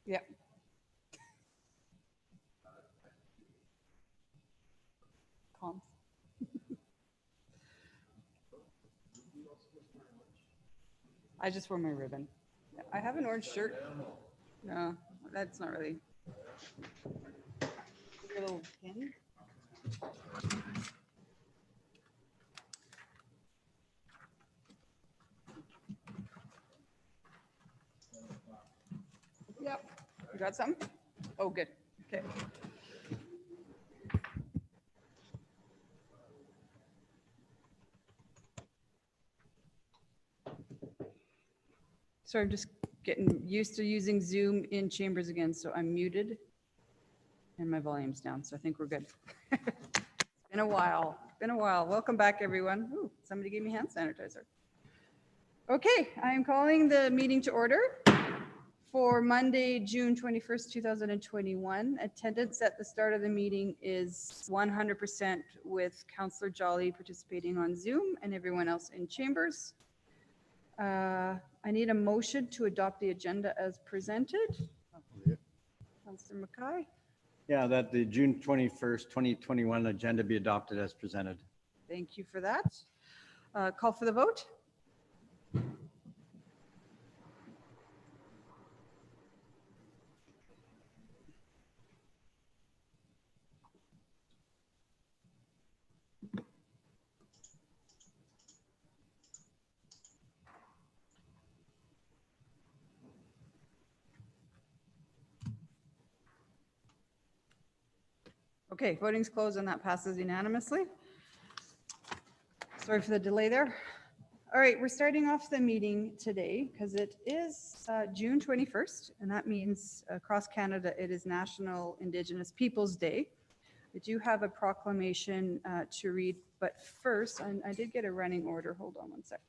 Yeah. Calm. I just wore my ribbon. I have an orange shirt. No, that's not really. Your little pin. Yep. You got some? Oh, good. Okay. So I'm just getting used to using Zoom in chambers again, so I'm muted and my volume's down, so I think we're good. Been a while, been a while. Welcome back, everyone. Ooh, somebody gave me hand sanitizer. Okay, I am calling the meeting to order for Monday, June 21st, 2021. Attendance at the start of the meeting is 100% with Councillor Jolly participating on Zoom and everyone else in chambers. I need a motion to adopt the agenda as presented. Councillor Mackay. Yeah, that the June 21st, 2021 agenda be adopted as presented. Thank you for that. Call for the vote. Okay, voting's closed and that passes unanimously. Sorry for the delay there. All right, we're starting off the meeting today because it is June 21st, and that means across Canada it is National Indigenous Peoples Day. I do have a proclamation to read, but first, I did get a running order. Hold on one sec.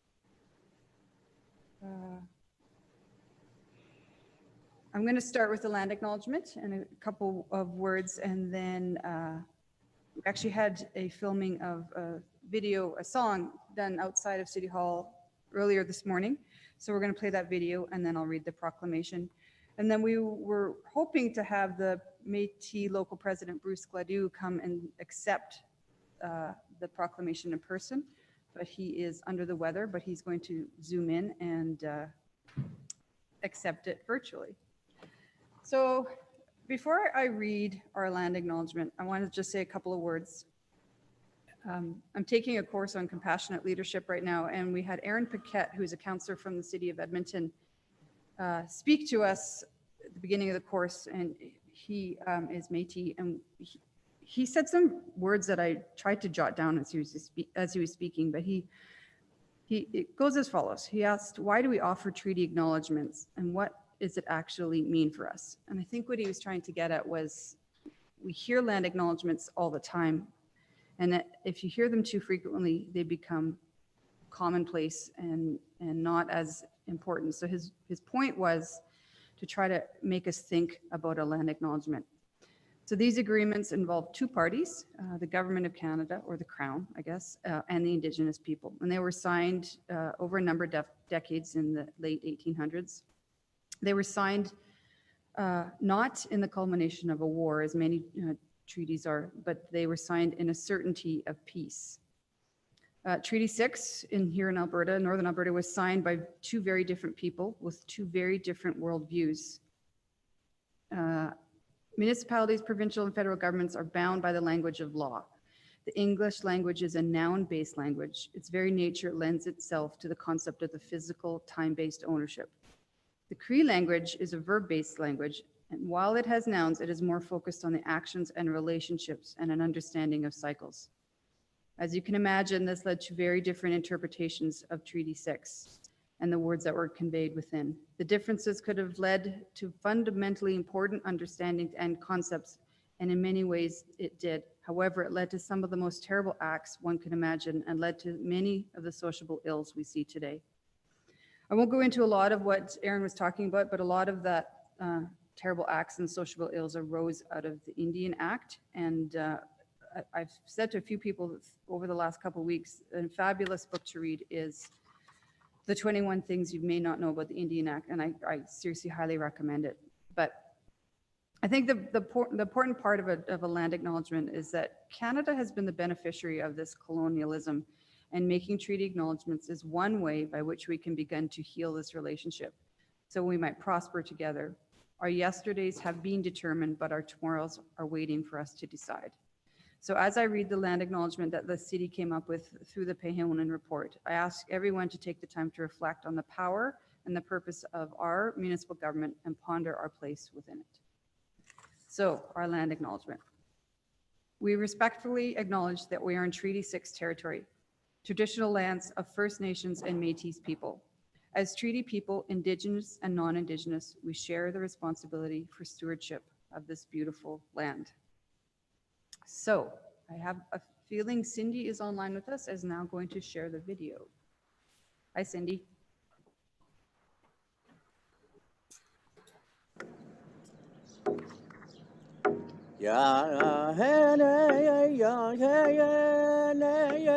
I'm going to start with the land acknowledgement and a couple of words, and then we actually had a filming of a video, a song done outside of City Hall earlier this morning. So we're going to play that video, and then I'll read the proclamation. And then we were hoping to have the Métis local president, Bruce Gladue, come and accept the proclamation in person, but he is under the weather, but he's going to Zoom in and accept it virtually. So before I read our land acknowledgement, I want to just say a couple of words. I'm taking a course on compassionate leadership right now, and we had Aaron Paquette, who's a counselor from the city of Edmonton, speak to us at the beginning of the course, and he is Métis, and he said some words that I tried to jot down as he was speaking, but it goes as follows. He asked, why do we offer treaty acknowledgements, and what does it actually mean for us? And I think what he was trying to get at was, we hear land acknowledgements all the time, and that if you hear them too frequently, they become commonplace and not as important. So his point was to try to make us think about a land acknowledgement. So these agreements involve two parties, the Government of Canada, or the Crown, I guess, and the Indigenous people. And they were signed over a number of decades in the late 1800s. They were signed not in the culmination of a war, as many treaties are, but they were signed in a certainty of peace. Treaty 6 here in Alberta, Northern Alberta, was signed by two very different people with two very different worldviews. Municipalities, provincial and federal governments are bound by the language of law. The English language is a noun-based language. Its very nature lends itself to the concept of the physical, time-based ownership. The Cree language is a verb-based language, and while it has nouns, it is more focused on the actions and relationships and an understanding of cycles. As you can imagine, this led to very different interpretations of Treaty 6 and the words that were conveyed within. The differences could have led to fundamentally important understandings and concepts, and in many ways it did. However, it led to some of the most terrible acts one can imagine and led to many of the sociable ills we see today. I won't go into a lot of what Aaron was talking about, but a lot of that terrible acts and sociable ills arose out of the Indian Act. And I've said to a few people over the last couple of weeks, a fabulous book to read is the 21 things you may not know about the Indian Act, and I seriously highly recommend it. But I think the important part of a land acknowledgement is that Canada has been the beneficiary of this colonialism, and making treaty acknowledgements is one way by which we can begin to heal this relationship, so we might prosper together. Our yesterdays have been determined, but our tomorrows are waiting for us to decide. So as I read the land acknowledgement that the city came up with through the Pehonan report, I ask everyone to take the time to reflect on the power and the purpose of our municipal government and ponder our place within it. So, our land acknowledgement. We respectfully acknowledge that we are in Treaty 6 territory, traditional lands of First Nations and Métis people. As treaty people, Indigenous and non-Indigenous, we share the responsibility for stewardship of this beautiful land. So, I have a feeling Cindy is online with us, is now going to share the video. Hi, Cindy. Ya hey na ya hey na ya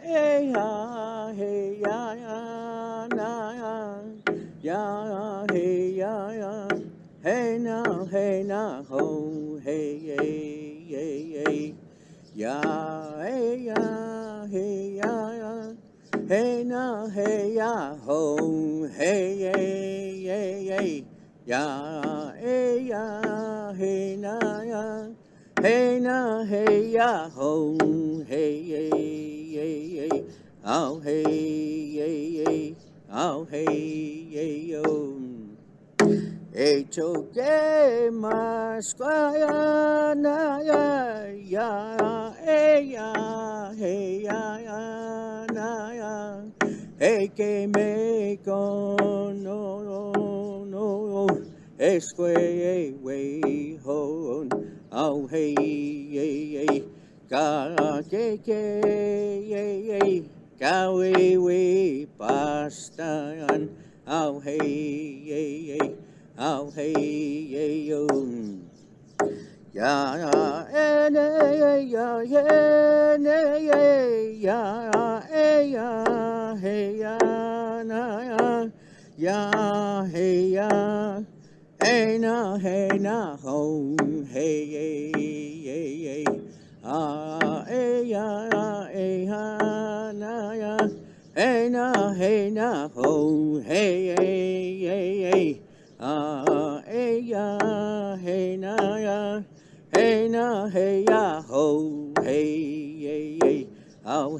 hey ya hey ya na ya hey na ho hey hey ya hey na hey ya ho hey ya hey na ya hey ya ho hey oh hey oh hey yo echo que más na ya hey ya na ya hey que me con no esque way hon oh hey ka ke ka we pastan oh hey oh hey yo ya hey na ya hey na ho hey na ya hey na ho hey hey na ya hey ya ho hey oh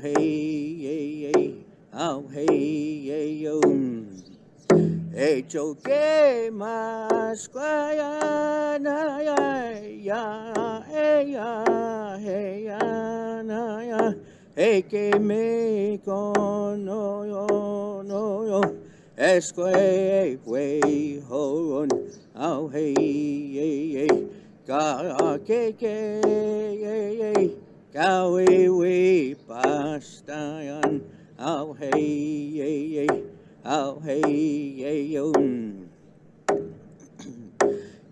hey yo hecho que más na ya na ya hey que me con no esque way hon oh hey ka ke ka we pastan oh hey oh hey yo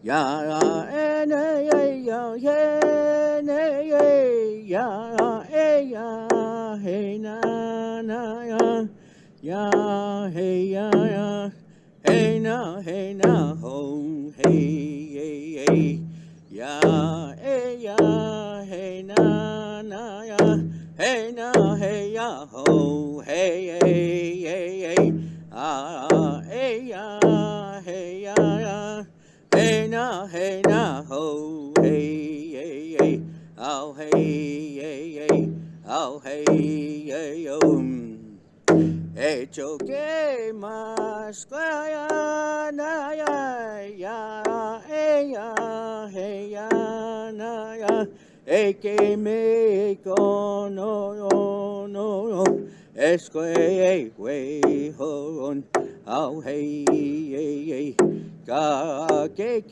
ya hey na ya hey na ho hey ya hey na ya hey ya ho hey hey hey na ho hey oh hey yo hecho que más na ya na ya que me con no esque way hon oh hey ka ke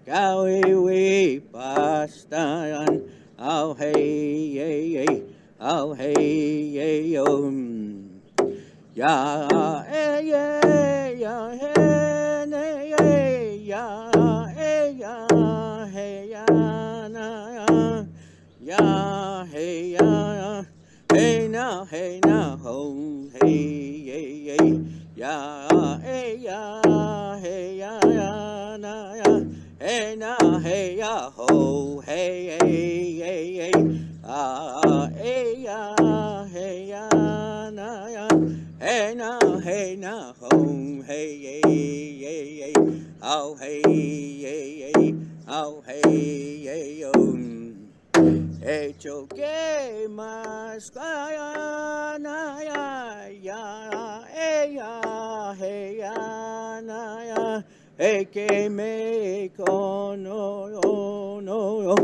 ka we pastan oh hey yo ya hey na ya, hey, ya, hey, ya, na, ya, hey, na, hey, ya, ho, hey, hey, hey, hey, hey, ya, hey, ya, na, ya, hey, na, ho, hey, hey, hey, hey, oh, hey, hey, hey, oh, hey, hey, oh. Hecho que más ya, ya, ella, na, ya, que me cono, no, no,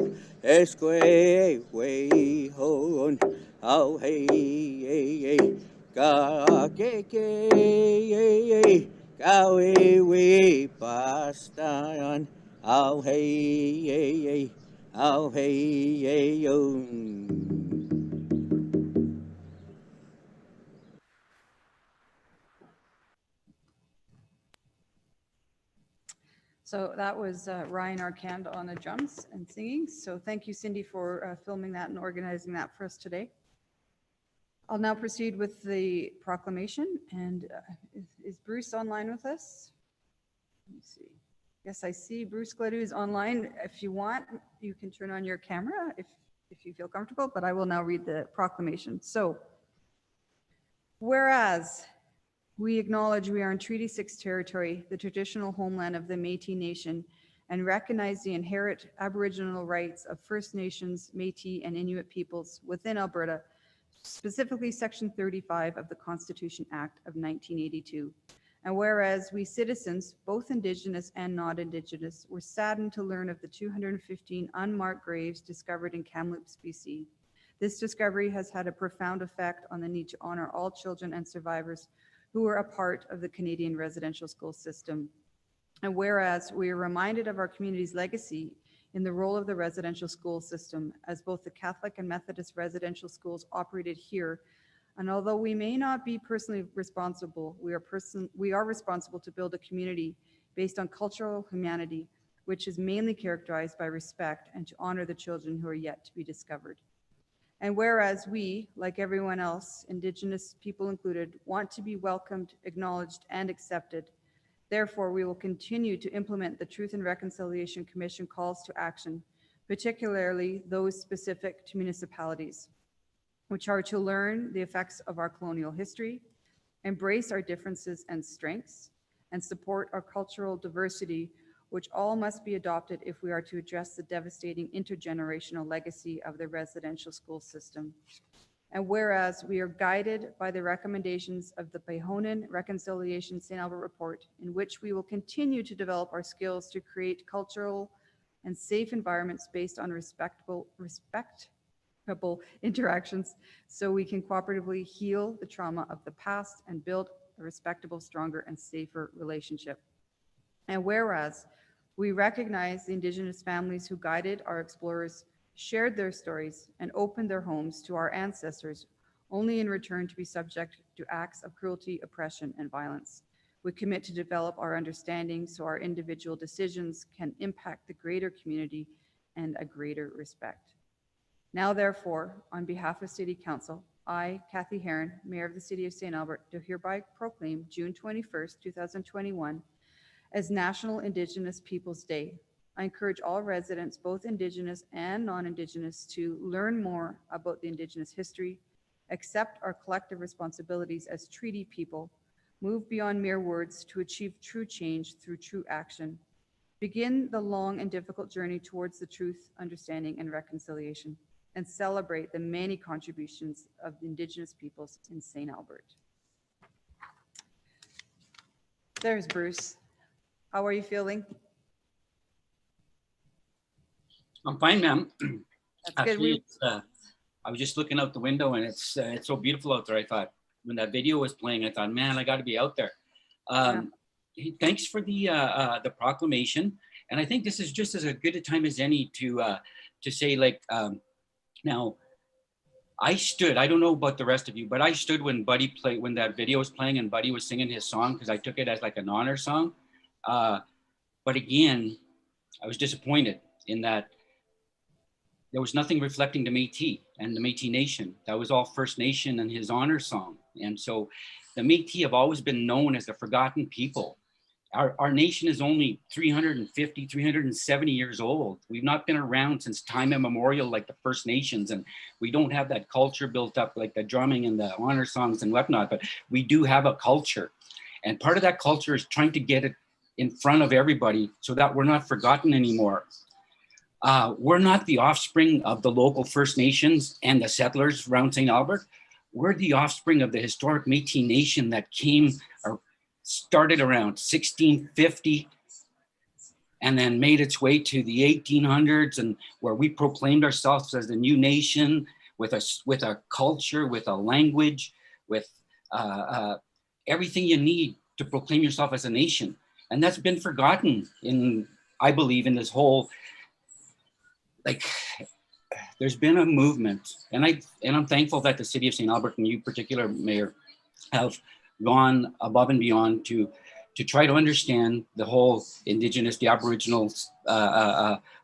es que, wey, hon, oh, hey, hey, hey, ka, ka, we, pastan, oh, hey, hey, hey. Oh, hey, hey, yo. So that was Ryan Arcand on the drums and singing. So thank you, Cindy, for filming that and organizing that for us today. I'll now proceed with the proclamation. And is Bruce online with us? Let me see. Yes, I see Bruce Gledu is online. If you want, you can turn on your camera if you feel comfortable, but I will now read the proclamation. So, whereas we acknowledge we are in Treaty 6 territory, the traditional homeland of the Métis Nation, and recognize the inherent Aboriginal rights of First Nations, Métis, and Inuit peoples within Alberta, specifically Section 35 of the Constitution Act of 1982. And whereas we citizens, both Indigenous and not Indigenous, were saddened to learn of the 215 unmarked graves discovered in Kamloops, BC. This discovery has had a profound effect on the need to honor all children and survivors who were a part of the Canadian residential school system. And whereas we are reminded of our community's legacy in the role of the residential school system, as both the Catholic and Methodist residential schools operated here, and although we may not be personally responsible, we are responsible to build a community based on cultural humanity, which is mainly characterized by respect and to honor the children who are yet to be discovered. And whereas we, like everyone else, Indigenous people included, want to be welcomed, acknowledged, and accepted, therefore we will continue to implement the Truth and Reconciliation Commission calls to action, particularly those specific to municipalities, which are to learn the effects of our colonial history, embrace our differences and strengths, and support our cultural diversity, which all must be adopted if we are to address the devastating intergenerational legacy of the residential school system. And whereas we are guided by the recommendations of the Pehonan Reconciliation St. Albert Report, in which we will continue to develop our skills to create cultural and safe environments based on respectable interactions, so we can cooperatively heal the trauma of the past and build a respectable, stronger, and safer relationship. And whereas we recognize the Indigenous families who guided our explorers, shared their stories, and opened their homes to our ancestors, only in return to be subject to acts of cruelty, oppression, and violence. We commit to develop our understanding so our individual decisions can impact the greater community and a greater respect. Now, therefore, on behalf of City Council, I, Kathy Heron, Mayor of the City of St. Albert, do hereby proclaim June 21st, 2021 as National Indigenous Peoples Day. I encourage all residents, both Indigenous and non-Indigenous, to learn more about the Indigenous history, accept our collective responsibilities as treaty people, move beyond mere words to achieve true change through true action, begin the long and difficult journey towards the truth, understanding, and reconciliation, and celebrate the many contributions of the Indigenous peoples in St. Albert. There's Bruce. How are you feeling? I'm fine, ma'am. That's Actually, good. I was just looking out the window and it's so beautiful out there. I thought when that video was playing, I thought, man, I got to be out there. Thanks for the proclamation, and I think this is just as good a time as any to say, like, now. I stood. I don't know about the rest of you, but I stood when when that video was playing and Buddy was singing his song, because I took it as like an honor song. But again, I was disappointed in that there was nothing reflecting the Métis and the Métis Nation. That was all First Nation and his honor song. And so the Métis have always been known as the forgotten people. Our nation is only 350, 370 years old. We've not been around since time immemorial like the First Nations, and we don't have that culture built up like the drumming and the honor songs and whatnot, but we do have a culture. And part of that culture is trying to get it in front of everybody so that we're not forgotten anymore. We're not the offspring of the local First Nations and the settlers around St. Albert. We're the offspring of the historic Métis Nation that came or started around 1650 and then made its way to the 1800s, and where we proclaimed ourselves as a new nation with a culture, with a language, with everything you need to proclaim yourself as a nation. And that's been forgotten in, I believe, in this whole, like, there's been a movement, and I'm thankful that the city of St. Albert and you particular, Mayor, have gone above and beyond to try to understand the whole Indigenous, the Aboriginal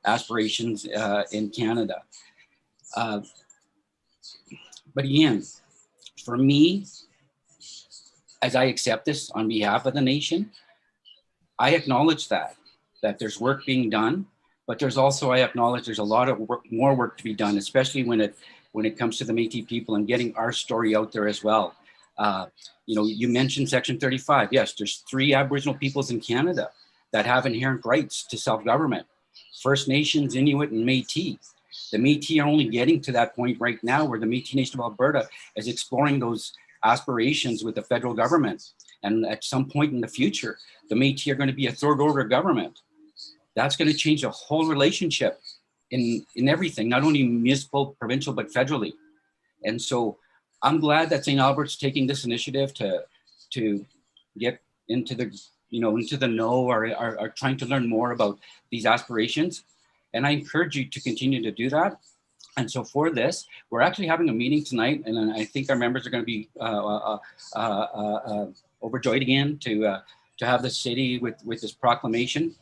aspirations in Canada. But again, for me, as I accept this on behalf of the nation, I acknowledge that there's work being done, but there's also, I acknowledge there's a lot of more work to be done, especially when it comes to the Métis people and getting our story out there as well. You know, you mentioned Section 35. Yes, there's 3 Aboriginal peoples in Canada that have inherent rights to self-government: First Nations, Inuit, and Métis. The Métis are only getting to that point right now where the Métis Nation of Alberta is exploring those aspirations with the federal government. And at some point in the future, the Métis are going to be a third order government. That's going to change the whole relationship in everything, not only municipal, provincial, but federally. And so I'm glad that St. Albert's taking this initiative to get into the, into the know or are trying to learn more about these aspirations. And I encourage you to continue to do that. And so for this, we're actually having a meeting tonight, and I think our members are going to be overjoyed again to have the city with this proclamation.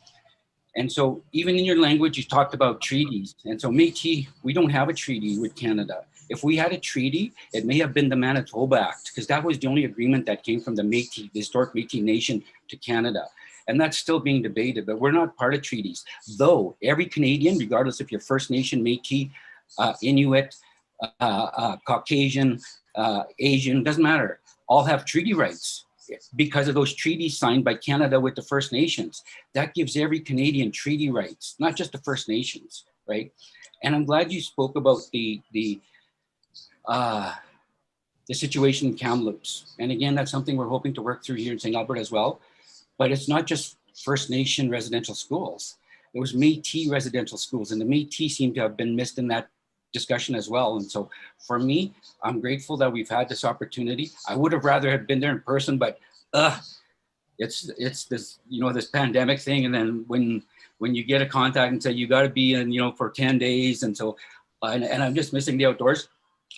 And so even in your language, you talked about treaties. And so Métis, we don't have a treaty with Canada. If we had a treaty, it may have been the Manitoba Act, because that was the only agreement that came from the Métis, the historic Métis Nation, to Canada. And that's still being debated, but we're not part of treaties. Though every Canadian, regardless if you're First Nation, Métis, Inuit, Caucasian, Asian, doesn't matter, all have treaty rights because of those treaties signed by Canada with the First Nations. That gives every Canadian treaty rights, not just the First Nations, right? And I'm glad you spoke about the situation in Kamloops. And again, that's something we're hoping to work through here in St. Albert as well. But it's not just First Nation residential schools. There was Métis residential schools, and the Métis seem to have been missed in that discussion as well. And so for me, I'm grateful that we've had this opportunity. I would have rather have been there in person, but it's this, this pandemic thing. And then when you get a contact and say, you got to be in, for 10 days. And so, and I'm just missing the outdoors.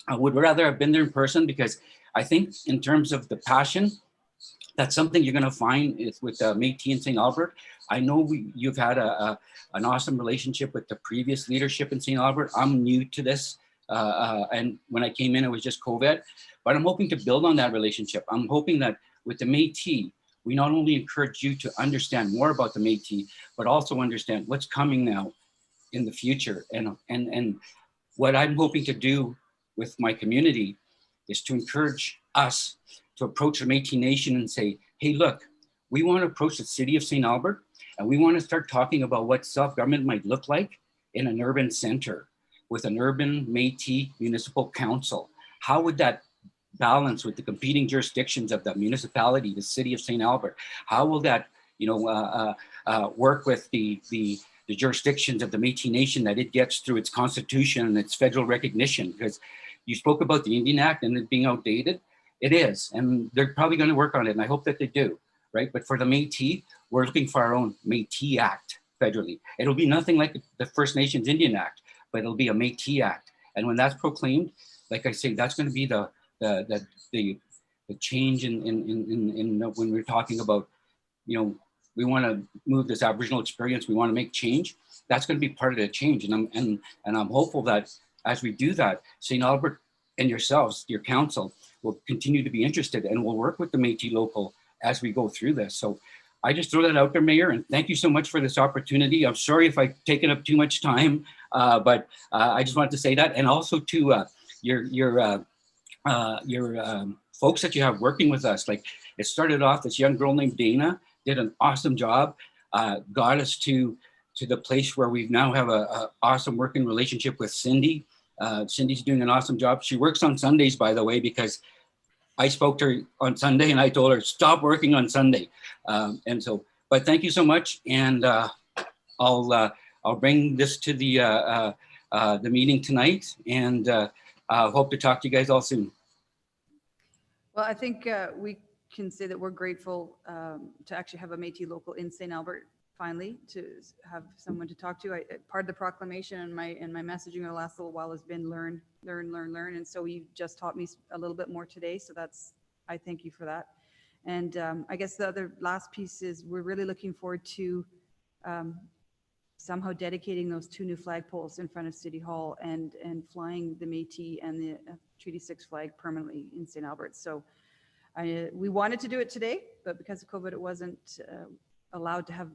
I would rather have been there in person, because I think in terms of the passion, that's something you're going to find with Métis in St. Albert. I know you've had an awesome relationship with the previous leadership in St. Albert. I'm new to this. And when I came in, it was just COVID. But I'm hoping to build on that relationship. I'm hoping that with the Métis, we not only encourage you to understand more about the Métis, but also understand what's coming now in the future. And what I'm hoping to do with my community is to encourage us to approach the Métis Nation and say, hey, look, we want to approach the city of St. Albert, and we want to start talking about what self-government might look like in an urban center with an urban Métis municipal council. How would that balance with the competing jurisdictions of the municipality, the city of St. Albert? How will that, work with the jurisdictions of the Métis Nation that it gets through its constitution and its federal recognition? Because you spoke about the Indian Act and it being outdated. It is, and they're probably going to work on it, and I hope that they do, right? But for the Métis, we're looking for our own Métis Act federally. It'll be nothing like the First Nations Indian Act, but it'll be a Métis Act. And when that's proclaimed, like I say, that's going to be the change in when we're talking about, we want to move this Aboriginal experience, we want to make change. That's going to be part of the change, and I'm hopeful that as we do that, St. Albert and yourselves, your council, will continue to be interested, and we'll work with the Métis local as we go through this. So I just throw that out there, Mayor, and thank you so much for this opportunity. I'm sorry if I've taken up too much time, but I just wanted to say that, and also to your folks that you have working with us. Like, it started off, this young girl named Dana did an awesome job, got us to the place where we now have a awesome working relationship with Cindy. Cindy's doing an awesome job. She works on Sundays, by the way, because I spoke to her on Sunday and I told her, stop working on Sunday. But thank you so much. And I'll bring this to the meeting tonight, and hope to talk to you guys all soon. Well, I think we can say that we're grateful to actually have a Métis local in St. Albert, finally, to have someone to talk to. Part of the proclamation and my messaging in the last little while has been learn. And so you just taught me a little bit more today. So I thank you for that. And I guess the other last piece is we're really looking forward to somehow dedicating those 2 new flagpoles in front of City Hall and flying the Métis and the Treaty 6 flag permanently in St. Albert. So we wanted to do it today, but because of COVID, it wasn't allowed to have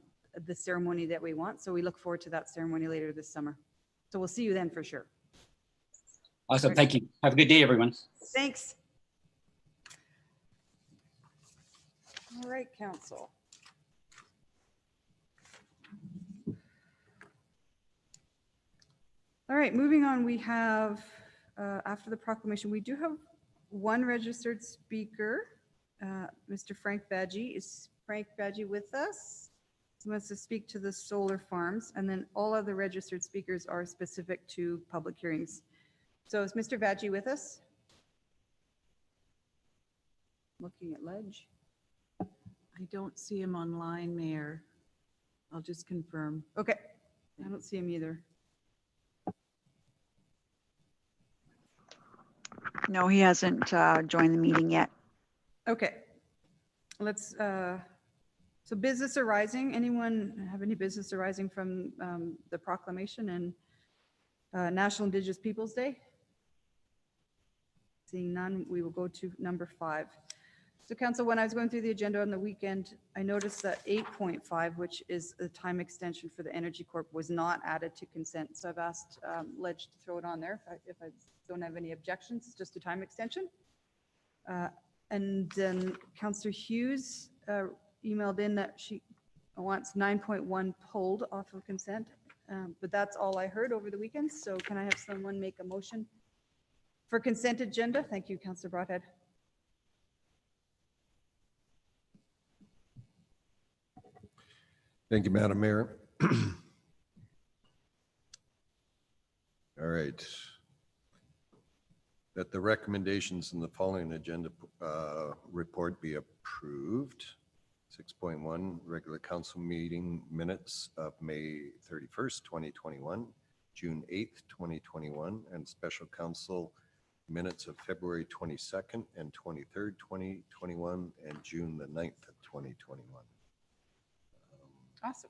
the ceremony that we want. So we look forward to that ceremony later this summer. So we'll see you then for sure. Awesome. Thank you. Have a good day, everyone. Thanks. All right, Council. All right, moving on, we have, after the proclamation, we do have one registered speaker, Mr. Frank Badgie. Is Frank Badgie with us? He wants to speak to the solar farms, and then all other registered speakers are specific to public hearings. So is Mr. Badgie with us? Looking at Ledge. I don't see him online, Mayor. I'll just confirm. Okay, I don't see him either. No, he hasn't joined the meeting yet. Okay, let's, so business arising, anyone have any business arising from the proclamation and National Indigenous Peoples Day? Seeing none, we will go to number 5. So Council, when I was going through the agenda on the weekend, I noticed that 8.5, which is the time extension for the Energy Corp, was not added to consent. So I've asked Ledge to throw it on there if I don't have any objections, just a time extension. And then Councillor Hughes emailed in that she wants 9.1 pulled off of consent, but that's all I heard over the weekend. So can I have someone make a motion for consent agenda? Thank you, Councillor Broadhead. Thank you, Madam Mayor. All right. That the recommendations in the following agenda report be approved. 6.1, regular council meeting minutes of May 31st, 2021, June 8th, 2021, and special council minutes of February 22nd and 23rd, 2021, and June the 9th of 2021. Awesome.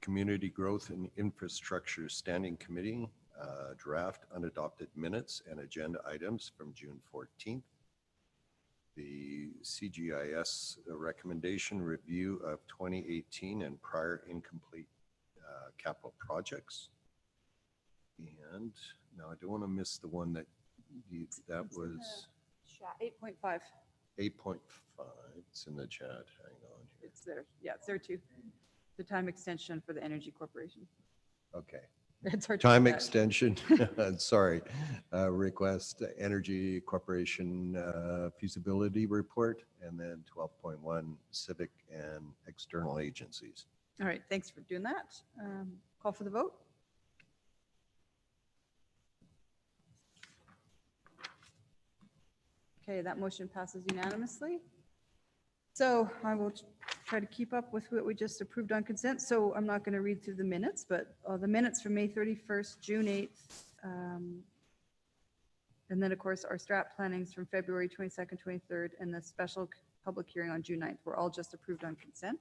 Community Growth and Infrastructure Standing Committee, draft unadopted minutes and agenda items from June 14th. The CGIS recommendation review of 2018 and prior incomplete capital projects. And now I don't want to miss the one that was 8.5. 8.5. It's in the chat. Hang on here. It's there. Yeah, it's there too. The time extension for the Energy Corporation. Okay. It's hard to Time do that. extension, sorry, request Energy Corporation feasibility report, and then 12.1 civic and external agencies. All right, thanks for doing that. Call for the vote. Okay, that motion passes unanimously. So I will try to keep up with what we just approved on consent. So I'm not going to read through the minutes, but the minutes from May 31st, June 8th, and then of course our strat plannings from February 22nd, 23rd, and the special public hearing on June 9th were all just approved on consent.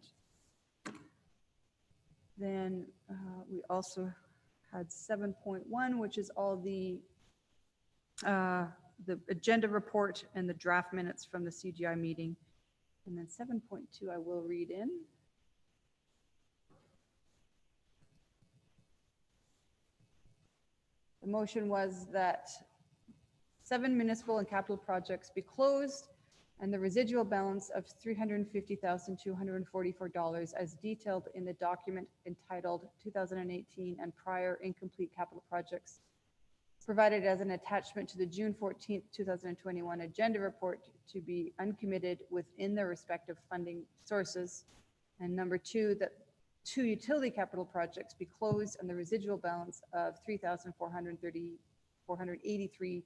Then we also had 7.1, which is all the the agenda report and the draft minutes from the CGI meeting. And then 7.2 I will read in. The motion was that 7 municipal and capital projects be closed and the residual balance of $350,244 as detailed in the document entitled 2018 and prior incomplete capital projects provided as an attachment to the June 14th, 2021 agenda report to be uncommitted within their respective funding sources. And number 2, that 2 utility capital projects be closed and the residual balance of $3,483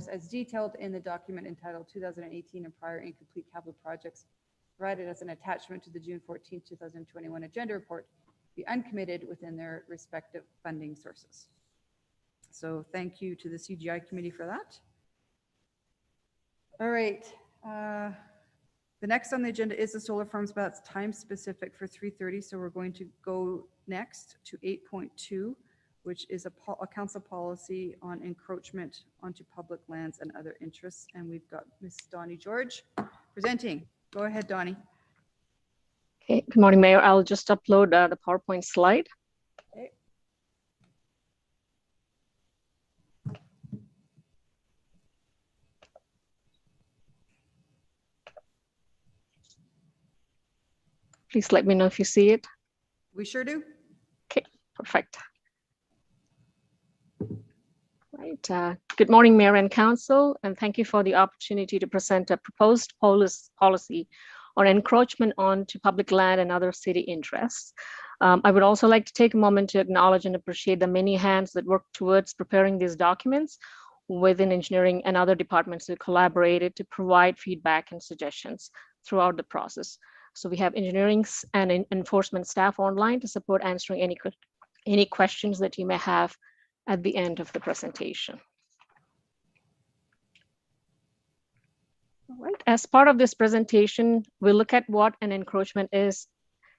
as detailed in the document entitled 2018 and prior incomplete capital projects provided as an attachment to the June 14, 2021 agenda report be uncommitted within their respective funding sources. So thank you to the CGI committee for that. All right. The next on the agenda is the solar farms, but it's time specific for 3:30. So we're going to go next to 8.2, which is a council policy on encroachment onto public lands and other interests. And we've got Ms. Donnie George presenting. Go ahead, Donnie. Okay, good morning, Mayor. I'll just upload the PowerPoint slide. Okay. Please let me know if you see it. We sure do. Okay, perfect. Right. Good morning, Mayor and Council, and thank you for the opportunity to present a proposed policy on encroachment onto public land and other city interests. I would also like to take a moment to acknowledge and appreciate the many hands that work towards preparing these documents within engineering and other departments who collaborated to provide feedback and suggestions throughout the process. So we have engineering and enforcement staff online to support answering any questions that you may have at the end of the presentation. All right. As part of this presentation, we'll look at what an encroachment is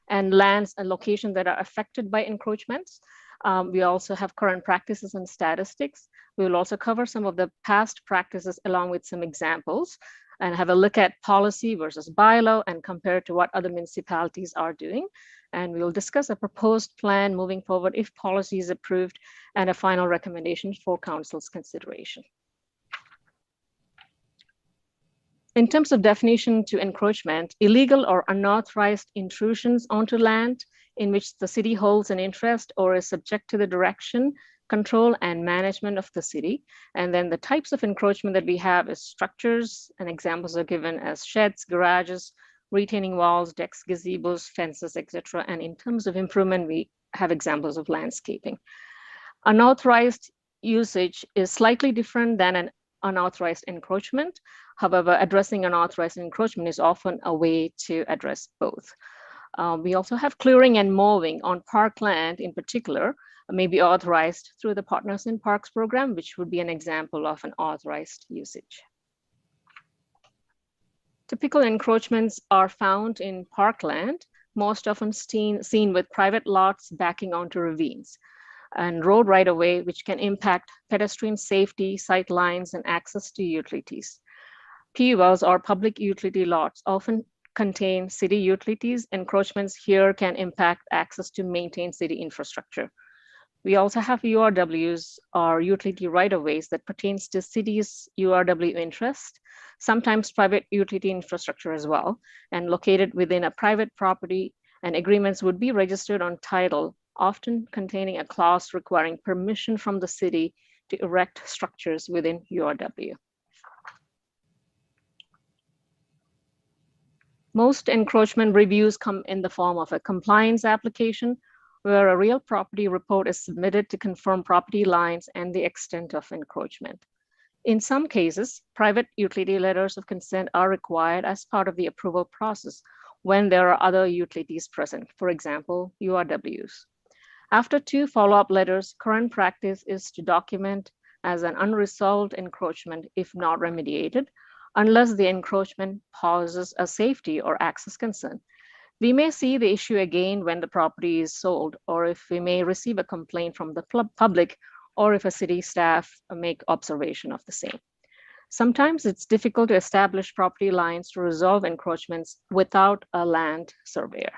and lands and locations that are affected by encroachments. We also have current practices and statistics. We will also cover some of the past practices along with some examples and have a look at policy versus bylaw and compare it to what other municipalities are doing. And we will discuss a proposed plan moving forward if policy is approved and a final recommendation for council's consideration. In terms of definition to encroachment, illegal or unauthorized intrusions onto land in which the city holds an interest or is subject to the direction, control, and management of the city. And then the types of encroachment that we have is structures, and examples are given as sheds, garages, retaining walls, decks, gazebos, fences, etc. And in terms of improvement, we have examples of landscaping. Unauthorized usage is slightly different than an unauthorized encroachment. However, addressing unauthorized encroachment is often a way to address both. We also have clearing and mowing on parkland in particular may be authorized through the Partners in Parks program, which would be an example of an authorized usage. Typical encroachments are found in parkland, most often seen with private lots backing onto ravines, and road right-of-way, which can impact pedestrian safety, sight lines, and access to utilities. PULs or public utility lots often contain city utilities. Encroachments here can impact access to maintain city infrastructure. We also have URWs or utility right-of-ways that pertains to cities' URW interest, sometimes private utility infrastructure as well, and located within a private property, and agreements would be registered on title, often containing a clause requiring permission from the city to erect structures within URW. Most encroachment reviews come in the form of a compliance application where a real property report is submitted to confirm property lines and the extent of encroachment. In some cases, private utility letters of consent are required as part of the approval process when there are other utilities present, for example, URWs. After 2 follow-up letters, current practice is to document as an unresolved encroachment if not remediated, unless the encroachment poses a safety or access concern. We may see the issue again when the property is sold, or if we may receive a complaint from the public, or if a city staff make observation of the same. Sometimes it's difficult to establish property lines to resolve encroachments without a land surveyor.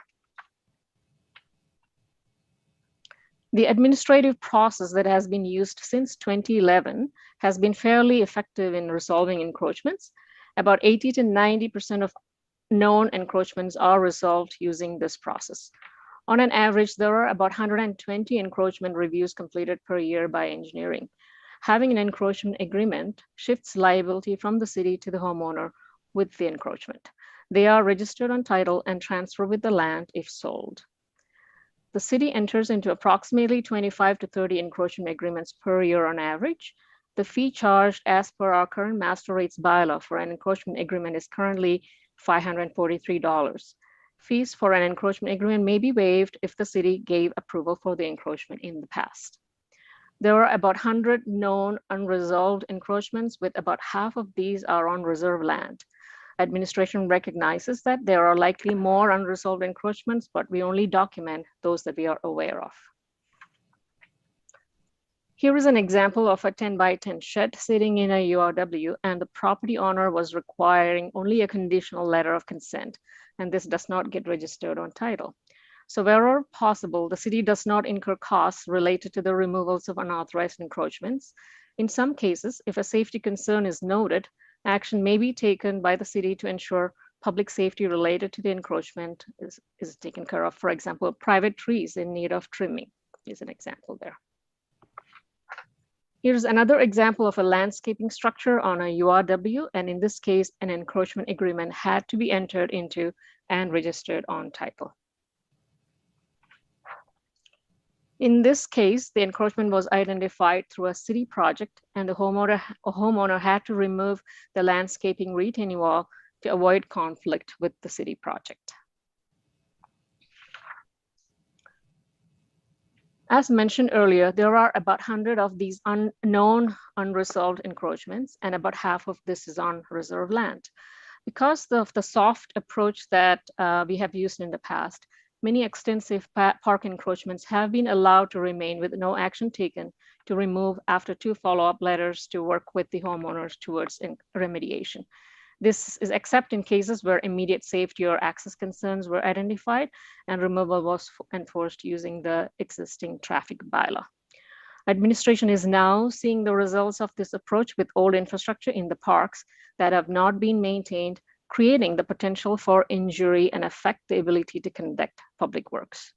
The administrative process that has been used since 2011 has been fairly effective in resolving encroachments. About 80 to 90% of known encroachments are resolved using this process. On an average, there are about 120 encroachment reviews completed per year by engineering. Having an encroachment agreement shifts liability from the city to the homeowner with the encroachment. They are registered on title and transfer with the land if sold. The city enters into approximately 25 to 30 encroachment agreements per year on average. The fee charged as per our current master rates bylaw for an encroachment agreement is currently $543. Fees for an encroachment agreement may be waived if the city gave approval for the encroachment in the past. There are about 100 known unresolved encroachments, with about half of these are on reserve land. Administration recognizes that there are likely more unresolved encroachments, but we only document those that we are aware of. Here is an example of a 10 by 10 shed sitting in a URW, and the property owner was requiring only a conditional letter of consent, and this does not get registered on title. So wherever possible, the city does not incur costs related to the removals of unauthorized encroachments. In some cases, if a safety concern is noted, action may be taken by the city to ensure public safety related to the encroachment is taken care of. For example, private trees in need of trimming is an example there. Here's another example of a landscaping structure on a URW, and in this case, an encroachment agreement had to be entered into and registered on title. In this case, the encroachment was identified through a city project, and the homeowner had to remove the landscaping retaining wall to avoid conflict with the city project. As mentioned earlier, there are about 100 of these unknown unresolved encroachments, and about half of this is on reserve land. Because of the soft approach that we have used in the past, many extensive park encroachments have been allowed to remain with no action taken to remove after 2 follow-up letters to work with the homeowners towards remediation. This is except in cases where immediate safety or access concerns were identified and removal was enforced using the existing traffic bylaw. Administration is now seeing the results of this approach with old infrastructure in the parks that have not been maintained, creating the potential for injury and affect the ability to conduct public works.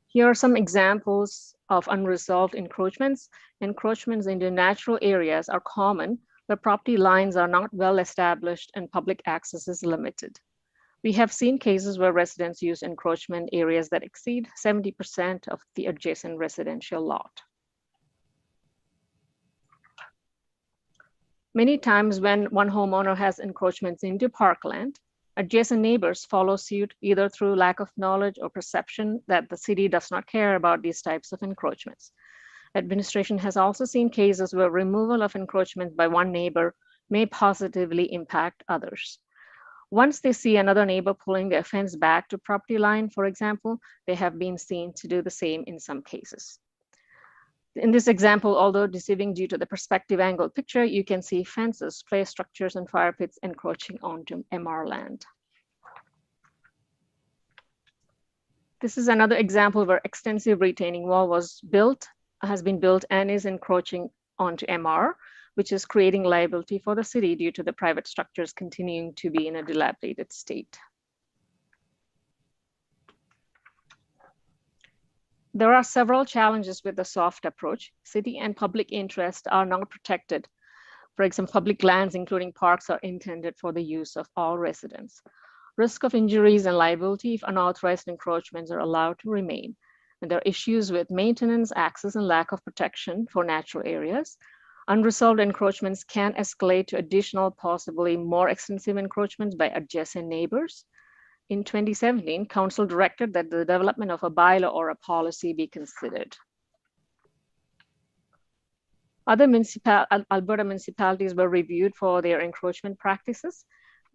Here are some examples of unresolved encroachments. Encroachments into natural areas are common, where property lines are not well established and public access is limited. We have seen cases where residents use encroachment areas that exceed 70% of the adjacent residential lot. Many times when one homeowner has encroachments into parkland, adjacent neighbors follow suit either through lack of knowledge or perception that the city does not care about these types of encroachments. Administration has also seen cases where removal of encroachments by one neighbor may positively impact others. Once they see another neighbor pulling their fence back to property line, for example, they have been seen to do the same in some cases. In this example, although deceiving due to the perspective angle picture, you can see fences, play structures, and fire pits encroaching onto MR land. This is another example where extensive retaining wall has been built and is encroaching onto MR, which is creating liability for the city due to the private structures continuing to be in a dilapidated state. There are several challenges with the soft approach. City and public interest are not protected. For example, public lands, including parks, are intended for the use of all residents. Risk of injuries and liability if unauthorized encroachments are allowed to remain. And there are issues with maintenance, access, and lack of protection for natural areas. Unresolved encroachments can escalate to additional, possibly more extensive encroachments by adjacent neighbors. In 2017, Council directed that the development of a bylaw or a policy be considered. Other Alberta municipalities were reviewed for their encroachment practices.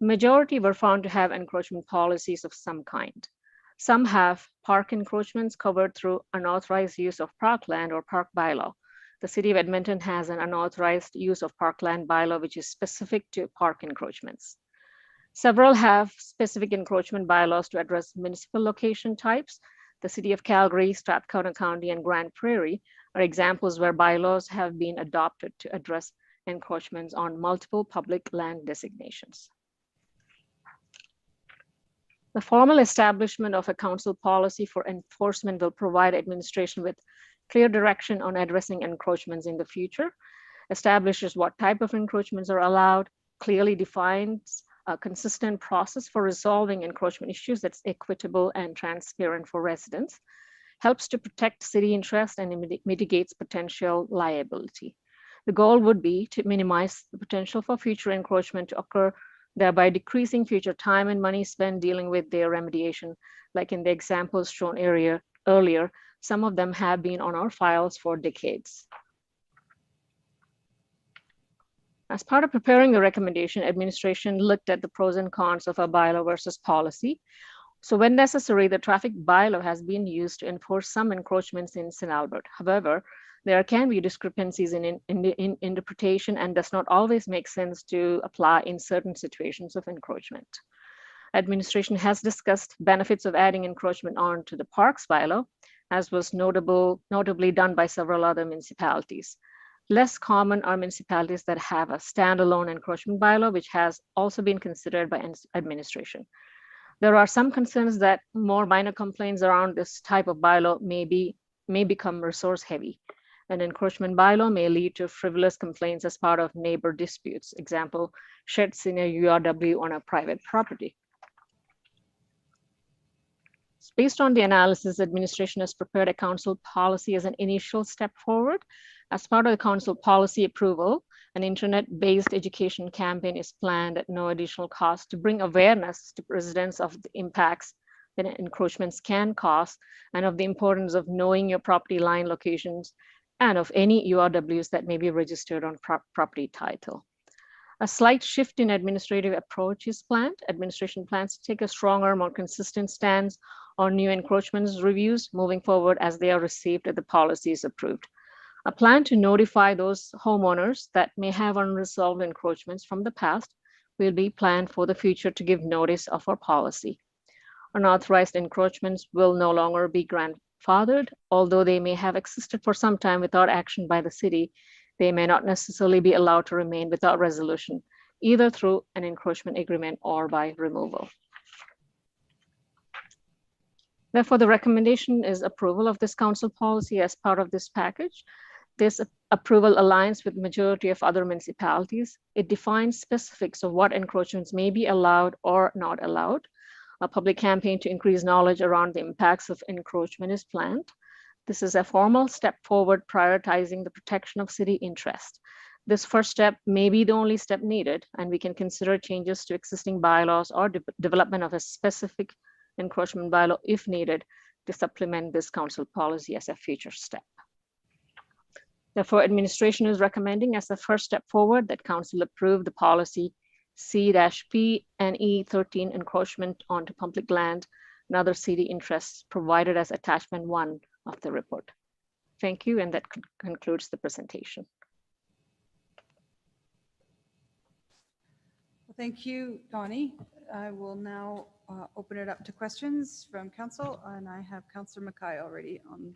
Majority were found to have encroachment policies of some kind. Some have park encroachments covered through unauthorized use of parkland or park bylaw. The City of Edmonton has an unauthorized use of parkland bylaw, which is specific to park encroachments. Several have specific encroachment bylaws to address municipal location types. The City of Calgary, Strathcona County, and Grand Prairie are examples where bylaws have been adopted to address encroachments on multiple public land designations. The formal establishment of a council policy for enforcement will provide administration with clear direction on addressing encroachments in the future, establishes what type of encroachments are allowed, clearly defines a consistent process for resolving encroachment issues that's equitable and transparent for residents, helps to protect city interest and mitigates potential liability. The goal would be to minimize the potential for future encroachment to occur, thereby decreasing future time and money spent dealing with their remediation. Like in the examples shown earlier, some of them have been on our files for decades. As part of preparing the recommendation, administration looked at the pros and cons of a bylaw versus policy. So when necessary, the traffic bylaw has been used to enforce some encroachments in St. Albert. However, there can be discrepancies in interpretation and does not always make sense to apply in certain situations of encroachment. Administration has discussed benefits of adding encroachment on to the parks bylaw, as was notably done by several other municipalities. Less common are municipalities that have a standalone encroachment bylaw, which has also been considered by administration. There are some concerns that more minor complaints around this type of bylaw may become resource heavy. An encroachment bylaw may lead to frivolous complaints as part of neighbor disputes. Example, sheds in a URW on a private property. Based on the analysis, administration has prepared a council policy as an initial step forward. As part of the council policy approval, an internet-based education campaign is planned at no additional cost to bring awareness to residents of the impacts that encroachments can cause and of the importance of knowing your property line locations and of any URWs that may be registered on property title. A slight shift in administrative approach is planned. Administration plans to take a stronger, more consistent stance on new encroachments reviews moving forward as they are received and the policy is approved. A plan to notify those homeowners that may have unresolved encroachments from the past will be planned for the future to give notice of our policy. Unauthorized encroachments will no longer be grandfathered, although they may have existed for some time without action by the city. They may not necessarily be allowed to remain without resolution, either through an encroachment agreement or by removal. Therefore, the recommendation is approval of this council policy as part of this package. This approval aligns with the majority of other municipalities. It defines specifics of what encroachments may be allowed or not allowed. A public campaign to increase knowledge around the impacts of encroachment is planned. This is a formal step forward prioritizing the protection of city interest. This first step may be the only step needed, and we can consider changes to existing bylaws or development of a specific encroachment bylaw if needed to supplement this council policy as a future step. Therefore, administration is recommending as a first step forward that council approve the policy C-P and E13 encroachment onto public land and other city interests provided as attachment 1 of the report. Thank you, and that concludes the presentation. Thank you, Donnie. I will now open it up to questions from council, and I have Councillor Mackay already on.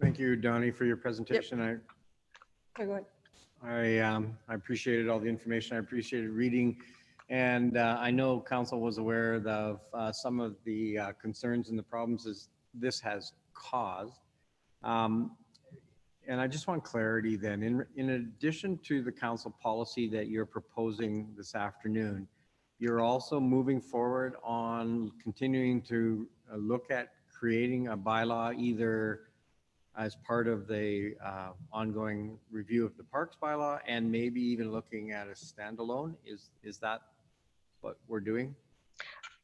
Thank you, Donnie, for your presentation. Okay, go ahead. I appreciated all the information. I appreciated reading. And I know council was aware of some of the concerns and the problems this has caused. And I just want clarity then. In addition to the council policy that you're proposing this afternoon, you're also moving forward on continuing to look at creating a bylaw either as part of the ongoing review of the parks bylaw and maybe even looking at a standalone. Is that what we're doing?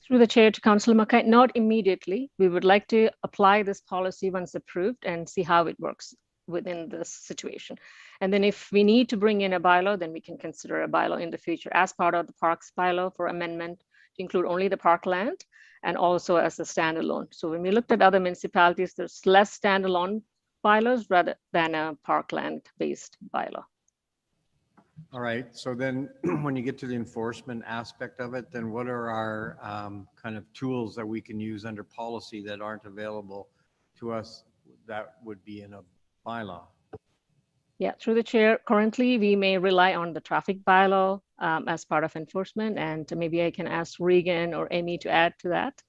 Through the chair to Councillor Mackay, not immediately. We would like to apply this policy once approved and see how it works within this situation. And then if we need to bring in a bylaw, then we can consider a bylaw in the future as part of the parks bylaw for amendment to include only the parkland and also as a standalone. So when we looked at other municipalities, there's less standalone bylaws rather than a parkland-based bylaw. All right, so then when you get to the enforcement aspect of it, then what are our kind of tools that we can use under policy that aren't available to us that would be in a bylaw? Yeah, through the chair, currently we may rely on the traffic bylaw as part of enforcement, and maybe I can ask Regan or Amy to add to that.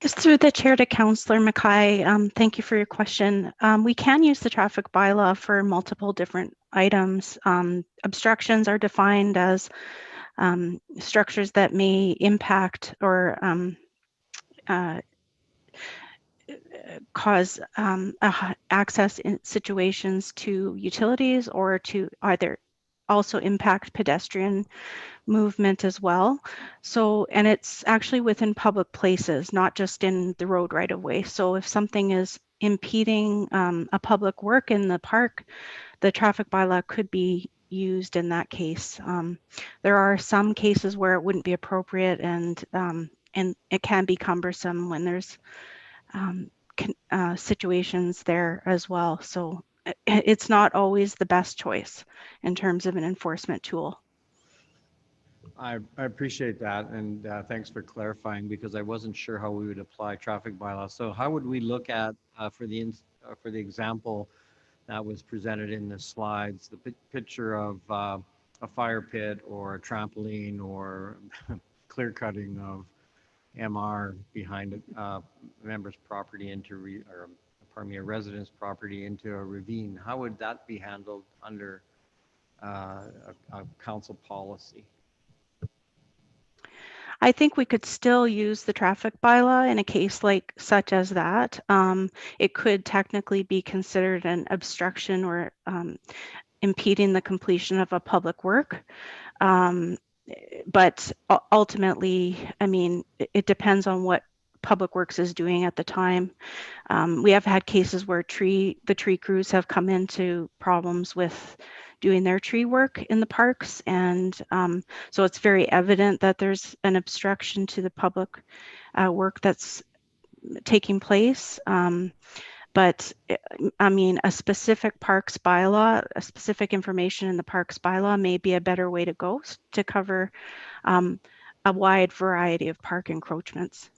Yes, through the chair to Councillor Mackay, thank you for your question. We can use the traffic bylaw for multiple different items. Obstructions are defined as structures that may impact or cause access in situations to utilities, or to either also impact pedestrian movement as well. So, and it's actually within public places, not just in the road right of way. So if something is impeding a public work in the park, the traffic bylaw could be used in that case. There are some cases where it wouldn't be appropriate, and it can be cumbersome when there's situations there as well. So it's not always the best choice in terms of an enforcement tool. I appreciate that, and thanks for clarifying, because I wasn't sure how we would apply traffic bylaws. So how would we look at, for the example that was presented in the slides, the picture of a fire pit or a trampoline or clear cutting of MR behind a member's property into, a resident's property into a ravine? How would that be handled under a council policy? I think we could still use the traffic bylaw in a case like such as that. It could technically be considered an obstruction or impeding the completion of a public work. But ultimately, I mean, it depends on what Public Works is doing at the time. We have had cases where the tree crews have come into problems with doing their tree work in the parks, and so it's very evident that there's an obstruction to the public work that's taking place. But I mean, a specific parks bylaw, a specific information in the parks bylaw may be a better way to go to cover a wide variety of park encroachments.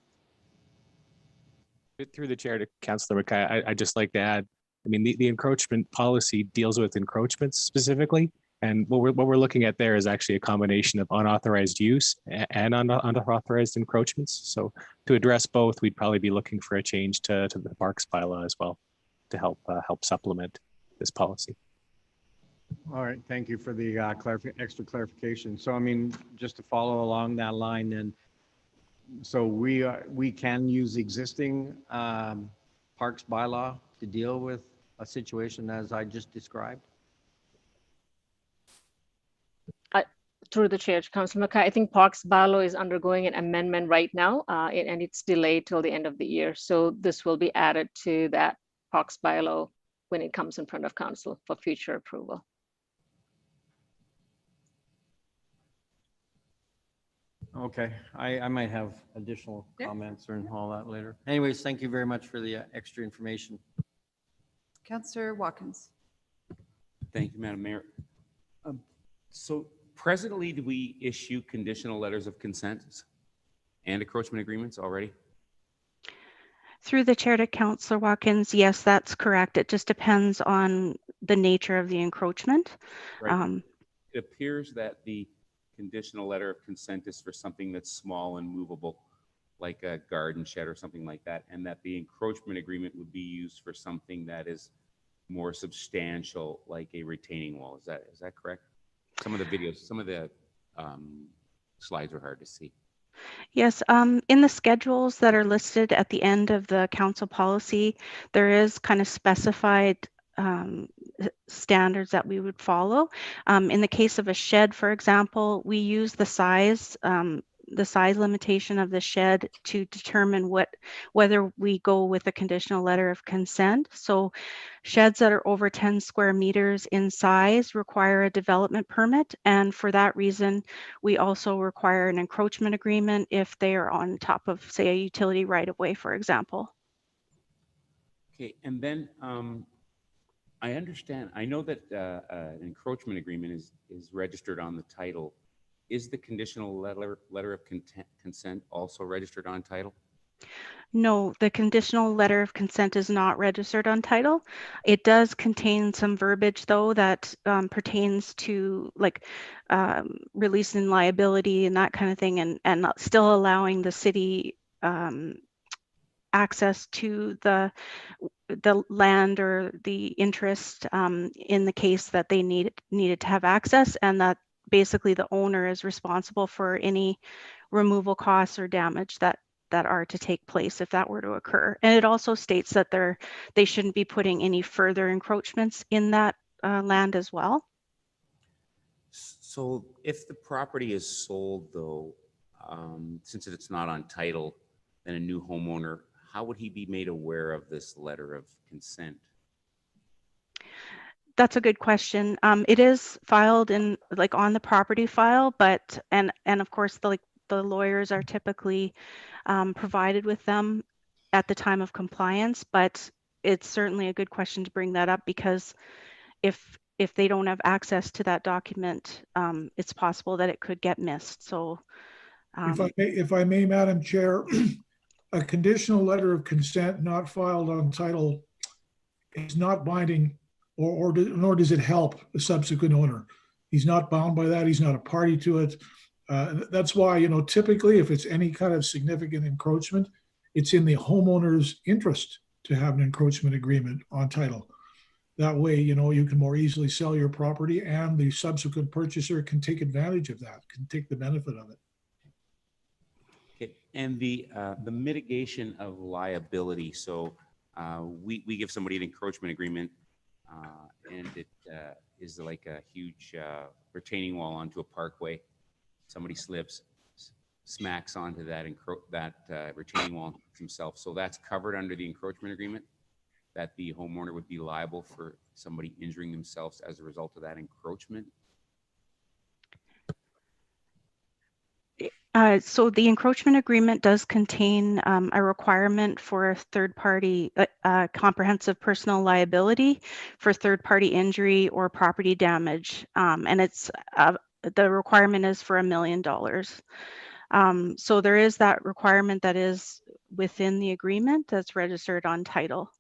Through the chair to Councillor Mackay, I'd just like to add, I mean, the encroachment policy deals with encroachments specifically. And what we're looking at there is actually a combination of unauthorized use and unauthorized encroachments. So to address both, we'd probably be looking for a change to the parks bylaw as well to help supplement this policy. All right, thank you for the extra clarification. So, I mean, just to follow along that line, then, so we can use existing parks bylaw to deal with a situation as I just described? Through the chair, Councillor Mackay, I think Parks bylaw is undergoing an amendment right now, and it's delayed till the end of the year. So this will be added to that Parks bylaw when it comes in front of council for future approval. Okay, I might have additional comments or all that later. Anyways, thank you very much for the extra information. Councillor Watkins. Thank you, Madam Mayor. So presently, do we issue conditional letters of consent and encroachment agreements already? Through the chair to Councillor Watkins, yes, that's correct. It just depends on the nature of the encroachment. Right. It appears that the conditional letter of consent is for something that's small and movable, like a garden shed or something like that, and that the encroachment agreement would be used for something that is more substantial, like a retaining wall. Is that correct? Some of the videos, some of the slides were hard to see. Yes, in the schedules that are listed at the end of the council policy, there is kind of specified standards that we would follow. In the case of a shed, for example, we use the size limitation of the shed to determine whether we go with a conditional letter of consent. So sheds that are over 10 square meters in size require a development permit. And for that reason, we also require an encroachment agreement if they are on top of, say, a utility right of way, for example. Okay, and then I understand, I know that an encroachment agreement is registered on the title. Is the conditional letter of consent also registered on title? No, the conditional letter of consent is not registered on title. It does contain some verbiage though that pertains to like releasing liability and that kind of thing, and still allowing the city access to the land or the interest in the case that they needed to have access, and that basically the owner is responsible for any removal costs or damage that are to take place if that were to occur. And it also states that they shouldn't be putting any further encroachments in that land as well. So if the property is sold though, since it's not on title, then a new homeowner, how would he be made aware of this letter of consent? That's a good question. It is filed in like on the property file, but and of course the lawyers are typically provided with them at the time of compliance, but it's certainly a good question to bring that up, because if they don't have access to that document, it's possible that it could get missed. So if I may, Madam Chair, a conditional letter of consent not filed on title is not binding, nor does it help the subsequent owner. He's not bound by that. He's not a party to it. That's why, typically if it's any kind of significant encroachment, it's in the homeowner's interest to have an encroachment agreement on title. That way, you can more easily sell your property, and the subsequent purchaser can take advantage of that, can take the benefit of it. Okay. And the mitigation of liability. So we give somebody an encroachment agreement, and it is like a huge retaining wall onto a parkway. Somebody slips, smacks onto that retaining wall himself. So that's covered under the encroachment agreement, that the homeowner would be liable for somebody injuring themselves as a result of that encroachment. So the encroachment agreement does contain a requirement for third-party comprehensive personal liability for third-party injury or property damage, and it's the requirement is for $1 million. So there is that requirement that is within the agreement that's registered on title.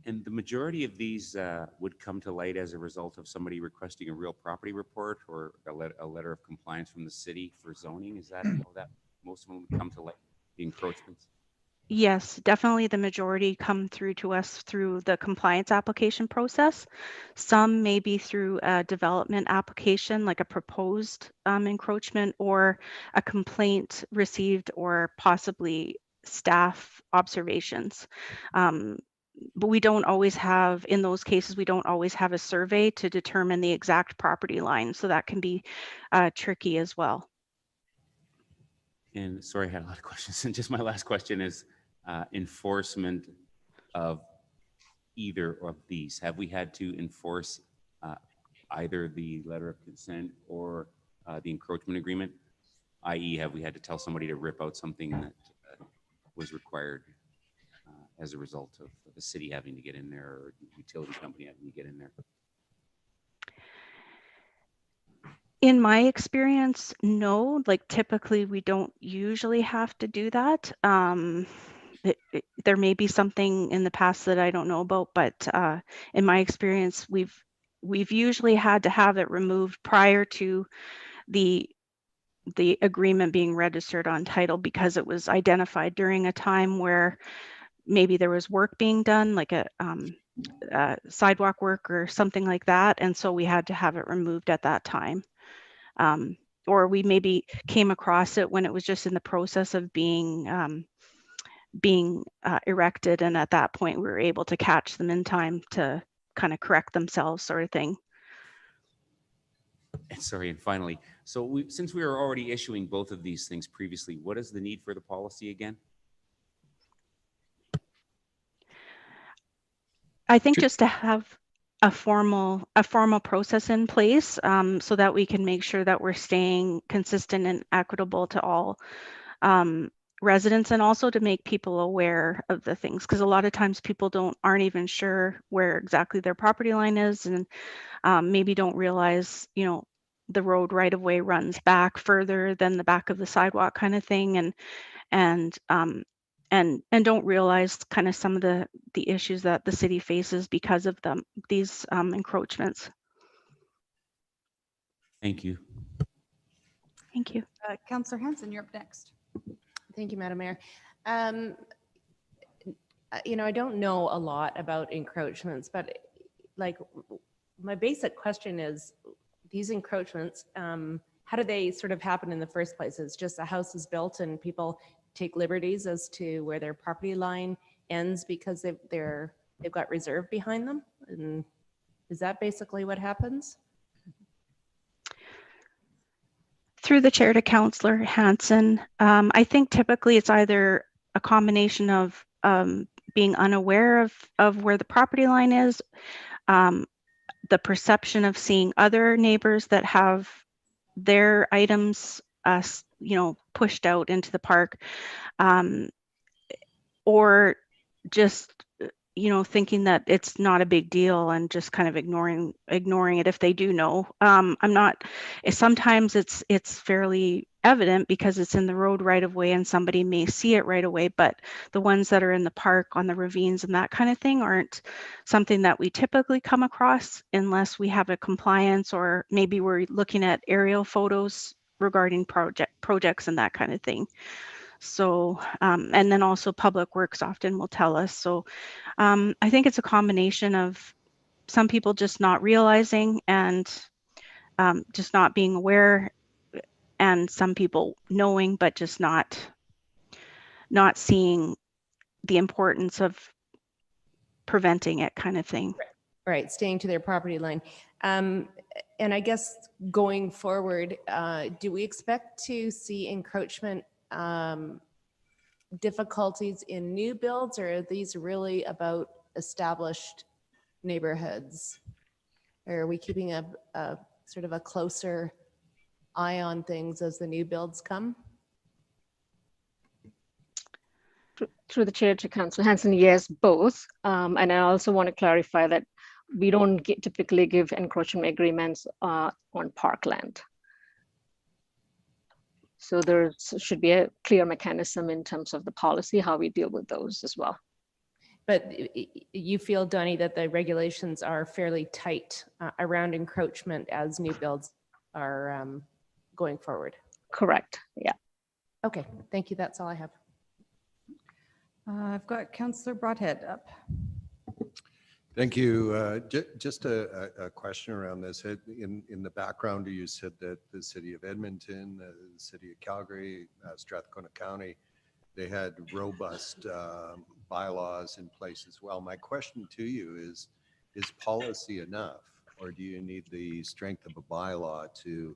And the majority of these would come to light as a result of somebody requesting a real property report or a letter of compliance from the city for zoning. Is that how that most of them would come to light, the encroachments? Yes, definitely the majority come through to us through the compliance application process. Some may be through a development application, like a proposed encroachment, or a complaint received, or possibly staff observations. But we don't always have, in those cases, we don't always have a survey to determine the exact property line. So that can be tricky as well. And sorry, I had a lot of questions. And just my last question is enforcement of either of these. Have we had to enforce either the letter of consent or the encroachment agreement? I.e., have we had to tell somebody to rip out something that was required as a result of the city having to get in there, or the utility company having to get in there? In my experience, no. Like typically, we don't usually have to do that. There may be something in the past that I don't know about, but in my experience, we've usually had to have it removed prior to the agreement being registered on title, because it was identified during a time where maybe there was work being done, like a sidewalk work or something like that, and so we had to have it removed at that time. Or we maybe came across it when it was just in the process of being erected, and at that point we were able to catch them in time to kind of correct themselves, sort of thing. And sorry, and finally, so since we are already issuing both of these things previously, what is the need for the policy again? I think just to have a formal process in place, so that we can make sure that we're staying consistent and equitable to all residents and also to make people aware of the things, because a lot of times people aren't even sure where exactly their property line is, and maybe don't realize, you know, the road right of way runs back further than the back of the sidewalk kind of thing, and don't realize kind of some of the issues that the city faces because of these encroachments. Thank you. Thank you. Councillor Hanson, you're up next. Thank you, Madam Mayor. You know, I don't know a lot about encroachments, but like my basic question is, these encroachments, how do they sort of happen in the first place? It's just a house is built and people take liberties as to where their property line ends because they've got reserve behind them? And is that basically what happens? Through the chair to Councillor Hanson, I think typically it's either a combination of being unaware of where the property line is, the perception of seeing other neighbors that have their items, you know, pushed out into the park, or just, you know, thinking that it's not a big deal and just kind of ignoring it if they do know. Sometimes it's fairly evident because it's in the road right of way and somebody may see it right away, but the ones that are in the park on the ravines and that kind of thing aren't something that we typically come across unless we have a compliance, or maybe we're looking at aerial photos regarding projects and that kind of thing. So, and then also Public Works often will tell us. So I think it's a combination of some people just not realizing and just not being aware, and some people knowing but just not seeing the importance of preventing it, kind of thing. Right, staying to their property line. And I guess going forward, do we expect to see encroachment difficulties in new builds, or are these really about established neighborhoods? Or are we keeping a sort of a closer eye on things as the new builds come? Through the chair to Councillor Hanson, yes, both. And I also want to clarify that we don't typically give encroachment agreements on parkland. So there should be a clear mechanism in terms of the policy, how we deal with those as well. But you feel, Donnie, that the regulations are fairly tight around encroachment as new builds are going forward? Correct, yeah. Okay, thank you. That's all I have. I've got Councillor Broadhead up. Thank you. Just a question around this. In the background, you said that the city of Edmonton, the city of Calgary, Strathcona County, they had robust bylaws in place as well. My question to you is policy enough, or do you need the strength of a bylaw to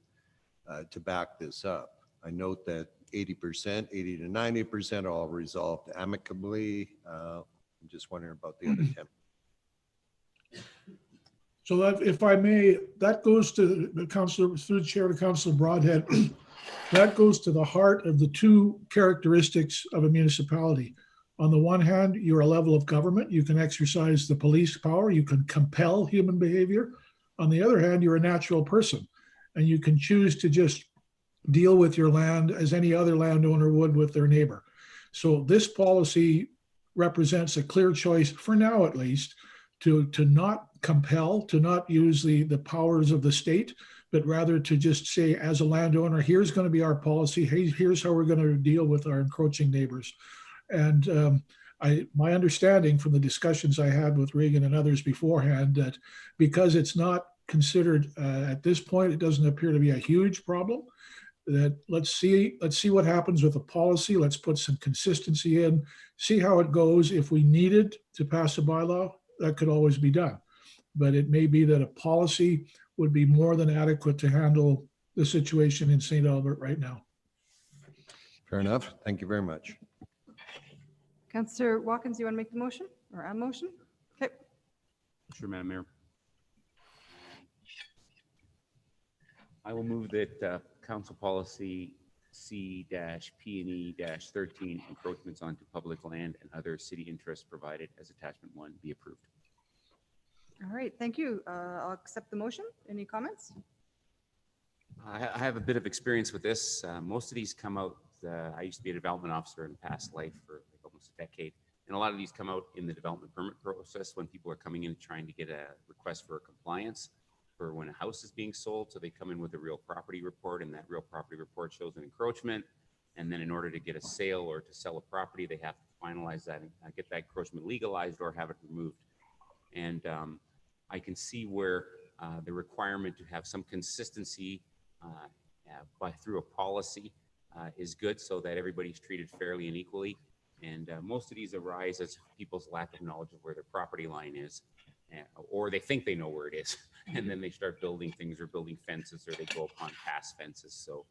back this up? I note that 80%, 80 to 90% are all resolved amicably. I'm just wondering about the other 10%. So that, if I may, that goes to the councillor, through the chair to Councillor Broadhead. That goes to the heart of the two characteristics of a municipality. On the one hand, you're a level of government. You can exercise the police power. You can compel human behavior. On the other hand, you're a natural person, and you can choose to just deal with your land as any other landowner would with their neighbor. So this policy represents a clear choice, for now at least, to not compel, to not use the powers of the state, but rather to just say, as a landowner, here's going to be our policy. Hey, here's how we're going to deal with our encroaching neighbors. And my understanding from the discussions I had with Regan and others beforehand, that because it's not considered at this point, it doesn't appear to be a huge problem. That let's see what happens with the policy. Let's put some consistency in, see how it goes. If we needed to pass a bylaw, that could always be done. But it may be that a policy would be more than adequate to handle the situation in St. Albert right now. Fair enough. Thank you very much. Councillor Watkins, you want to make the motion or a motion? Okay. Sure, Madam Mayor. I will move that Council Policy C-P&E-13 encroachments onto public land and other city interests provided as attachment 1 be approved. All right, thank you. I'll accept the motion. Any comments? I have a bit of experience with this. Most of these come out, I used to be a development officer in past life for like almost a decade. And a lot of these come out in the development permit process when people are coming in trying to get a request for a compliance for when a house is being sold. So they come in with a real property report, and that real property report shows an encroachment. And then in order to get a sale or to sell a property, they have to finalize that and get that encroachment legalized or have it removed. And I can see where the requirement to have some consistency through a policy is good, so that everybody's treated fairly and equally. And most of these arise as people's lack of knowledge of where their property line is, or they think they know where it is, and then they start building things or building fences, or they go upon past fences. So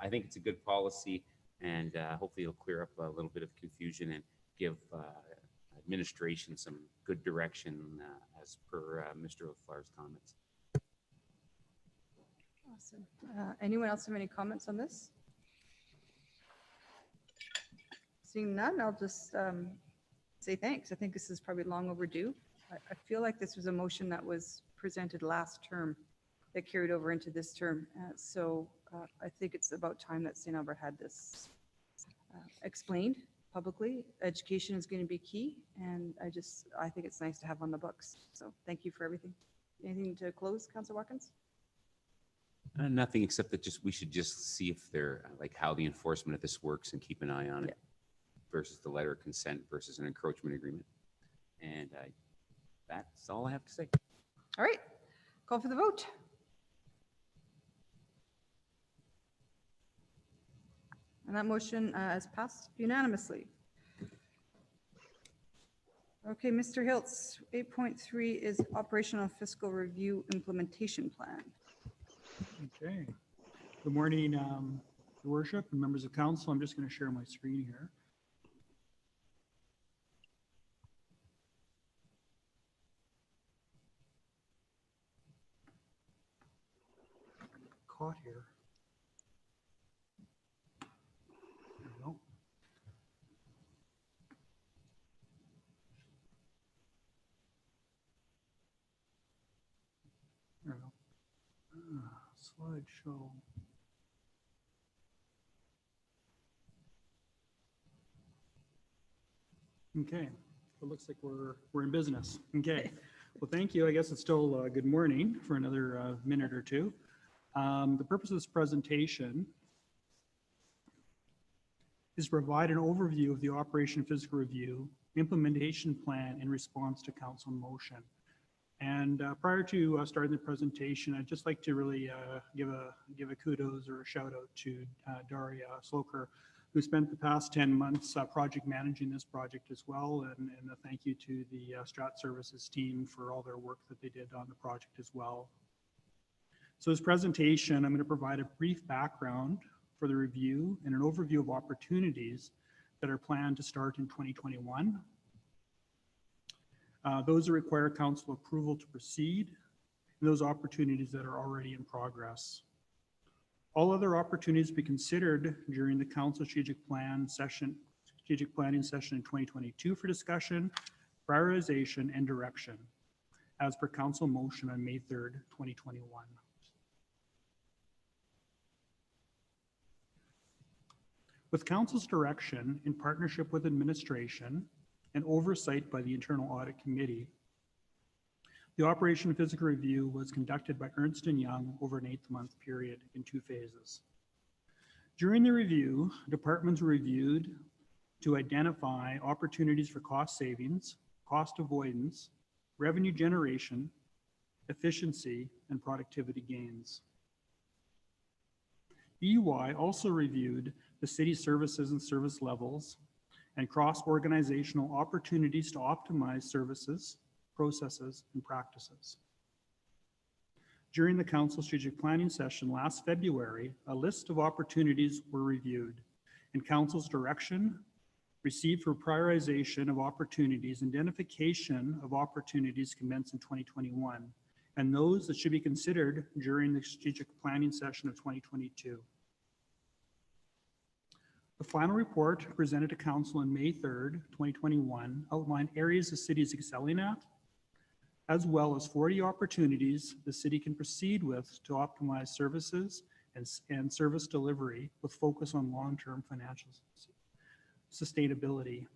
I think it's a good policy, and hopefully it'll clear up a little bit of confusion and give administration some good direction as per Mr. LaFleur's comments. Awesome. Anyone else have any comments on this? Seeing none, I'll just say thanks. I think this is probably long overdue. I feel like this was a motion that was presented last term that carried over into this term. So I think it's about time that St. Albert had this explained publicly. Education is going to be key, and I think it's nice to have on the books. So thank you for everything. Anything to close, Councillor Watkins? Nothing except that we should just see if they're like how the enforcement of this works and keep an eye on it versus the letter of consent versus an encroachment agreement. And that's all I have to say. All right, call for the vote. And that motion has passed unanimously. Okay, Mr. Hiltz, 8.3 is Operational Fiscal Review Implementation Plan. Okay. Good morning, Your Worship and members of council. I'm just going to share my screen here. Caught here. There we go. There we go. Slideshow. Okay, it looks like we're in business. Okay, well, thank you. I guess it's still good morning for another minute or two. The purpose of this presentation is to provide an overview of the Operation Physical Review Implementation Plan in response to council motion. And prior to starting the presentation, I'd just like to really give a kudos or a shout out to Daria Sloker, who spent the past 10 months project managing this project as well. And a thank you to the Strat Services team for all their work that they did on the project as well. So this presentation, I'm going to provide a brief background for the review and an overview of opportunities that are planned to start in 2021. Those that require council approval to proceed, and those opportunities that are already in progress. All other opportunities be considered during the council strategic planning session in 2022 for discussion, prioritization, and direction, as per council motion on May 3rd, 2021. With council's direction, in partnership with administration and oversight by the Internal Audit Committee, the Operation Physical Review was conducted by Ernst & Young over an 8-month period in 2 phases. During the review, departments were reviewed to identify opportunities for cost savings, cost avoidance, revenue generation, efficiency, and productivity gains. EY also reviewed the city services and service levels and cross-organizational opportunities to optimize services, processes, and practices. During the council strategic planning session last February, a list of opportunities were reviewed, and council's direction received for prioritization of opportunities, identification of opportunities commenced in 2021, and those that should be considered during the strategic planning session of 2022. The final report presented to Council on May 3rd, 2021 outlined areas the city is excelling at, as well as 40 opportunities the city can proceed with to optimize services and service delivery with focus on long-term financial sustainability.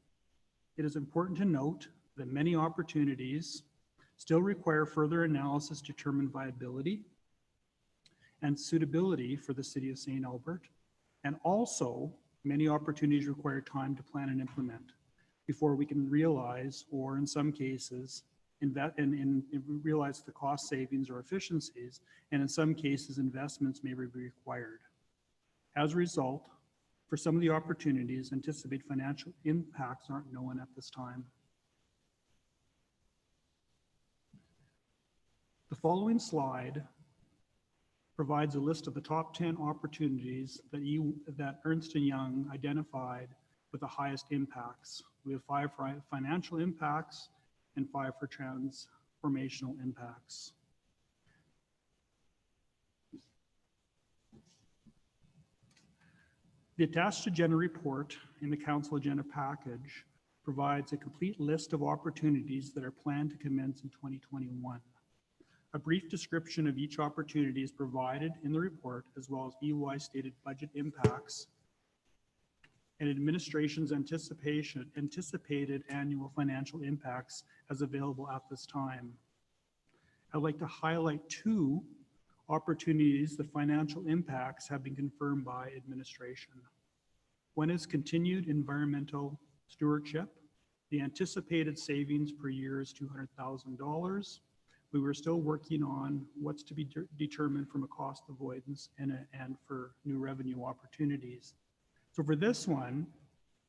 It is important to note that many opportunities still require further analysis to determine viability and suitability for the city of St. Albert, and also many opportunities require time to plan and implement before we can realize, or in some cases, realize the cost savings or efficiencies, and in some cases, investments may be required. As a result, for some of the opportunities, anticipate financial impacts aren't known at this time. The following slide provides a list of the top 10 opportunities that Ernst & Young identified with the highest impacts. We have 5 for financial impacts and 5 for transformational impacts. The attached agenda report in the council agenda package provides a complete list of opportunities that are planned to commence in 2021. A brief description of each opportunity is provided in the report, as well as EY stated budget impacts and administration's anticipated annual financial impacts as available at this time. I'd like to highlight 2 opportunities. The financial impacts have been confirmed by administration. One is continued environmental stewardship. The anticipated savings per year is $200,000. We were still working on what's to be determined from a cost avoidance and for new revenue opportunities. So for this one,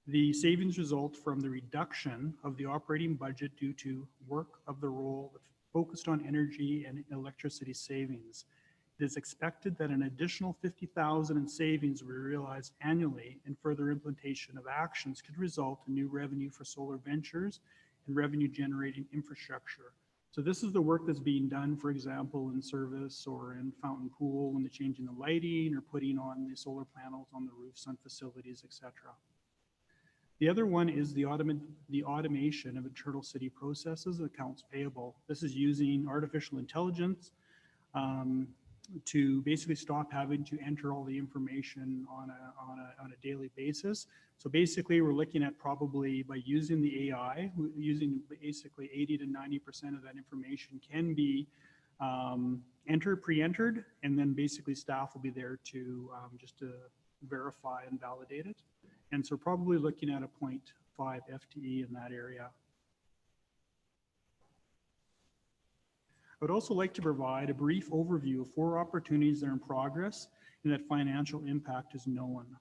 the savings result from the reduction of the operating budget due to work of the role focused on energy and electricity savings. It is expected that an additional $50,000 in savings will be realized annually, and further implementation of actions could result in new revenue for solar ventures and revenue generating infrastructure. So this is the work that's being done, for example, in service or in Fountain Pool when they're changing the lighting or putting on the solar panels on the roofs on facilities, etc. The other one is the automation of internal city processes, accounts payable. This is using artificial intelligence to basically stop having to enter all the information on a daily basis. So basically we're looking at probably by using the AI, using basically 80 to 90% of that information can be pre-entered, and then basically staff will be there to just to verify and validate it. And so probably looking at a 0.5 FTE in that area. I would also like to provide a brief overview of 4 opportunities that are in progress and that financial impact is known.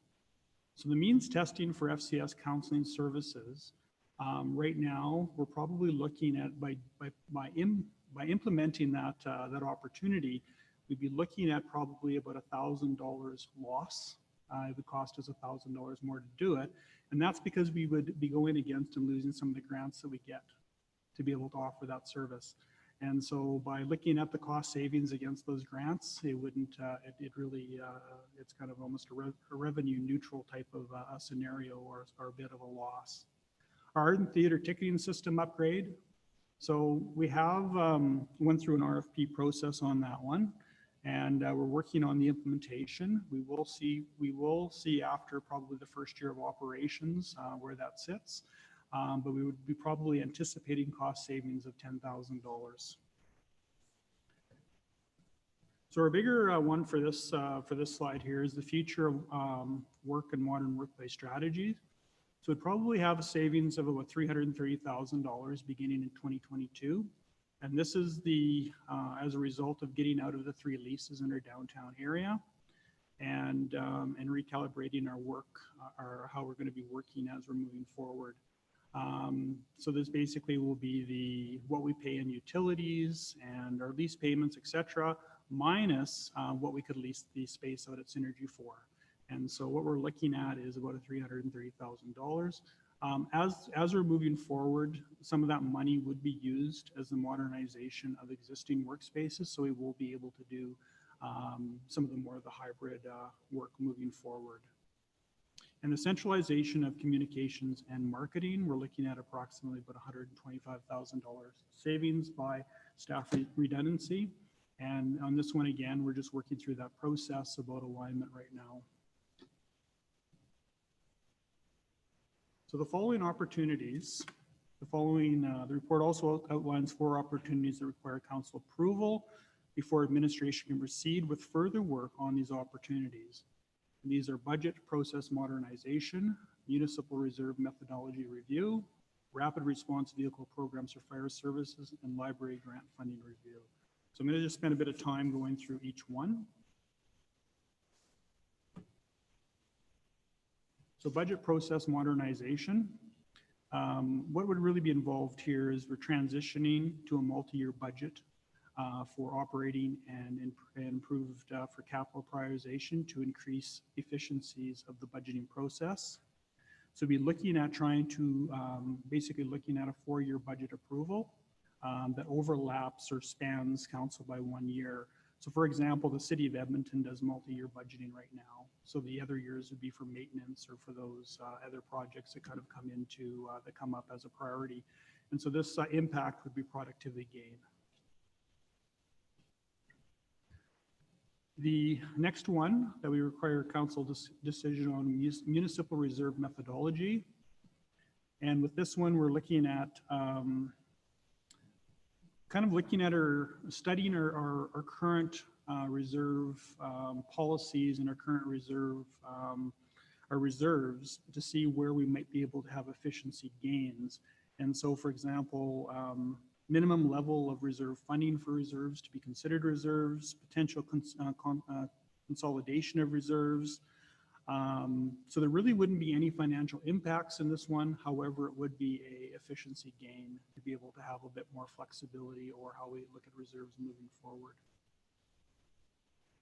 So the means testing for FCS counseling services, right now, we're probably looking at by implementing that opportunity, we'd be looking at probably about $1,000 loss. It would cost us $1,000 more to do it. And that's because we would be going against and losing some of the grants that we get to be able to offer that service. And so by looking at the cost savings against those grants, it wouldn't, it's kind of almost a revenue neutral type of a scenario or a bit of a loss. Our art and theater ticketing system upgrade. So we have went through an RFP process on that one, and we're working on the implementation. We will see after probably the first year of operations where that sits. But we would be probably anticipating cost savings of $10,000. So our bigger one for this slide here is the future of work and modern workplace strategies. So it'd probably have a savings of about $330,000 beginning in 2022. And this is as a result of getting out of the 3 leases in our downtown area and recalibrating our work, how we're going to be working as we're moving forward. So this basically will be what we pay in utilities and our lease payments, etc., minus what we could lease the space out at Synergy for. And so what we're looking at is about $330,000. As we're moving forward, some of that money would be used as the modernization of existing workspaces, so we will be able to do some of the more of the hybrid work moving forward. And the centralization of communications and marketing, we're looking at approximately about $125,000 savings by staff redundancy. And on this one, again, we're just working through that process about alignment right now. So the following opportunities, the report also outlines 4 opportunities that require council approval before administration can proceed with further work on these opportunities. And these are budget process modernization, municipal reserve methodology review, rapid response vehicle programs for fire services, and library grant funding review. So I'm going to just spend a bit of time going through each one. So budget process modernization. What would really be involved here is we're transitioning to a multi-year budget for operating and improved for capital prioritization to increase efficiencies of the budgeting process. So we're looking at trying to, basically looking at a 4-year budget approval that overlaps or spans council by 1 year. So for example, the city of Edmonton does multi-year budgeting right now. So the other years would be for maintenance or for those other projects that kind of come into, that come up as a priority. And so this impact would be productivity gain. The next one that we require council decision on municipal reserve methodology. And with this one, we're looking at kind of looking at studying our current reserve policies and our current reserve, our reserves to see where we might be able to have efficiency gains. And so, for example, minimum level of reserve funding for reserves to be considered reserves, potential consolidation of reserves. So there really wouldn't be any financial impacts in this one. However, it would be a efficiency gain to be able to have a bit more flexibility or how we look at reserves moving forward.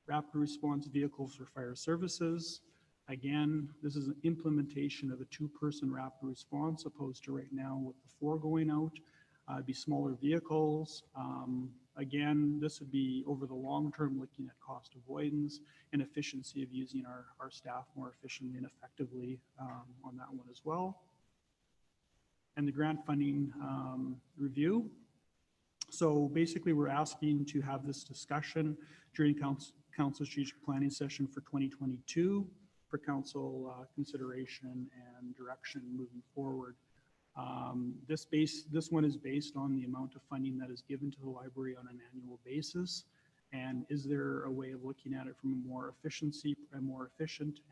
Rapid response vehicles for fire services. Again, this is an implementation of a 2-person rapid response opposed to right now with the 4 going out. It'd be smaller vehicles. Again, this would be over the long term looking at cost avoidance and efficiency of using our staff more efficiently and effectively on that one as well. And the grant funding review. So basically we're asking to have this discussion during council strategic planning session for 2022 for council consideration and direction moving forward. This one is based on the amount of funding that is given to the library on an annual basis. And is there a way of looking at it from a more efficient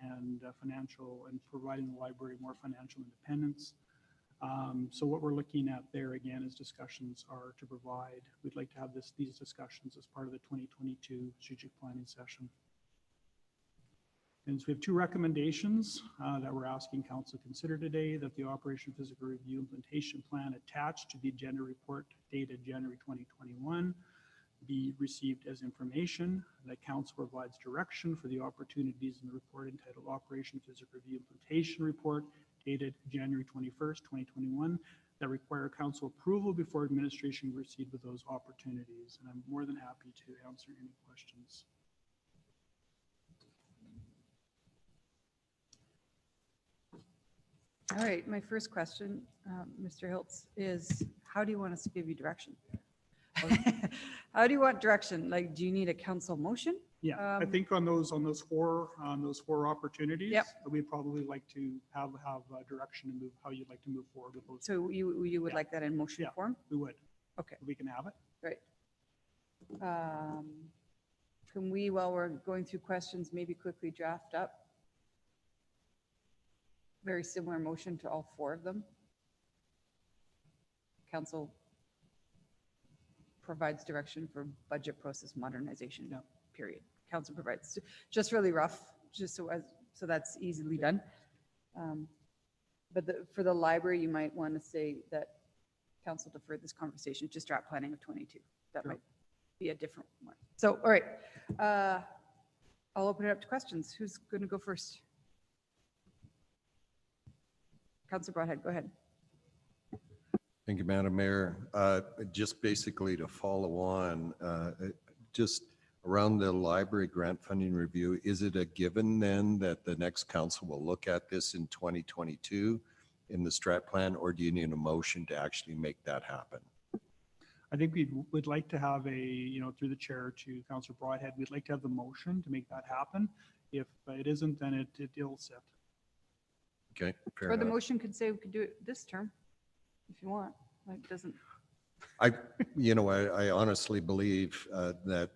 and financial and providing the library more financial independence? So what we're looking at there again is discussions are to provide. We'd like to have these discussions as part of the 2022 strategic planning session. And so we have 2 recommendations that we're asking council to consider today, that the Operation Physical Review Implementation Plan attached to the agenda report dated January 2021 be received as information, that council provides direction for the opportunities in the report entitled Operation Physical Review Implementation Report dated January 21st, 2021, that require council approval before administration proceed with those opportunities. And I'm more than happy to answer any questions. All right, my first question, Mr. Hiltz, is how do you want us to give you direction? How do you want direction? Like, do you need a council motion? Yeah, I think on those 4 opportunities, Yep. we'd probably like to have direction and how you'd like to move forward with those. So you would like that in motion form? We would. Okay. We can have it. Great. Can we, while we're going through questions, maybe quickly draft up very similar motion to all 4 of them? Council provides direction for budget process modernization, period. Council provides, just really rough, just so that's easily done. But for the library, you might want to say that council deferred this conversation to strat planning of 22. That might be a different one. So, all right, I'll open it up to questions. Who's going to go first? Councilor Broadhead, go ahead. Thank you, Madam Mayor. Just basically to follow on, just Around the library grant funding review, is it a given then that the next council will look at this in 2022 in the strat plan, or do you need a motion to actually make that happen? I think we would like to have through the chair to Councillor Broadhead, we'd like to have the motion to make that happen. If it isn't, then it'll sit. Okay, fair Or the enough. motion could say we could do it this term, if you want. Like, it doesn't. I honestly believe that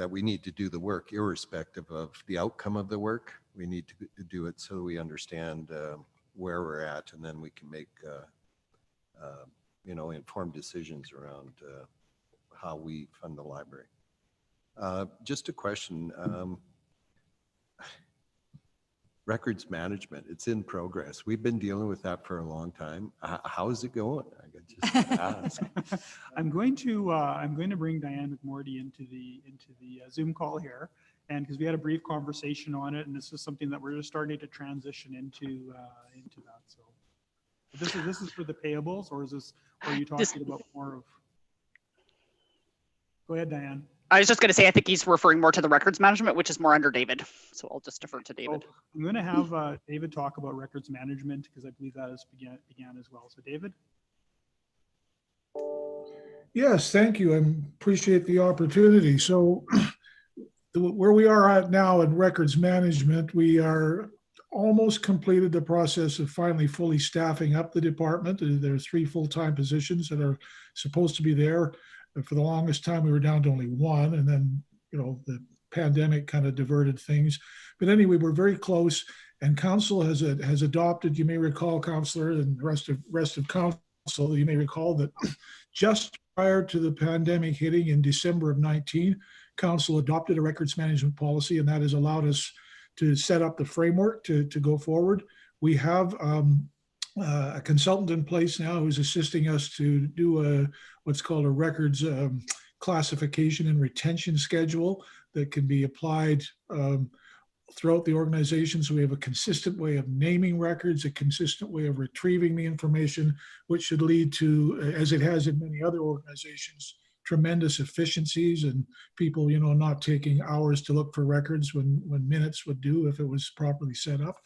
we need to do the work irrespective of the outcome of the work. We need to do it so we understand where we're at, and then we can make informed decisions around how we fund the library. Just a question. Records management, it's in progress. We've been dealing with that for a long time. How is it going? I could just ask. I'm going to bring Diane McMorty into the Zoom call here, and because we had a brief conversation on it, and this is something that we're just starting to transition into that. So this is for the payables, or are you talking about more of? Go ahead, Diane. I was just going to say, I think he's referring more to the records management, which is more under David. So I'll just defer to David. Oh, I'm going to have David talk about records management because I believe that has began as well. So David. Yes, thank you. I appreciate the opportunity. So where we are at now in records management, we are almost completed the process of finally fully staffing up the department. There are 3 full-time positions that are supposed to be there. For the longest time, we were down to only 1, and then, the pandemic kind of diverted things. But anyway, we're very close, and council has adopted, you may recall, Councillor, and the rest of council, you may recall that just prior to the pandemic hitting in December of 19, council adopted a records management policy, and that has allowed us to set up the framework to go forward. We have a consultant in place now who's assisting us to do what's called a records classification and retention schedule that can be applied throughout the organization. So we have a consistent way of naming records, a consistent way of retrieving the information, which should lead to, as it has in many other organizations, tremendous efficiencies and people, not taking hours to look for records when minutes would do if it was properly set up.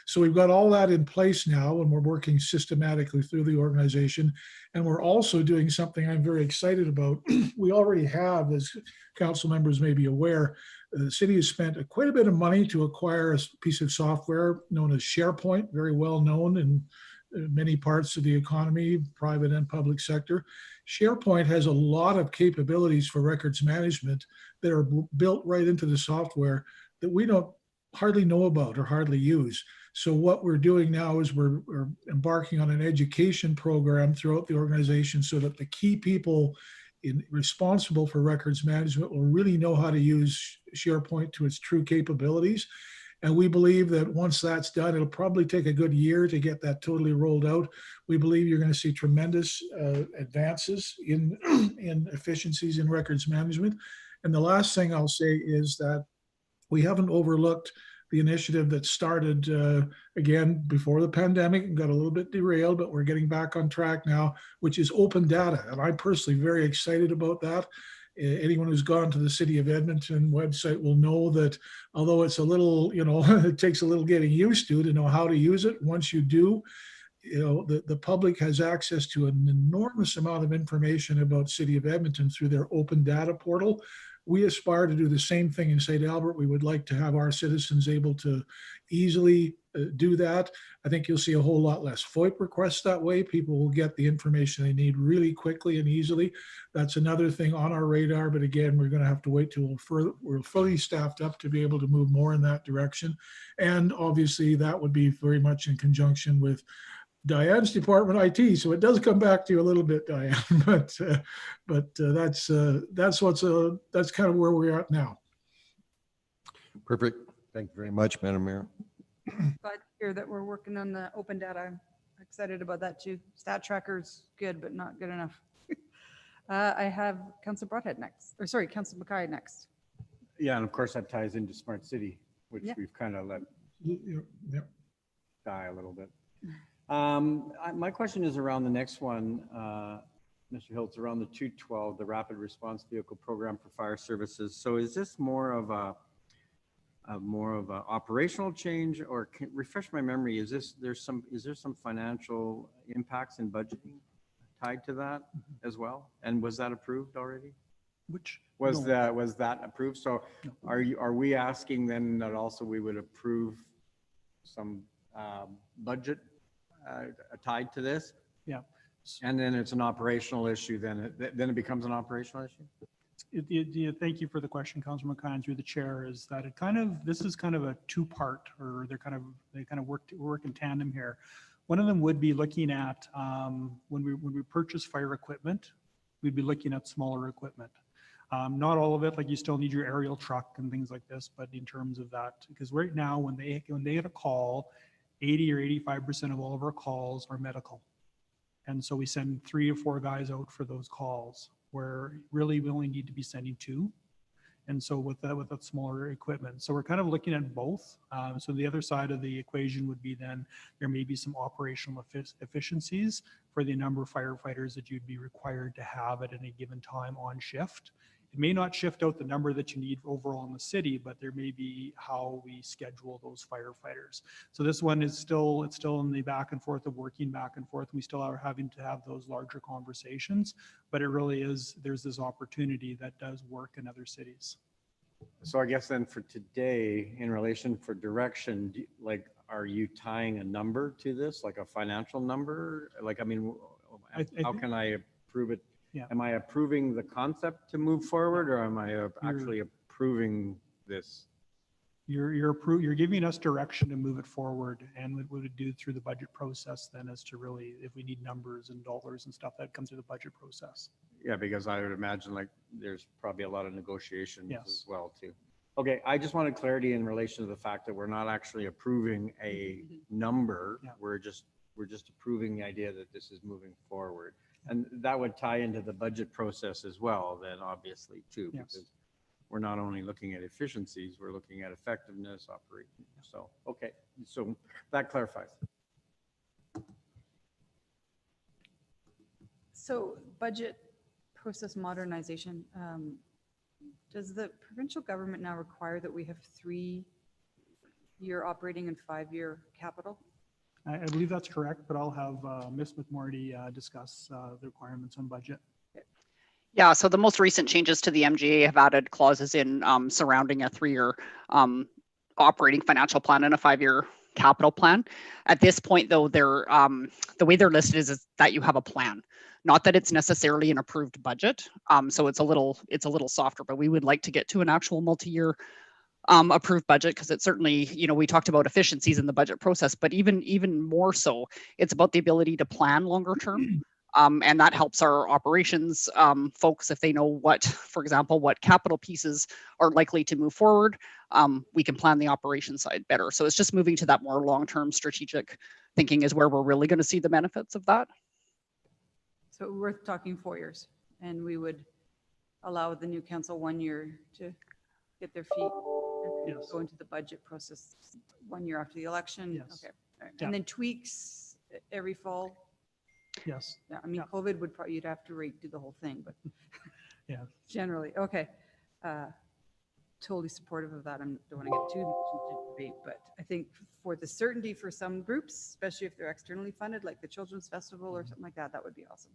So we've got all that in place now, and we're working systematically through the organization. And we're also doing something I'm very excited about. We already have, as council members may be aware, the city has spent quite a bit of money to acquire a piece of software known as SharePoint, very well known in many parts of the economy, private and public sector. SharePoint has a lot of capabilities for records management that are built right into the software that we don't hardly know about or hardly use. So what we're doing now is we're embarking on an education program throughout the organization so that the key people responsible for records management will really know how to use SharePoint to its true capabilities. And we believe that once that's done, it'll probably take a good year to get that totally rolled out. We believe you're going to see tremendous advances in efficiencies in records management. And the last thing I'll say is that we haven't overlooked the initiative that started, again, before the pandemic and got a little bit derailed, but we're getting back on track now, which is open data. And I'm personally very excited about that. Anyone who's gone to the City of Edmonton website will know that although it's a little, it takes a little getting used to know how to use it. Once you do, the public has access to an enormous amount of information about City of Edmonton through their open data portal. We aspire to do the same thing in St. Albert. We would like to have our citizens able to easily do that. I think you'll see a whole lot less FOIP requests that way. People will get the information they need really quickly and easily. That's another thing on our radar. But again, we're going to have to wait till we're fully staffed up to be able to move more in that direction. And obviously that would be very much in conjunction with Diane's department, IT. So it does come back to you a little bit, Diane, but that's kind of where we're at now. Perfect. Thank you very much, Madam Mayor. Glad to hear that we're working on the open data. I'm excited about that too. Stat tracker's good, but not good enough. I have Councillor Broadhead next, or sorry, Councillor Mackay next. Yeah, and of course that ties into Smart City, which we've kind of let die a little bit. My question is around the next one. Mr. Hiltz, around the 212, the Rapid Response Vehicle Program for Fire Services. So is this more of a operational change, or refresh my memory? Is there some financial impacts in budgeting tied to that as well? And was that approved already? Which Was no. that approved? So No. are we asking then that also we would approve some budget tied to this? Yeah. And then it's an operational issue, then it becomes an operational issue? Thank you for the question, Councilor McKine, through the chair, is that this is kind of a two-part, or they kind of work in tandem here. One of them would be looking at when we purchase fire equipment, we'd be looking at smaller equipment. Not all of it, like you still need your aerial truck and things like this, but in terms of that, because right now when they get a call, 80 or 85% of all of our calls are medical. And so we send 3 or 4 guys out for those calls, where really we only need to be sending 2. And so with that smaller equipment. So we're kind of looking at both. So the other side of the equation would be then there may be some operational efficiencies for the number of firefighters that you'd be required to have at any given time on shift. It may not shift out the number that you need overall in the city, but there may be how we schedule those firefighters. So this one is still in the back and forth of working back and forth. We still are having to have those larger conversations, but it really is, there's this opportunity that does work in other cities. So I guess then for today, in relation for direction, are you tying a number to this, like a financial number? Like, I mean, how can I approve it? Yeah. Am I approving the concept to move forward, or am I actually approving this? You're giving us direction to move it forward, and what we would do through the budget process then is to really, if we need numbers and dollars and stuff, that comes through the budget process. Yeah, because I would imagine like there's probably a lot of negotiations Yes. as well too. Okay, I just wanted clarity in relation to the fact that we're not actually approving a number. Yeah. We're just approving the idea that this is moving forward. And that would tie into the budget process as well, then obviously too, Yes. because we're not only looking at efficiencies, we're looking at effectiveness, operation. So, okay, so that clarifies. So budget process modernization, does the provincial government now require that we have 3-year operating and 5-year capital? I believe that's correct, but I'll have Ms. McMorty discuss the requirements on budget. Yeah, so the most recent changes to the MGA have added clauses in surrounding a 3-year operating financial plan and a 5-year capital plan. At this point, though, they're the way they're listed is that you have a plan, not that it's necessarily an approved budget. So it's a little softer, but we would like to get to an actual multi-year approved budget, because it certainly, we talked about efficiencies in the budget process, but even more so, it's about the ability to plan longer term. And that helps our operations folks if they know what, for example, what capital pieces are likely to move forward. We can plan the operation side better. So it's just moving to that more long-term strategic thinking is where we're really going to see the benefits of that. So we're talking 4 years, and we would allow the new council 1 year to get their feet and Yes. go into the budget process 1 year after the election. Yes. Okay. All right. Yeah. And then tweaks every fall. Yes. Yeah, I mean, Yeah. COVID would probably, you'd have to do the whole thing, but Yeah. generally, okay. Totally supportive of that. I don't want to get too much into debate, but I think for the certainty for some groups, especially if they're externally funded, like the Children's Festival or something like that, that would be awesome.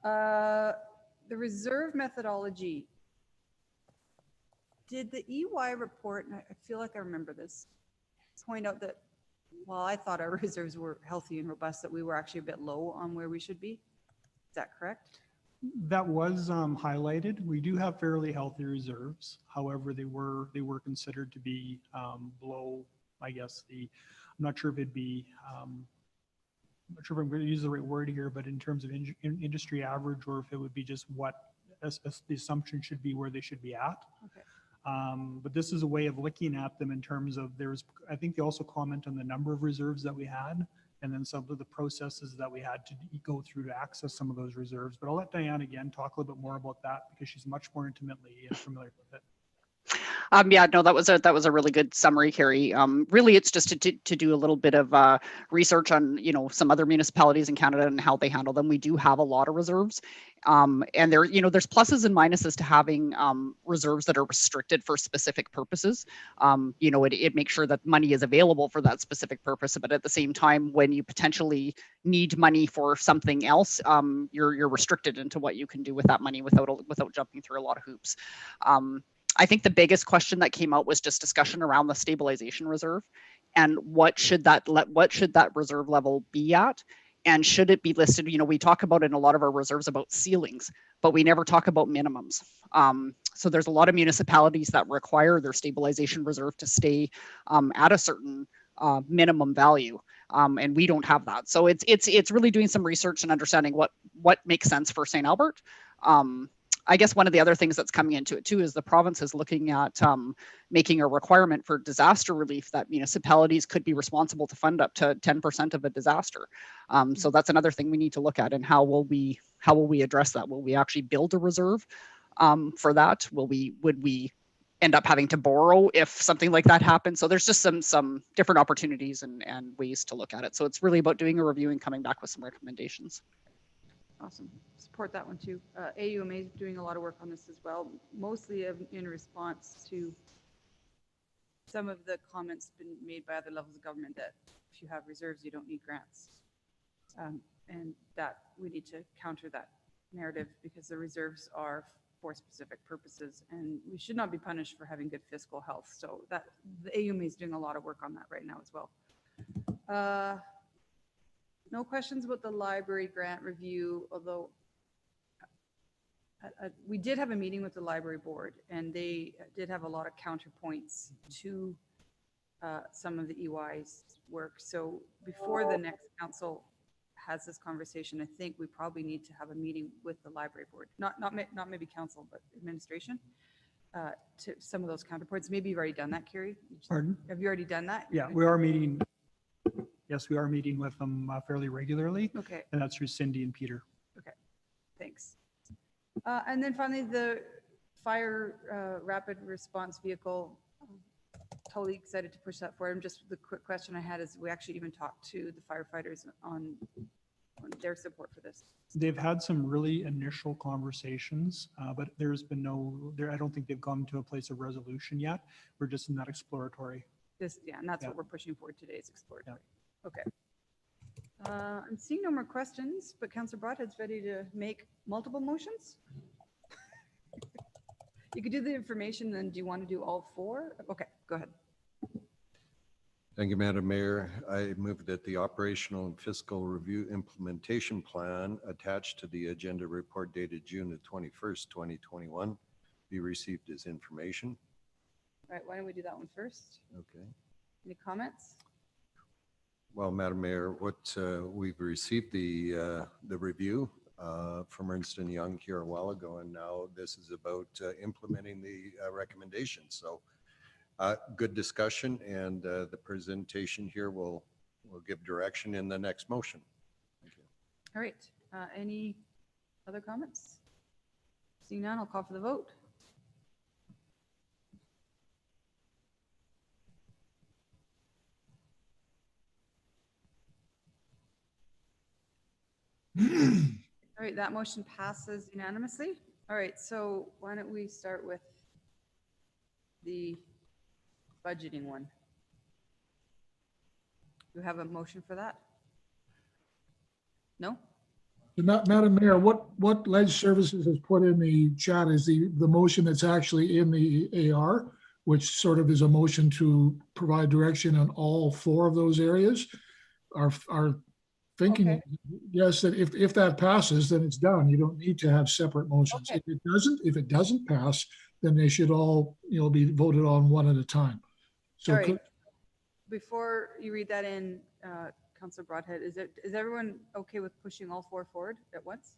The reserve methodology. Did the EY report, and I feel like I remember this, point out that, well, I thought our reserves were healthy and robust, that we were actually a bit low on where we should be? Is that correct? That was highlighted. We do have fairly healthy reserves. However, they were considered to be below, I guess, I'm not sure if it'd be, I'm not sure if I'm going to use the right word here, but in terms of industry average, or if it would be just what the assumption should be where they should be at. Okay. But this is a way of looking at them in terms of I think they also comment on the number of reserves that we had, and then some of the processes that we had to go through to access some of those reserves. But I'll let Diane again talk a little bit more about that, because she's much more intimately familiar with it. Yeah, no, that was a really good summary, Carrie. Really, it's just to do a little bit of research on, some other municipalities in Canada and how they handle them. We do have a lot of reserves, and there, there's pluses and minuses to having reserves that are restricted for specific purposes. It makes sure that money is available for that specific purpose, but at the same time, when you potentially need money for something else, you're restricted into what you can do with that money without jumping through a lot of hoops. I think the biggest question that came out was just discussion around the stabilization reserve and what should that reserve level be at, and should it be listed? We talk about in a lot of our reserves about ceilings, but we never talk about minimums. So there's a lot of municipalities that require their stabilization reserve to stay at a certain minimum value. And we don't have that. So it's really doing some research and understanding what makes sense for St. Albert. I guess one of the other things that's coming into it too is the province is looking at making a requirement for disaster relief that municipalities could be responsible to fund up to 10% of a disaster. So that's another thing we need to look at, and how will we address that? Will we actually build a reserve for that? Would we end up having to borrow if something like that happens? So there's just some different opportunities and ways to look at it. So it's really about doing a review and coming back with some recommendations. Awesome. Support that one too. AUMA is doing a lot of work on this as well, mostly in response to some of the comments been made by other levels of government that if you have reserves, you don't need grants. And that we need to counter that narrative, because the reserves are for specific purposes and we should not be punished for having good fiscal health. So that the AUMA is doing a lot of work on that right now as well. No questions about the library grant review, although we did have a meeting with the library board and they did have a lot of counterpoints to some of the EY's work. So before the next council has this conversation, I think we probably need to have a meeting with the library board, not maybe council, but administration, to some of those counterpoints. Maybe you've already done that, Carrie. Pardon? Have you already done that? Yeah, we are meeting. Yes, we are meeting with them fairly regularly. Okay. And that's through Cindy and Peter. Okay, thanks. And then finally, the fire rapid response vehicle. Totally excited to push that forward. And just the quick question I had is, we actually even talked to the firefighters on their support for this. They've had some really initial conversations, but there's been I don't think they've gone to a place of resolution yet. We're just in that exploratory. And that's what we're pushing forward today, is exploratory. Okay. I'm seeing no more questions, but Councillor Broadhead's ready to make multiple motions. You could do the information, then do you want to do all four? Okay, go ahead. Thank you, Madam Mayor. I move that the operational and fiscal review implementation plan attached to the agenda report dated June the 21st, 2021 be received as information. All right, why don't we do that one first? Okay. Any comments? Well, Madam Mayor, we've received the review from Ernst & Young here a while ago, and now this is about implementing the recommendations. So good discussion, and the presentation here will give direction in the next motion. Thank you. All right, any other comments? Seeing none, I'll call for the vote. All right, that motion passes unanimously. All right, so why don't we start with the budgeting one? Do you have a motion for that? No? Madam Mayor, what Ledge Services has put in the chat is the motion that's actually in the AR, which sort of is a motion to provide direction on all four of those areas. Our thinking, okay. Yes, that if that passes, then it's done. You don't need to have separate motions. Okay. If it doesn't pass, then they should all be voted on one at a time. So all right. Before you read that in, Councillor Broadhead, is everyone okay with pushing all four forward at once?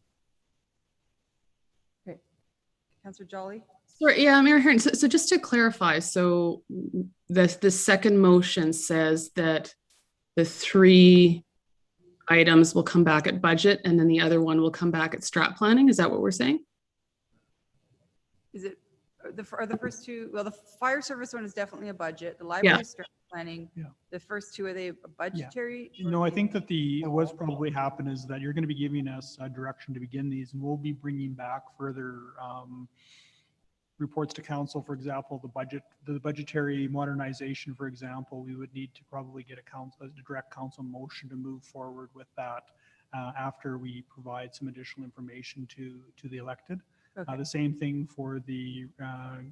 Okay, Councillor Jolly. Sorry, yeah, Mayor Hearn. So just to clarify, so the second motion says that the three items will come back at budget, and then the other one will come back at strat planning. Is that what we're saying? Is it? the first two, well, the fire service one is definitely a budget. The library strat planning, Yeah. the first two, are they a budgetary? or No, I they- think that what's probably happened is that you're going to be giving us a direction to begin these, and we'll be bringing back further reports to council. For example, the budgetary modernization, for example, we would need to probably get a direct council motion to move forward with that after we provide some additional information to the elected. Okay. The same thing for the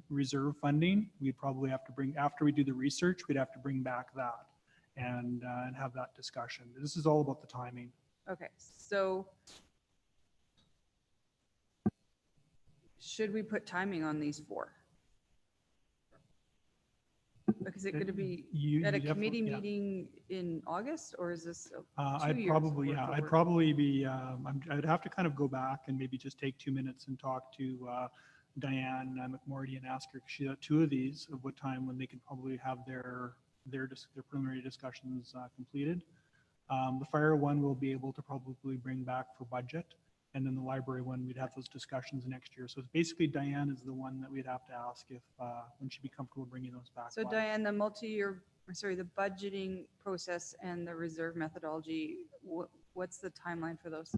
reserve funding. We'd probably have to bring, after we do the research, we'd have to bring back that and have that discussion. This is all about the timing. Okay, so should we put timing on these four? Because it could be at a committee meeting in August, or is this 2 I'd years probably, worth yeah, of I'd work? probably be, I'd have to kind of go back and maybe just take 2 minutes and talk to Diane McMorty and ask her, 'cause she had 2 of these, of what time when they could probably have their preliminary discussions completed. The fire one will be able to probably bring back for budget. And then the library one, we'd have those discussions next year. So it's basically Diane is the one that we'd have to ask if, when she'd be comfortable bringing those back. So by. Diane, the the budgeting process and the reserve methodology, what's the timeline for those?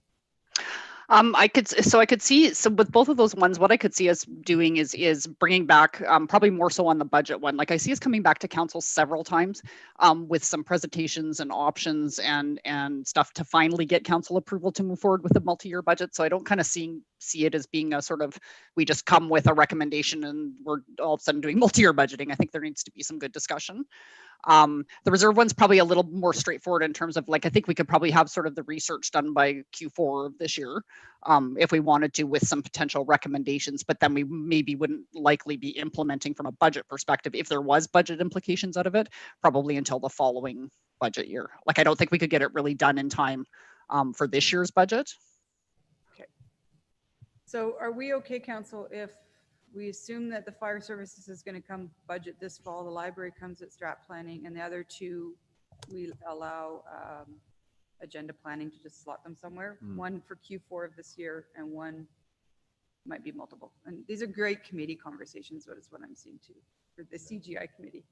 I could see, so with both of those ones, what I could see us doing is bringing back, probably more so on the budget one. Like I see us coming back to council several times with some presentations and options and stuff to finally get council approval to move forward with the multi-year budget. So I don't kind of see it as being a sort of, we just come with a recommendation and we're all of a sudden doing multi-year budgeting. I think there needs to be some good discussion. The reserve one's probably a little more straightforward in terms of, like, I think we could probably have sort of the research done by Q4 of this year if we wanted to, with some potential recommendations, but then we maybe wouldn't likely be implementing from a budget perspective if there was budget implications out of it, probably until the following budget year. Like, I don't think we could get it really done in time for this year's budget. Okay. So are we okay, council, if we assume that the fire services is going to come budget this fall, the library comes at strat planning, and the other two, we allow agenda planning to just slot them somewhere, one for Q4 of this year and one might be multiple. And these are great committee conversations, what is what I'm seeing too, for the CGI committee.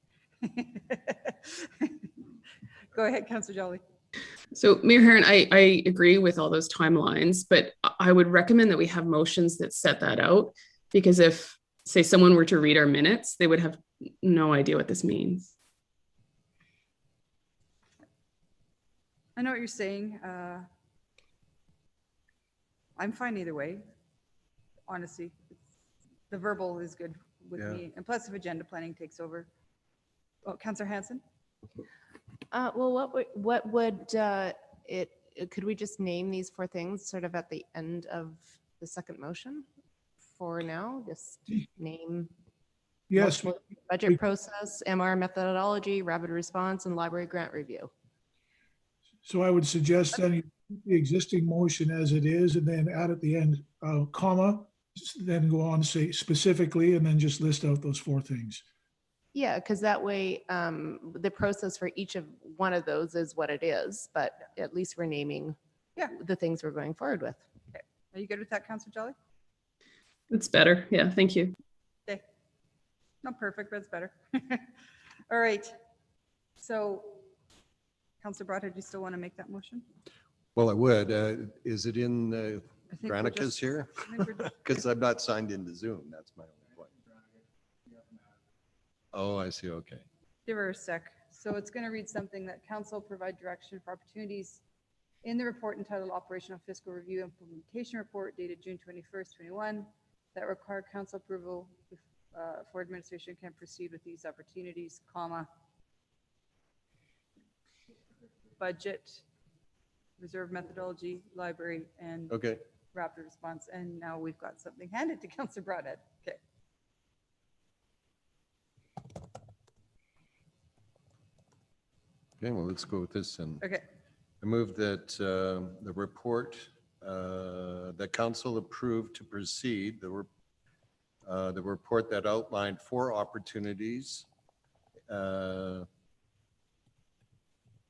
Go ahead, Councillor Jolly. So Mayor Heron, I agree with all those timelines, but I would recommend that we have motions that set that out, because if, say, someone were to read our minutes, they would have no idea what this means. I know what you're saying. I'm fine either way. Honestly, the verbal is good with me. And plus if agenda planning takes over. Oh, Councillor Hanson? Well, what would could we just name these 4 things sort of at the end of the second motion for now? Just name. Yes. Budget process, MR methodology, rapid response, and library grant review. So I would suggest then you keep the existing motion as it is, and then add at the end, comma, then go on to say specifically, and then just list out those 4 things. Yeah, because that way the process for each of one of those is what it is, but at least we're naming the things we're going forward with. Okay. Are you good with that, Councillor Jolly? It's better. Yeah, thank you. Okay. Not perfect, but it's better. All right. So, Councillor Broadhead, do you still want to make that motion? Well, I would. Is it in I think we're Granica's just- here? I think we're just- Because I'm not signed into Zoom. That's my only point. Oh, I see. Okay. Give her a sec. So it's going to read something that council provide direction for opportunities in the report entitled Operational Fiscal Review Implementation Report dated June 21st, 21, that require council approval for administration can proceed with these opportunities, comma, budget, reserve methodology, library, and Okay. rapid response. And now we've got something handed to Councillor Broadhead. Okay. Okay, well, let's go with this and Okay. I move that the report that council approved to proceed, the report that outlined 4 opportunities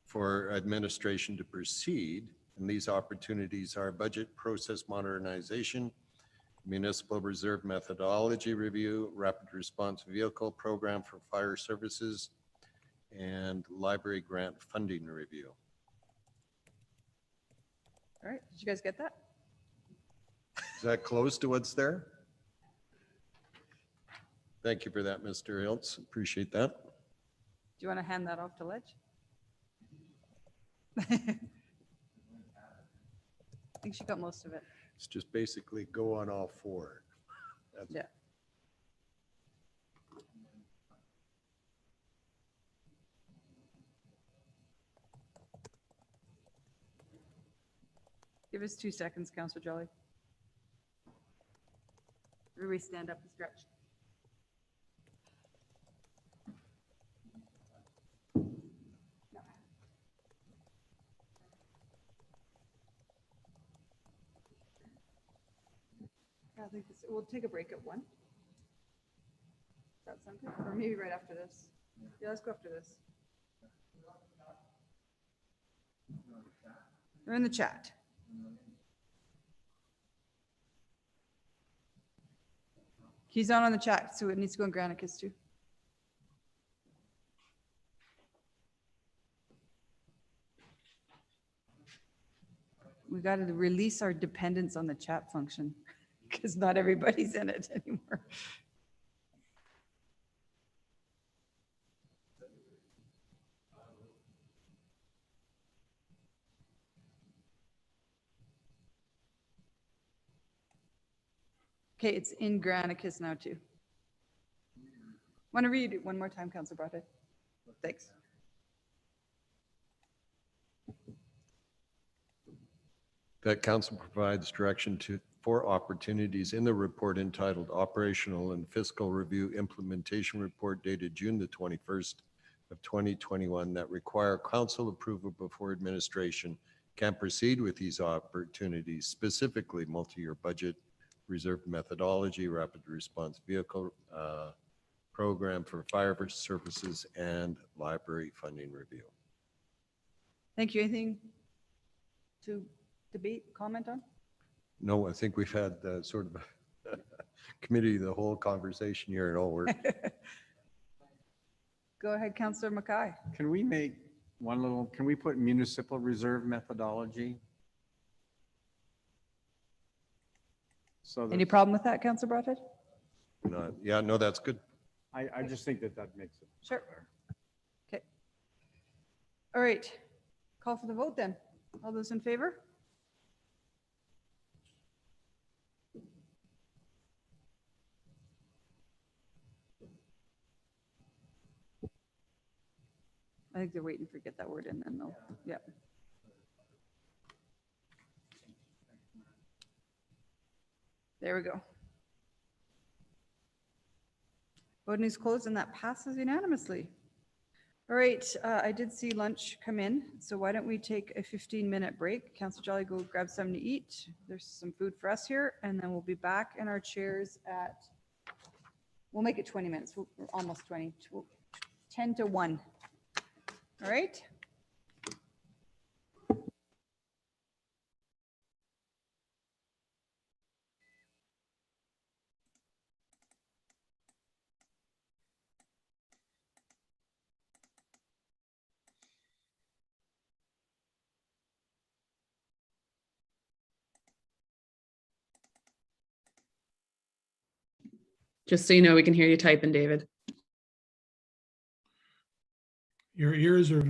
for administration to proceed. And these opportunities are budget process modernization, municipal reserve methodology review, rapid response vehicle program for fire services, and library grant funding review. All right, did you guys get that? Is that close to what's there? Thank you for that, Mr. Hiltz. Appreciate that. Do you want to hand that off to Ledge? I think she got most of it. It's just basically go on all four. That's Yeah. Give us 2 seconds, Councillor Jolly. Everybody stand up and stretch. I think we'll take a break at 1. Does that sound good? Or maybe right after this. Yeah, let's go after this. We're in the chat. He's not on the chat, so it needs to go in Granicus too. We got to release our dependence on the chat function because not everybody's in it anymore. Okay, it's in Granicus now too. Want to read it one more time, Councillor Bartlett? Thanks. That council provides direction for opportunities in the report entitled Operational and Fiscal Review Implementation Report dated June the 21st of 2021 that require council approval before administration can proceed with these opportunities, specifically multi-year budget, reserve methodology, rapid response vehicle program for fire services, and library funding review. Thank you. Anything to debate, comment on? No, I think we've had sort of a committee, the whole conversation here, and all work. Go ahead, Councillor Mackay. Can we make one little, can we put municipal reserve methodology? So Any problem with that, Councillor Bartlett? Yeah, no, that's good. I just think that makes it. Sure. Okay. All right. Call for the vote then. All those in favor? I think they're waiting for get that word in then though. Yeah. There we go. Voting is closed and that passes unanimously. All right, I did see lunch come in, so why don't we take a 15-minute break? Councillor Jolly, go grab something to eat. There's some food for us here, and then we'll be back in our chairs at, we'll make it 20 minutes. We're almost 20, 10 to 1. All right. Just so you know, we can hear you typing, David. Your ears are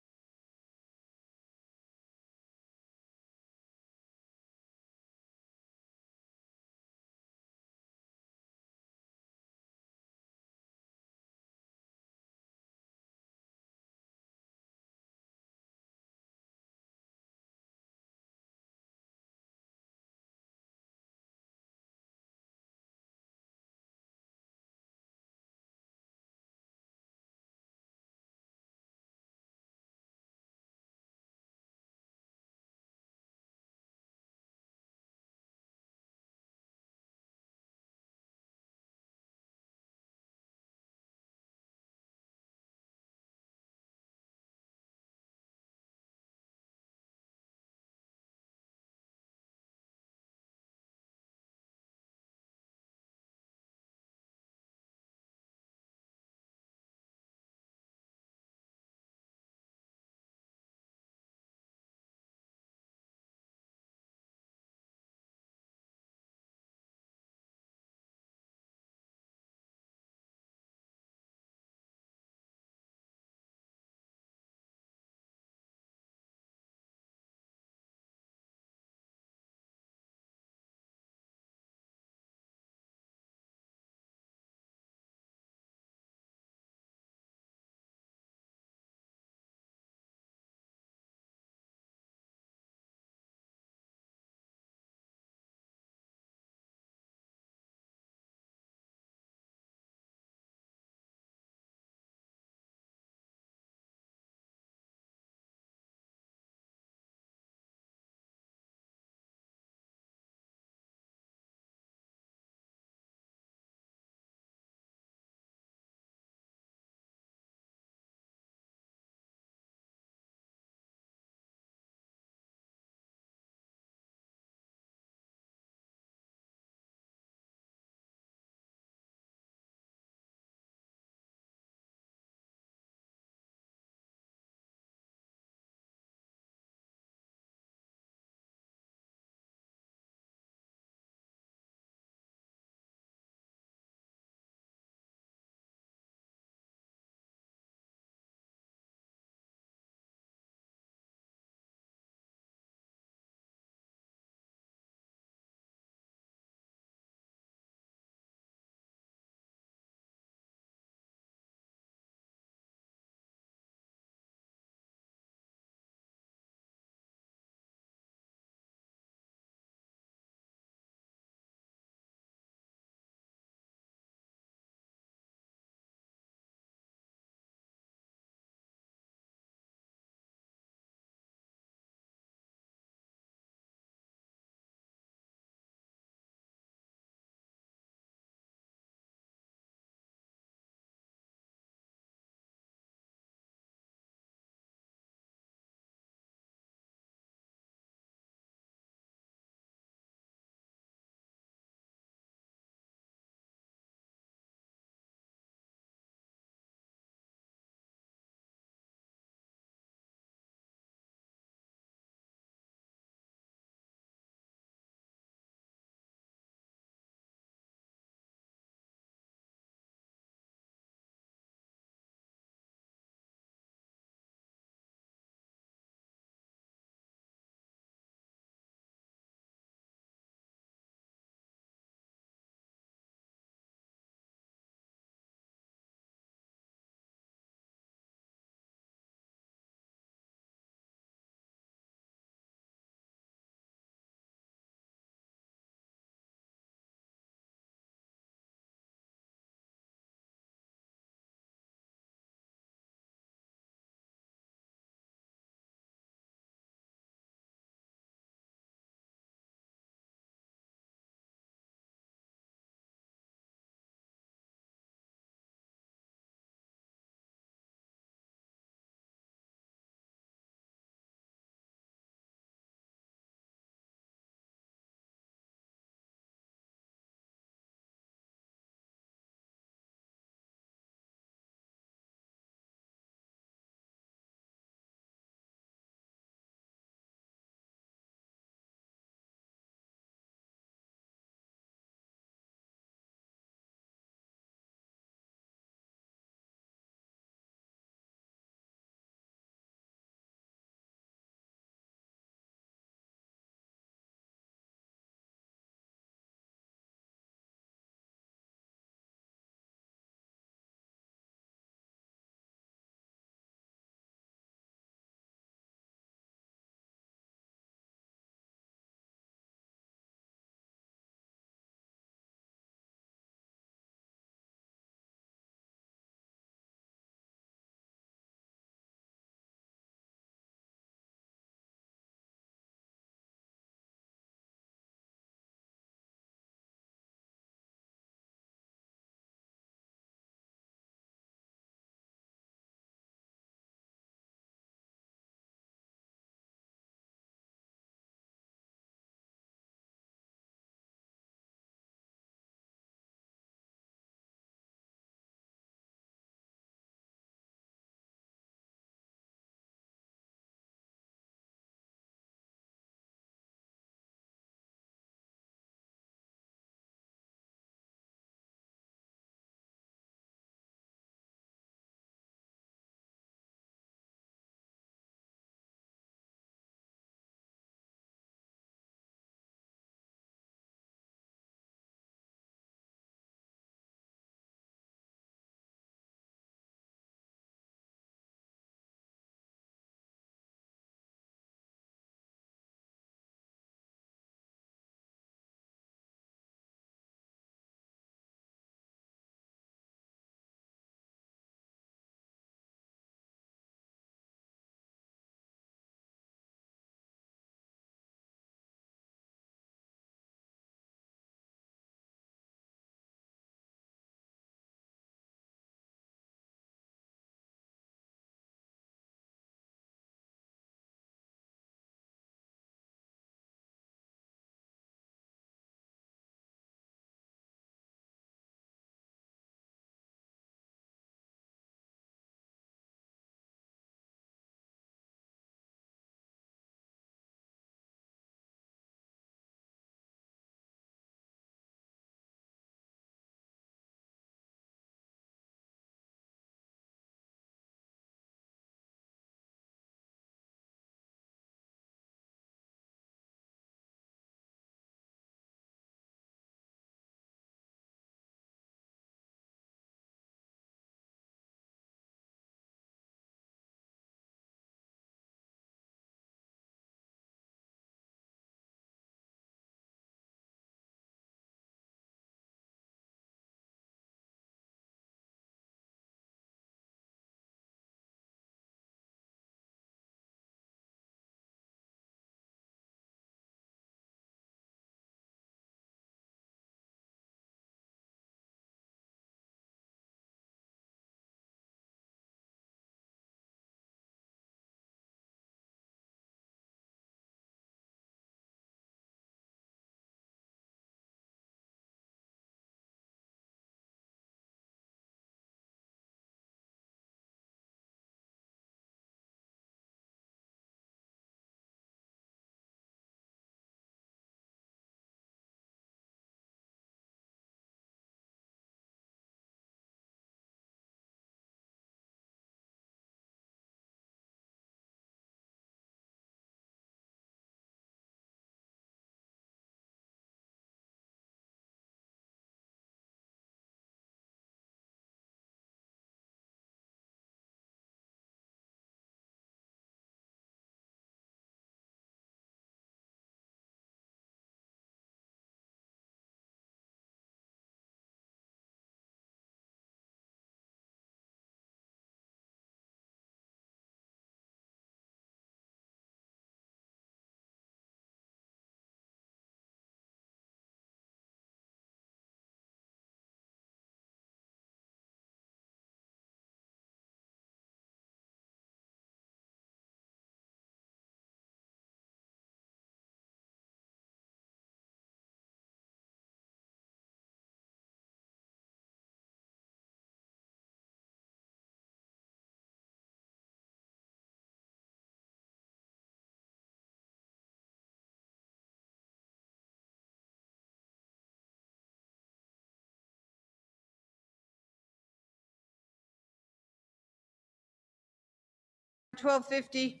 12:50.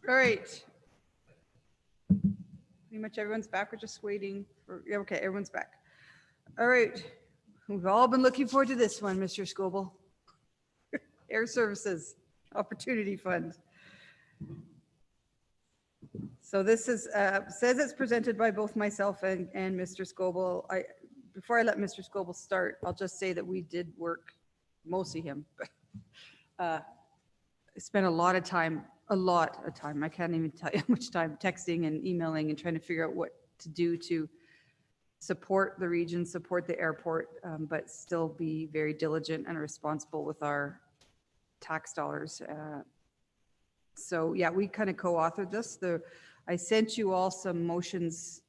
All right. Pretty much everyone's back. We're just waiting for, yeah, okay, everyone's back. All right. We've all been looking forward to this one, Mr. Scoble. Air Services Opportunity Fund. So this is, says it's presented by both myself and Mr. Scoble. Before I let Mr. Scoble start, I'll just say that we did work, mostly him. Spent a lot of time, I can't even tell you how much time texting and emailing and trying to figure out what to do to support the region, support the airport, but still be very diligent and responsible with our tax dollars. So yeah, we kind of co-authored this. I sent you all some motions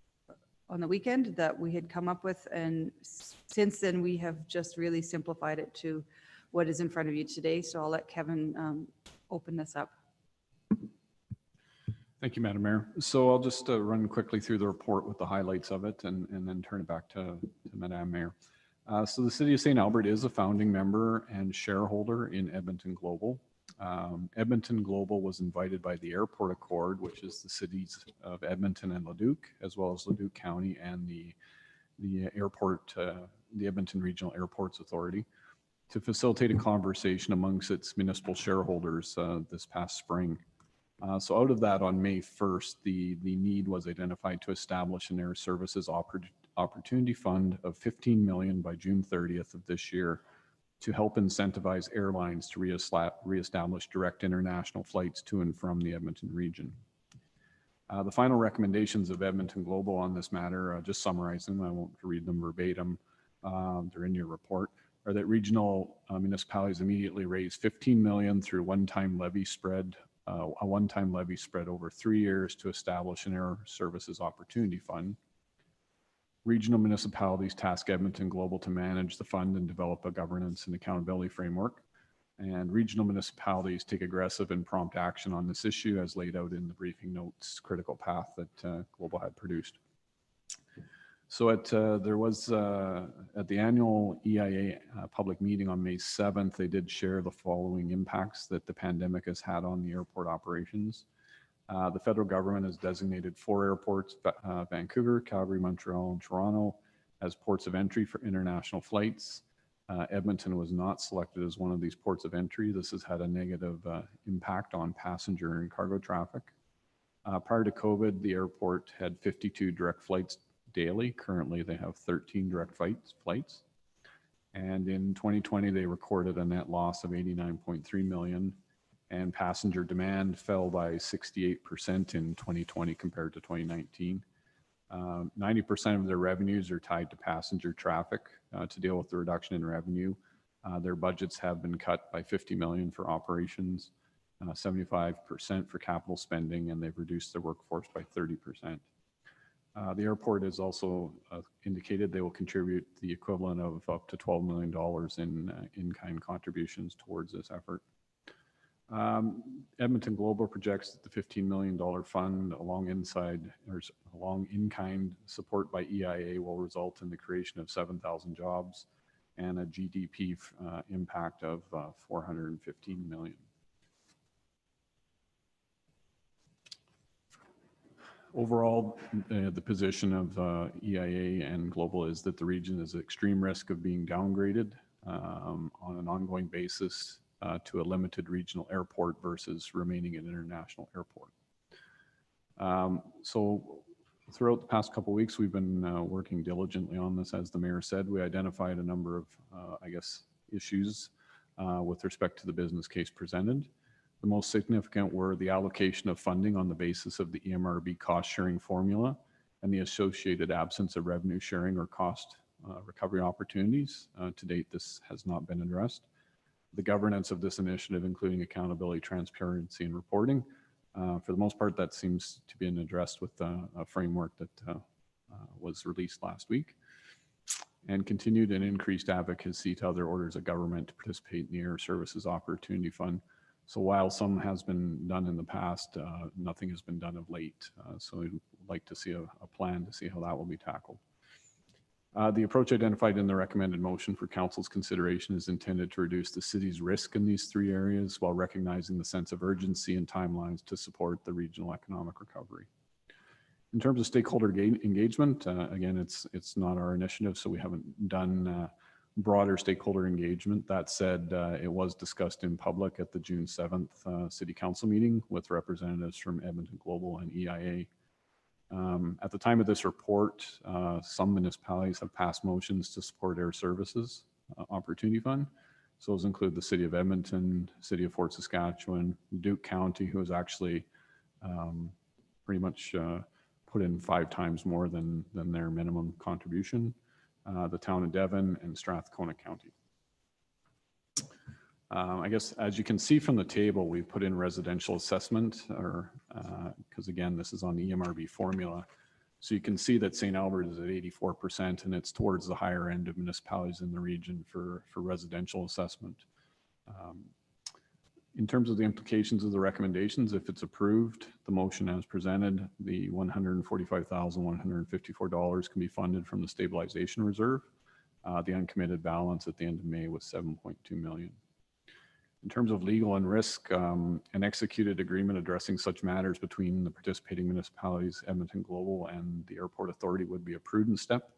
on the weekend that we had come up with, and since then we have just really simplified it to what is in front of you today. So I'll let Kevin open this up. Thank you, Madam Mayor. So I'll just run quickly through the report with the highlights of it and then turn it back to Madam Mayor. So the City of St. Albert is a founding member and shareholder in Edmonton Global. Edmonton Global was invited by the Airport Accord, which is the cities of Edmonton and Leduc, as well as Leduc County and the airport, the Edmonton Regional Airports Authority, to facilitate a conversation amongst its municipal shareholders this past spring. So out of that, on May 1st, the need was identified to establish an Air Services Opportunity Fund of $15 million by June 30th of this year to help incentivize airlines to reestablish direct international flights to and from the Edmonton region. The final recommendations of Edmonton Global on this matter, just summarizing them, I won't read them verbatim, they're in your report, are that regional municipalities immediately raise $15 million through a one-time levy spread over 3 years to establish an Air Services Opportunity Fund. Regional municipalities task Edmonton Global to manage the fund and develop a governance and accountability framework. And regional municipalities take aggressive and prompt action on this issue as laid out in the briefing notes critical path that Global had produced. So there was at the annual EIA public meeting on May 7th, they did share the following impacts that the pandemic has had on the airport operations. The federal government has designated 4 airports, Vancouver, Calgary, Montreal, and Toronto, as ports of entry for international flights. Edmonton was not selected as one of these ports of entry. This has had a negative impact on passenger and cargo traffic. Prior to COVID, the airport had 52 direct flights daily. Currently, they have 13 direct flights. And in 2020, they recorded a net loss of $89.3 million. And passenger demand fell by 68% in 2020 compared to 2019. 90% of their revenues are tied to passenger traffic. To deal with the reduction in revenue, their budgets have been cut by $50 million for operations, 75% for capital spending, and they've reduced their workforce by 30%. The airport has also indicated they will contribute the equivalent of up to $12 million in in-kind contributions towards this effort. Edmonton Global projects that the $15 million fund along in-kind support by EIA will result in the creation of 7,000 jobs and a GDP impact of $415 million. Overall, the position of EIA and Global is that the region is at extreme risk of being downgraded on an ongoing basis to a limited regional airport versus remaining an international airport. So throughout the past couple of weeks, we've been working diligently on this. As the mayor said, we identified a number of, issues with respect to the business case presented. The most significant were the allocation of funding on the basis of the EMRB cost sharing formula and the associated absence of revenue sharing or cost recovery opportunities. To date, this has not been addressed. The governance of this initiative, including accountability, transparency, and reporting. For the most part, that seems to be addressed with a framework that was released last week. And continued and increased advocacy to other orders of government to participate in the Air Services Opportunity Fund. So while some has been done in the past, nothing has been done of late. So we'd like to see a plan to see how that will be tackled. The approach identified in the recommended motion for council's consideration is intended to reduce the city's risk in these three areas while recognizing the sense of urgency and timelines to support the regional economic recovery. In terms of stakeholder engagement, again, it's not our initiative, so we haven't done broader stakeholder engagement. That said, it was discussed in public at the June 7th City Council meeting with representatives from Edmonton Global and EIA. At the time of this report, some municipalities have passed motions to support Air Services Opportunity Fund. So those include the City of Edmonton, City of Fort Saskatchewan, Duke County, who has actually pretty much put in 5 times more than their minimum contribution, the town of Devon, and Strathcona County. I guess, as you can see from the table, we put in residential assessment, or because again, this is on the EMRB formula. So you can see that St. Albert is at 84%, and it's towards the higher end of municipalities in the region for residential assessment. In terms of the implications of the recommendations, if it's approved, the motion as presented, the $145,154 can be funded from the stabilization reserve. The uncommitted balance at the end of May was $7.2 million. In terms of legal and risk, an executed agreement addressing such matters between the participating municipalities, Edmonton Global and the Airport Authority, would be a prudent step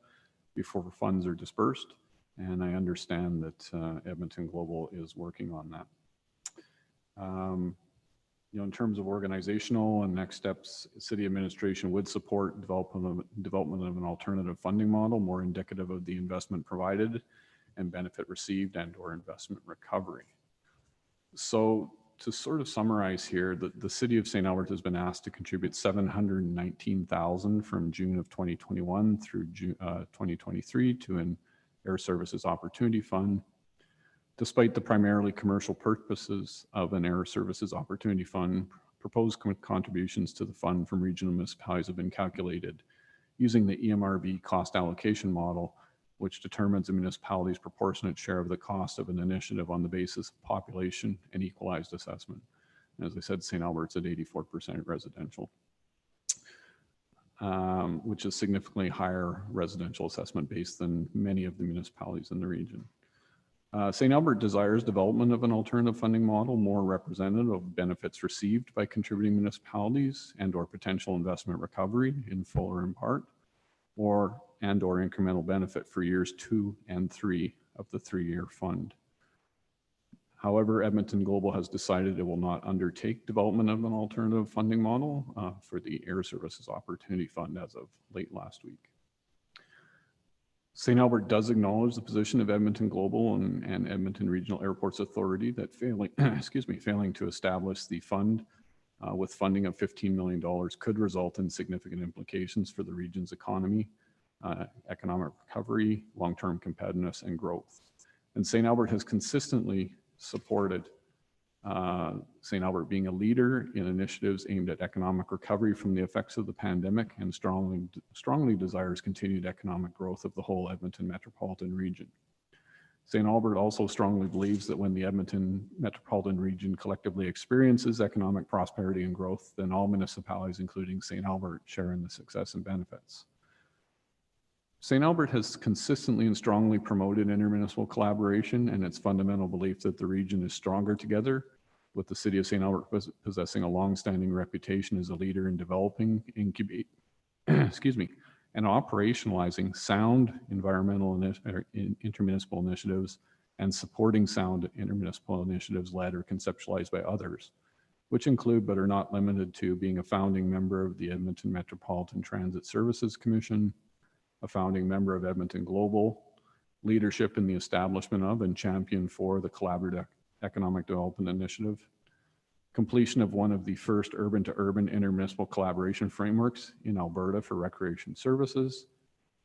before funds are dispersed. And I understand that Edmonton Global is working on that. In terms of organizational and next steps, city administration would support development of an alternative funding model more indicative of the investment provided and benefit received and/or investment recovery. So to sort of summarize here, the city of St. Albert has been asked to contribute $719,000 from June of 2021 through June 2023 to an Air Services Opportunity Fund. Despite the primarily commercial purposes of an Air Services Opportunity Fund, proposed contributions to the fund from regional municipalities have been calculated using the EMRB cost allocation model, which determines a municipality's proportionate share of the cost of an initiative on the basis of population and equalized assessment. And as I said, St. Albert's at 84% residential, which is significantly higher residential assessment base than many of the municipalities in the region. St. Albert desires development of an alternative funding model more representative of benefits received by contributing municipalities and/or potential investment recovery in full or in part, or incremental benefit for years 2 and 3 of the 3-year fund. However, Edmonton Global has decided it will not undertake development of an alternative funding model for the Air Services Opportunity Fund as of late last week. St. Albert does acknowledge the position of Edmonton Global and Edmonton Regional Airports Authority that failing to establish the fund with funding of $15 million could result in significant implications for the region's economy, economic recovery, long-term competitiveness, and growth. And St. Albert has consistently supported St. Albert being a leader in initiatives aimed at economic recovery from the effects of the pandemic, and strongly desires continued economic growth of the whole Edmonton metropolitan region. St. Albert also strongly believes that when the Edmonton metropolitan region collectively experiences economic prosperity and growth, then all municipalities, including St. Albert, share in the success and benefits. St. Albert has consistently and strongly promoted intermunicipal collaboration, and its fundamental belief that the region is stronger together, with the city of St. Albert possessing a long-standing reputation as a leader in developing, incubate, and operationalizing sound environmental intermunicipal initiatives and supporting sound intermunicipal initiatives led or conceptualized by others, which include but are not limited to being a founding member of the Edmonton Metropolitan Transit Services Commission, a founding member of Edmonton Global, leadership in the establishment of and champion for the Collaborative Economic Development Initiative, completion of one of the first urban-to-urban intermunicipal collaboration frameworks in Alberta for recreation services,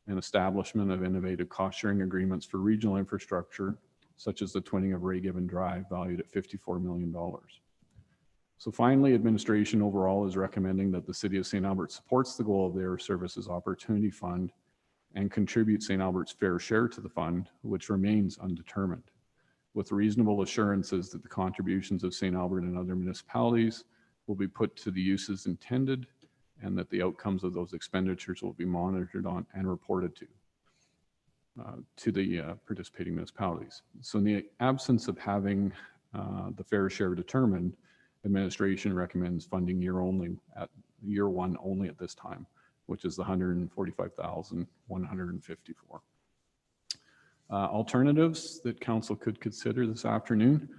and establishment of innovative cost-sharing agreements for regional infrastructure, such as the twinning of Ray Given Drive, valued at $54 million. So finally, administration overall is recommending that the City of St. Albert supports the goal of the Air Services Opportunity Fund and contribute St. Albert's fair share to the fund, which remains undetermined, with reasonable assurances that the contributions of St. Albert and other municipalities will be put to the uses intended, and that the outcomes of those expenditures will be monitored on and reported to. to the participating municipalities. So in the absence of having the fair share determined, administration recommends funding year one only at this time, which is the $145,154. Alternatives that council could consider this afternoon.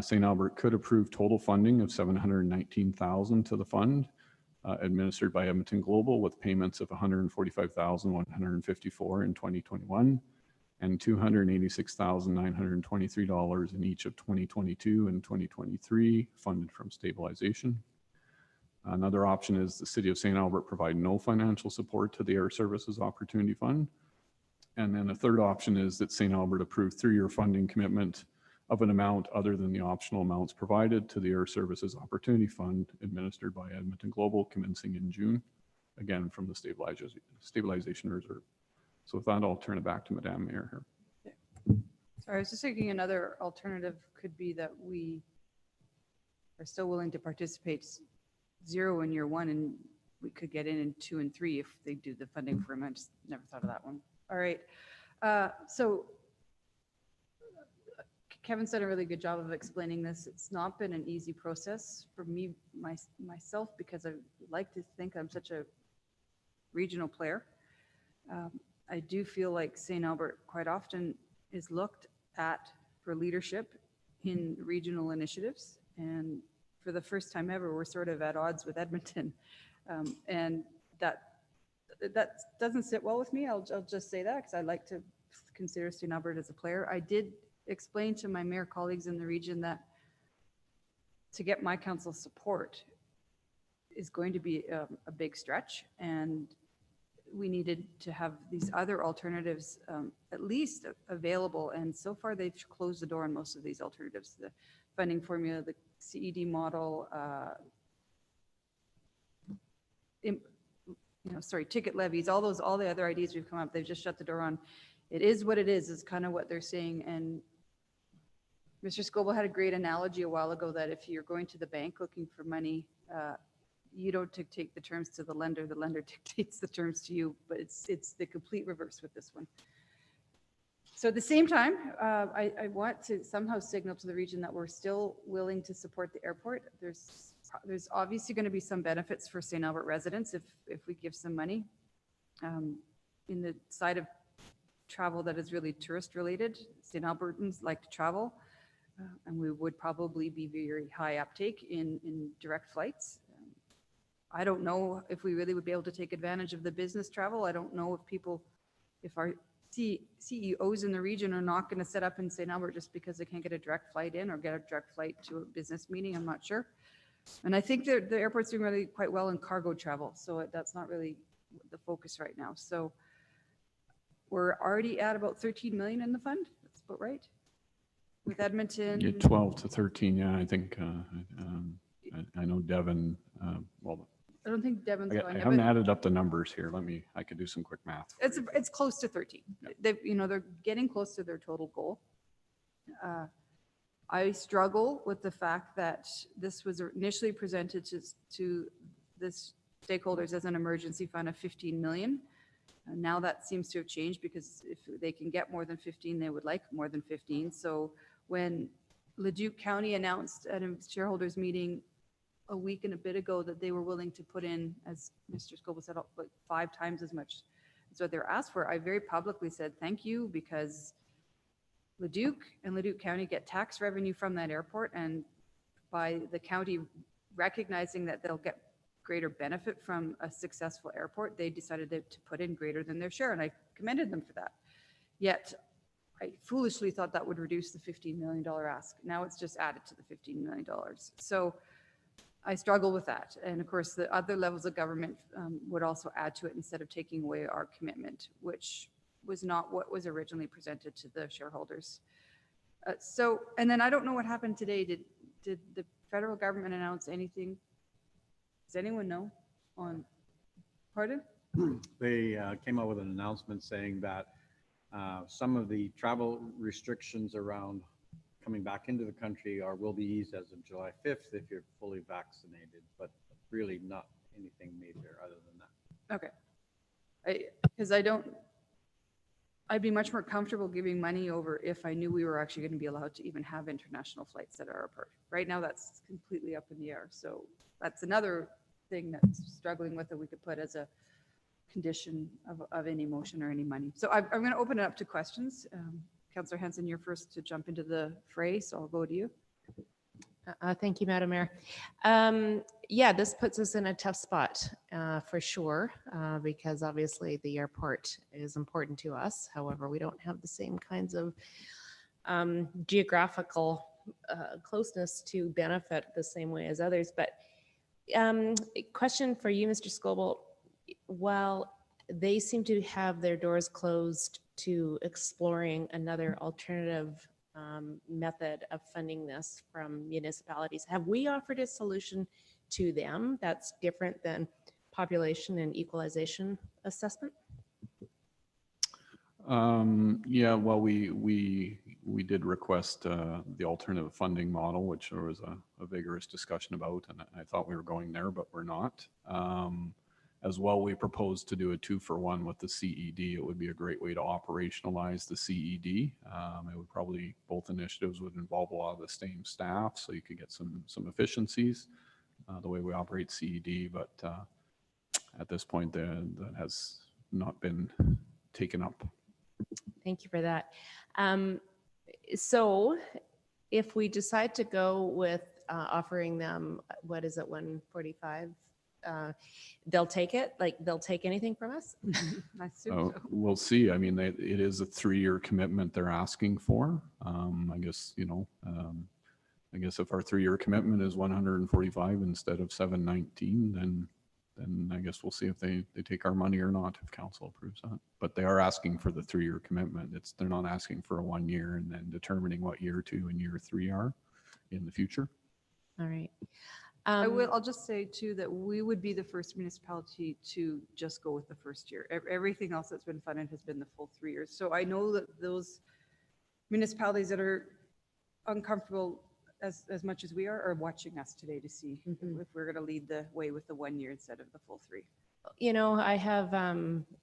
St. Albert could approve total funding of $719,000 to the fund administered by Edmonton Global, with payments of $145,154 in 2021 and $286,923 in each of 2022 and 2023 funded from stabilization. Another option is the City of St. Albert provide no financial support to the Air Services Opportunity Fund. And then a third option is that St. Albert approve 3-year funding commitment of an amount other than the optional amounts provided to the Air Services Opportunity Fund administered by Edmonton Global commencing in June, again from the stabilization reserve. So with that, I'll turn it back to Madame Mayor here. Sorry, I was just thinking another alternative could be that we are still willing to participate 0 in year 1, and we could get in 2 and 3 if they do the funding for them. I just never thought of that one. All right. So Kevin's done a really good job of explaining this. It's not been an easy process for me, myself, because I like to think I'm such a regional player. I do feel like St. Albert quite often is looked at for leadership in regional initiatives. And for the first time ever, we're sort of at odds with Edmonton. And that doesn't sit well with me. I'll just say that because I like to consider St. Albert as a player. I did explain to my mayor colleagues in the region that to get my council support is going to be a big stretch, and we needed to have these other alternatives at least available. And so far they've closed the door on most of these alternatives. The funding formula, the CED model, ticket levies, all the other ideas we've come up, they've just shut the door on. It is what it is kind of what they're saying. And Mr. Scoble had a great analogy a while ago that if you're going to the bank looking for money, you don't dictate the terms to the lender dictates the terms to you, but it's the complete reverse with this one. So at the same time, I want to somehow signal to the region that we're still willing to support the airport. There's obviously going to be some benefits for St. Albert residents if we give some money in the side of travel that is really tourist related. St. Albertans like to travel, and we would probably be very high uptake in direct flights. I don't know if we really would be able to take advantage of the business travel. I don't know if our CEOs in the region are not going to set up in St. Albert just because they can't get a direct flight in or get a direct flight to a business meeting. I'm not sure. And I think the airport's doing really quite well in cargo travel. So that's not really the focus right now. So we're already at about 13 million in the fund. That's about right. With Edmonton. Yeah, 12 to 13. Yeah, I think I know Devon. Well, I don't think Devon's going. I haven't added up the numbers here. I could do some quick math. It's close to 13. Yeah. They're getting close to their total goal. I struggle with the fact that this was initially presented to the stakeholders as an emergency fund of 15 million. Now that seems to have changed because if they can get more than 15, they would like more than 15. So when Leduc County announced at a shareholders meeting a week and a bit ago that they were willing to put in, as Mr. Scoble said, like 5 times as much as what they're asked for, I very publicly said thank you, because Leduc and Leduc County get tax revenue from that airport, and by the county recognizing that they'll get greater benefit from a successful airport, they decided to put in greater than their share, and I commended them for that. Yet I foolishly thought that would reduce the $15 million ask. Now it's just added to the $15 million. So I struggle with that. And of course, the other levels of government would also add to it instead of taking away our commitment, which was not what was originally presented to the shareholders. And then I don't know what happened today. Did the federal government announce anything? Does anyone know on, pardon? They came out with an announcement saying that some of the travel restrictions around coming back into the country will be eased as of July 5th if you're fully vaccinated, but really not anything major other than that. Okay. Because I I'd be much more comfortable giving money over if I knew we were actually going to be allowed to even have international flights at our airport. Right now, that's completely up in the air. So that's another thing that's struggling with that we could put as a condition of any motion or any money. So I'm going to open it up to questions. Councillor Hanson, you're first to jump into the fray, so I'll go to you. Thank you, Madam Mayor. Yeah, this puts us in a tough spot for sure, because obviously the airport is important to us. However, we don't have the same kinds of geographical closeness to benefit the same way as others. But question for you, Mr. Scoble. While they seem to have their doors closed to exploring another alternative method of funding this from municipalities, have we offered a solution to them that's different than population and equalization assessment? Yeah, well, we did request the alternative funding model, which there was a vigorous discussion about, and I thought we were going there, but we're not. As well, we proposed to do a 2-for-1 with the CED. It would be a great way to operationalize the CED. It would probably, both initiatives would involve a lot of the same staff, so you could get some efficiencies the way we operate CED. But at this point, that has not been taken up. Thank you for that. So if we decide to go with offering them, what is it, 145? They'll take it? Like, they'll take anything from us? I assume so. We'll see. I mean, it is a 3-year commitment they're asking for. I guess, I guess if our 3-year commitment is 145 instead of 719, then I guess we'll see if they take our money or not, if council approves that. But they are asking for the 3-year commitment. They're not asking for a 1 year and then determining what year 2 and year 3 are in the future. All right. I'll just say too that we would be the first municipality to just go with the first year. Everything else that's been funded has been the full 3 years. So I know that those municipalities that are uncomfortable as much as we are watching us today to see if we're going to lead the way with the 1 year instead of the full 3.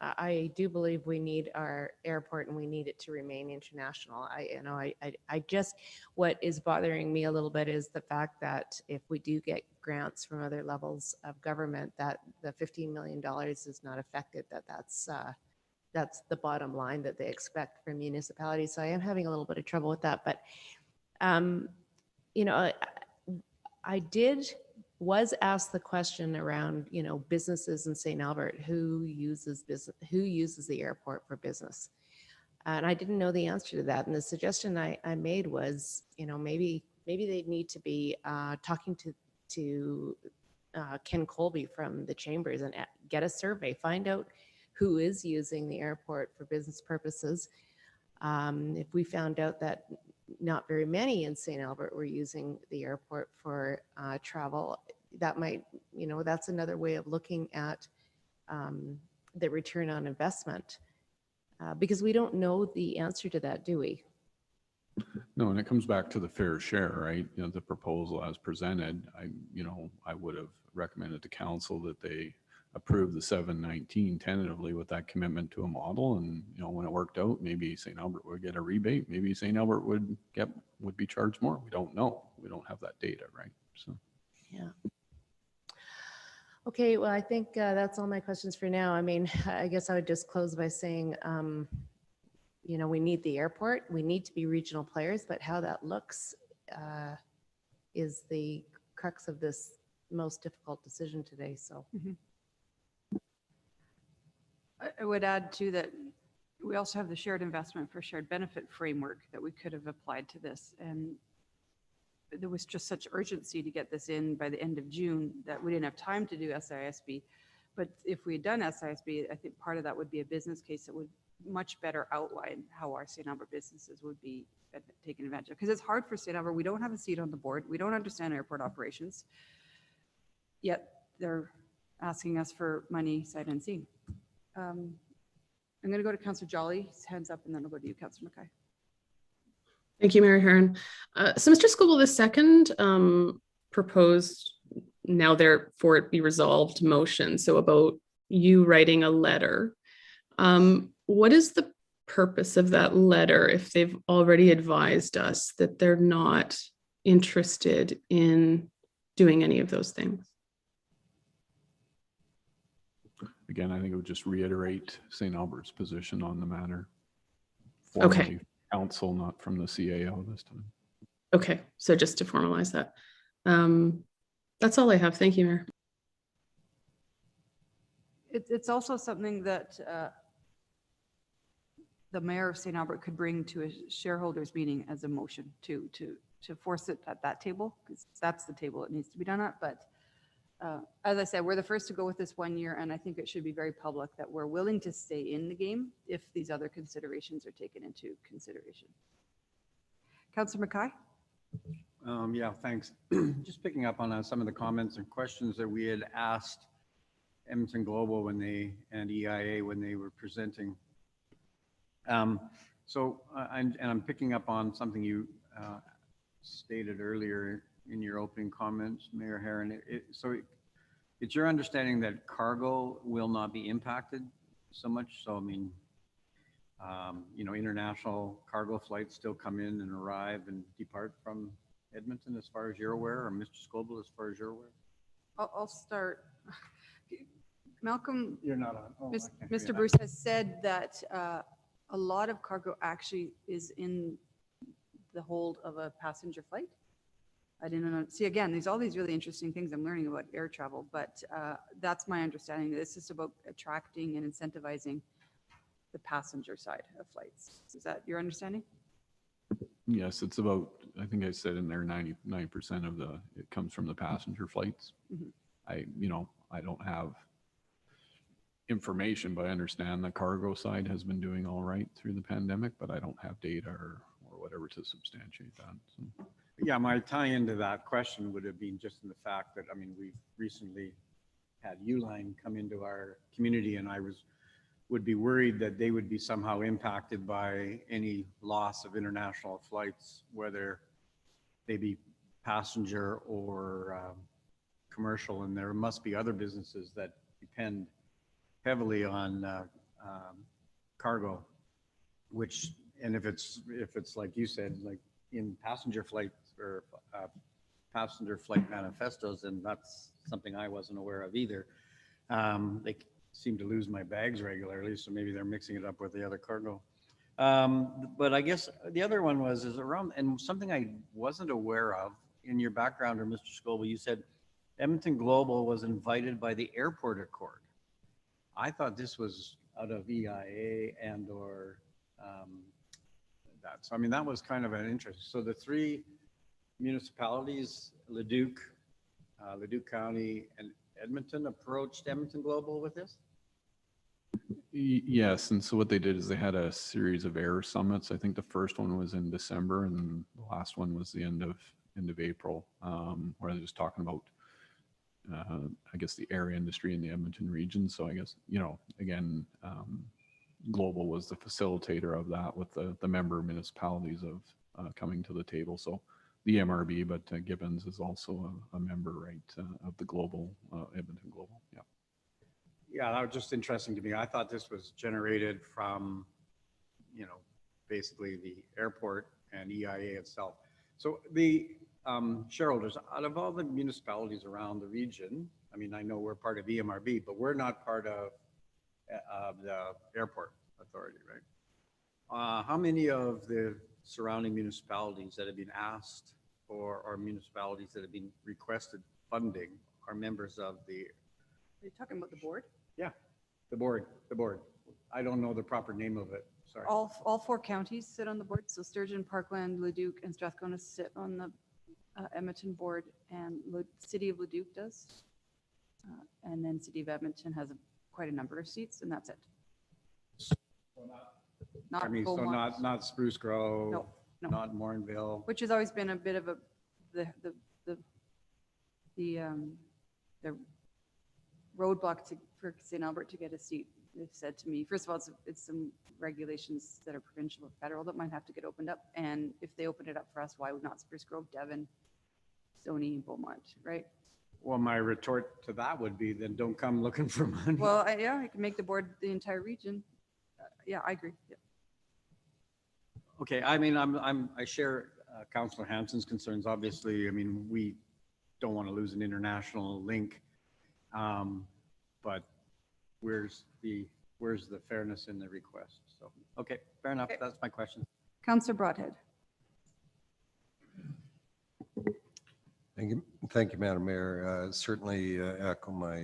I do believe we need our airport and we need it to remain international. I just, what is bothering me a little bit is the fact that if we do get grants from other levels of government, that the $15 million is not affected, that's the bottom line that they expect from municipalities. So I am having a little bit of trouble with that. But, I was asked the question around, businesses in St. Albert, who uses the airport for business? And I didn't know the answer to that. And the suggestion I made was, maybe they need to be talking to Ken Colby from the Chambers and get a survey, find out who is using the airport for business purposes. If we found out that not very many in St. Albert were using the airport for travel, that might, that's another way of looking at the return on investment, because we don't know the answer to that, do we? No, and it comes back to the fair share, right? The proposal as presented, I would have recommended to council that they approve the 719 tentatively with that commitment to a model. And, when it worked out, maybe St. Albert would get a rebate. Maybe St. Albert would be charged more. We don't know. We don't have that data, right? So, yeah. Okay, well, I think that's all my questions for now. I mean, I guess I would just close by saying, we need the airport. We need to be regional players, but how that looks is the crux of this most difficult decision today. So. I would add too that we also have the shared investment for shared benefit framework that we could have applied to this. And there was just such urgency to get this in by the end of June that we didn't have time to do SISB. But if we had done SISB, I think part of that would be a business case that would much better outline how our St. Albert businesses would be taken advantage of. Because it's hard for St. Albert. We don't have a seat on the board. We don't understand airport operations. Yet they're asking us for money sight unseen. I'm going to go to Councillor Jolly, his hands up, and then I'll go to you, Councillor Mackay. Thank you, Mayor Heron. So Mr. Scoble, the second proposed, now therefore it be resolved motion, so about you writing a letter. What is the purpose of that letter if they've already advised us that they're not interested in doing any of those things? Again, I think it would just reiterate St. Albert's position on the matter. Okay. Formally council, not from the CAO this time. Okay, so just to formalize that. That's all I have. Thank you, Mayor. It's also something that the mayor of St. Albert could bring to a shareholders meeting as a motion to force it at that table, because that's the table it needs to be done at. But as I said, we're the first to go with this 1 year, and I think it should be very public that we're willing to stay in the game if these other considerations are taken into consideration. Councillor Mackay? Yeah, thanks. Just picking up on some of the comments and questions that we had asked Edmonton Global and EIA when they were presenting. I'm picking up on something you stated earlier in your opening comments, Mayor Herron. It's your understanding that cargo will not be impacted so much. So, I mean, international cargo flights still come in and arrive and depart from Edmonton as far as you're aware, or Mr. Scoble as far as you're aware? I'll start. Malcolm, you're not on. Oh, Mr. Bruce has said that a lot of cargo actually is in the hold of a passenger flight. I didn't know. See, again, all these really interesting things I'm learning about air travel, but that's my understanding. This is about attracting and incentivizing the passenger side of flights. Is that your understanding? Yes, it's about, I think I said in there, 99% of it comes from the passenger flights. Mhm. I don't have information, but I understand the cargo side has been doing all right through the pandemic, but I don't have data or whatever to substantiate that. So. Yeah, my tie into that question would have been just in the fact that, I mean, we've recently had Uline come into our community, and I would be worried that they would be somehow impacted by any loss of international flights, whether they be passenger or commercial. And there must be other businesses that depend heavily on cargo, and if it's like you said, like in passenger flights or passenger flight manifestos, and that's something I wasn't aware of either. They seem to lose my bags regularly, so maybe they're mixing it up with the other cargo. But I guess the other one is around, and something I wasn't aware of in your background, or Mr. Scoble, you said Edmonton Global was invited by the Airport Accord. I thought this was out of EIA and or that. So I mean, that was kind of an interest. So the three municipalities, Leduc, Leduc County, and Edmonton approached Edmonton Global with this? Yes, and so what they did is they had a series of air summits. I think the first one was in December, and then the last one was the end of April, where they was talking about, I guess, the air industry in the Edmonton region. So I guess, again, Global was the facilitator of that with the member municipalities of coming to the table. So the MRB, but Gibbons is also a member, right, of the Global, Edmonton Global. Yeah. Yeah, that was just interesting to me. I thought this was generated from, basically the airport and EIA itself. So the shareholders, out of all the municipalities around the region, I mean, I know we're part of EMRB, but we're not part of the airport authority, right? How many of the surrounding municipalities that have been asked or municipalities that have been requested funding are members of the... Are you talking about the board? Yeah, the board. I don't know the proper name of it. Sorry. All four counties sit on the board. So Sturgeon, Parkland, Leduc, and Strathcona sit on the Edmonton board, and City of Leduc does. And then City of Edmonton has quite a number of seats, and that's it. I mean, so not Spruce Grove, no. Not Morinville. Which has always been a bit of the roadblock for St. Albert to get a seat. They've said to me, first of all, it's some regulations that are provincial or federal that might have to get opened up. And if they open it up for us, why would not Spruce Grove, Devon, Stoney, Beaumont, right? Well, my retort to that would be, then don't come looking for money. Well, I can make the board the entire region. Yeah, I agree. Yeah. Okay, I mean, I share Councillor Hanson's concerns. Obviously, I mean, we don't want to lose an international link. But where's the fairness in the request? So, okay, fair enough. Okay. That's my question. Councillor Broadhead. Thank you, Madam Mayor. Certainly echo my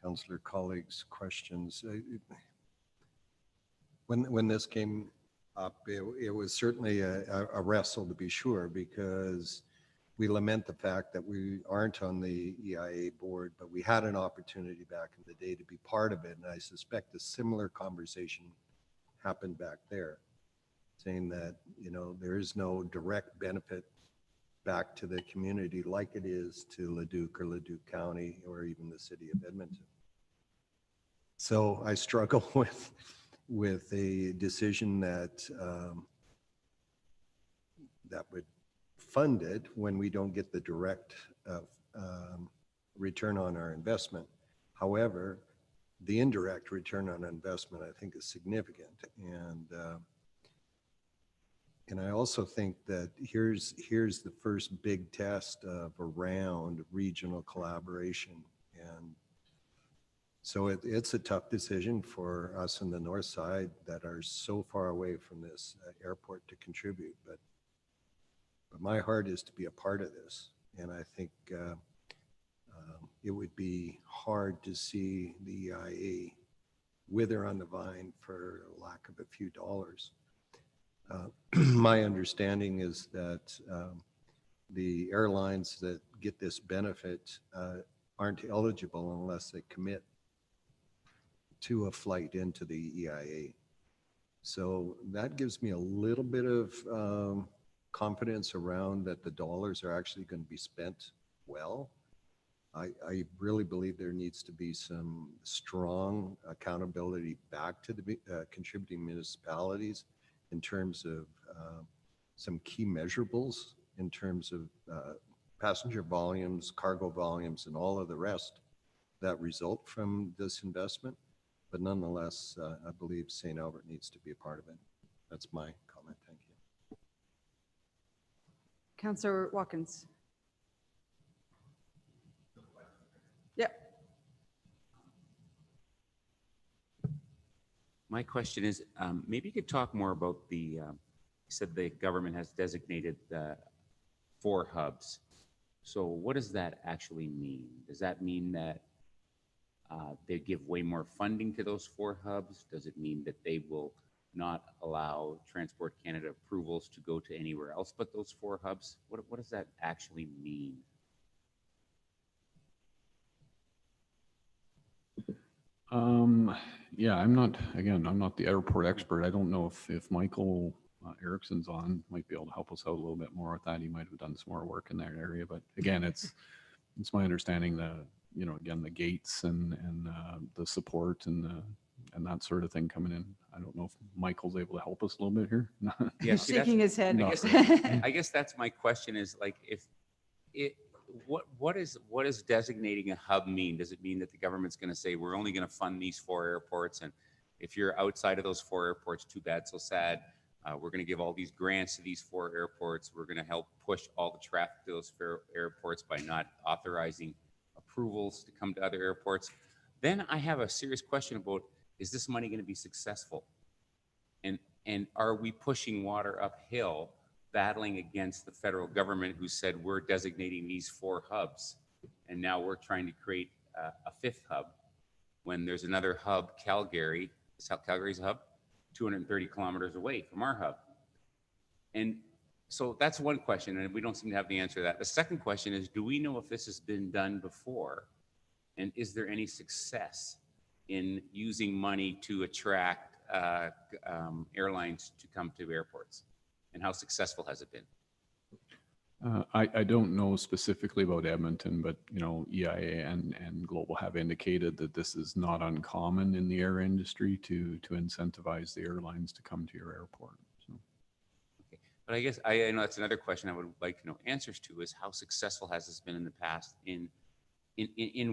councillor colleagues' questions. When this came up, it was certainly a wrestle, to be sure, because we lament the fact that we aren't on the EIA board, but we had an opportunity back in the day to be part of it. And I suspect a similar conversation happened back there, saying that, you know, there is no direct benefit back to the community like it is to Leduc or Leduc County or even the city of Edmonton. So I struggle with a decision that that would fund it when we don't get the direct return on our investment. However, the indirect return on investment, I think, is significant. And I also think that here's the first big test of around regional collaboration. And so it's a tough decision for us in the north side that are so far away from this airport to contribute. But my heart is to be a part of this. And I think it would be hard to see the EIA wither on the vine for lack of a few dollars. My understanding is that the airlines that get this benefit aren't eligible unless they commit to a flight into the EIA. So that gives me a little bit of confidence around that the dollars are actually going to be spent well. I really believe there needs to be some strong accountability back to the contributing municipalities in terms of some key measurables in terms of passenger volumes, cargo volumes, and all of the rest that result from this investment. But nonetheless, I believe St. Albert needs to be a part of it. That's my comment. Thank you. Councillor Watkins. Yeah. My question is, maybe you could talk more about the, you said the government has designated 4 hubs. So what does that actually mean? Does that mean that they give way more funding to those 4 hubs? Does it mean that they will not allow Transport Canada approvals to go to anywhere else but those 4 hubs? What does that actually mean? Yeah, I'm not the airport expert. I don't know if Michael Erickson's on, might be able to help us out a little bit more with that. He might have done some more work in that area, but again, it's my understanding that, you know, again, the gates and the support and that sort of thing coming in. I don't know if Michael's able to help us a little bit here. Yeah, He's shaking his head. No. I guess that's my question is like, what does designating a hub mean? Does it mean that the government's going to say we're only going to fund these 4 airports, and if you're outside of those 4 airports, too bad, so sad. We're going to give all these grants to these 4 airports. We're going to help push all the traffic to those airports by not authorizing approvals to come to other airports. Then I have a serious question about, is this money going to be successful? And are we pushing water uphill, battling against the federal government who said we're designating these 4 hubs, and now we're trying to create a 5th hub when there's another hub, Calgary. Calgary's a hub 230 kilometers away from our hub. And so that's one question, and we don't seem to have the answer to that. The second question is, do we know if this has been done before, and is there any success in using money to attract airlines to come to airports? And how successful has it been? I don't know specifically about Edmonton, but you know, EIA and Global have indicated that this is not uncommon in the air industry to incentivize the airlines to come to your airport. So. Okay. But I guess I know that's another question I would like to know answers to is how successful has this been in the past in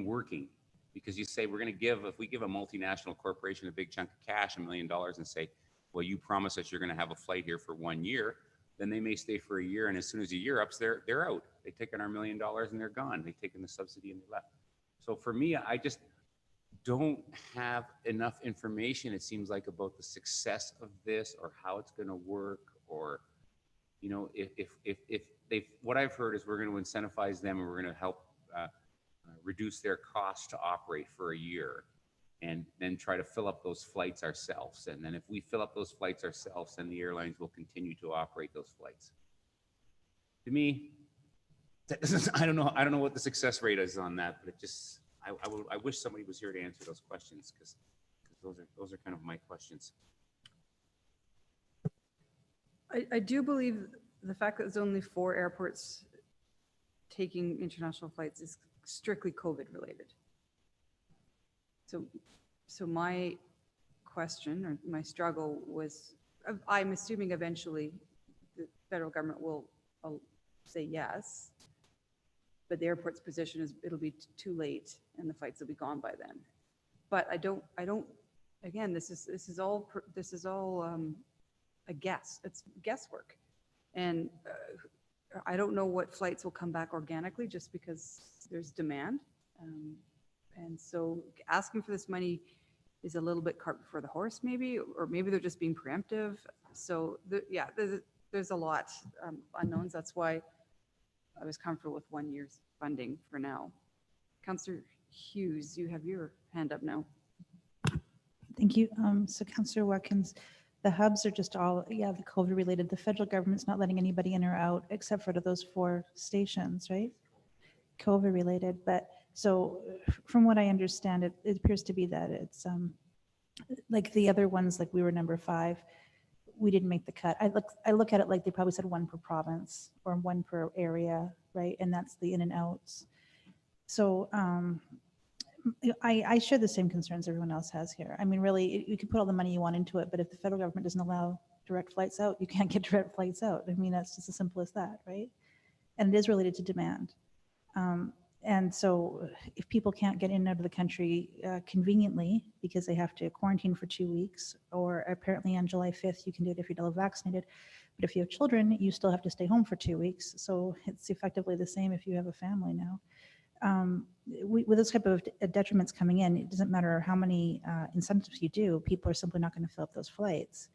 working? Because you say we're going to give, if we give a multinational corporation a big chunk of cash, $1 million, and say, well, you promise us you're going to have a flight here for 1 year, then they may stay for a year. And as soon as a year ups, they're out. They've taken our $1 million and they're gone. They've taken the subsidy and they left. So for me, I just don't have enough information, it seems like, about the success of this or how it's going to work, or, you know, if they, what I've heard is we're going to incentivize them and we're going to help reduce their cost to operate for a year, and then try to fill up those flights ourselves. And then if we fill up those flights ourselves, then the airlines will continue to operate those flights. To me, that doesn't, I don't know what the success rate is on that, but it just, I wish somebody was here to answer those questions, because those are kind of my questions. I do believe the fact that there's only 4 airports taking international flights is strictly COVID related. So my question or my struggle was, I'm assuming eventually the federal government will say yes, but the airport's position is it'll be too late and the flights will be gone by then. But I don't, again, this is all a guess. It's guesswork. And I don't know what flights will come back organically just because there's demand. And so asking for this money is a little bit cart before the horse, maybe, or maybe they're just being preemptive. So yeah, there's a lot unknowns. That's why I was comfortable with 1 year's funding for now. Councillor Hughes, you have your hand up now. Thank you. So Councillor Watkins, the hubs are just all, yeah, the COVID related. The federal government's not letting anybody in or out except for those 4 stations, right? COVID related. But so from what I understand, it appears to be that it's like the other ones, like we were number 5, we didn't make the cut. I look at it like they probably said 1 per province or 1 per area, right? And that's the in and outs. So I share the same concerns everyone else has here. I mean, really, you can put all the money you want into it, but if the federal government doesn't allow direct flights out, you can't get direct flights out. I mean, that's just as simple as that, right? And it is related to demand. And so if people can't get in and out of the country conveniently because they have to quarantine for 2 weeks, or apparently on July 5th, you can do it if you're double vaccinated. But if you have children, you still have to stay home for 2 weeks. So it's effectively the same if you have a family now. With this type of detriments coming in, it doesn't matter how many incentives you do, people are simply not going to fill up those flights.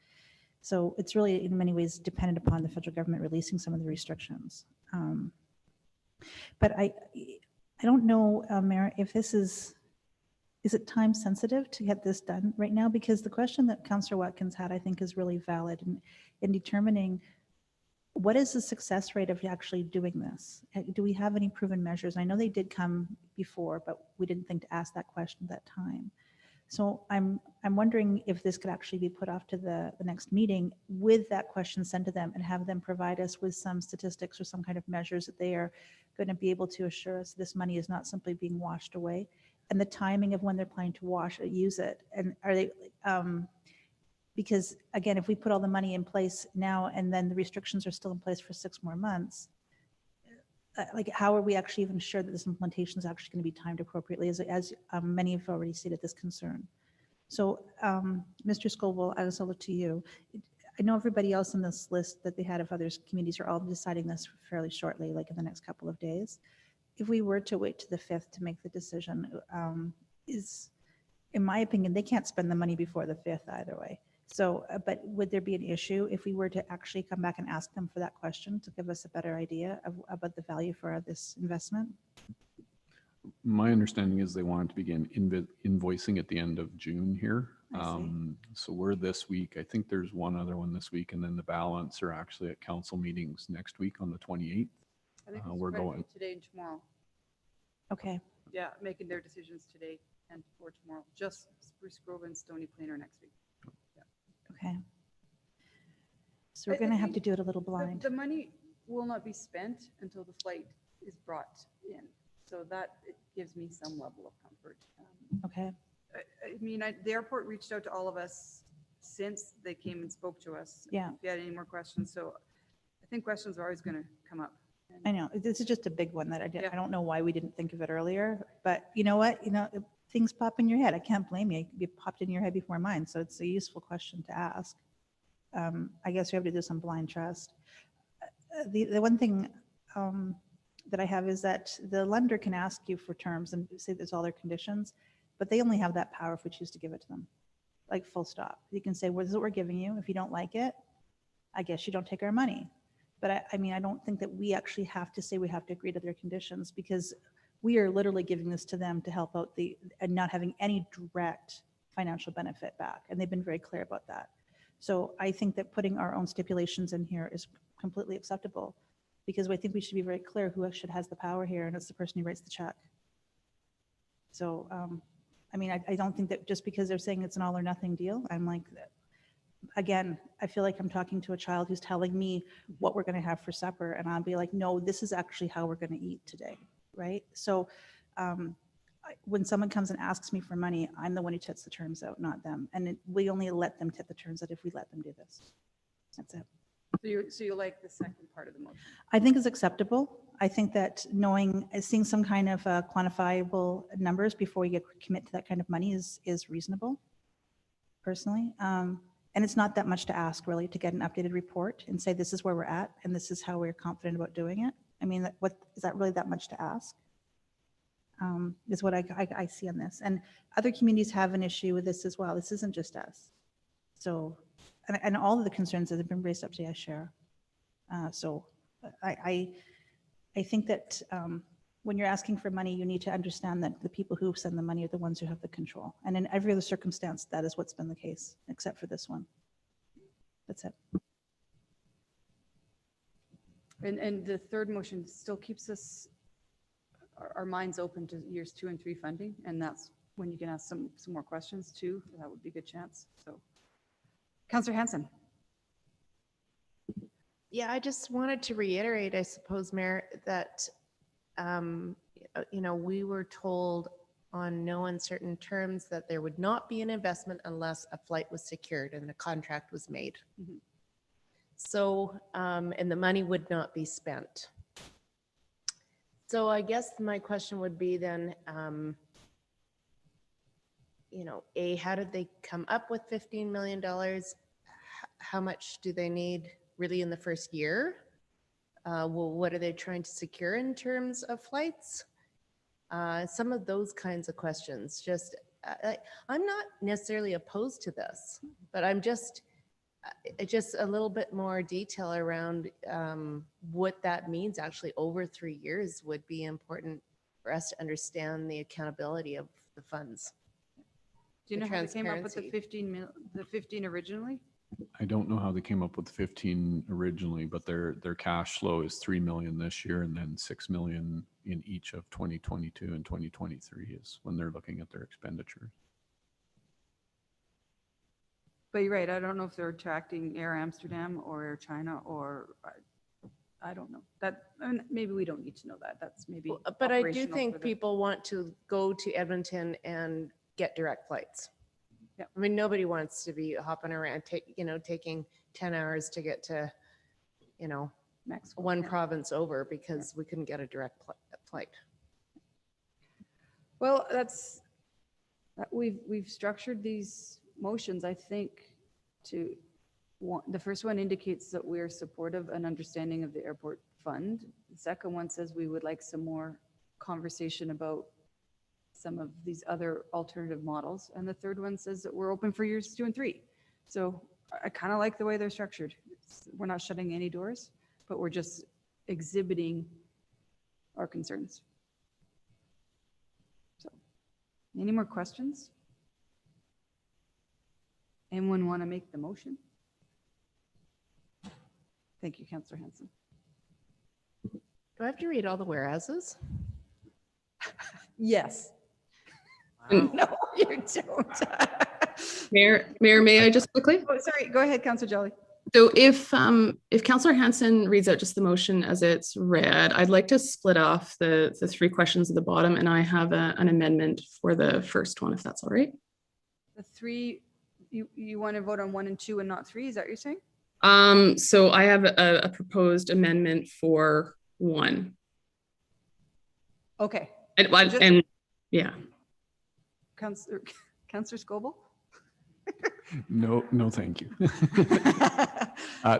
So it's really in many ways dependent upon the federal government releasing some of the restrictions. But I don't know, Mayor, if this is it time sensitive to get this done right now? Because the question that Councillor Watkins had, I think, is really valid in determining what is the success rate of actually doing this? Do we have any proven measures? I know they did come before, but we didn't think to ask that question at that time. So I'm wondering if this could actually be put off to the next meeting with that question sent to them, and have them provide us with some statistics or some kind of measures that they are going to be able to assure us this money is not simply being washed away, and the timing of when they're planning to use it. And are they, because again, if we put all the money in place now and then the restrictions are still in place for 6 more months, like how are we actually even sure that this implementation is actually going to be timed appropriately, as many have already stated this concern. So Mr. Scoville, I also look to you. I know everybody else on this list that they had of other communities are all deciding this fairly shortly, like in the next couple of days. If we were to wait to the 5th to make the decision, in my opinion, they can't spend the money before the 5th either way. So, but would there be an issue if we were to actually come back and ask them for that question to give us a better idea about the value for this investment? My understanding is they wanted to begin invoicing at the end of June here. So we're this week. I think there's one other one this week, and then the balance are actually at council meetings next week on the 28th. I think we're going today and tomorrow. Okay. Yeah, making their decisions today and for tomorrow. Just Spruce Grove and Stony Plain are next week. Okay. So we're going to have to do it a little blind. The money will not be spent until the flight is brought in. So that it gives me some level of comfort. Okay. I mean, the airport reached out to all of us since they came and spoke to us. Yeah. If you had any more questions. So I think questions are always going to come up. I know this is just a big one that I did. I don't know why we didn't think of it earlier, but you know what? Things pop in your head. I can't blame you. It popped in your head before mine. So it's a useful question to ask. I guess we have to do some blind trust. The one thing that I have is that the lender can ask you for terms and say there's all their conditions, but they only have that power if we choose to give it to them, like full stop. You can say, well, this is what we're giving you. If you don't like it, I guess you don't take our money. But I mean, I don't think that we actually have to say we have to agree to their conditions, because we are literally giving this to them to help out and not having any direct financial benefit back. And they've been very clear about that. So I think that putting our own stipulations in here is completely acceptable, because I think we should be very clear who actually has the power here, and it's the person who writes the check. So, I mean, I don't think that just because they're saying it's an all or nothing deal, I'm like, again, I feel like I'm talking to a child who's telling me what we're going to have for supper, and I'll be like, no, this is actually how we're going to eat today, right? So when someone comes and asks me for money, I'm the one who tits the terms out, not them. And we only let them tit the terms out if we let them do this. That's it. So you like the second part of the motion? I think it's acceptable. I think that seeing some kind of quantifiable numbers before you commit to that kind of money is reasonable, personally. And it's not that much to ask, really, to get an updated report and say, this is where we're at, and this is how we're confident about doing it. I mean, is that really that much to ask? Is what I see on this. And other communities have an issue with this as well. This isn't just us. So, and all of the concerns that have been raised up today, I share. So I think that when you're asking for money, you need to understand that the people who send the money are the ones who have the control. And in every other circumstance, that is what's been the case, except for this one. That's it. And the third motion still keeps us, our minds open to years 2 and 3 funding. And that's when you can ask some more questions too. That would be a good chance. So Councillor Hanson. Yeah, I just wanted to reiterate, I suppose, Mayor, that, we were told on no uncertain terms that there would not be an investment unless a flight was secured and a contract was made. Mm-hmm. So, and the money would not be spent. So I guess my question would be then, A, how did they come up with $15 million? How much do they need really in the first year? Well, what are they trying to secure in terms of flights? Some of those kinds of questions. Just, I'm not necessarily opposed to this, but I'm just a little bit more detail around what that means actually over 3 years would be important for us to understand the accountability of the funds. Do you know how they came up with the 15 originally? I don't know how they came up with 15 originally, but their cash flow is 3 million this year and then 6 million in each of 2022 and 2023 is when they're looking at their expenditures. But you're right. I don't know if they're attracting Air Amsterdam or Air China, or I don't know that. Maybe we don't need to know that. That's maybe. But I do think people want to go to Edmonton and get direct flights. Yeah. I mean, nobody wants to be hopping around, taking 10 hours to get to, Mexico, one province over because we couldn't get a direct flight. Well, we've structured these motions, I think, to the first one indicates that we're supportive and understanding of the airport fund. The second one says we would like some more conversation about some of these other alternative models. And the third one says that we're open for years 2 and 3. So I kind of like the way they're structured. We're not shutting any doors, but we're just exhibiting our concerns. So, any more questions? Anyone want to make the motion? Thank you, Councillor Hanson. Do I have to read all the whereases? Yes. No, you don't. Mayor, may I just quickly? Oh, sorry, go ahead, Councillor Jolly. So if Councillor Hanson reads out just the motion as it's read, I'd like to split off the 3 questions at the bottom, and I have an amendment for the first one, if that's all right. The 3, you want to vote on 1 and 2 and not 3, is that what you're saying? So I have a proposed amendment for 1. Okay. And yeah. Councillor Scoble? No, no, thank you.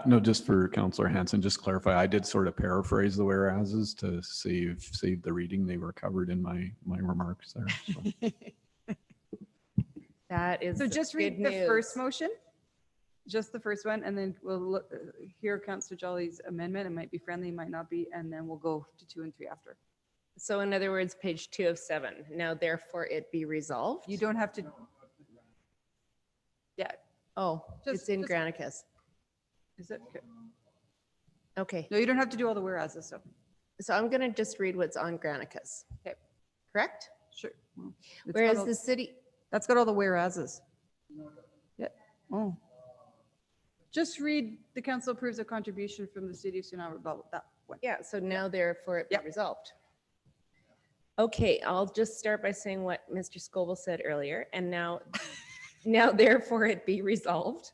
No, just for Councillor Hanson, just clarify, I did sort of paraphrase the whereases to save the reading. They were covered in my remarks there. So. That is So just read good the news. first motion, just the first one, and then we'll hear Councillor Jolly's amendment. It might be friendly, it might not be, and then we'll go to 2 and 3 after. So in other words, page 2 of 7. Now therefore it be resolved. You don't have to. Yeah. Oh, it's in Granicus. Is it? Okay. Okay. No, you don't have to do all the whereases, so. So I'm going to just read what's on Granicus. Okay. Correct? Sure. Well, it's Whereas got all- the city, That's got all the whereases. Yeah. Oh. Just read the council approves a contribution from the city of St. Albert, blah, blah, that one. yeah, so now therefore it be resolved. Okay, I'll just start by saying what Mr. Scoville said earlier, and now therefore it be resolved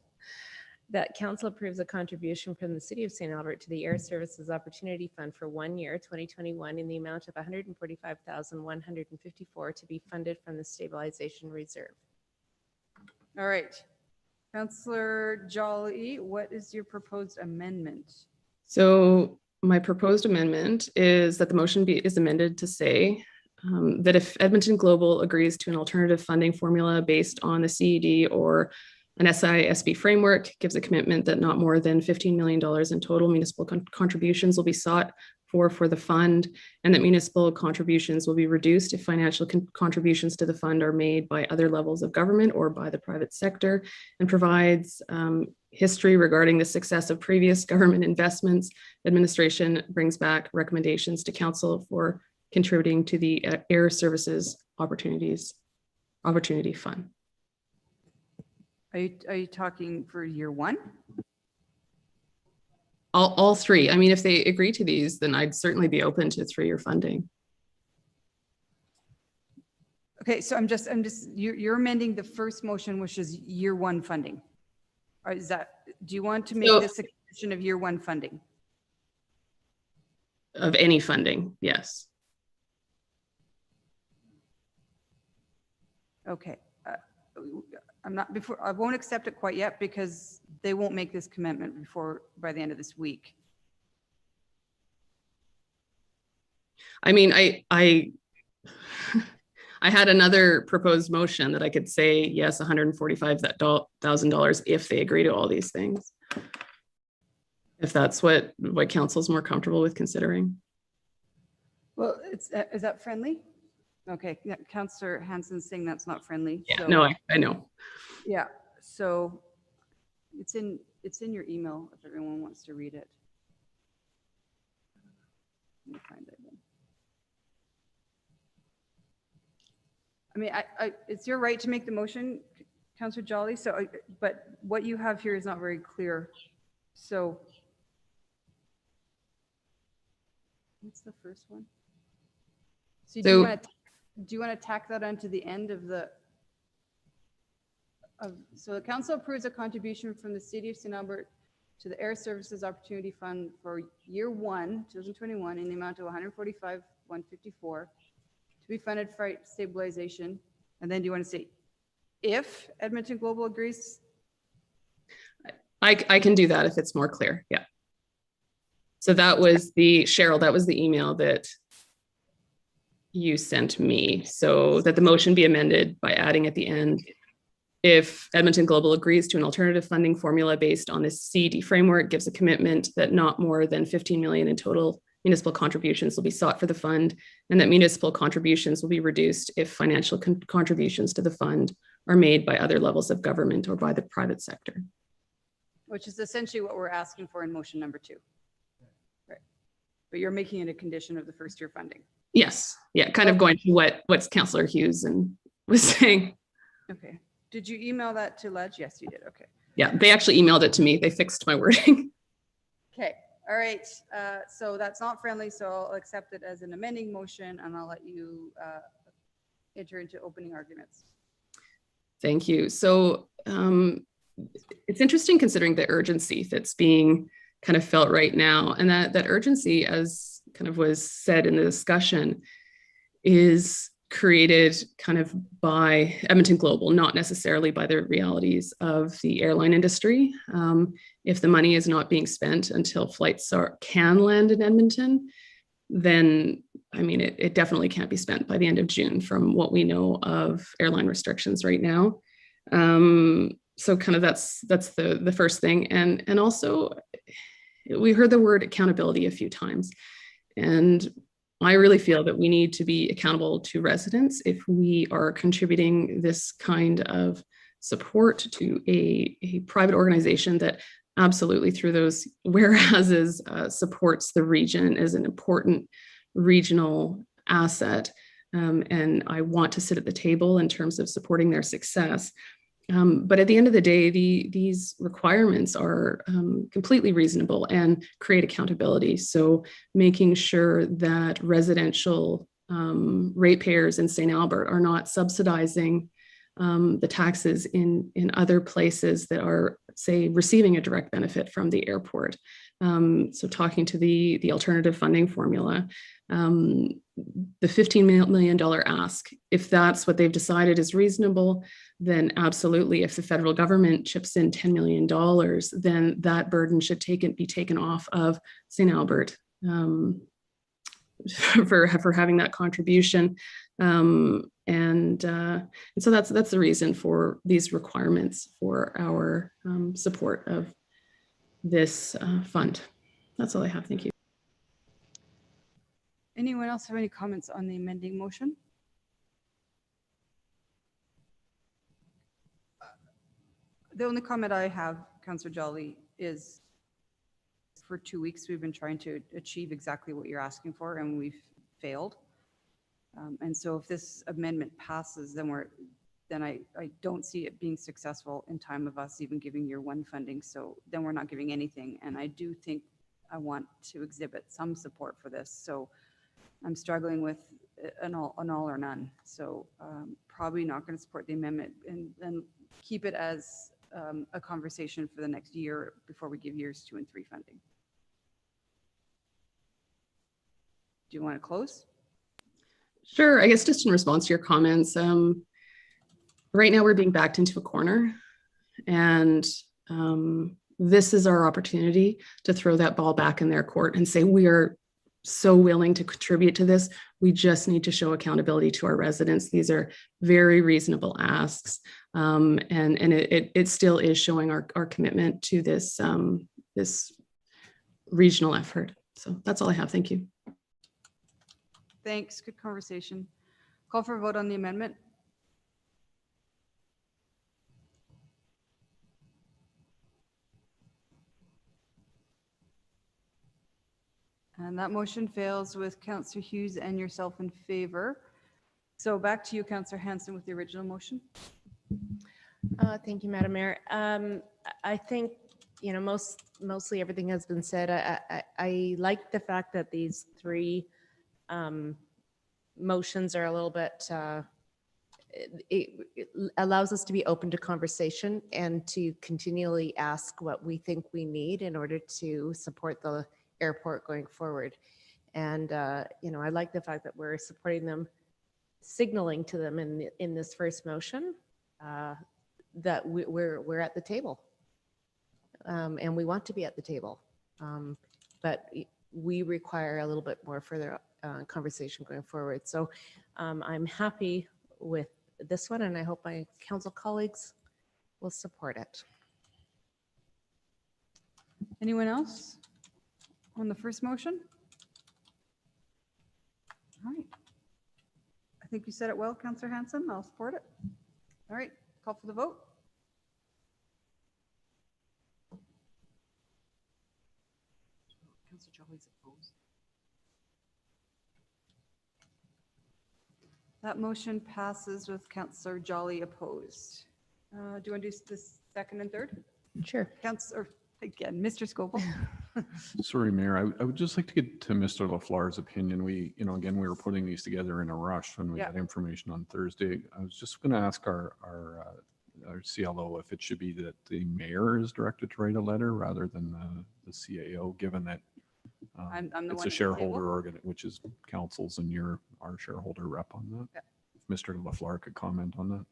that council approves a contribution from the city of St. Albert to the Air Services Opportunity Fund for 1 year, 2021, in the amount of $145,154 to be funded from the stabilization reserve. All right. Councillor Jolly, what is your proposed amendment? So my proposed amendment is that the motion is amended to say that if Edmonton Global agrees to an alternative funding formula based on the CED or an SISB framework, gives a commitment that not more than $15 million in total municipal contributions will be sought for the fund, and that municipal contributions will be reduced if financial contributions to the fund are made by other levels of government or by the private sector, and provides history regarding the success of previous government investments. Administration brings back recommendations to council for contributing to the Air Services Opportunity Fund. Are you talking for year 1? All 3. I mean, if they agree to these, then I'd certainly be open to 3-year funding. Okay, so you're amending the first motion, which is year 1 funding. Or is that, do you want to make this a condition of year 1 funding? Of any funding, yes. Okay. I won't accept it quite yet because they won't make this commitment by the end of this week. I mean, I had another proposed motion that I could say, yes, $145,000 if they agree to all these things. If that's what council's more comfortable with considering. Well, is that friendly? Okay, yeah, Councillor Hanson's saying that's not friendly. Yeah, so, no, I know. Yeah, so it's in your email if everyone wants to read it. Let me find it then. I mean, it's your right to make the motion, Councillor Jolly. So, but what you have here is not very clear. So, what's the first one? So, do you want to tack that onto the end of the? So the council approves a contribution from the city of St. Albert to the Air Services Opportunity Fund for year 1, 2021, in the amount of $145,154 to be funded for stabilization. And then do you want to say if Edmonton Global agrees? I can do that if it's more clear. Yeah. So that was Cheryl, that was the email that you sent me. So that the motion be amended by adding at the end, if Edmonton Global agrees to an alternative funding formula based on the CED framework, gives a commitment that not more than 15 million in total municipal contributions will be sought for the fund, and that municipal contributions will be reduced if financial contributions to the fund are made by other levels of government or by the private sector. Which is essentially what we're asking for in motion number 2. Right. But you're making it a condition of the first year funding. Yes. Yeah. Kind of going to what's Councillor Hughes was saying. Okay. Did you email that to Ledge? Yes, you did. Okay. Yeah, they actually emailed it to me. They fixed my wording. Okay. All right. So that's not friendly. So I'll accept it as an amending motion, and I'll let you enter into opening arguments. Thank you. So it's interesting considering the urgency that's being kind of felt right now, and that urgency, as kind of was said in the discussion, is created kind of by Edmonton Global, not necessarily by the realities of the airline industry. If the money is not being spent until flights can land in Edmonton, then I mean, it definitely can't be spent by the end of June from what we know of airline restrictions right now. So kind of that's the first thing. And also we heard the word accountability a few times. And I really feel that we need to be accountable to residents if we are contributing this kind of support to a private organization that absolutely through those whereases supports the region as an important regional asset. And I want to sit at the table in terms of supporting their success. But at the end of the day, these requirements are completely reasonable and create accountability. So making sure that residential ratepayers in St. Albert are not subsidizing the taxes in other places that are, say, receiving a direct benefit from the airport. So talking to the alternative funding formula, the $15 million ask, if that's what they've decided is reasonable, then absolutely. If the federal government chips in $10 million, then that burden should be taken off of St. Albert for having that contribution. And so that's the reason for these requirements for our support of this fund. That's all I have. Thank you. Anyone else have any comments on the amending motion? The only comment I have, Councillor Jolly, is for 2 weeks we've been trying to achieve exactly what you're asking for, and we've failed. And so if this amendment passes, then I don't see it being successful in time of us even giving year one funding. So then we're not giving anything. And I do think I want to exhibit some support for this. So I'm struggling with an all or none. So probably not going to support the amendment and keep it as a conversation for the next year before we give years 2 and 3 funding. Do you want to close? Sure. I guess just in response to your comments, right now we're being backed into a corner, and this is our opportunity to throw that ball back in their court and say, we are so willing to contribute to this. We just need to show accountability to our residents. These are very reasonable asks. And it still is showing our commitment to this, this regional effort. So that's all I have. Thank you. Thanks. Good conversation. Call for a vote on the amendment. And that motion fails with Councillor Hughes and yourself in favor. So back to you, Councillor Hanson, with the original motion. Thank you, Madam Mayor. I think, you know, mostly everything has been said. I like the fact that these 3 motions are a little bit, it allows us to be open to conversation and to continually ask what we think we need in order to support the airport going forward. And, you know, I like the fact that we're supporting them, signaling to them in this first motion that we're at the table. And we want to be at the table. But we require a little bit more further conversation going forward. So I'm happy with this one, and I hope my council colleagues will support it. Anyone else on the first motion? All right. I think you said it well, Councillor Hanson. I'll support it. All right, call for the vote. Councillor Jolly's opposed. That motion passes with Councillor Jolly opposed. Do you want to do this second and third? Sure. Councillor, again, Mr. Scoville. Sorry, Mayor, I would just like to get to Mr. LaFleur's opinion. We, you know, again, we were putting these together in a rush when we got information on Thursday. I was just going to ask our CLO if it should be that the mayor is directed to write a letter rather than the CAO, given that I'm the it's one a shareholder organ, which is councils, and you're our shareholder rep on that. Mr. LaFleur could comment on that.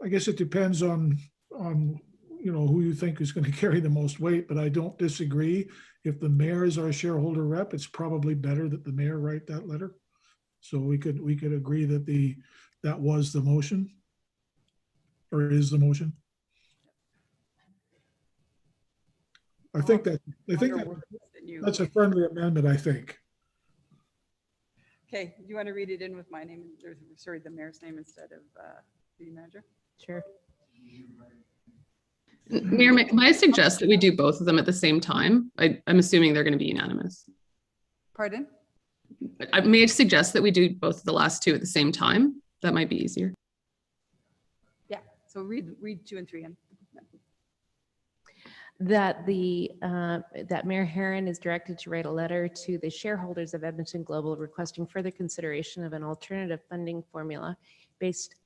I guess it depends on who you think is going to carry the most weight, but I don't disagree. If the mayor is our shareholder rep, it's probably better that the mayor write that letter. So we could agree that that was the motion, or is the motion. I think that's a friendly amendment, I think. Okay, do you want to read it in with my name, or sorry, the mayor's name instead of city manager? Sure. Mayor, may I suggest that we do both of them at the same time? I'm assuming they're going to be unanimous. Pardon? I may suggest that we do both of the last two at the same time. That might be easier. Yeah, so read 2 and 3 in. That Mayor Herron is directed to write a letter to the shareholders of Edmonton Global requesting further consideration of an alternative funding formula based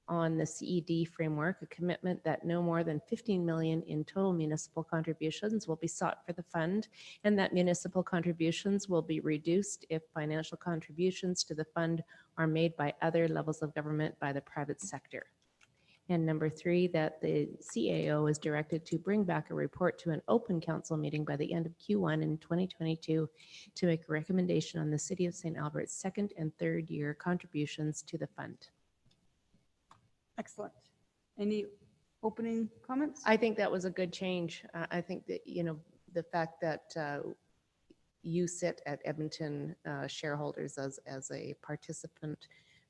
on the CED framework, a commitment that no more than 15 million in total municipal contributions will be sought for the fund, and that municipal contributions will be reduced if financial contributions to the fund are made by other levels of government by the private sector. And number 3, that the CAO is directed to bring back a report to an open council meeting by the end of Q1 in 2022 to make a recommendation on the City of St. Albert's second and third year contributions to the fund. Excellent. Any opening comments? I think that was a good change. I think that, the fact that you sit at Edmonton shareholders as a participant,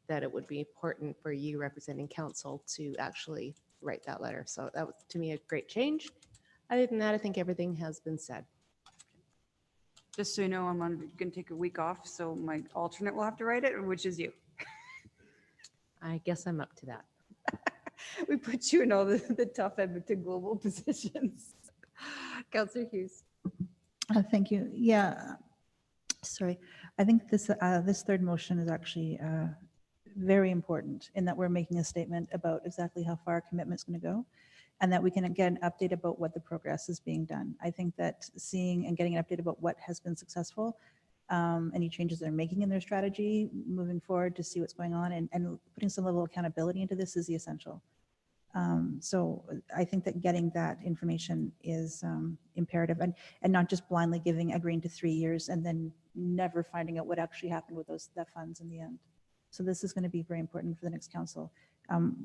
that it would be important for you representing council to actually write that letter. So that was, to me, a great change. Other than that, I think everything has been said. Just so you know, I'm going to take a week off, so my alternate will have to write it, which is you. I guess I'm up to that. We put you in all the tough Edmonton Global positions. Councillor Hughes. Thank you. Yeah, sorry. I think this third motion is actually very important in that we're making a statement about exactly how far our commitment is going to go, and that we can get an update about what the progress is being done. I think that seeing and getting an update about what has been successful, any changes they're making in their strategy moving forward to see what's going on, and putting some level of accountability into this is the essential. So I think that getting that information is imperative, and not just blindly agreeing to 3 years and then never finding out what actually happened with the funds in the end. So this is going to be very important for the next council.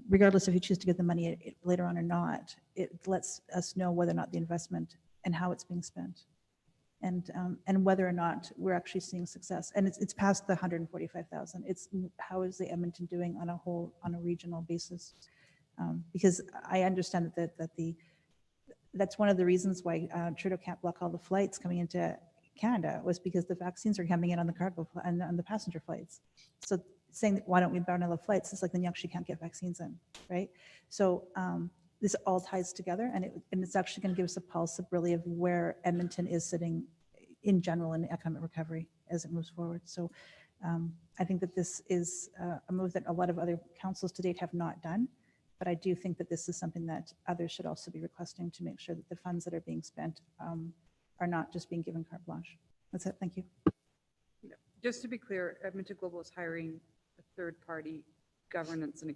Regardless if you choose to get the money later on or not, it lets us know whether or not the investment and how it's being spent, and whether or not we're actually seeing success. And it's past the 145,000. It's how is the Edmonton doing on a regional basis? Because I understand that's one of the reasons why Trudeau can't block all the flights coming into Canada, was because the vaccines are coming in on the cargo and on the passenger flights. So saying why don't we ban all the flights, it's like then you actually can't get vaccines in, right? So this all ties together, and it's actually going to give us a pulse of really of where Edmonton is sitting in general in economic recovery as it moves forward. So I think that this is a move that a lot of other councils to date have not done, but I do think that this is something that others should also be requesting to make sure that the funds that are being spent are not just being given carte blanche. That's it. Thank you. Just to be clear, Edmonton Global is hiring a third-party governance and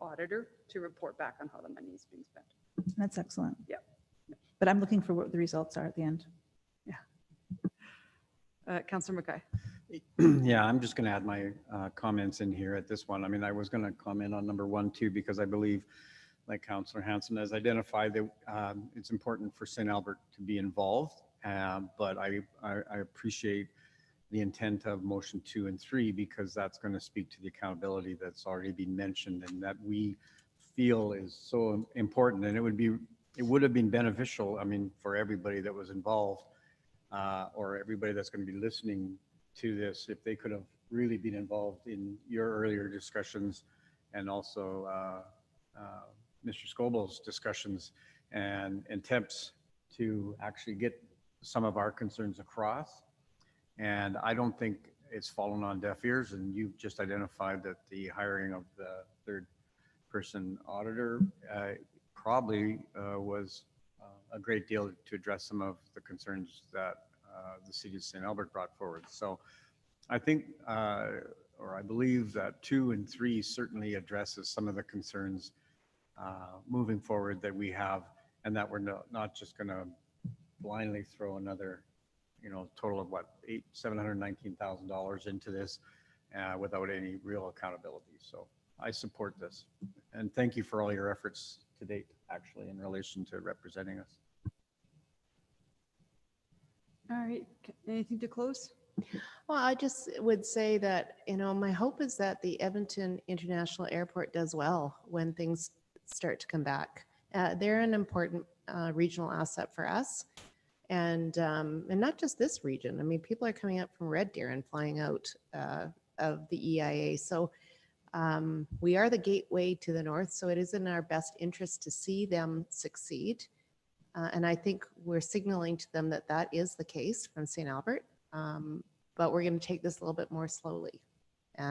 auditor to report back on how the money is being spent. That's excellent. Yeah. But I'm looking for what the results are at the end. Councillor Mackay. Yeah, I'm just going to add my comments in here at this one. I mean, I was going to comment on number 1 too, because I believe, like Councillor Hanson has identified, that it's important for St. Albert to be involved. But I appreciate the intent of motion 2 and 3, because that's going to speak to the accountability that's already been mentioned and that we feel is so important. And it would have been beneficial, I mean, for everybody that was involved, or everybody that's going to be listening to this, if they could have really been involved in your earlier discussions, and also Mr. Scoble's discussions and attempts to actually get some of our concerns across. And I don't think it's fallen on deaf ears, and you've just identified that the hiring of the third person auditor probably was a great deal to address some of the concerns that the city of St. Albert brought forward. So I think, or I believe that 2 and 3 certainly addresses some of the concerns moving forward that we have, and that we're not just going to blindly throw another, total of what, $719,000 into this without any real accountability. So I support this, and thank you for all your efforts to date, actually, in relation to representing us. All right, anything to close? Well, I just would say that, my hope is that the Edmonton International Airport does well when things start to come back. They're an important regional asset for us. And not just this region. I mean, people are coming up from Red Deer and flying out of the EIA. So we are the gateway to the north. So it is in our best interest to see them succeed. And I think we're signaling to them that that is the case from St. Albert. But we're going to take this a little bit more slowly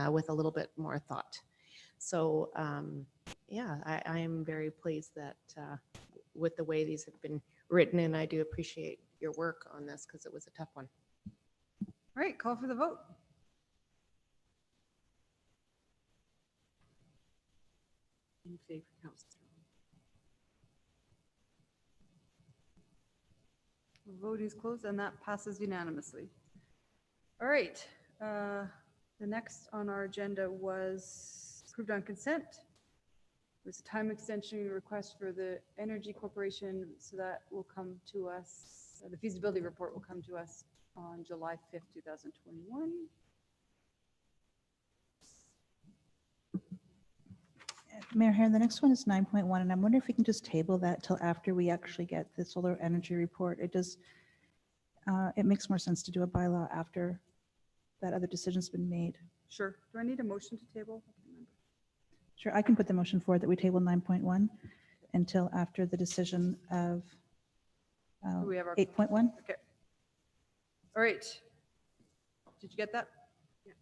with a little bit more thought. So yeah, I am very pleased that with the way these have been written, and I do appreciate your work on this because it was a tough one. All right, call for the vote. In favor, Councillor. The vote is closed and that passes unanimously. All right, the next on our agenda was approved on consent. It was a time extension request for the Energy Corporation, so that will come to us, the feasibility report will come to us on July 5th, 2021. Mayor Herron, the next one is 9.1, and I'm wondering if we can just table that till after we actually get the solar energy report. It does, it makes more sense to do a bylaw after that other decision's been made. Sure. Do I need a motion to table? Sure, I can put the motion forward that we table 9.1 until after the decision of We have our 8.1. Okay. All right. Did you get that? Yeah.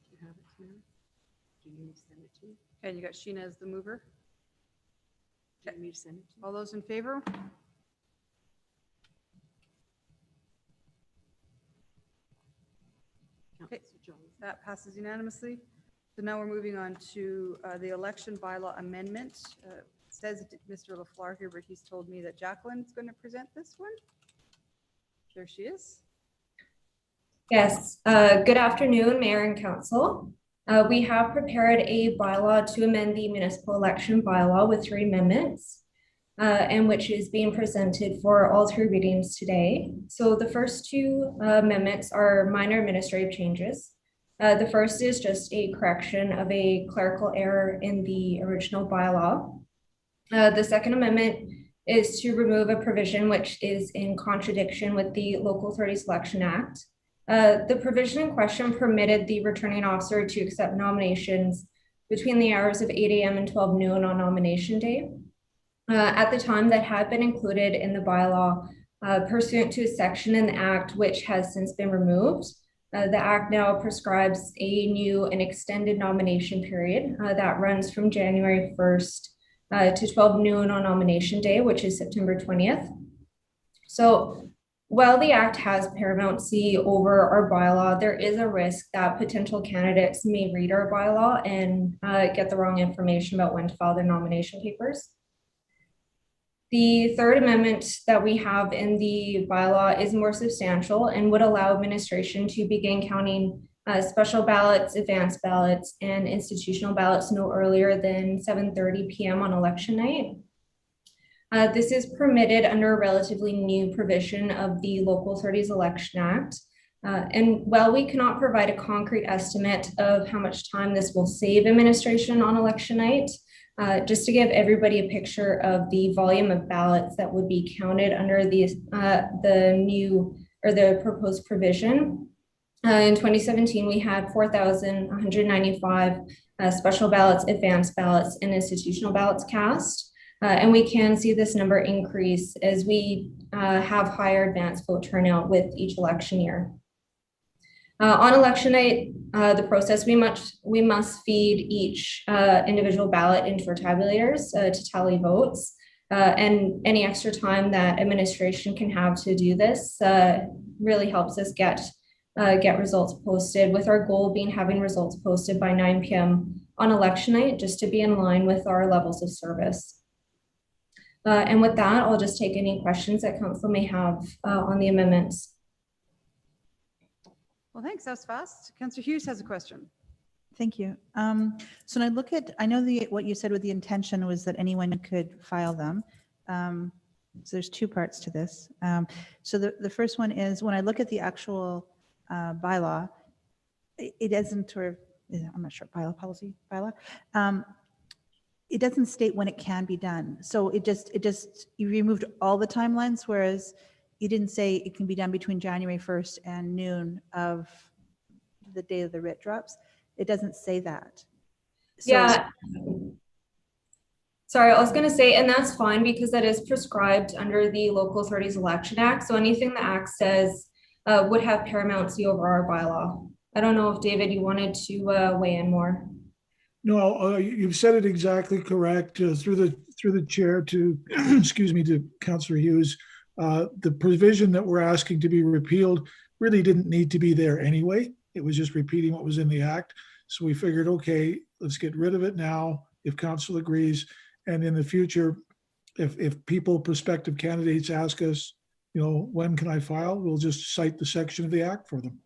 Do you have it, Tamara? Do you need me to send it to you? And you got Sheena as the mover. Do you need me to send it to you? All those in favor? Okay, Councillor Jones. that passes unanimously. So now we're moving on to the election bylaw amendment. It says Mr. LaFleur here, but he's told me that Jacqueline's going to present this one. There she is. Yes, good afternoon, Mayor and Council. We have prepared a bylaw to amend the municipal election bylaw with 3 amendments, and which is being presented for all 3 readings today. So the first 2 amendments are minor administrative changes. The first is just a correction of a clerical error in the original bylaw. The second amendment is to remove a provision which is in contradiction with the Local Authority Selection Act. The provision in question permitted the returning officer to accept nominations between the hours of 8 a.m. and 12 noon on nomination day. At the time, that had been included in the bylaw pursuant to a section in the Act which has since been removed. The Act now prescribes a new and extended nomination period that runs from January 1st to 12 noon on nomination day, which is September 20th. So while the Act has paramountcy over our bylaw, there is a risk that potential candidates may read our bylaw and get the wrong information about when to file their nomination papers. The third amendment that we have in the bylaw is more substantial and would allow administration to begin counting special ballots, advanced ballots, and institutional ballots no earlier than 7:30 p.m. on election night. This is permitted under a relatively new provision of the Local Authorities Election Act. And while we cannot provide a concrete estimate of how much time this will save administration on election night, just to give everybody a picture of the volume of ballots that would be counted under the new or the proposed provision, In 2017, we had 4,195 special ballots, advanced ballots, and institutional ballots cast. And we can see this number increase as we have higher advanced vote turnout with each election year. On election night, the process, we must feed each individual ballot into our tabulators to tally votes. And any extra time that administration can have to do this really helps us get results posted, with our goal being having results posted by 9 p.m. on election night, just to be in line with our levels of service. And with that, I'll just take any questions that council may have on the amendments. Well, thanks. That was fast. Councillor Hughes has a question. Thank you. So when I look at, I know what you said with the intention was that anyone could file them. So there's two parts to this. So the first one is when I look at the actual bylaw, it doesn't, or I'm not sure, bylaw. It doesn't state when it can be done. So it just, you removed all the timelines, whereas you didn't say it can be done between January 1st and noon of the day of the writ drops. It doesn't say that. So, yeah. Sorry, I was going to say, and that's fine because that is prescribed under the Local Authorities Election Act. So anything the Act says would have paramountcy over our bylaw. I don't know if David, you wanted to weigh in more. No, you've said it exactly correct. Through the chair to, excuse me, to Councillor Hughes, the provision that we're asking to be repealed really didn't need to be there anyway. It was just repeating what was in the Act. So we figured, okay, let's get rid of it now if council agrees. And in the future, if people, prospective candidates ask us, you know, when can I file? We'll just cite the section of the Act for them.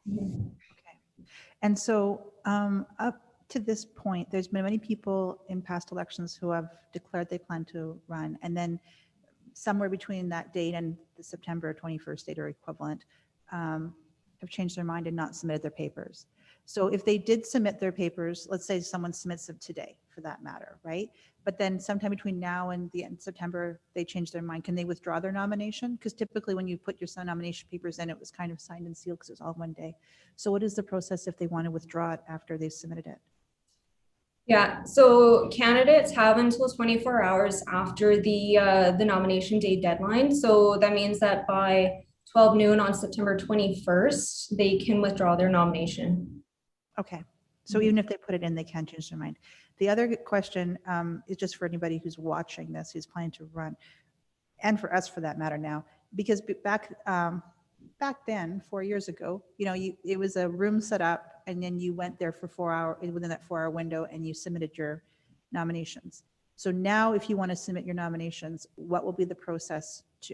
Okay. And so up to this point, there's been many people in past elections who have declared they plan to run. And then somewhere between that date and the September 21st date or equivalent, have changed their mind and not submitted their papers. So if they did submit their papers, let's say someone submits them today for that matter, right? But then sometime between now and the end of September, they change their mind. Can they withdraw their nomination? Because typically when you put your nomination papers in, it was kind of signed and sealed because it was all one day. So what is the process if they want to withdraw it after they've submitted it? Yeah, so candidates have until 24 hours after the nomination day deadline. So that means that by 12 noon on September 21st, they can withdraw their nomination. Okay, so even if they put it in, they can change their mind. The other question is just for anybody who's watching this, who's planning to run, and for us for that matter now, because back then, 4 years ago, you know, it was a room set up and then you went there for 4 hours, within that 4 hour window, and you submitted your nominations. So now if you want to submit your nominations, what will be the process to,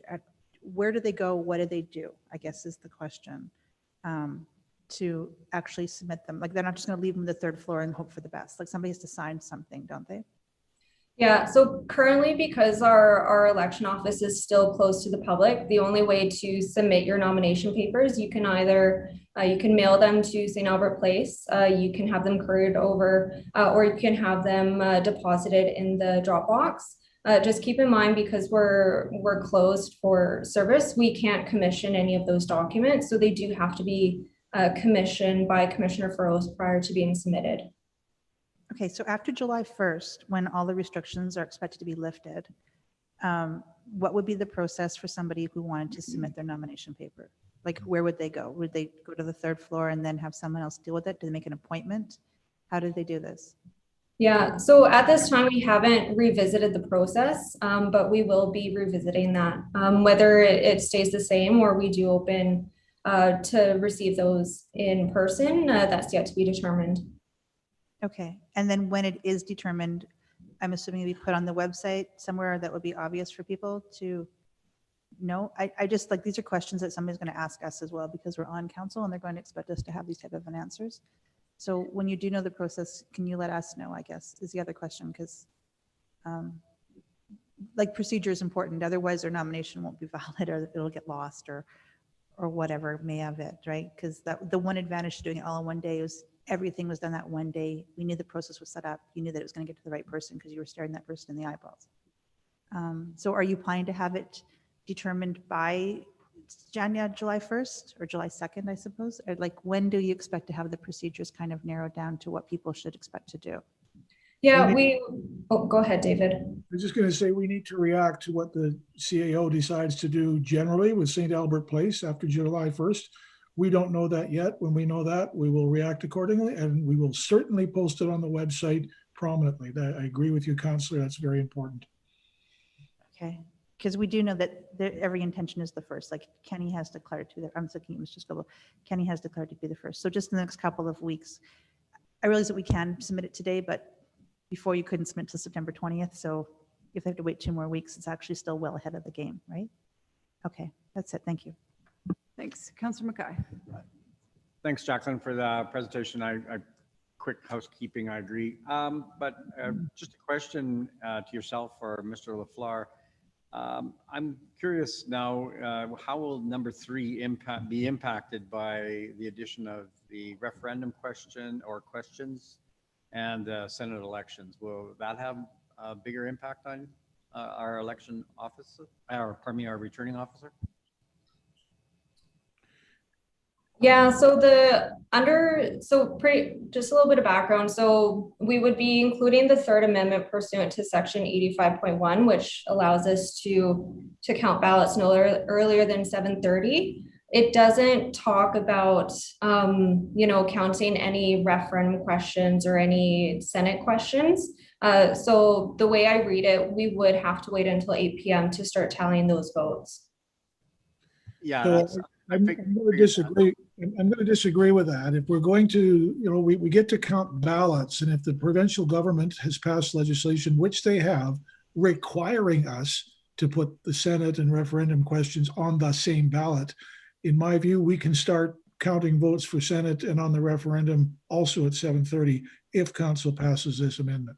where do they go? What do they do? I guess is the question. To actually submit them. Like they're not just going to leave them on the third floor and hope for the best. Like somebody has to sign something, don't they? Yeah, so currently because our election office is still closed to the public, the only way to submit your nomination papers, you can either, you can mail them to St. Albert Place, you can have them couriered over, or you can have them deposited in the drop box. Just keep in mind, because we're closed for service, we can't commission any of those documents. So they do have to be commissioned by Commissioner Furrows prior to being submitted. Okay, so after July 1st, when all the restrictions are expected to be lifted, what would be the process for somebody who wanted to submit their nomination paper? Like, where would they go? Would they go to the third floor and then have someone else deal with it? Do they make an appointment? How do they do this? Yeah, so at this time, we haven't revisited the process, but we will be revisiting that. Whether it stays the same or we do open to receive those in person, that's yet to be determined. Okay, and then when it is determined, I'm assuming it'll be put on the website somewhere that would be obvious for people to know. I just, like, these are questions that somebody's going to ask us as well, because we're on council and they're going to expect us to have these type of answers. So when you do know the process, can you let us know, I guess, is the other question, because like procedure is important. Otherwise their nomination won't be valid, or it'll get lost, or whatever may have it, right? Because the one advantage to doing it all in one day is everything was done that one day. We knew the process was set up. You knew that it was going to get to the right person because you were staring that person in the eyeballs. So are you planning to have it determined by July 1st or July 2nd, I suppose? Or like, when do you expect to have the procedures kind of narrowed down to what people should expect to do? Yeah, oh, go ahead, David. I was just going to say we need to react to what the CAO decides to do generally with St. Albert Place after July 1st. We don't know that yet. When we know that, we will react accordingly, and we will certainly post it on the website prominently. I agree with you, Councillor. That's very important. Okay, because we do know that every intention is the first, like Kenny has declared to, I'm thinking it was just Gobo, Kenny has declared to be the first. So just in the next couple of weeks, I realize that we can submit it today, but before you couldn't submit till September 20th. So if they have to wait 2 more weeks, it's actually still well ahead of the game, right? Okay, that's it. Thank you. Thanks. Councillor Mackay. Thanks, Jacqueline, for the presentation. Quick housekeeping, I agree. But just a question to yourself or Mr. LaFleur. I'm curious now, how will number 3 be impacted by the addition of the referendum question or questions and Senate elections? Will that have a bigger impact on our election officer, or pardon me, our returning officer? Yeah, so just a little bit of background. So we would be including the Third Amendment pursuant to Section 85.1, which allows us to count ballots no earlier than 7:30. It doesn't talk about, counting any referendum questions or any Senate questions. So the way I read it, we would have to wait until 8 p.m. to start tallying those votes. Yeah, so I'm going to disagree. I'm going to disagree with that. If we're going to, we get to count ballots, and if the provincial government has passed legislation, which they have, requiring us to put the Senate and referendum questions on the same ballot, in my view, we can start counting votes for Senate and on the referendum also at 7:30 if council passes this amendment.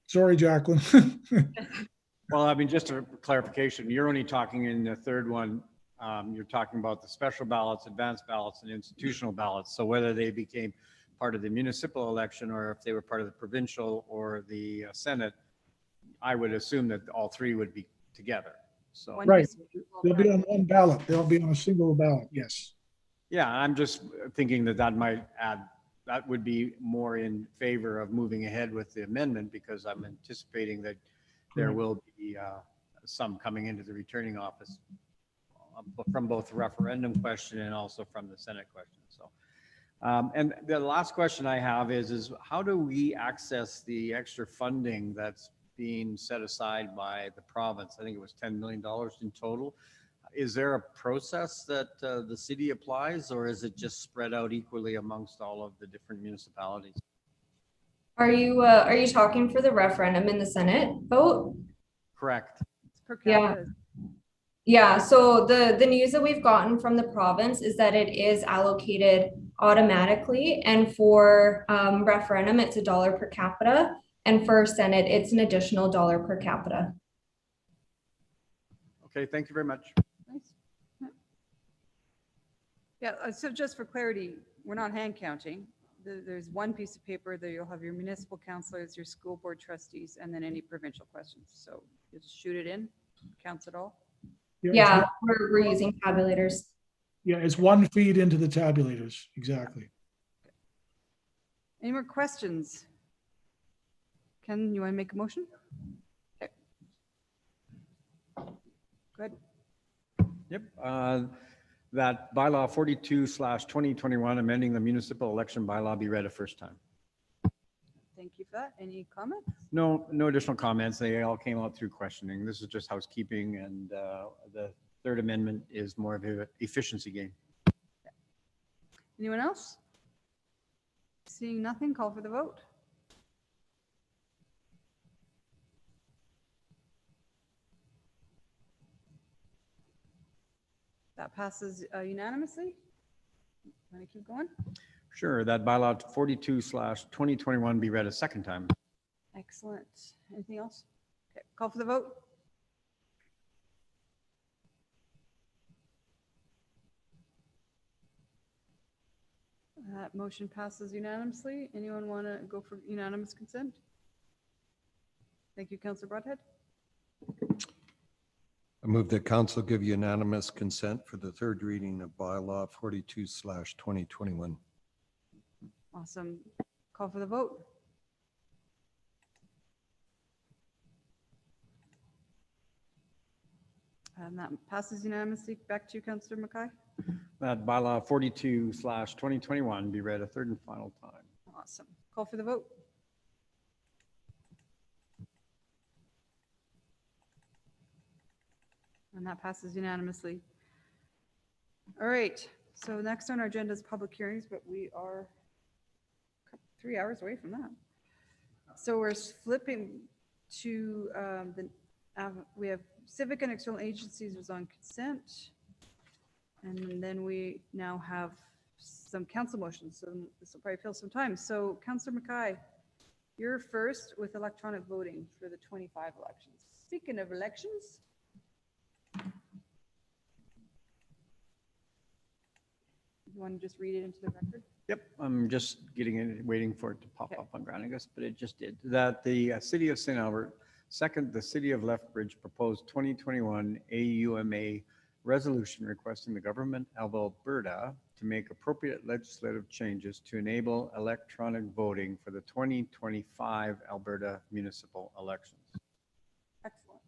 Sorry, Jacqueline. Well, I mean, just a clarification, you're only talking in the third one, you're talking about the special ballots, advanced ballots, and institutional ballots. So whether they became part of the municipal election or if they were part of the provincial or the Senate, I would assume that all 3 would be together. So right, they'll be on one ballot. They'll be on a single ballot. Yes. Yeah, I'm just thinking that would be more in favor of moving ahead with the amendment, because I'm anticipating that there will be some coming into the returning office from both the referendum question and also from the Senate question. So, and the last question I have is how do we access the extra funding that's being set aside by the province? I think it was $10 million in total. Is there a process that the city applies, or is it just spread out equally amongst all of the different municipalities? Are you talking for the referendum in the Senate vote? Correct. Yeah. Yeah, so the news that we've gotten from the province is that it is allocated automatically, and for referendum, it's $1 per capita, and for Senate, it's an additional $1 per capita. Okay, thank you very much. Nice. Yeah, so just for clarity, we're not hand counting. There's one piece of paper that you'll have your municipal councillors, your school board trustees, and then any provincial questions. So you just shoot it in, counts it all. Yeah, we're using tabulators. Yeah, it's one feed into the tabulators. Exactly. Any more questions? Ken, you want to make a motion? Okay. Good. Yep. That bylaw 42/2021, amending the municipal election bylaw, be read a first time. Thank you for that. Any comments? No additional comments. They all came out through questioning. This is just housekeeping, and the Third Amendment is more of an efficiency game. Anyone else? Seeing nothing, call for the vote. That passes unanimously. Want to keep going? Sure. That bylaw 42/2021 be read a second time. Excellent. Anything else? Okay, call for the vote. That motion passes unanimously. Anyone want to go for unanimous consent? Thank you, Councillor Broadhead. I move that council give unanimous consent for the third reading of bylaw 42/2021. Awesome. Call for the vote. And that passes unanimously. Back to you, Councillor Mackay. That bylaw 42/2021 be read a third and final time. Awesome. Call for the vote. And that passes unanimously. All right, so next on our agenda is public hearings, but we are 3 hours away from that. So we're flipping to we have civic and external agencies was on consent. And then we now have some council motions, so this will probably fill some time. So Councillor Mackay, you're first with electronic voting for the 25 elections. Speaking of elections, you want to just read it into the record? Yep, I'm just getting it, waiting for it to pop up on Granicus, but it just did. That the City of St. Albert, second, the City of Lethbridge proposed 2021 AUMA resolution requesting the government of Alberta to make appropriate legislative changes to enable electronic voting for the 2025 Alberta municipal elections. Excellent.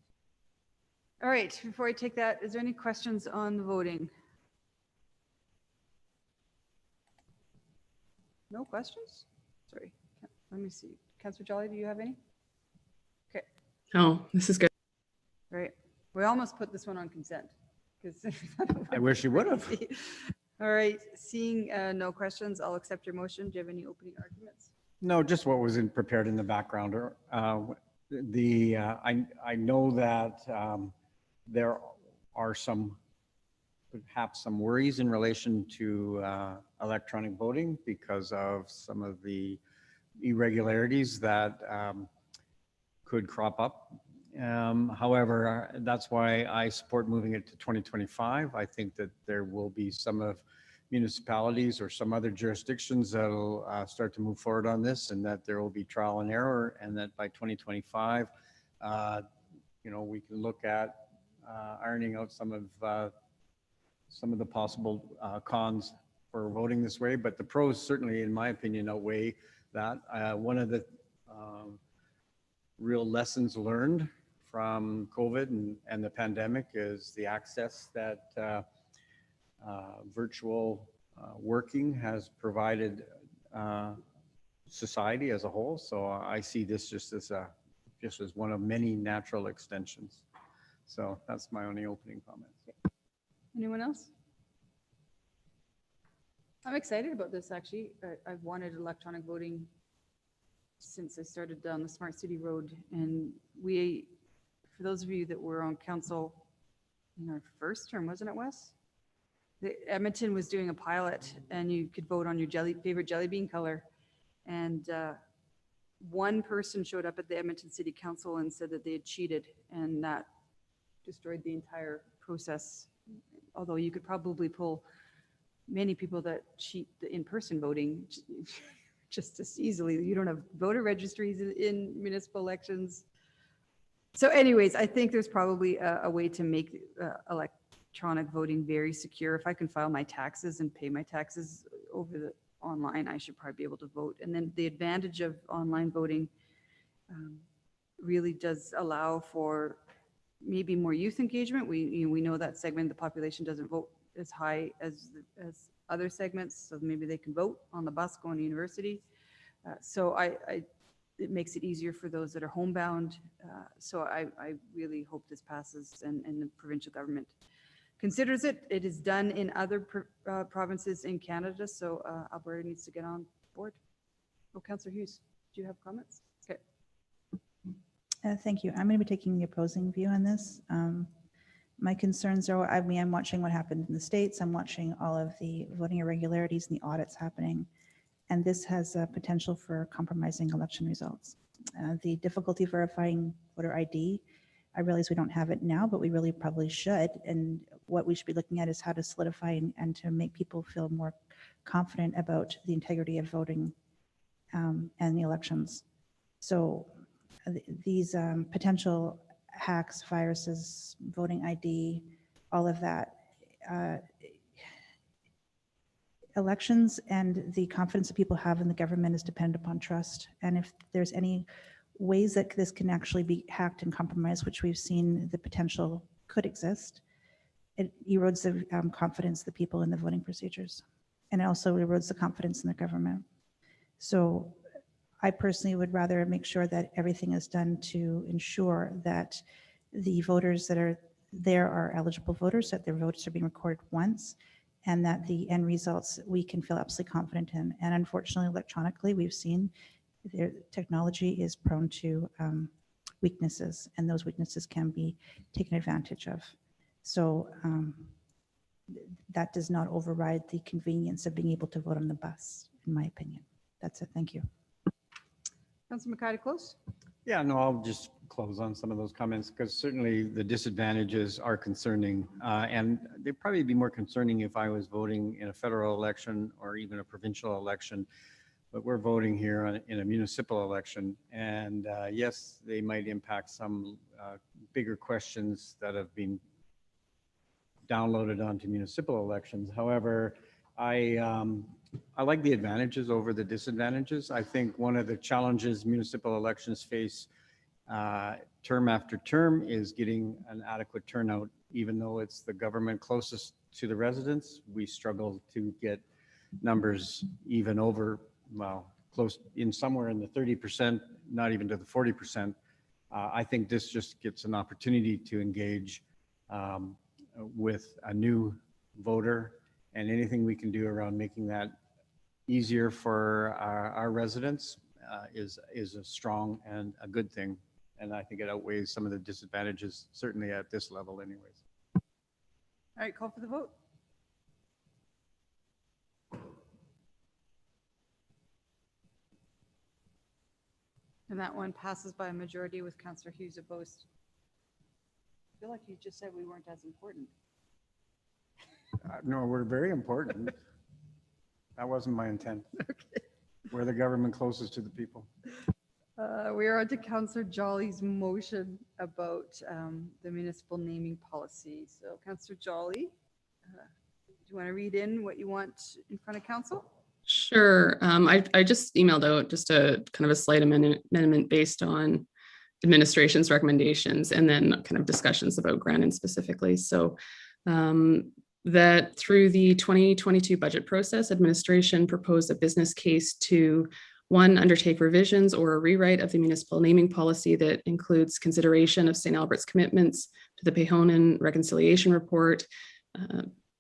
All right, before I take that, is there any questions on the voting? No questions? Sorry, let me see. Councillor Jolly, do you have any? Okay. Oh, this is good. Right. We almost put this one on consent. I wish you would have. All right, seeing no questions, I'll accept your motion. Do you have any opening arguments? No, just what was prepared in the background. I know that there are perhaps some worries in relation to electronic voting because of some of the irregularities that could crop up. However, that's why I support moving it to 2025. I think that there will be some of municipalities or some other jurisdictions that'll start to move forward on this, and that there will be trial and error, and that by 2025, we can look at ironing out some of the possible cons for voting this way. But the pros certainly, in my opinion, outweigh that. One of the real lessons learned from COVID and the pandemic is the access that virtual working has provided society as a whole. So I see this just as one of many natural extensions. So that's my only opening comments. Anyone else? I'm excited about this, actually. I've wanted electronic voting since I started down the Smart City Road. And for those of you that were on council in our first term, wasn't it, Wes? Edmonton was doing a pilot, and you could vote on your favorite jelly bean color. And one person showed up at the Edmonton City Council and said that they had cheated, and that destroyed the entire process. Although you could probably pull many people that cheat the in-person voting just as easily. You don't have voter registries in municipal elections. So anyways, I think there's probably a way to make electronic voting very secure. If I can file my taxes and pay my taxes over the online, I should probably be able to vote. And then the advantage of online voting really does allow for maybe more youth engagement. We know that segment of the population doesn't vote as high as other segments, so maybe they can vote on the bus going to university. So it makes it easier for those that are homebound. So I really hope this passes and the provincial government considers it. It is done in other provinces in Canada, so Alberta needs to get on board. Oh, Councillor Hughes, do you have comments? Okay. Thank you. I'm going to be taking the opposing view on this. My concerns are, I'm watching what happened in the States. I'm watching all of the voting irregularities and the audits happening. And this has a potential for compromising election results. The difficulty verifying voter ID, I realize we don't have it now, but we really probably should. And what we should be looking at is how to solidify and to make people feel more confident about the integrity of voting and the elections. So these potential hacks, viruses, voting ID, all of that. Elections and the confidence that people have in the government is dependent upon trust. And if there's any ways that this can actually be hacked and compromised, which we've seen the potential could exist, it erodes the confidence of the people in the voting procedures. And it also erodes the confidence in the government. So I personally would rather make sure that everything is done to ensure that the voters that are there are eligible voters, that their votes are being recorded once, and that the end results we can feel absolutely confident in. And unfortunately, electronically, we've seen their technology is prone to weaknesses, and those weaknesses can be taken advantage of. So that does not override the convenience of being able to vote on the bus, in my opinion. That's it. Thank you. Councilor McKay, to close? Yeah, no, I'll just close on some of those comments because certainly the disadvantages are concerning, and they'd probably be more concerning if I was voting in a federal election or even a provincial election. But we're voting here in a municipal election, and yes, they might impact some bigger questions that have been downloaded onto municipal elections. However, I like the advantages over the disadvantages. I think one of the challenges municipal elections face term after term is getting an adequate turnout. Even though it's the government closest to the residents, we struggle to get numbers even over, well, close in somewhere in the 30%, not even to the 40%. I think this just gets an opportunity to engage with a new voter, and anything we can do around making that easier for our residents is a strong and a good thing. And I think it outweighs some of the disadvantages, certainly at this level anyways. All right, call for the vote. And that one passes by a majority with Councillor Hughes opposed. I feel like you just said we weren't as important. No, we're very important. That wasn't my intent. Okay. We're the government closest to the people. We are on to Councillor Jolly's motion about the municipal naming policy. So Councillor Jolly, do you want to read in what you want in front of council? Sure. I just emailed out just a kind of a slight amendment based on administration's recommendations and then kind of discussions about Grandin specifically. So that through the 2022 budget process, administration proposed a business case to one, undertake revisions or a rewrite of the municipal naming policy that includes consideration of St. Albert's commitments to the Pehonan Reconciliation Report,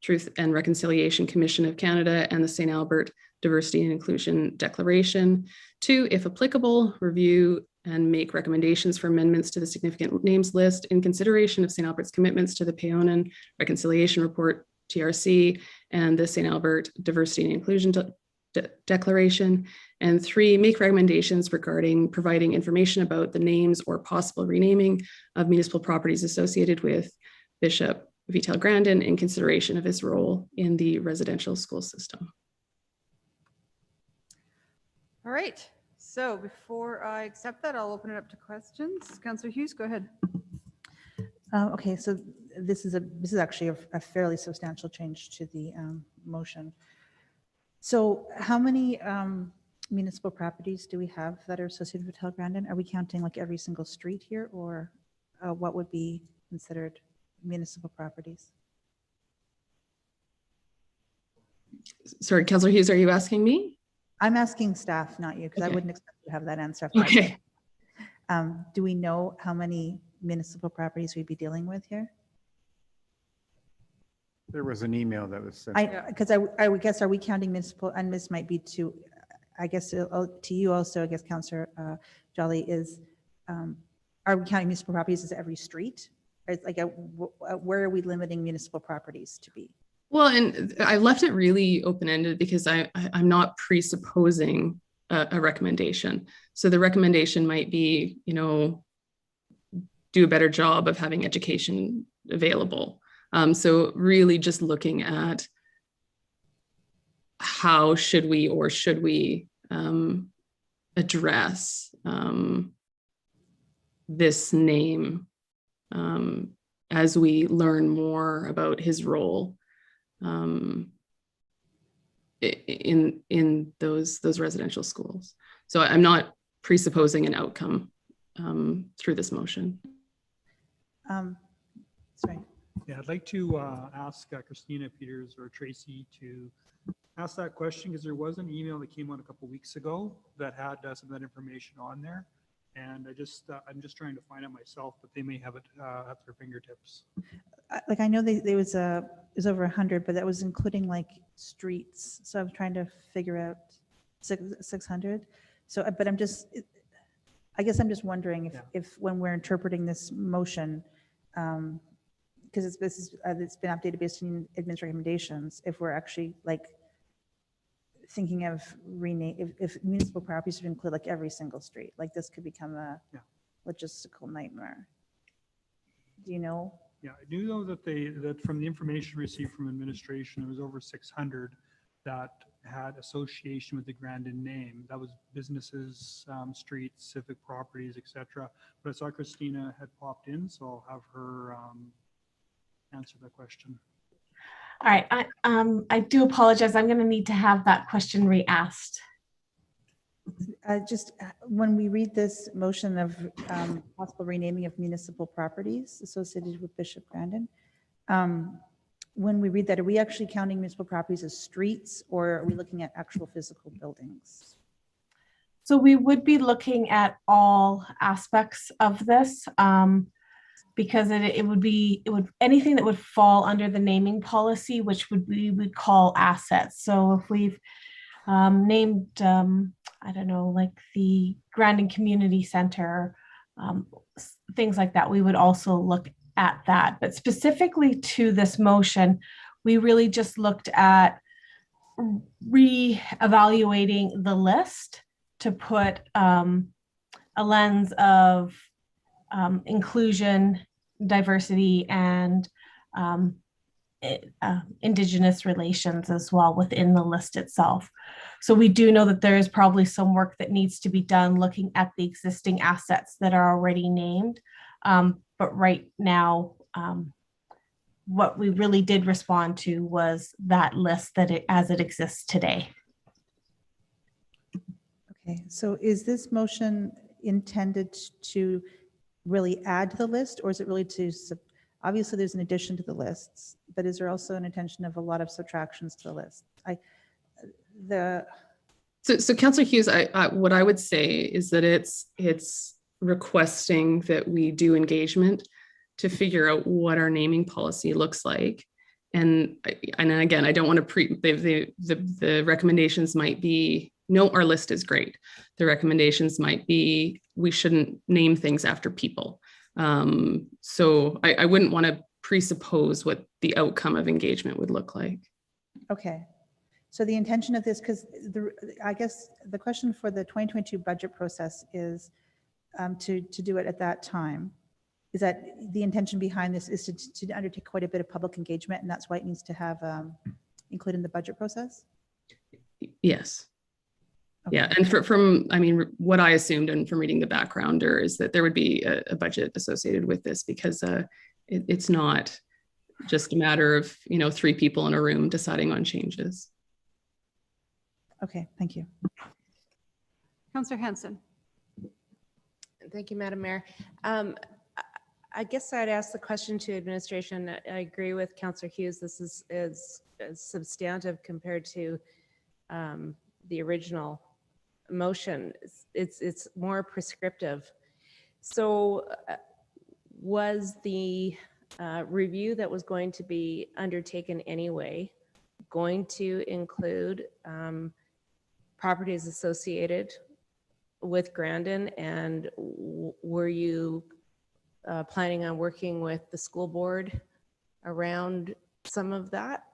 Truth and Reconciliation Commission of Canada, and the St. Albert Diversity and Inclusion Declaration. Two, if applicable, review and make recommendations for amendments to the significant names list in consideration of St. Albert's commitments to the Pehonan Reconciliation Report, TRC, and the St. Albert Diversity and Inclusion Declaration. And three, make recommendations regarding providing information about the names or possible renaming of municipal properties associated with Bishop Vital Grandin in consideration of his role in the residential school system. All right. So before I accept that, I'll open it up to questions. Councillor Hughes, go ahead. Okay, so this is actually a fairly substantial change to the motion. So how many municipal properties do we have that are associated with Vital Grandin? Are we counting like every single street here, or what would be considered municipal properties? Sorry, Councillor Hughes, are you asking me? I'm asking staff, not you, because I Okay. wouldn't expect you to have that answer. Okay. Do we know how many municipal properties we'd be dealing with here? There was an email that was sent. Because I would guess, are we counting municipal, and this might be to, I guess, to you also, I guess, Councillor Jolly, is, are we counting municipal properties as every street? Or like, where are we limiting municipal properties to be? Well, and I left it really open-ended because I'm not presupposing a recommendation. So the recommendation might be, do a better job of having education available. So really just looking at how should we address this name as we learn more about his role in those residential schools. So I'm not presupposing an outcome through this motion. Sorry. Yeah, I'd like to ask Christina Peters or Tracy to ask that question, because there was an email that came out a couple weeks ago that had some of that information on there. And I'm just trying to find out myself, but they may have it at their fingertips. Like, I know there was it was over 100, but that was including like streets. So I'm trying to figure out 600. So, but I guess I'm just wondering if when we're interpreting this motion, because it's been updated based on admin's recommendations, if we're actually like thinking of if municipal properties should include like every single street, like this could become a logistical nightmare. Do you know? Yeah, I do know that from the information received from administration, it was over 600 that had association with the Grandin name. That was businesses, streets, civic properties, etc. But I saw Christina had popped in, so I'll have her answer the question. All right, I do apologize. I'm going to need to have that question re-asked. Just when we read this motion of possible renaming of municipal properties associated with Bishop Grandin, when we read that, are we actually counting municipal properties as streets, or are we looking at actual physical buildings? So we would be looking at all aspects of this, because it would anything that would fall under the naming policy, which we would call assets. So if we've named, I don't know, like the Grandin Community Center, things like that, we would also look at that. But specifically to this motion, we really just looked at re-evaluating the list to put a lens of inclusion, diversity, and Indigenous relations as well within the list itself. So we do know that there is probably some work that needs to be done looking at the existing assets that are already named. But right now, what we really did respond to was that list as it exists today. Okay, so is this motion intended to really add to the list, or is it really to, obviously there's an addition to the lists, but is there also an intention of a lot of subtractions to the list? So Councillor Hughes, what I would say is that it's requesting that we do engagement to figure out what our naming policy looks like. And again, I don't want to the recommendations might be, no, our list is great. The recommendations might be, we shouldn't name things after people. So I wouldn't want to presuppose what the outcome of engagement would look like. Okay. So the intention of this, because I guess the question for the 2022 budget process is to do it at that time. Is that the intention behind this is to undertake quite a bit of public engagement, and that's why it needs to have included in the budget process? Yes. Okay. Yeah, and from what I assumed and from reading the backgrounder is that there would be a budget associated with this, because it's not just a matter of 3 people in a room deciding on changes. Okay, thank you. Councillor Hanson. Thank you, Madam Mayor. I guess I'd ask the question to administration. I agree with Councillor Hughes. This is substantive compared to the original motion. It's more prescriptive. So was the review that was going to be undertaken anyway going to include properties associated with Grandin, and were you planning on working with the school board around some of that?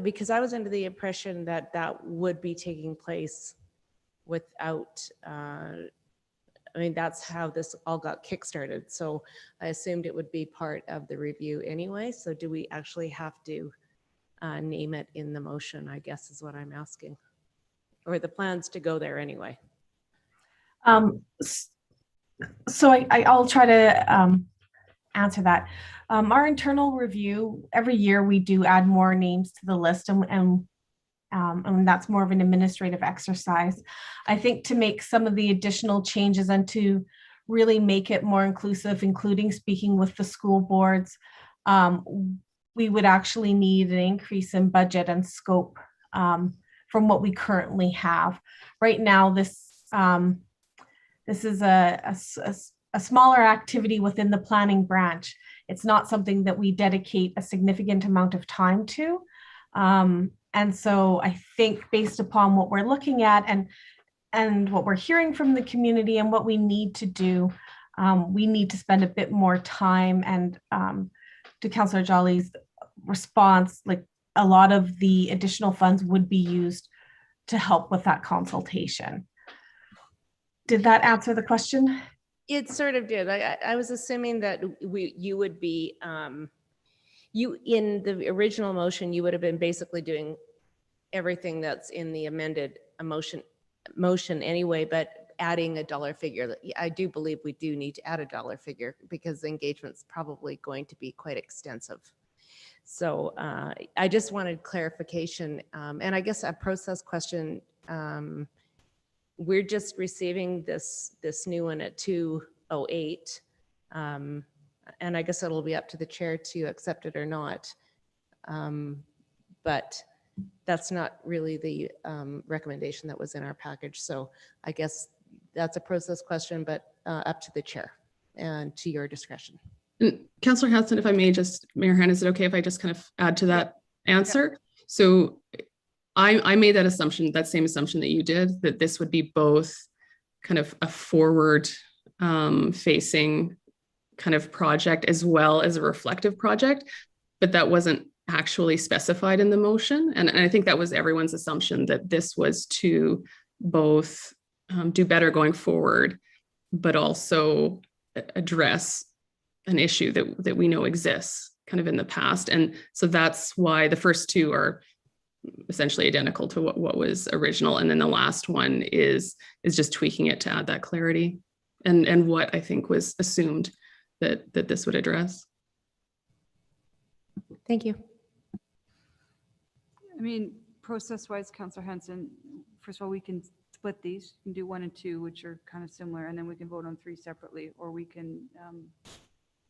Because I was under the impression that that would be taking place without, that's how this all got kickstarted. So I assumed it would be part of the review anyway. So do we actually have to name it in the motion, I guess is what I'm asking, or the plans to go there anyway? So I'll try to answer that. Our internal review, every year we do add more names to the list, and that's more of an administrative exercise. I think to make some of the additional changes and to really make it more inclusive, including speaking with the school boards, we would actually need an increase in budget and scope from what we currently have. Right now, this is a smaller activity within the planning branch. It's not something that we dedicate a significant amount of time to. And so I think based upon what we're looking at and what we're hearing from the community and what we need to do, we need to spend a bit more time. And to Councillor Jolly's response, like a lot of the additional funds would be used to help with that consultation. Did that answer the question? It sort of did. I was assuming that you would be, you in the original motion, you would have been basically doing everything that's in the amended motion anyway, but adding a dollar figure. I do believe we do need to add a dollar figure because the engagement's probably going to be quite extensive. So I just wanted clarification, and I guess a process question. We're just receiving this new one at 2:08, and I guess it'll be up to the chair to accept it or not. But that's not really the recommendation that was in our package. So I guess that's a process question, but up to the chair and to your discretion. And Councillor Hanson, if I may just, Mayor Han, is it okay if I just kind of add to that answer? Yeah. So I made that assumption, that same assumption that you did, that this would be both kind of a forward facing kind of project as well as a reflective project, but that wasn't actually specified in the motion. And I think that was everyone's assumption, that this was to both do better going forward, but also address an issue that we know exists kind of in the past. And so that's why the first two are essentially identical to what was original. And then the last one is just tweaking it to add that clarity and what I think was assumed that this would address. Thank you. I mean, process-wise, Councillor Hanson, first of all, we can split these. We can do 1 and 2, which are kind of similar, and then we can vote on 3 separately, or we can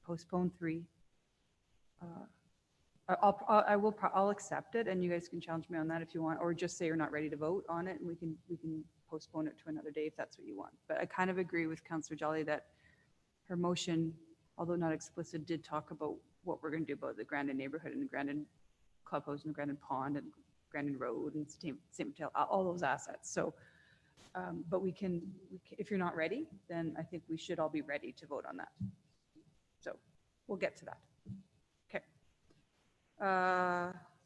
postpone 3. I'll accept it, and you guys can challenge me on that if you want, or just say you're not ready to vote on it, and we can postpone it to another day if that's what you want. But I kind of agree with Councillor Jolly that her motion, although not explicit, did talk about what we're going to do about the Grandin neighborhood and the Grandin Clubhouse and the Grandin Pond and Grandin Road and St. Mateo, all those assets. So, but we can, if you're not ready, then I think we should all be ready to vote on that. So we'll get to that.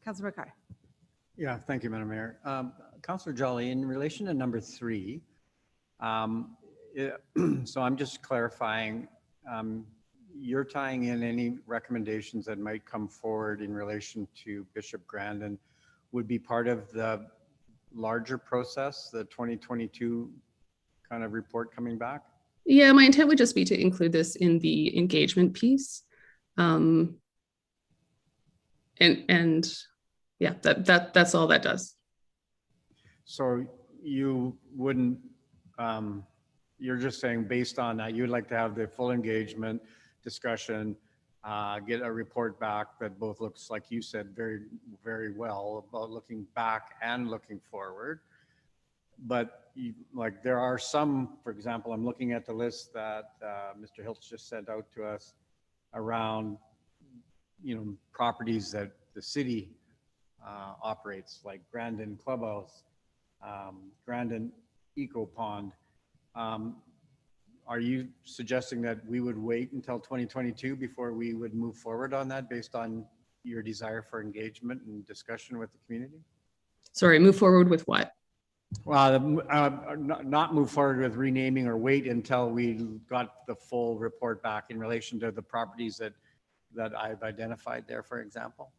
Councillor Mackay. Yeah, thank you, Madam Mayor. Councillor Jolly, in relation to number 3, so I'm just clarifying, you're tying in any recommendations that might come forward in relation to Bishop Grandin would be part of the larger process, the 2022 kind of report coming back? Yeah, my intent would just be to include this in the engagement piece. And yeah, that's all that does. So you wouldn't, you're just saying based on that, you'd like to have the full engagement discussion, get a report back that both looks, like you said, very, very well about looking back and looking forward. But like there are some, for example, I'm looking at the list that Mr. Hiltz just sent out to us around, properties that the city operates, like Grandin Clubhouse, Grandin Eco Pond. Are you suggesting that we would wait until 2022 before we would move forward on that based on your desire for engagement and discussion with the community? Sorry, move forward with what? Well, not move forward with renaming or wait until we got the full report back in relation to the properties that I've identified there, for example?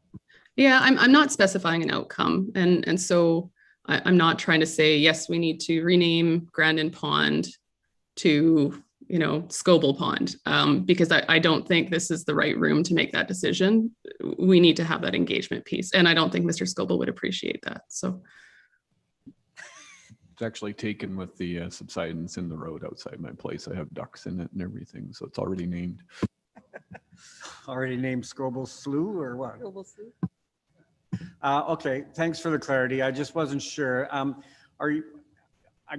Yeah, I'm not specifying an outcome. And so I'm not trying to say, yes, we need to rename Grandin Pond to Scoble Pond, because I don't think this is the right room to make that decision. We need to have that engagement piece. And I don't think Mr. Scoble would appreciate that. So It's actually taken with the subsidence in the road outside my place. I have ducks in it and everything, so it's already named. Already named Scoble Slough or what? Okay, thanks for the clarity. I just wasn't sure. I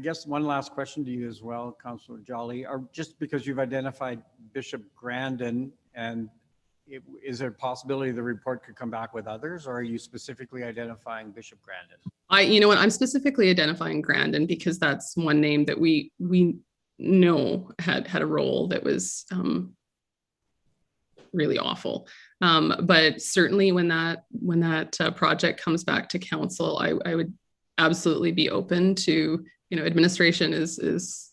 guess one last question to you as well, Councillor Jolly, just because you've identified Bishop Grandin, and is there a possibility the report could come back with others, or are you specifically identifying Bishop Grandin? I'm specifically identifying Grandin because that's one name that we know had a role that was really awful. But certainly when that project comes back to council, I would absolutely be open to, administration is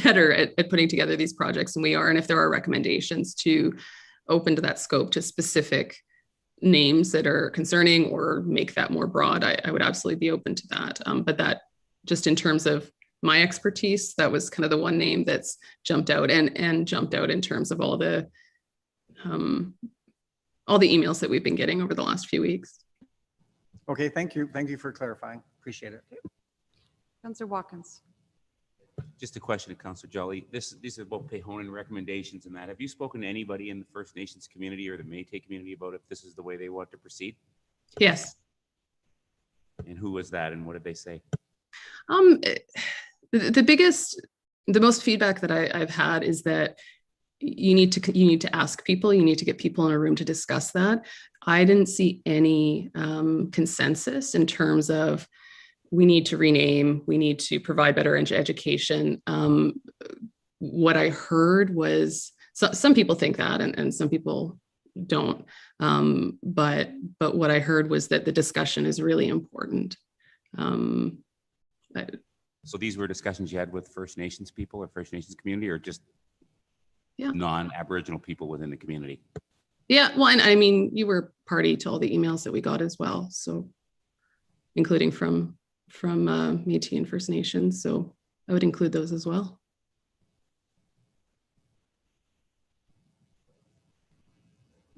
better at putting together these projects than we are. And if there are recommendations to open to that scope to specific names that are concerning or make that more broad, I would absolutely be open to that. But that, just in terms of my expertise, that was kind of the one name that's jumped out and jumped out in terms of all the emails that we've been getting over the last few weeks. Okay, thank you. Thank you for clarifying. Appreciate it. Councillor Watkins. Just a question to Councillor Jolly. These are both Pehonan recommendations and that. Have you spoken to anybody in the First Nations community or the Métis community about if this is the way they want to proceed? Yes. And who was that and what did they say? The most feedback that I've had is that you need to ask people, you need to get people in a room to discuss that. I didn't see any consensus in terms of we need to rename, we need to provide better education. What I heard was some people think that and some people don't. But what I heard was that the discussion is really important. So these were discussions you had with First Nations people or First Nations community, or just non-Aboriginal people within the community? Yeah, well, and I mean, you were party to all the emails that we got as well, so including from Métis and First Nations, so I would include those as well.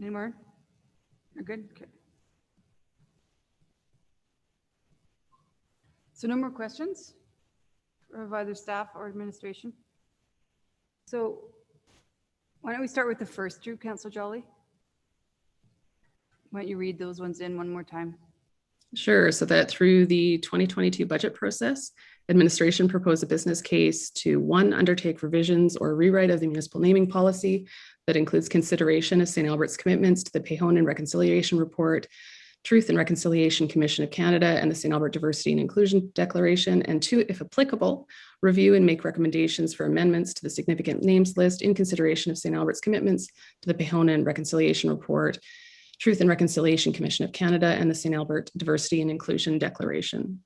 Any more? You're good? Okay. So no more questions of either staff or administration? So why don't we start with the first two, Councillor Jolly? Why don't you read those ones in one more time? Sure. So that through the 2022 budget process, administration proposed a business case to 1, undertake revisions or rewrite of the municipal naming policy that includes consideration of St. Albert's commitments to the Pehonan Reconciliation Report, Truth and Reconciliation Commission of Canada, and the St. Albert Diversity and Inclusion Declaration, and 2, if applicable, review and make recommendations for amendments to the significant names list in consideration of St. Albert's commitments to the Pehonan Reconciliation Report, Truth and Reconciliation Commission of Canada, and the St. Albert Diversity and Inclusion Declaration.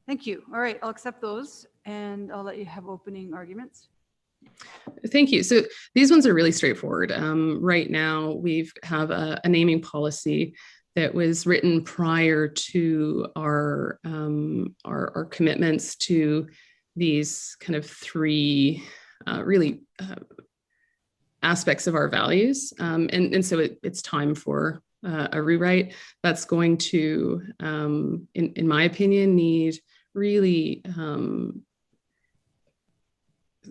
Thank you. All right, I'll accept those and I'll let you have opening arguments. Thank you. So these ones are really straightforward. Right now, we have a naming policy that was written prior to our commitments to these kind of 3 really aspects of our values. And so it's time for a rewrite that's going to, in my opinion, need really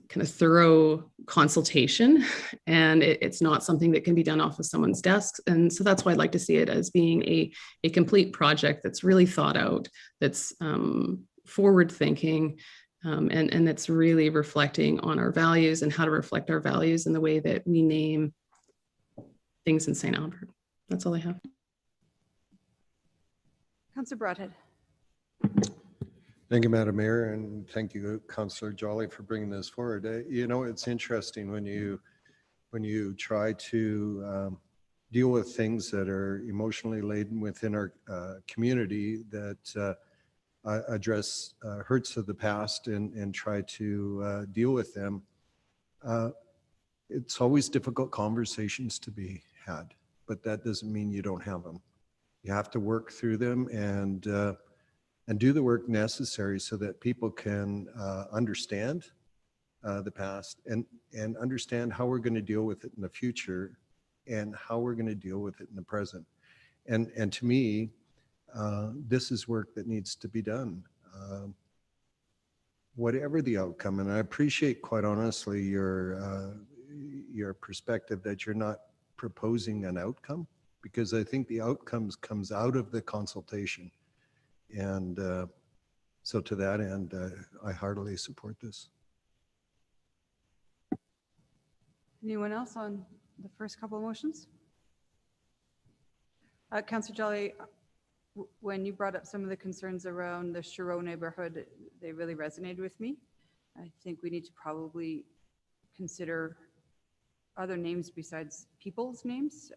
kind of thorough consultation, and it's not something that can be done off of someone's desk. And so that's why I'd like to see it as being a complete project that's really thought out, that's forward thinking, and that's really reflecting on our values and how to reflect our values in the way that we name things in St. Albert. That's all I have. Councillor Broadhead. Thank you, Madam Mayor, and thank you, Councillor Jolly, for bringing this forward. It's interesting when you try to deal with things that are emotionally laden within our community that address hurts of the past and try to deal with them. It's always difficult conversations to be had, but that doesn't mean you don't have them. You have to work through them, and and do the work necessary so that people can understand the past and understand how we're going to deal with it in the future and how we're going to deal with it in the present. And to me, this is work that needs to be done. Whatever the outcome, and I appreciate quite honestly your perspective that you're not proposing an outcome, because I think the outcomes comes out of the consultation. And so to that end, I heartily support this. Anyone else on the first couple of motions? Councillor Jolly, when you brought up some of the concerns around the Shiro neighborhood, they really resonated with me. I think we need to probably consider other names besides people's names.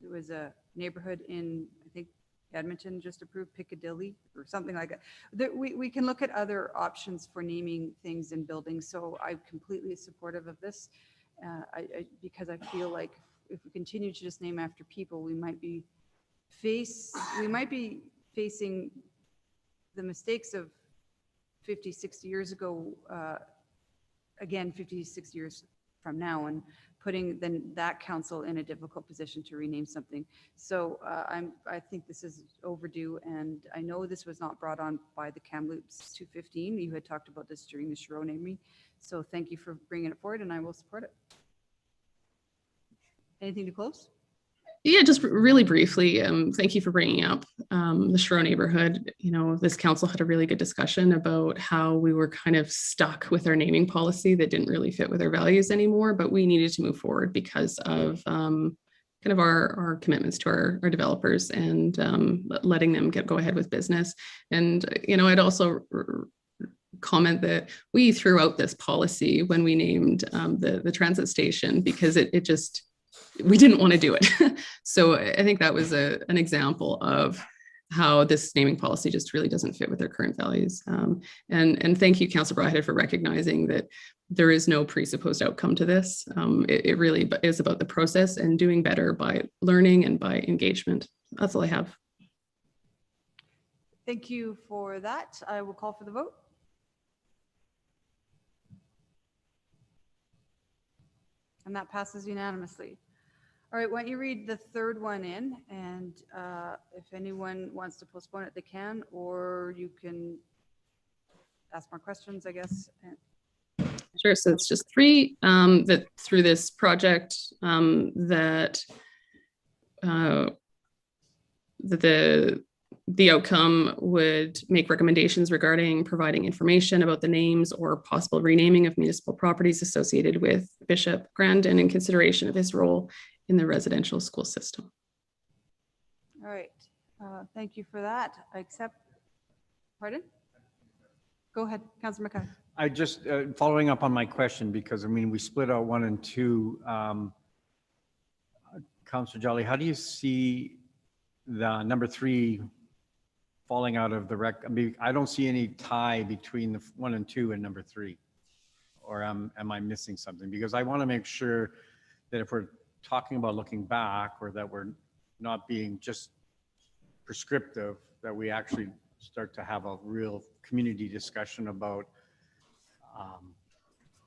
There was a neighborhood in, I think, Edmonton just approved Piccadilly or something like that. We can look at other options for naming things in buildings. So I'm completely supportive of this because I feel like if we continue to just name after people, we might be facing the mistakes of 50, 60 years ago, again, 50, 60 years from now, and putting then that council in a difficult position to rename something. So I think this is overdue, and I know this was not brought on by the Kamloops 215. You had talked about this during the Shiro naming. So thank you for bringing it forward, and I will support it. Anything to close? Yeah, just really briefly, thank you for bringing up the Shiro neighborhood. You know, this council had a really good discussion about how we were kind of stuck with our naming policy that didn't really fit with our values anymore, but we needed to move forward because of kind of our commitments to our developers and letting them go ahead with business. And, you know, I'd also comment that we threw out this policy when we named the transit station because it just, we didn't want to do it. So I think that was an example of how this naming policy just really doesn't fit with their current values. And thank you, Councillor Broadhead, for recognizing that there is no presupposed outcome to this. It really is about the process and doing better by learning and by engagement. That's all I have. Thank you for that. I will call for the vote. And that passes unanimously. All right, why don't you read the third one in, and if anyone wants to postpone it, they can, or you can ask more questions, I guess. Sure, so it's just three that through this project that the outcome would make recommendations regarding providing information about the names or possible renaming of municipal properties associated with Bishop Grandin in consideration of his role in the residential school system. All right, thank you for that. I accept. Pardon? Go ahead, Councillor McCann. I just, following up on my question, because I mean, we split out 1 and 2. Councillor Jolly, how do you see the number 3 falling out of the rec? I mean, I don't see any tie between the 1 and 2 and number 3, or am I missing something? Because I want to make sure that if we're talking about looking back, or that we're not being just prescriptive, that we actually start to have a real community discussion about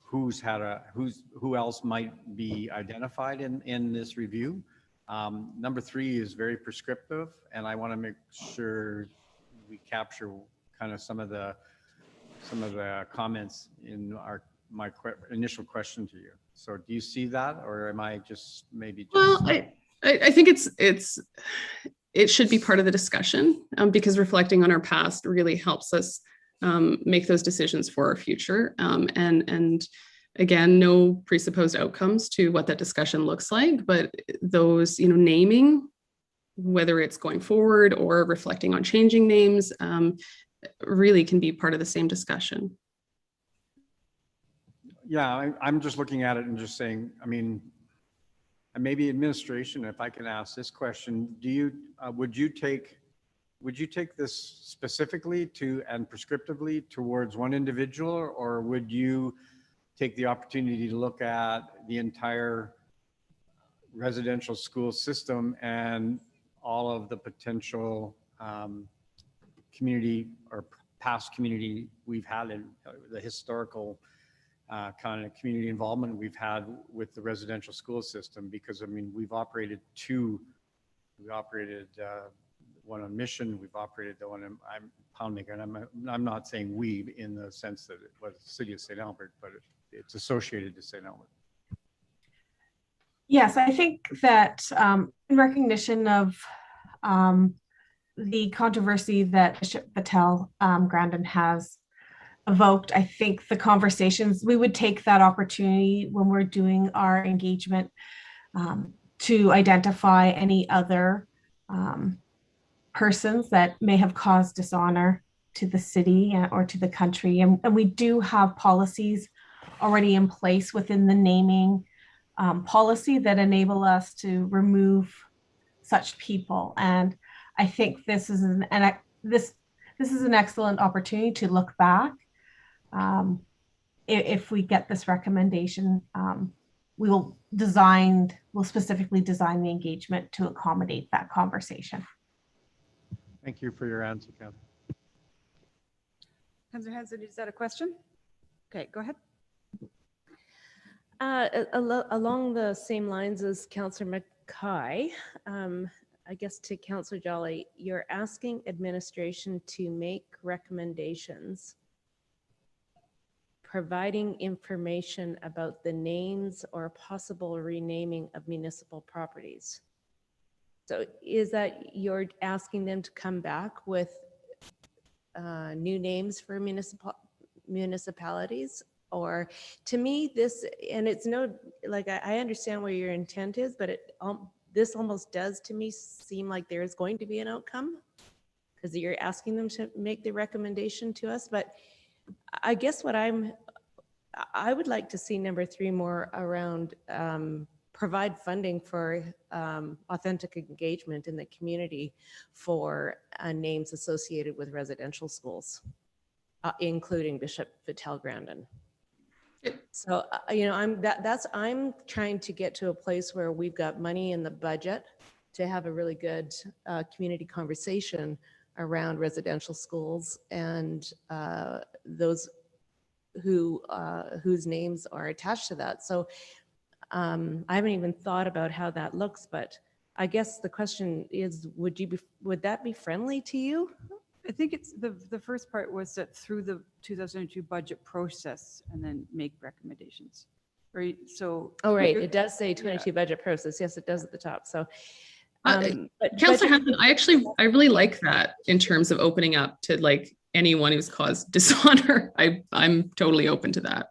who else might be identified in this review. Number 3 is very prescriptive, and I want to make sure we capture kind of some of the comments in my initial question to you. So do you see that, or am I just maybe just... Well, I think it should be part of the discussion because reflecting on our past really helps us make those decisions for our future. And again, no presupposed outcomes to what that discussion looks like, but those, you know, naming, whether it's going forward or reflecting on changing names, really can be part of the same discussion. Yeah, I'm just looking at it and just saying, I mean, and maybe administration, if I can ask this question, do you, would you take this specifically to and prescriptively towards one individual, or would you take the opportunity to look at the entire residential school system and all of the potential community or past community we've had in the historical kind of community involvement we've had with the residential school system, because I mean, we've operated one on Mission, we've operated the one in Poundmaker, and I'm not saying we in the sense that it was the city of St. Albert, but it's associated to St. Albert. Yes, I think that in recognition of the controversy that Bishop Patel Grandin has evoked, I think the conversations, we would take that opportunity when we're doing our engagement to identify any other persons that may have caused dishonor to the city or to the country. And we do have policies already in place within the naming policy that enable us to remove such people. And I think this is this is an excellent opportunity to look back. If we get this recommendation, we'll specifically design the engagement to accommodate that conversation. Thank you for your answer, Kathy. Councillor Hanson, is that a question? Okay, go ahead. Along the same lines as Councillor Mackay, I guess to Councillor Jolly, you're asking administration to make recommendations providing information about the names or possible renaming of municipal properties. So is that you're asking them to come back with new names for municipalities? Or to me, this, and it's no, like I understand where your intent is, but this almost does to me seem like there is going to be an outcome because you're asking them to make the recommendation to us. But I guess what I would like to see number 3 more around provide funding for authentic engagement in the community for names associated with residential schools, including Bishop Patel Grandin. So, you know, I'm trying to get to a place where we've got money in the budget to have a really good community conversation around residential schools and those whose names are attached to that. So I haven't even thought about how that looks, but I guess the question is, would that be friendly to you? I think it's the first part was that through the 2002 budget process and then make recommendations. Right. So. Oh, right. It does say 22 budget process. Yes, it does at the top. So. Councillor Hanson, I really like that in terms of opening up to like anyone who's caused dishonor. I'm totally open to that.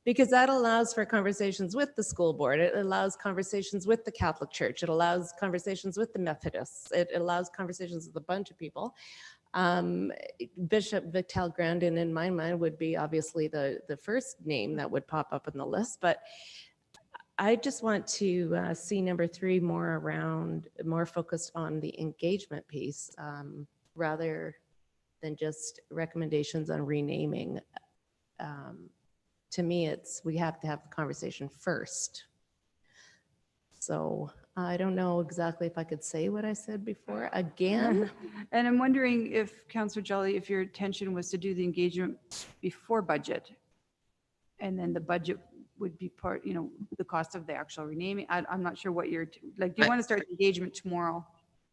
Because that allows for conversations with the school board. It allows conversations with the Catholic Church. It allows conversations with the Methodists. It allows conversations with a bunch of people. Bishop Patel Grandin, in my mind, would be obviously the first name that would pop up in the list. But I just want to see number 3 more focused on the engagement piece rather than just recommendations on renaming. To me, we have to have the conversation first. So I don't know exactly if I could say what I said before again. And I'm wondering if, Councillor Jolly, if your intention was to do the engagement before budget, and then the budget would be part, you know, the cost of the actual renaming. I'm not sure what you're, like, do you want to start the engagement tomorrow?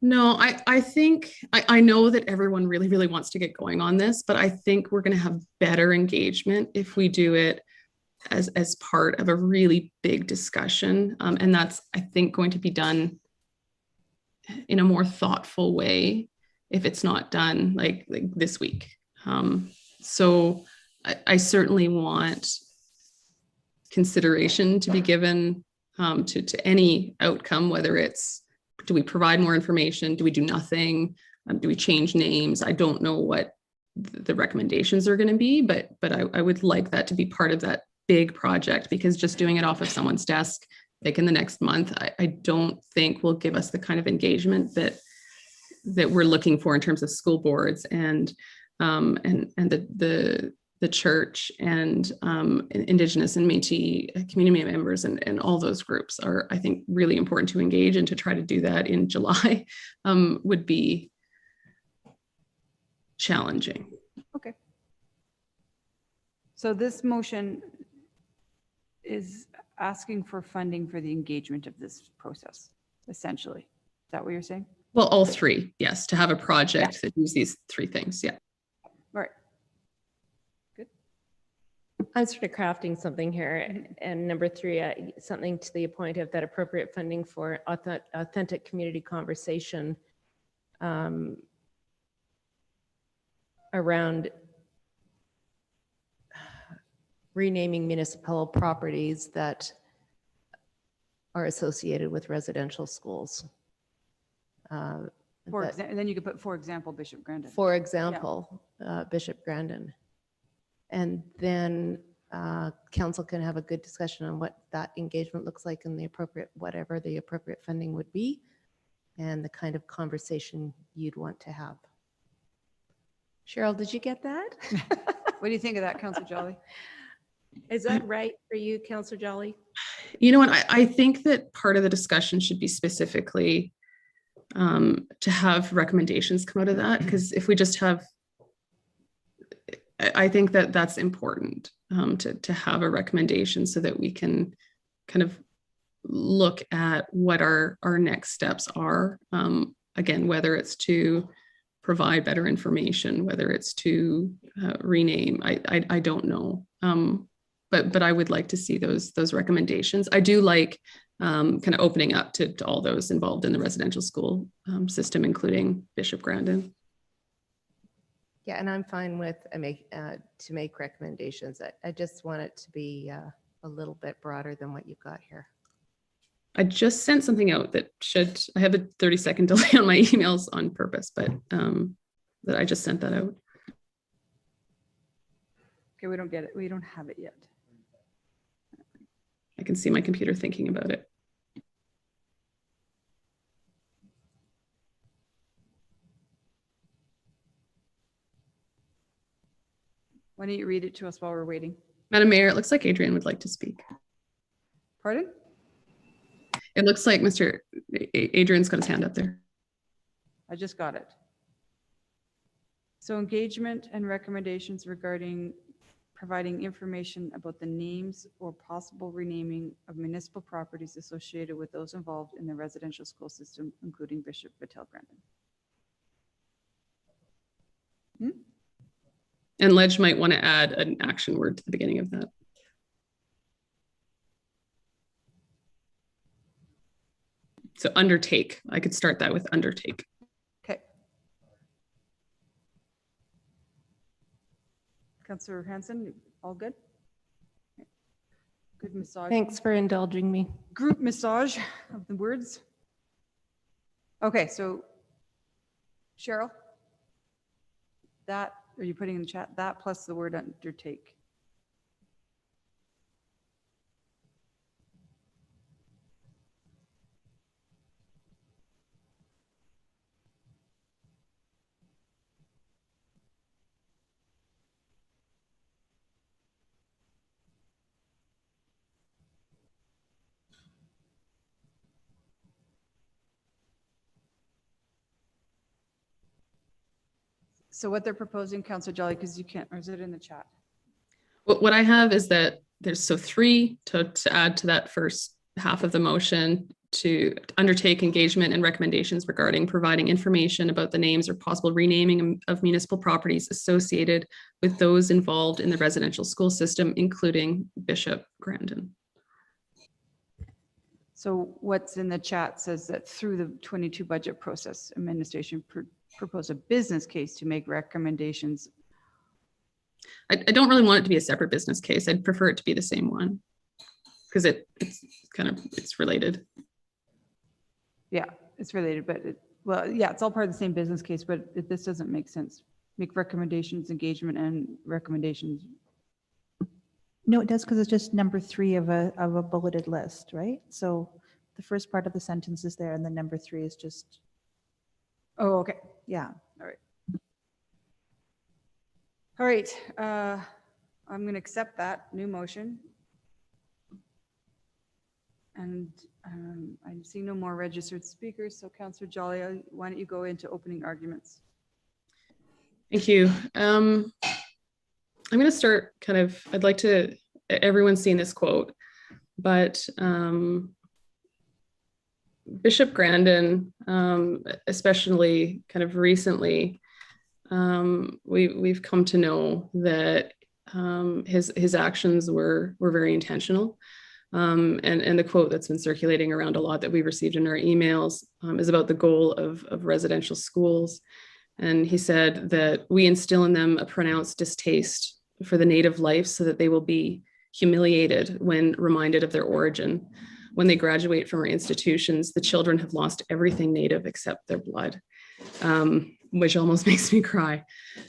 No, I think, I know that everyone really, really wants to get going on this, but I think we're going to have better engagement if we do it as part of a really big discussion. And that's, I think, going to be done in a more thoughtful way if it's not done like this week. So I certainly want consideration to be given to any outcome, whether it's, do we provide more information? Do we do nothing? Do we change names? I don't know what the recommendations are going to be, but I would like that to be part of that big project, because just doing it off of someone's desk like in the next month, I don't think will give us the kind of engagement that we're looking for in terms of school boards and the church and Indigenous and Métis community members and all those groups are, I think, really important to engage, and to try to do that in July would be challenging. Okay. So this motion is asking for funding for the engagement of this process, essentially. Is that what you're saying? Well, all three, yes, to have a project that uses these three things, yeah. All right. Good. I'm sort of crafting something here. And number three, something to the point of that appropriate funding for authentic community conversation around renaming municipal properties that are associated with residential schools. And then you could put, for example, Bishop Grandin. For example, Bishop Grandin. And then council can have a good discussion on what that engagement looks like and the appropriate, whatever the appropriate funding would be, and the kind of conversation you'd want to have. Cheryl, did you get that? What do you think of that, Councillor Jolly? Is that right for you, Councillor Jolly? You know what, I think that part of the discussion should be specifically to have recommendations come out of that, because if we just have, I think that that's important to have a recommendation so that we can kind of look at what our next steps are. Again, whether it's to provide better information, whether it's to rename, I don't know. But I would like to see those recommendations. I do like kind of opening up to all those involved in the residential school system, including Bishop Grandin. Yeah, and I'm fine with to make recommendations. I just want it to be a little bit broader than what you've got here. I just sent something out that I have a 30-second delay on my emails on purpose, but that I just sent that out. Okay, we don't get it. We don't have it yet. I can see my computer thinking about it. Why don't you read it to us while we're waiting? Madam Mayor, it looks like Adrian would like to speak. Pardon? It looks like Mr. Adrian's got his hand up there. I just got it. So engagement and recommendations regarding providing information about the names or possible renaming of municipal properties associated with those involved in the residential school system, including Bishop Battelle Grandin. And Ledge might want to add an action word to the beginning of that. So undertake, I could start that with undertake. Okay. Councillor Hanson, all good? Good massage. Thanks for indulging me. Group massage of the words. Okay, so Cheryl, that, are you putting in the chat, that plus the word undertake? So what they're proposing, Councillor Jolly, because you can't, or is it in the chat? What I have is that there's three to add to that first half of the motion, to undertake engagement and recommendations regarding providing information about the names or possible renaming of municipal properties associated with those involved in the residential school system, including Bishop Grandin. So what's in the chat says that through the 22 budget process, administration propose a business case to make recommendations. I don't really want it to be a separate business case. I'd prefer it to be the same one because it's related. Yeah, it's related, but well, yeah, it's all part of the same business case, but this doesn't make sense. Make recommendations, engagement, and recommendations. No, it does, because it's just number 3 of a bulleted list, right? So the first part of the sentence is there, and then number 3 is just. Oh, okay. Yeah. All right. All right. I'm going to accept that new motion. And I see no more registered speakers. So Councillor Jolly, why don't you go into opening arguments? Thank you. I'm going to start kind of, I'd like to, everyone's seen this quote, but Bishop Grandin, especially kind of recently, we've come to know that his actions were very intentional. And the quote that's been circulating around a lot that we received in our emails is about the goal of residential schools. And he said that we instill in them a pronounced distaste for the native life so that they will be humiliated when reminded of their origin. When they graduate from our institutions, the children have lost everything native except their blood, which almost makes me cry.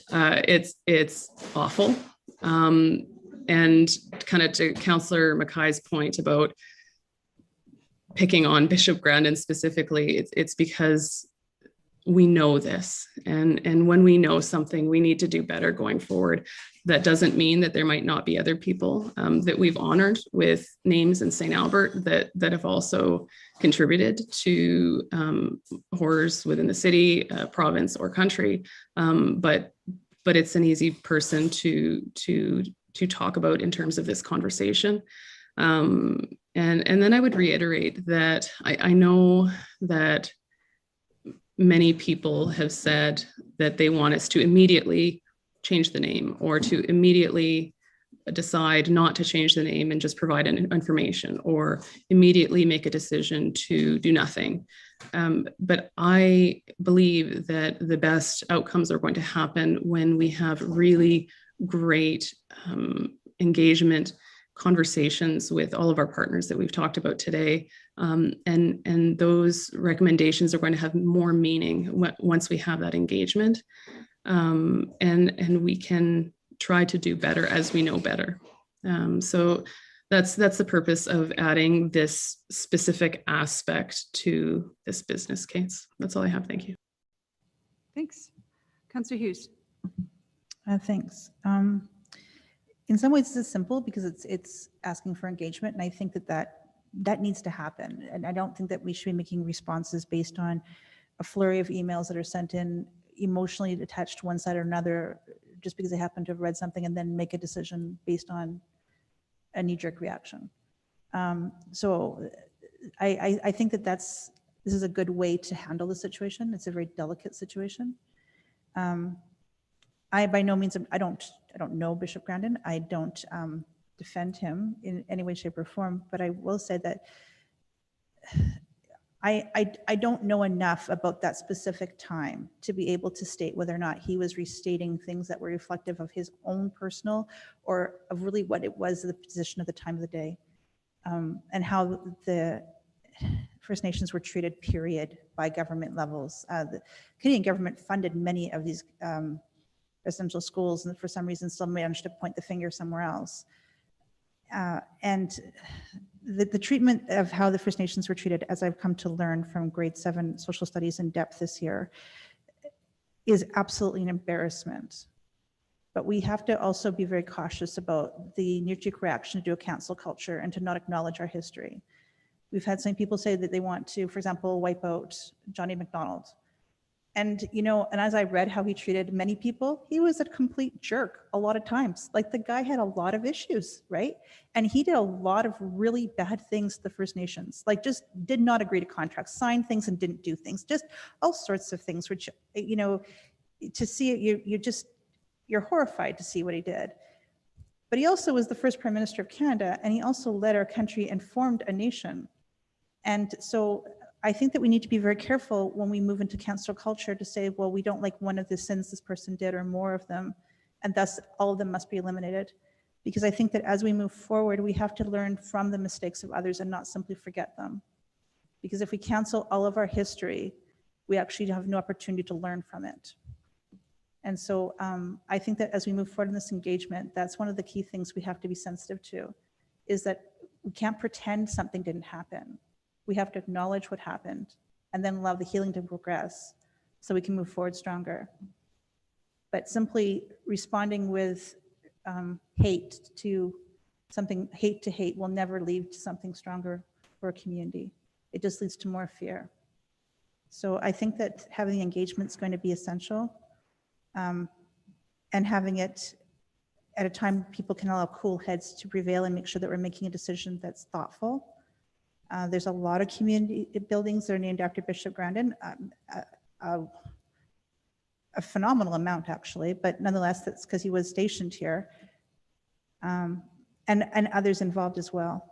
It's awful. And kind of to Councillor Mackay's point about picking on Bishop Grandin specifically, it's because we know this. And when we know something, we need to do better going forward. That doesn't mean that there might not be other people that we've honored with names in St. Albert that have also contributed to horrors within the city, province, or country. But it's an easy person to talk about in terms of this conversation. And then I would reiterate that I know that many people have said that they want us to immediately change the name or to immediately decide not to change the name and just provide information or immediately make a decision to do nothing. But I believe that the best outcomes are going to happen when we have really great engagement conversations with all of our partners that we've talked about today. And those recommendations are going to have more meaning once we have that engagement. And we can try to do better as we know better. So that's the purpose of adding this specific aspect to this business case. That's all I have. Thank you. Thanks. Councillor Hughes. Thanks. In some ways, this is simple because it's asking for engagement, and I think that needs to happen. And I don't think that we should be making responses based on a flurry of emails that are sent in emotionally attached to one side or another, just because they happen to have read something and then make a decision based on a knee-jerk reaction. So I think that this is a good way to handle the situation. It's a very delicate situation. I by no means, I don't know Bishop Grandin. I don't defend him in any way, shape, or form, but I will say that I don't know enough about that specific time to be able to state whether or not he was restating things that were reflective of his own personal or of really what it was, the position of the time of the day, and how the First Nations were treated, period, by government levels. The Canadian government funded many of these residential schools, and for some reason still managed to point the finger somewhere else. And the treatment of how the First Nations were treated, as I've come to learn from grade 7 social studies in depth this year, is absolutely an embarrassment. But we have to also be very cautious about the knee-jerk reaction to do a cancel culture and to not acknowledge our history. We've had some people say that they want to, for example, wipe out Johnny McDonald. And, and as I read how he treated many people, he was a complete jerk a lot of times. Like, the guy had a lot of issues, right? And he did a lot of really bad things to the First Nations, like just did not agree to contracts, signed things and didn't do things, just all sorts of things, which, to see it, you're horrified to see what he did. But he also was the first Prime Minister of Canada, and he also led our country and formed a nation. And so I think that we need to be very careful when we move into cancel culture to say, well, we don't like one of the sins this person did or more of them, and thus all of them must be eliminated. Because I think that as we move forward, we have to learn from the mistakes of others and not simply forget them. Because if we cancel all of our history, we actually have no opportunity to learn from it. And so I think that as we move forward in this engagement, that's one of the key things we have to be sensitive to, is that we can't pretend something didn't happen. We have to acknowledge what happened and then allow the healing to progress so we can move forward stronger. But simply responding with hate to hate will never lead to something stronger for a community. It just leads to more fear. So I think that having the engagement is going to be essential. and having it at a time people can allow cool heads to prevail and make sure that we're making a decision that's thoughtful. There's a lot of community buildings that are named after Bishop Grandin, a phenomenal amount actually, but nonetheless, that's because he was stationed here, and others involved as well.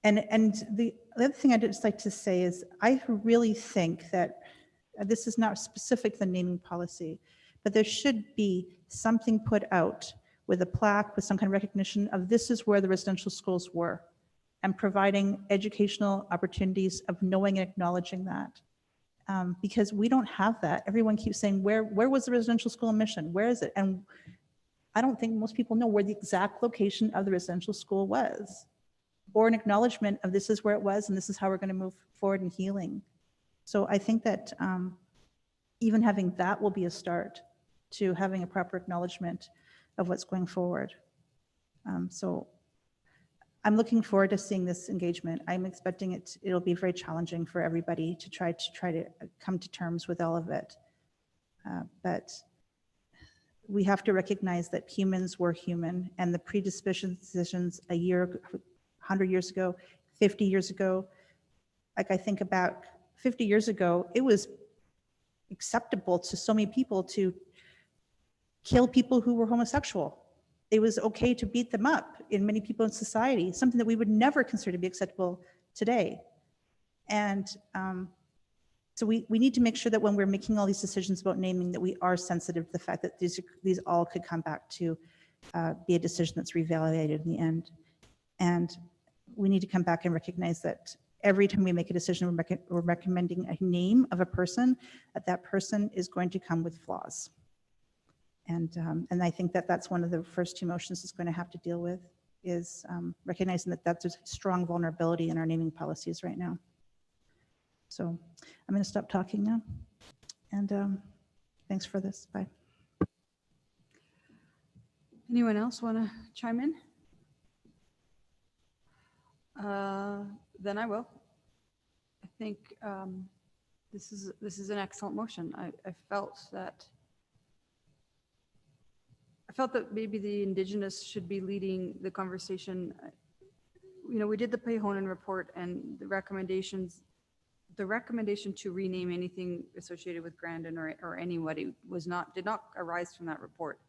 And the other thing I'd just like to say is I really think that this is not specific to the naming policy, but there should be something put out with a plaque, with some kind of recognition of this is where the residential schools were, and providing educational opportunities of knowing and acknowledging that. Because we don't have that. Everyone keeps saying, where was the residential school in Mission? Where is it? And I don't think most people know where the exact location of the residential school was, or an acknowledgement of this is where it was and this is how we're going to move forward in healing. So I think that even having that will be a start to having a proper acknowledgement of what's going forward. So I'm looking forward to seeing this engagement. I'm expecting it'll be very challenging for everybody to try to come to terms with all of it. But we have to recognize that humans were human, and the predispositions a year, 100 years ago, 50 years ago, like I think about 50 years ago, it was acceptable to so many people to kill people who were homosexual. It was okay to beat them up in many people in society, something that we would never consider to be acceptable today. And so we need to make sure that when we're making all these decisions about naming, that we are sensitive to the fact that these all could come back to be a decision that's revalidated in the end. And we need to come back and recognize that every time we make a decision, we're recommending a name of a person, that person is going to come with flaws. And I think that that's one of the first two motions is going to have to deal with, is recognizing that that's a strong vulnerability in our naming policies right now. So I'm going to stop talking now. And thanks for this. Bye. Anyone else want to chime in? Then I will. I think this is an excellent motion. I felt that maybe the Indigenous should be leading the conversation. You know, we did the Pehonan report, and the recommendation to rename anything associated with Grandin or anybody did not arise from that report.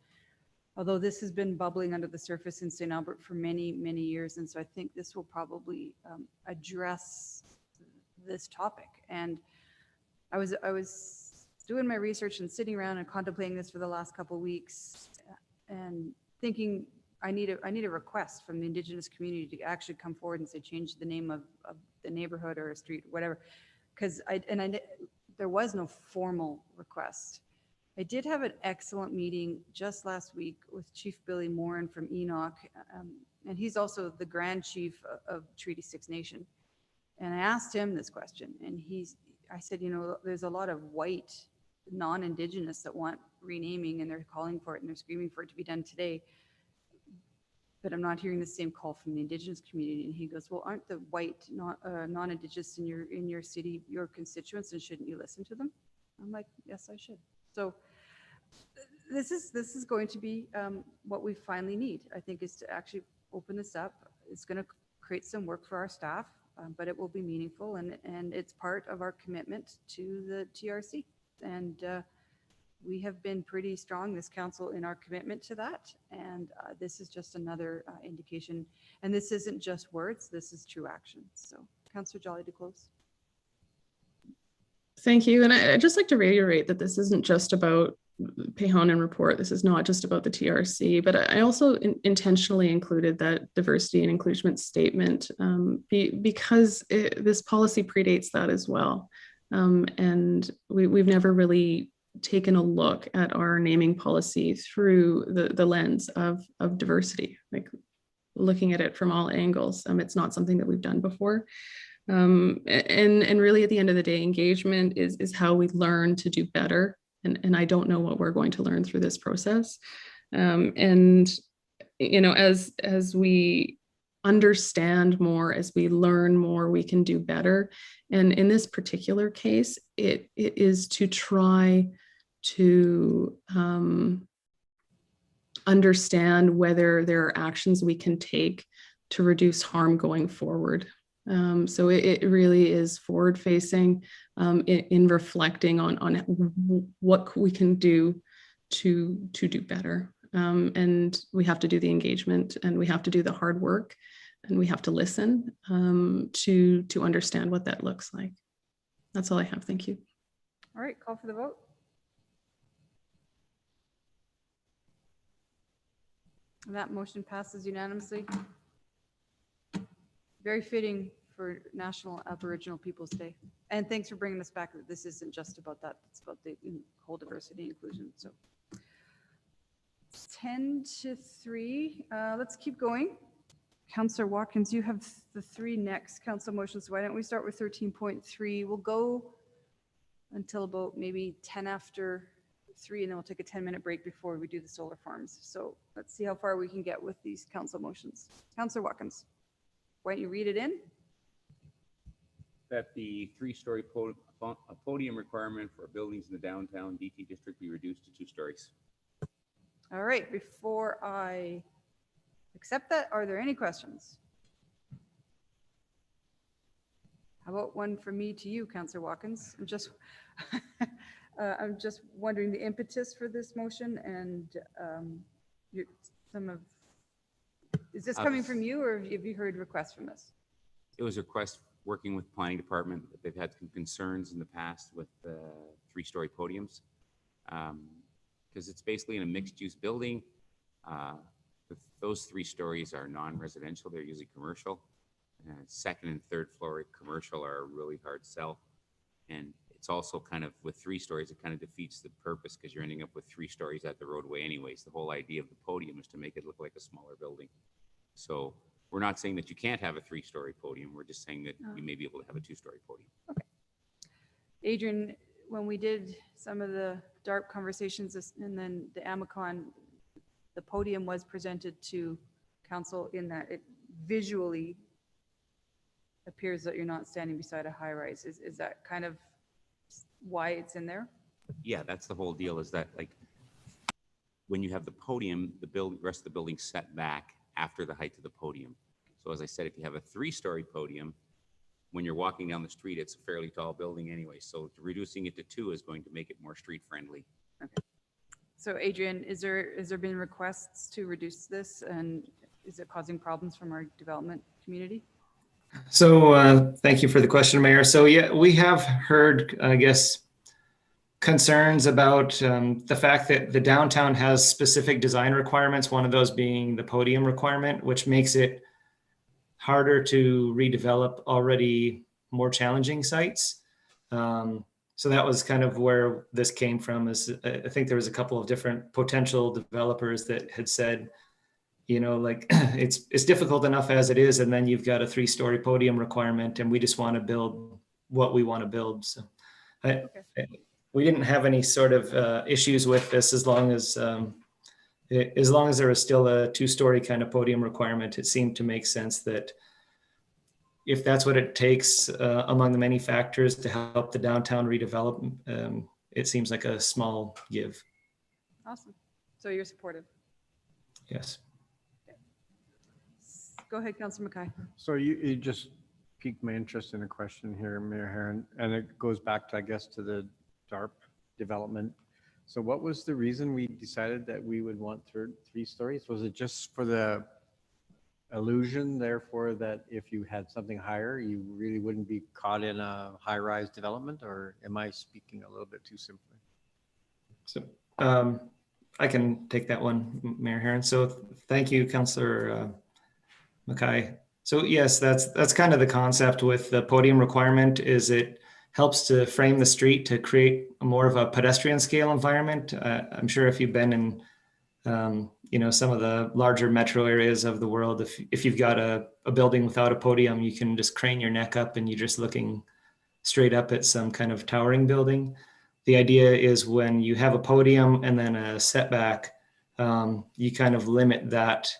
Although this has been bubbling under the surface in St. Albert for many, many years. And so I think this will probably address this topic. And I was doing my research and sitting around and contemplating this for the last couple of weeks and thinking I need a request from the Indigenous community to actually come forward and say, change the name of the neighborhood or a street, whatever. Because there was no formal request. I did have an excellent meeting just last week with Chief Billy Morin from Enoch, and he's also the Grand Chief of Treaty 6 Nation. And I asked him this question, and I said, you know, there's a lot of white non-Indigenous that want renaming, and they're calling for it and they're screaming for it to be done today. But I'm not hearing the same call from the Indigenous community. And he goes, well, aren't the white non-Indigenous in your city your constituents, and shouldn't you listen to them? I'm like, yes, I should. So this is going to be what we finally need, I think, is to actually open this up. It's going to create some work for our staff, but it will be meaningful, and it's part of our commitment to the TRC. And we have been pretty strong, this council, in our commitment to that. And this is just another indication. And this isn't just words, this is true action. So Councillor Jolly, to close. Thank you. And I'd just like to reiterate that this isn't just about Pehonan report. This is not just about the TRC, but I also intentionally included that diversity and inclusion statement because this policy predates that as well. And we've never really taken a look at our naming policy through the lens of diversity, like looking at it from all angles. It's not something that we've done before. And really at the end of the day, engagement is how we learn to do better. And I don't know what we're going to learn through this process. And, you know, as we understand more, as we learn more, we can do better. And in this particular case, it is to try to understand whether there are actions we can take to reduce harm going forward. So it really is forward facing in reflecting on what we can do to do better. And we have to do the engagement, and we have to do the hard work, and we have to listen to understand what that looks like. That's all I have. Thank you. All right, call for the vote. And that motion passes unanimously. Very fitting for National Aboriginal Peoples Day. And thanks for bringing us back. This isn't just about that. It's about the whole diversity and inclusion. So 10-3. Let's keep going. Councillor Watkins, you have the 3 next council motions. Why don't we start with 13.3? We'll go until about maybe 10 after 3, and then we'll take a 10-minute break before we do the solar farms. So let's see how far we can get with these council motions. Councillor Watkins, why don't you read it in? That the 3-story podium requirement for buildings in the downtown DT district be reduced to 2 stories. All right, before I accept that, are there any questions? How about one from me to you, Councillor Watkins? I'm just wondering the impetus for this motion, and is this coming from you, or have you heard requests from us? It was a request working with planning department. They've had some concerns in the past with 3-story podiums because it's basically in a mixed-use building. Those 3 stories are non-residential. They're usually commercial. Second and third floor commercial are a really hard sell. And it's also kind of, with 3 stories, it kind of defeats the purpose because you're ending up with 3 stories at the roadway anyways. The whole idea of the podium is to make it look like a smaller building. So we're not saying that you can't have a 3-story podium. We're just saying that you may be able to have a 2-story podium. Okay. Adrian, when we did some of the DARP conversations and then the AMACON, the podium was presented to council in that it visually appears that you're not standing beside a high rise. Is that kind of why it's in there? Yeah, that's the whole deal, is that like when you have the podium, the rest of the building set back after the height of the podium. So as I said, if you have a 3-story podium, when you're walking down the street, it's a fairly tall building anyway. So reducing it to 2 is going to make it more street friendly. Okay. So Adrian, is there been requests to reduce this, and is it causing problems from our development community? So thank you for the question, Mayor. So yeah, we have heard, I guess, concerns about the fact that the downtown has specific design requirements, one of those being the podium requirement, which makes it harder to redevelop already more challenging sites. So that was kind of where this came from. Is I think there was a couple of different potential developers that had said, you know, like it's difficult enough as it is, and then you've got a 3-story podium requirement, and we just want to build what we want to build. So we didn't have any sort of issues with this as long as there was still a 2-story kind of podium requirement. It seemed to make sense that if that's what it takes among the many factors to help the downtown redevelop, it seems like a small give. Awesome. So you're supportive? Yes. Go ahead, Councillor Mackay. So you just piqued my interest in a question here, Mayor Heron, and it goes back to, I guess, to the DARP development. So what was the reason we decided that we would want 3 stories? Was it just for the illusion, therefore, that if you had something higher, you really wouldn't be caught in a high-rise development, or am I speaking a little bit too simply? So I can take that one, Mayor Heron. So thank you, Councillor Mackay. So yes, that's kind of the concept with the podium requirement, is it helps to frame the street to create more of a pedestrian scale environment. I'm sure if you've been in some of the larger metro areas of the world, if you've got a building without a podium, you can just crane your neck up and you're just looking straight up at some kind of towering building. The idea is when you have a podium and then a setback, you kind of limit that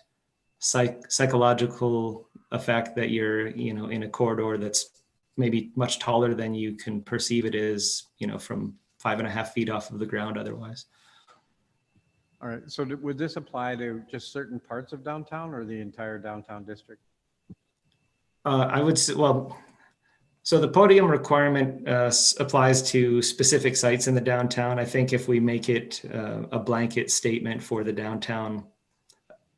psychological effect that you're, in a corridor that's maybe much taller than you can perceive it is, from 5.5 feet off of the ground otherwise. All right, so would this apply to just certain parts of downtown or the entire downtown district? I would say, well, so the podium requirement applies to specific sites in the downtown. I think if we make it a blanket statement for the downtown,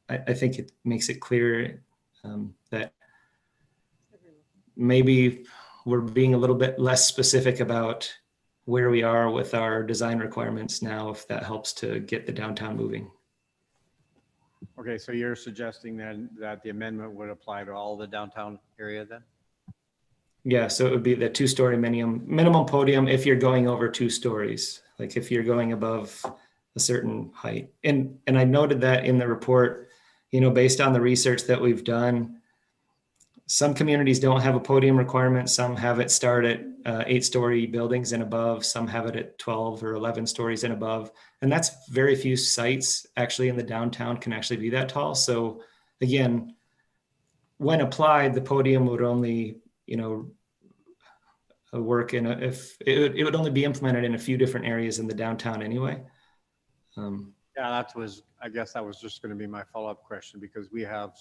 I think it makes it clear that maybe we're being a little bit less specific about where we are with our design requirements now, if that helps to get the downtown moving. Okay, so you're suggesting then that the amendment would apply to all the downtown area then? Yeah, so it would be the 2-story minimum podium if you're going over 2 stories, like if you're going above a certain height. And I noted that in the report, you know, based on the research that we've done, some communities don't have a podium requirement. Some have it start at 8-story buildings and above. Some have it at 12 or 11 stories and above. And that's very few sites actually in the downtown can actually be that tall. So again, when applied, the podium would only, you know, work in if it would only be implemented in a few different areas in the downtown anyway. Yeah, I guess that was just going to be my follow-up question, because we have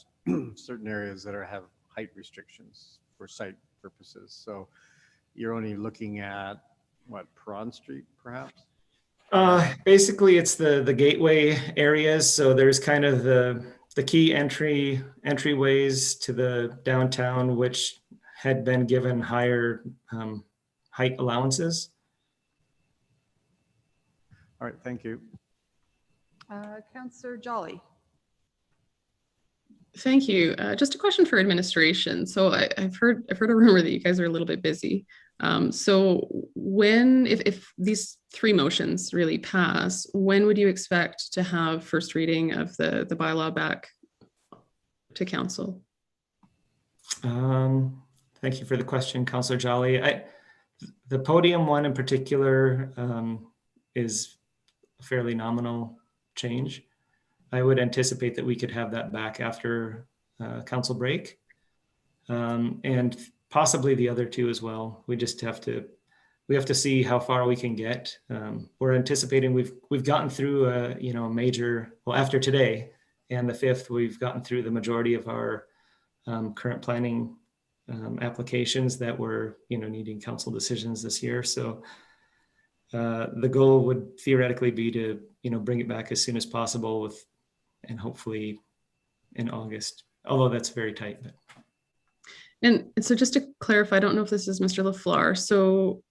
certain areas that have height restrictions for site purposes. So you're only looking at what, Prawn Street perhaps? Basically it's the gateway areas. So there's kind of the key entryways to the downtown, which had been given higher height allowances. All right, thank you. Councillor Jolly. Thank you. Just a question for administration. So I've heard a rumor that you guys are a little bit busy. So if these 3 motions really pass, when would you expect to have first reading of the bylaw back to council? Thank you for the question, Councillor Jolly. The podium one in particular is a fairly nominal change. I would anticipate that we could have that back after council break, and possibly the other 2 as well. We just have to see how far we can get. We're anticipating we've gotten through a major, well, after today and the 5th, we've gotten through the majority of our current planning applications that were needing council decisions this year. So the goal would theoretically be to bring it back as soon as possible and hopefully in August, although that's very tight. But. And so just to clarify, I don't know if this is Mr. LaFleur. So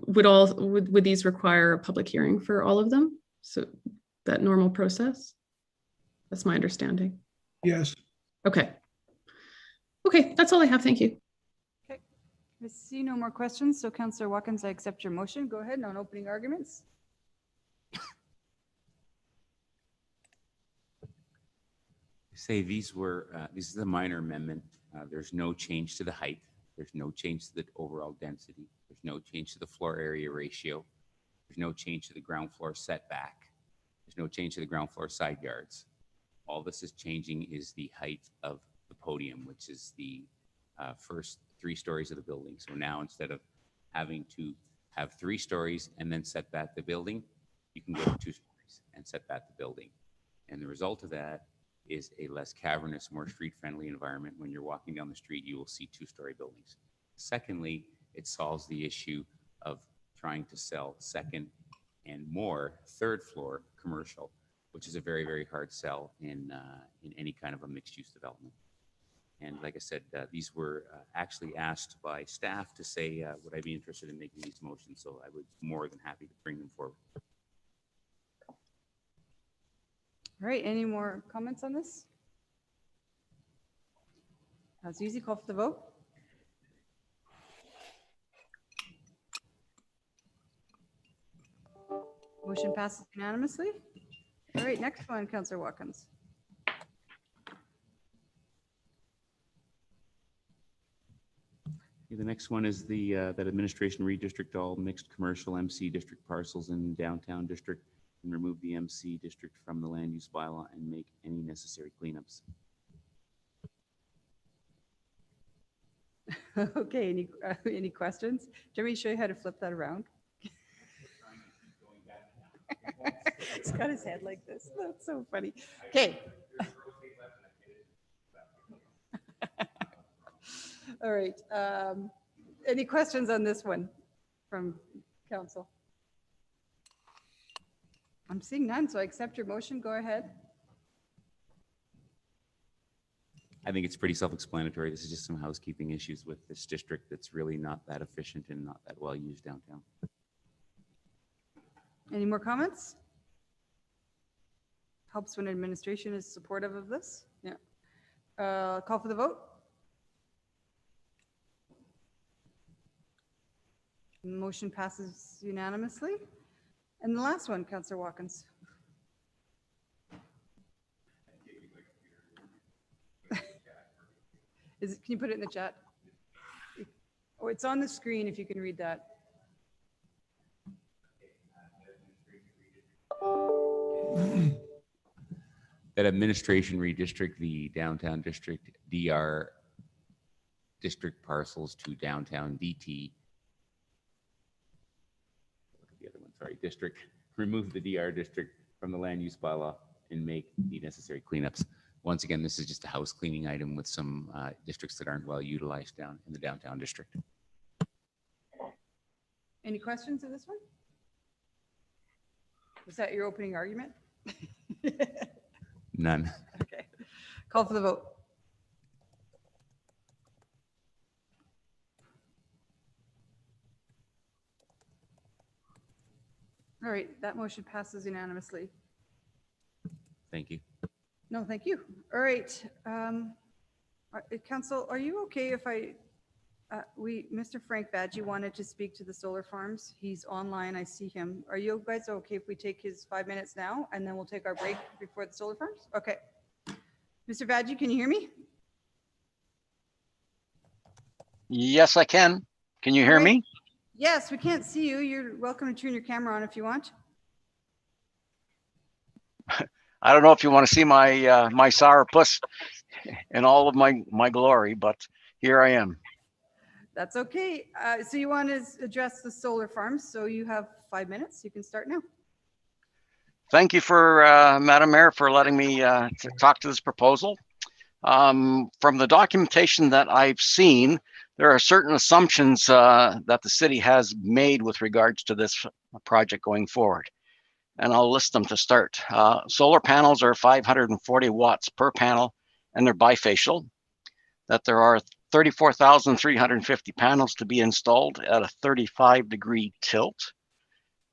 would these require a public hearing for all of them? So that normal process? That's my understanding. Yes. Okay. Okay, that's all I have. Thank you. Okay, I see no more questions. So Councillor Watkins, I accept your motion. Go ahead on opening arguments. Say this is a minor amendment. There's no change to the height. There's no change to the overall density. There's no change to the floor area ratio. There's no change to the ground floor setback. There's no change to the ground floor side yards. All this is changing is the height of the podium, which is the first 3 stories of the building. So now instead of having to have 3 stories and then set back the building, you can go to 2 stories and set back the building. And the result of that is a less cavernous, more street-friendly environment. When you're walking down the street, you will see 2-story buildings. Secondly, it solves the issue of trying to sell second and more 3rd floor commercial, which is a very, very hard sell in any kind of a mixed-use development. And like I said, these were actually asked by staff to say, would I be interested in making these motions? So I would be more than happy to bring them forward. All right, any more comments on this? That's easy. Call for the vote. Motion passes unanimously. All right, next one, Councillor Watkins. The next one is that administration redistrict all mixed commercial MC district parcels in downtown district and remove the MC district from the land use bylaw and make any necessary cleanups. Okay, any questions? Do you want me to show you how to flip that around? He's got his head like this. That's so funny. Okay. All right. Any questions on this one from council? I'm seeing none, so I accept your motion. Go ahead. I think it's pretty self-explanatory. This is just some housekeeping issues with this district that's really not that efficient and not that well used downtown. Any more comments? Helps when administration is supportive of this. Yeah. Call for the vote. Motion passes unanimously. And the last one, Councillor Watkins. Can you put it in the chat? Oh, it's on the screen if you can read that. That administration redistrict the downtown district DR district parcels to downtown DT. The other one, sorry, district. Remove the DR district from the land use bylaw and make the necessary cleanups. Once again, this is just a house cleaning item with some districts that aren't well utilized down in the downtown district. Any questions of this one? Was that your opening argument? None. Okay. Call for the vote. All right, that motion passes unanimously. Thank you. No, thank you. All right. Council, are you okay if Mr. Frank Badgie wanted to speak to the solar farms. He's online. I see him. Are you guys okay if we take his 5 minutes now and then we'll take our break before the solar farms? Okay. Mr. Badgie, can you hear me? Yes, I can. Can you hear me? Yes, we can't see you. You're welcome to turn your camera on if you want. I don't know if you want to see my my sourpuss in all of my glory, but here I am. That's okay. So you want to address the solar farms. So you have 5 minutes. You can start now. Thank you for Madam Mayor for letting me to talk to this proposal. From the documentation that I've seen, there are certain assumptions that the city has made with regards to this project going forward. And I'll list them to start. Solar panels are 540 watts per panel and they're bifacial. That there are 34,350 panels to be installed at a 35-degree tilt.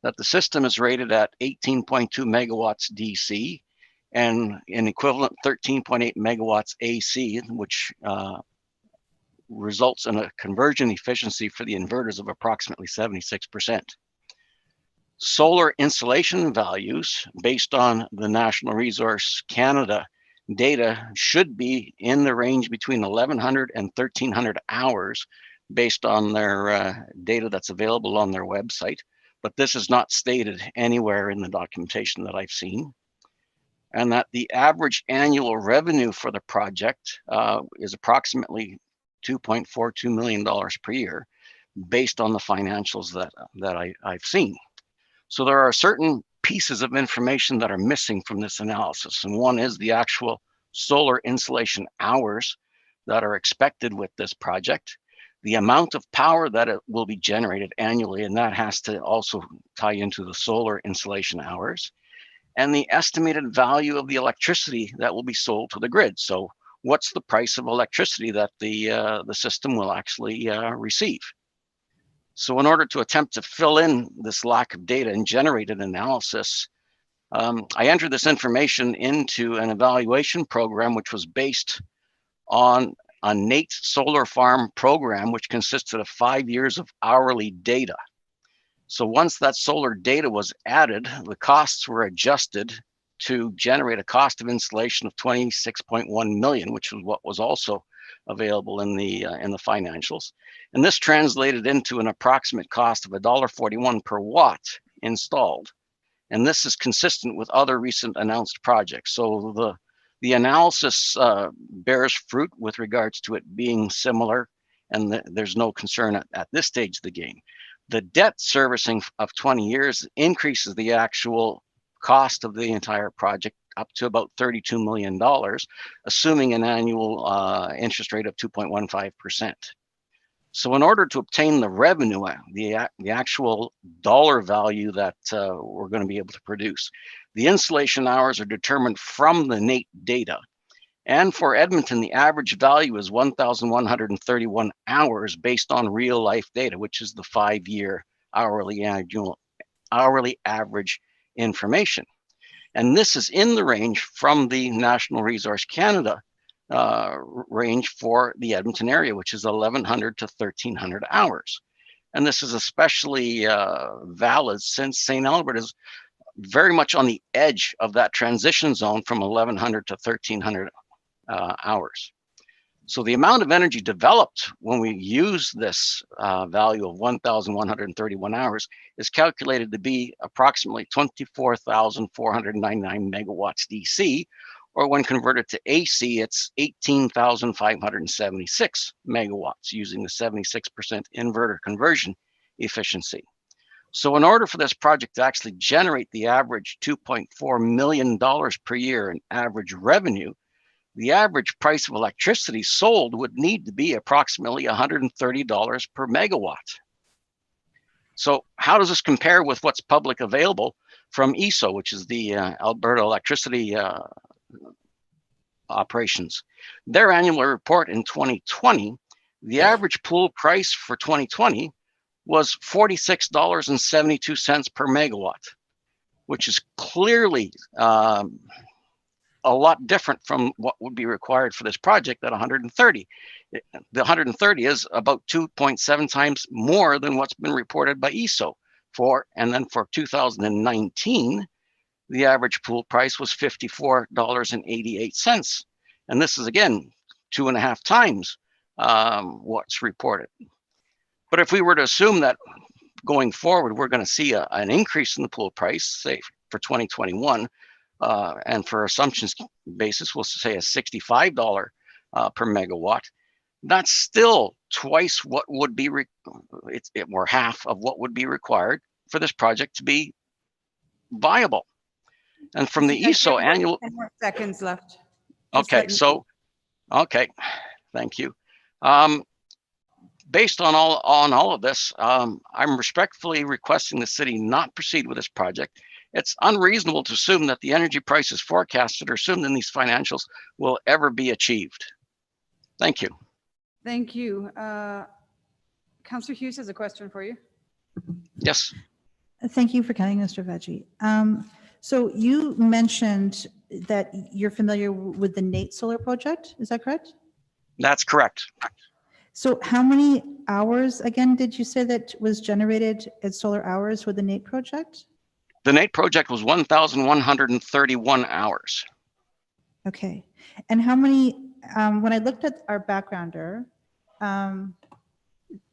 That the system is rated at 18.2 megawatts DC and an equivalent 13.8 megawatts AC, which results in a conversion efficiency for the inverters of approximately 76%. Solar installation values based on the National Resource Canada data should be in the range between 1,100 and 1,300 hours based on their data that's available on their website. But this is not stated anywhere in the documentation that I've seen. And that the average annual revenue for the project is approximately $2.42 million per year based on the financials that I've seen. So there are certain pieces of information that are missing from this analysis. And one is the actual solar installation hours that are expected with this project, the amount of power that it will be generated annually, and that has to also tie into the solar installation hours, and the estimated value of the electricity that will be sold to the grid. So what's the price of electricity that the system will actually receive? So in order to attempt to fill in this lack of data and generate an analysis, I entered this information into an evaluation program, which was based on a NATE solar farm program, which consisted of 5 years of hourly data. So once that solar data was added, the costs were adjusted to generate a cost of installation of 26.1 million, which was what was also available in the financials. And this translated into an approximate cost of $1.41 per watt installed. And this is consistent with other recent announced projects. So the analysis bears fruit with regards to it being similar, and there's no concern at this stage of the game. The debt servicing of 20 years increases the actual cost of the entire project up to about $32 million, assuming an annual interest rate of 2.15%. So in order to obtain the revenue, the actual dollar value that we're going to be able to produce, the installation hours are determined from the NATE data. And for Edmonton, the average value is 1,131 hours based on real life data, which is the 5-year hourly average information. And this is in the range from the National Resource Canada range for the Edmonton area, which is 1,100 to 1,300 hours. And this is especially valid since St. Albert is very much on the edge of that transition zone from 1,100 to 1,300 hours. So the amount of energy developed when we use this value of 1,131 hours is calculated to be approximately 24,499 megawatts DC, or when converted to AC, it's 18,576 megawatts using the 76% inverter conversion efficiency. So in order for this project to actually generate the average $2.4 million per year in average revenue, the average price of electricity sold would need to be approximately $130 per megawatt. So how does this compare with what's public available from ESO, which is the Alberta Electricity Operations? Their annual report in 2020, the average pool price for 2020 was $46.72 per megawatt, which is clearly a lot different from what would be required for this project at 130. The 130 is about 2.7 times more than what's been reported by ESO and then for 2019, the average pool price was $54.88. And this is again, 2.5 times what's reported. But if we were to assume that going forward, we're going to see an increase in the pool price, say for 2021, and for assumptions basis, we'll say a $65 per megawatt. That's still twice what would be, or half of what would be required for this project to be viable. And from the ESO annual... 10 more seconds left. Okay, so, okay, thank you. Based on all of this, I'm respectfully requesting the city not proceed with this project. It's unreasonable to assume that the energy prices forecasted or assumed in these financials will ever be achieved. Thank you. Thank you. Councillor Hughes has a question for you. Yes. Thank you for coming, Mr. Veggie. So you mentioned that you're familiar with the NATE solar project. Is that correct? That's correct. So how many hours, again, did you say that was generated at solar hours with the NATE project? The NATE project was 1,131 hours. Okay. And how many, when I looked at our backgrounder,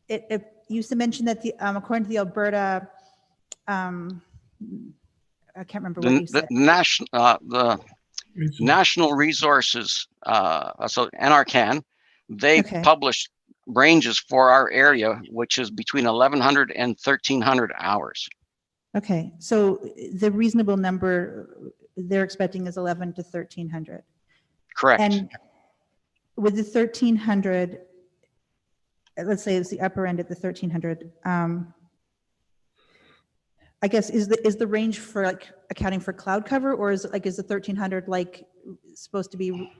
it used to mention that according to the Alberta, I can't remember what you said. The National Resources, so NRCan, they published ranges for our area, which is between 1,100 and 1,300 hours. Okay, so the reasonable number they're expecting is 1,100 to 1,300. Correct. And with the 1,300, let's say it's the upper end at the 1,300. I guess is the range for like accounting for cloud cover, or is it like is the 1,300 like supposed to be?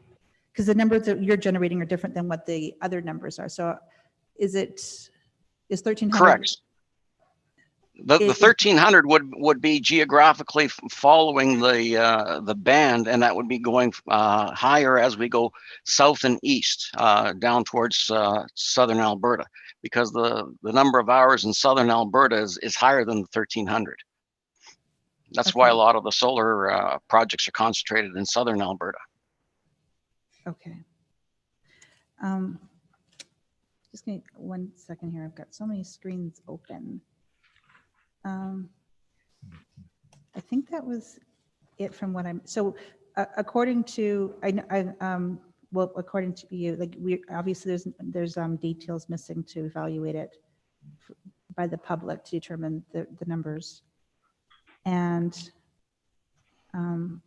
Because the numbers that you're generating are different than what the other numbers are. So is 1,300? Correct. The 1,300 would be geographically following the band, and that would be going higher as we go south and east down towards southern Alberta, because the number of hours in southern Alberta is higher than the 1,300. That's why a lot of the solar projects are concentrated in southern Alberta. Okay. Just give me 1 second here. I've got so many screens open. I think that was it from what I'm, so according to, well, according to you, like we obviously there's details missing to evaluate it by the public to determine the numbers. And And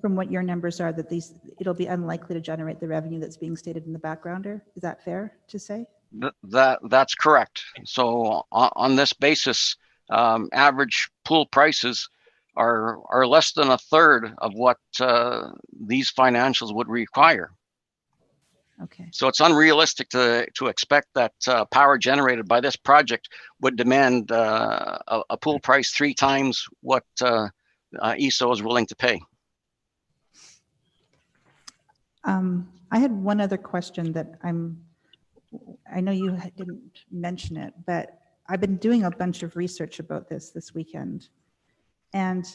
from what your numbers are, that it'll be unlikely to generate the revenue that's being stated in the backgrounder. Is that fair to say? That's correct. So on this basis, average pool prices are less than a third of what these financials would require. Okay. So it's unrealistic to expect that power generated by this project would demand a pool price 3 times what ESO is willing to pay. I had one other question that I know you didn't mention it, but I've been doing a bunch of research about this weekend. And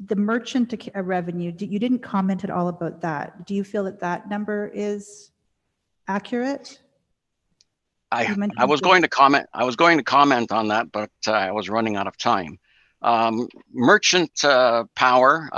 the merchant revenue, you didn't comment at all about that. Do you feel that that number is accurate? I was going to comment on that, but I was running out of time. Merchant power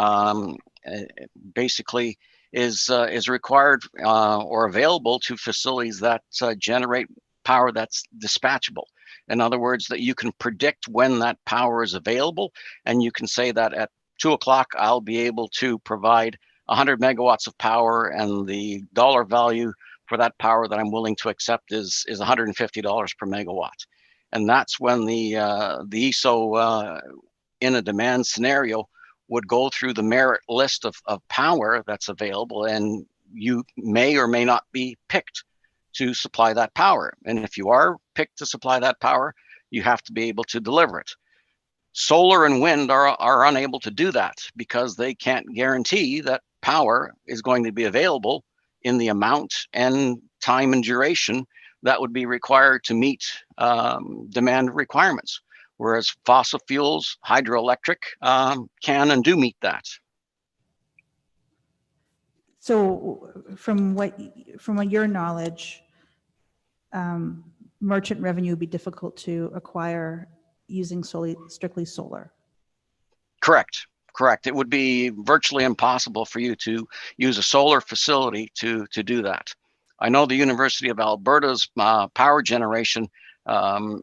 basically is required or available to facilities that generate power that's dispatchable. In other words, that you can predict when that power is available, and you can say that at 2 o'clock I'll be able to provide 100 megawatts of power, and the dollar value for that power that I'm willing to accept is $150 per megawatt. And that's when the ESO in a demand scenario would go through the merit list of power that's available, and you may or may not be picked to supply that power. And if you are picked to supply that power, you have to be able to deliver it. Solar and wind are unable to do that because they can't guarantee that power is going to be available in the amount and time and duration that would be required to meet demand requirements. Whereas fossil fuels, hydroelectric can and do meet that. So from what your knowledge, merchant revenue would be difficult to acquire using strictly solar? Correct. It would be virtually impossible for you to use a solar facility to do that. I know the University of Alberta's power generation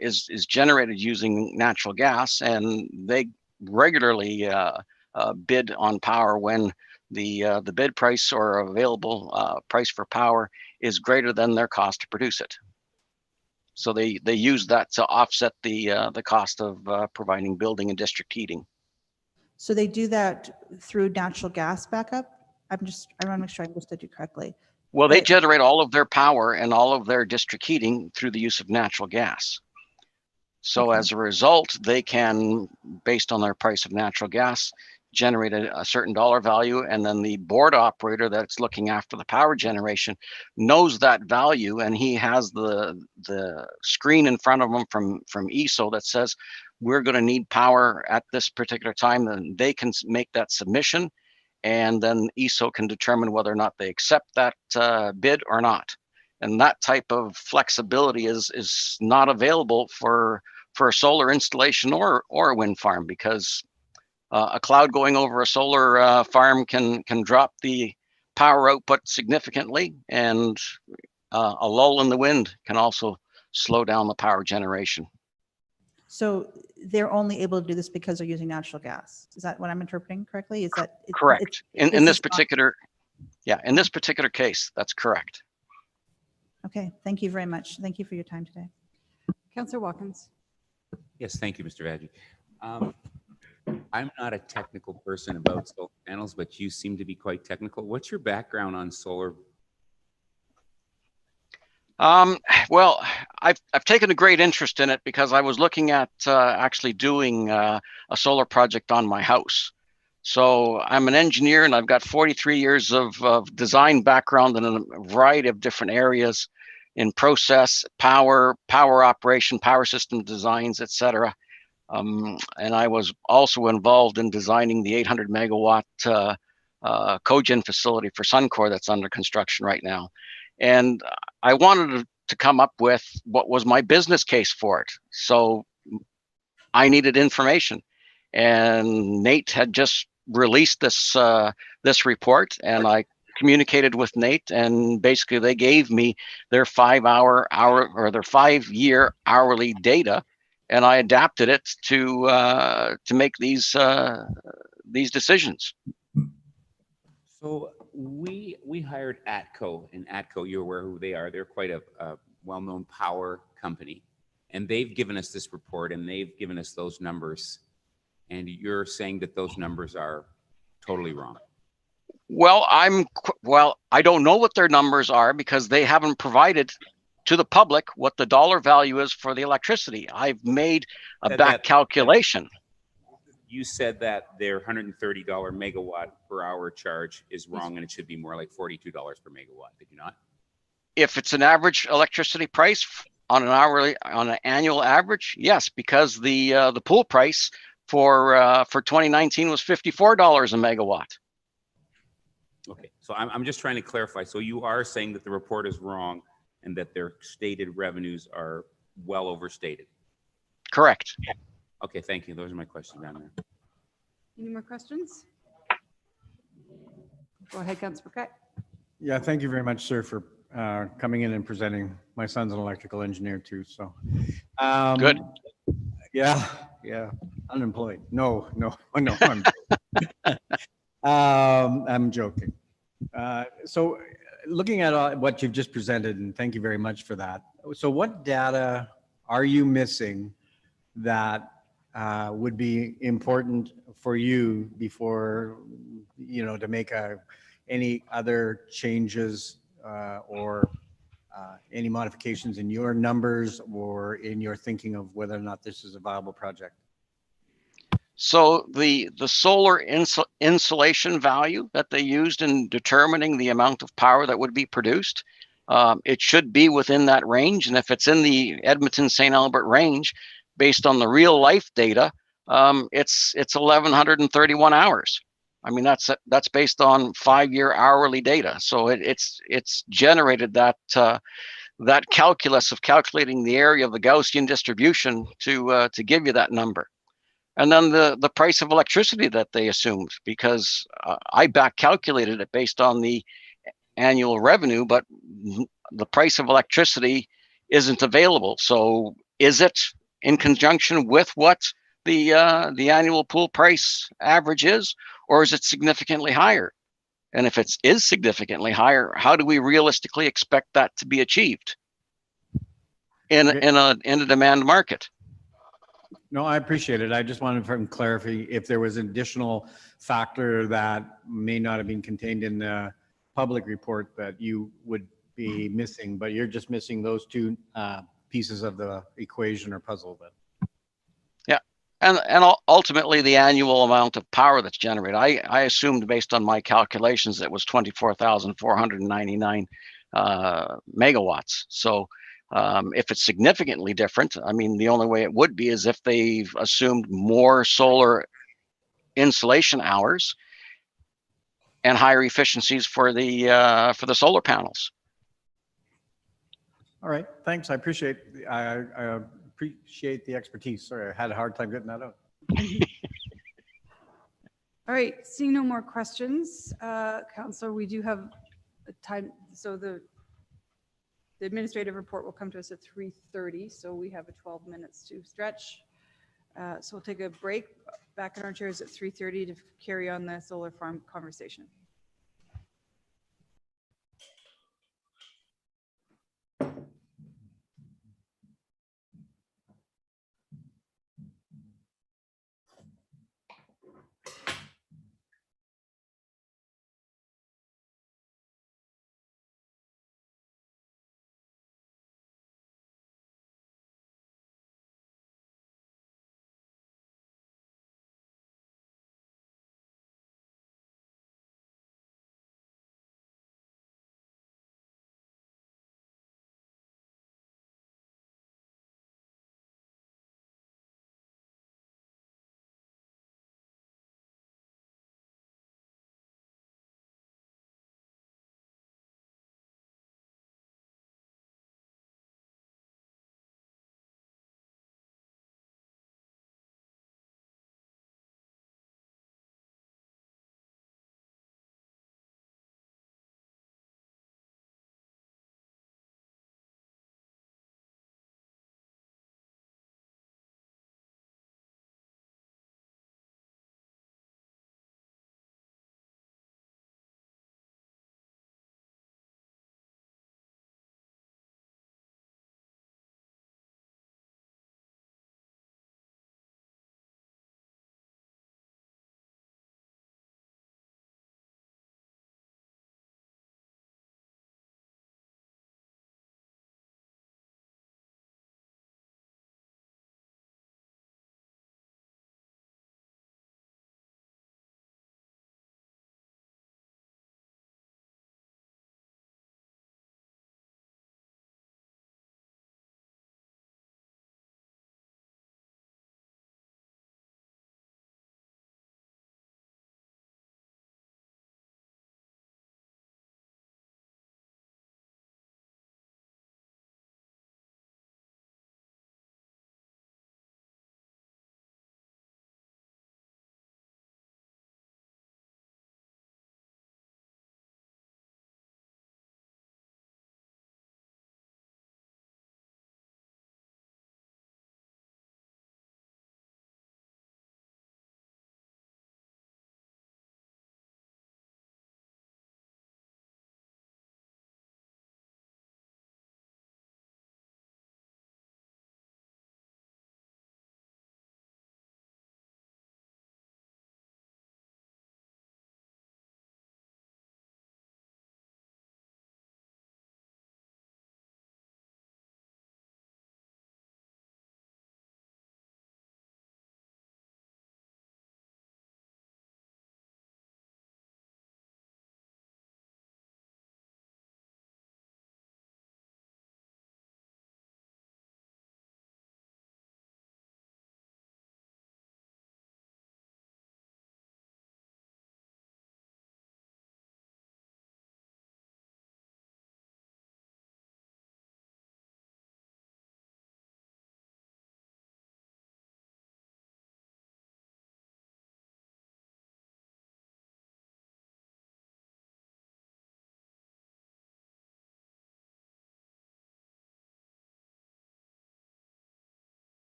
is generated using natural gas, and they regularly bid on power when the bid price or available price for power is greater than their cost to produce it. So they use that to offset the cost of providing building and district heating. So they do that through natural gas backup? I want to make sure I understood you correctly. Well, they generate all of their power and all of their district heating through the use of natural gas. So as a result, they can, based on their price of natural gas, generate a certain dollar value, and then the board operator that's looking after the power generation knows that value, and he has the screen in front of him from ESO that says we're going to need power at this particular time. Then they can make that submission, and then ESO can determine whether or not they accept that bid or not. And that type of flexibility is not available for a solar installation or a wind farm, because a cloud going over a solar farm can drop the power output significantly, and a lull in the wind can also slow down the power generation. So they're only able to do this because they're using natural gas. Is that what I'm interpreting correctly? Is that correct? In this particular case, that's correct. Okay, thank you very much. Thank you for your time today. Councillor Watkins. Yes, thank you, Mr. Vadji. I'm not a technical person about solar panels, but you seem to be quite technical. What's your background on solar? Well, I've taken a great interest in it because I was looking at actually doing a solar project on my house. So I'm an engineer, and I've got 43 years of design background in a variety of different areas in process, power operation, power system designs, etc. And I was also involved in designing the 800 megawatt cogen facility for Suncor that's under construction right now. And I wanted to come up with what was my business case for it. So I needed information, and Nate had just released this report, and I communicated with Nate, and basically they gave me their 5 year hourly data, and I adapted it to make these decisions. So we hired ATCO, and ATCO, you're aware who they are. They're quite a well-known power company, and they've given us this report, and they've given us those numbers, and you're saying that those numbers are totally wrong. Well, I don't know what their numbers are because they haven't provided to the public what the dollar value is for the electricity. I've made a back calculation. You said that their $130 megawatt per hour charge is wrong, and it should be more like $42 per megawatt. Did you not? If it's an average electricity price on an annual average, yes, because the pool price for 2019 was $54 a megawatt. Okay, so I'm just trying to clarify. So you are saying that the report is wrong and that their stated revenues are well overstated? Correct. Okay, thank you. Those are my questions down there. Any more questions? Go ahead, Councilor Burkett. Yeah, thank you very much, sir, for coming in and presenting. My son's an electrical engineer too, so. Good. Yeah, unemployed. No, I'm joking. So looking at what you've just presented, and thank you very much for that. So what data are you missing that would be important for you before, to make any other changes or any modifications in your numbers or in your thinking of whether or not this is a viable project? So the solar insulation value that they used in determining the amount of power that would be produced, it should be within that range. And if it's in the Edmonton-St. Albert range, based on the real life data, it's 1,131 hours. I mean, that's based on 5-year hourly data. So it's generated that calculus of calculating the area of the Gaussian distribution to give you that number. And then the price of electricity that they assumed, because I back calculated it based on the annual revenue, but the price of electricity isn't available. So is it in conjunction with what the annual pool price average is, or is it significantly higher? And if it is significantly higher, how do we realistically expect that to be achieved in a demand market? No, I appreciate it. I just wanted from clarity if there was an additional factor that may not have been contained in the public report that you would be missing, but you're just missing those two pieces of the equation or puzzle then. Yeah, and ultimately the annual amount of power that's generated. I assumed based on my calculations it was 24,499 megawatts. So if it's significantly different, I mean, the only way it would be is if they've assumed more solar insolation hours and higher efficiencies for the solar panels. All right, thanks. I appreciate the expertise. Sorry, I had a hard time getting that out. All right, seeing no more questions, Councillor, we do have a time. So the administrative report will come to us at 3:30, so we have 12 minutes to stretch. So we'll take a break back in our chairs at 3:30 to carry on the solar farm conversation.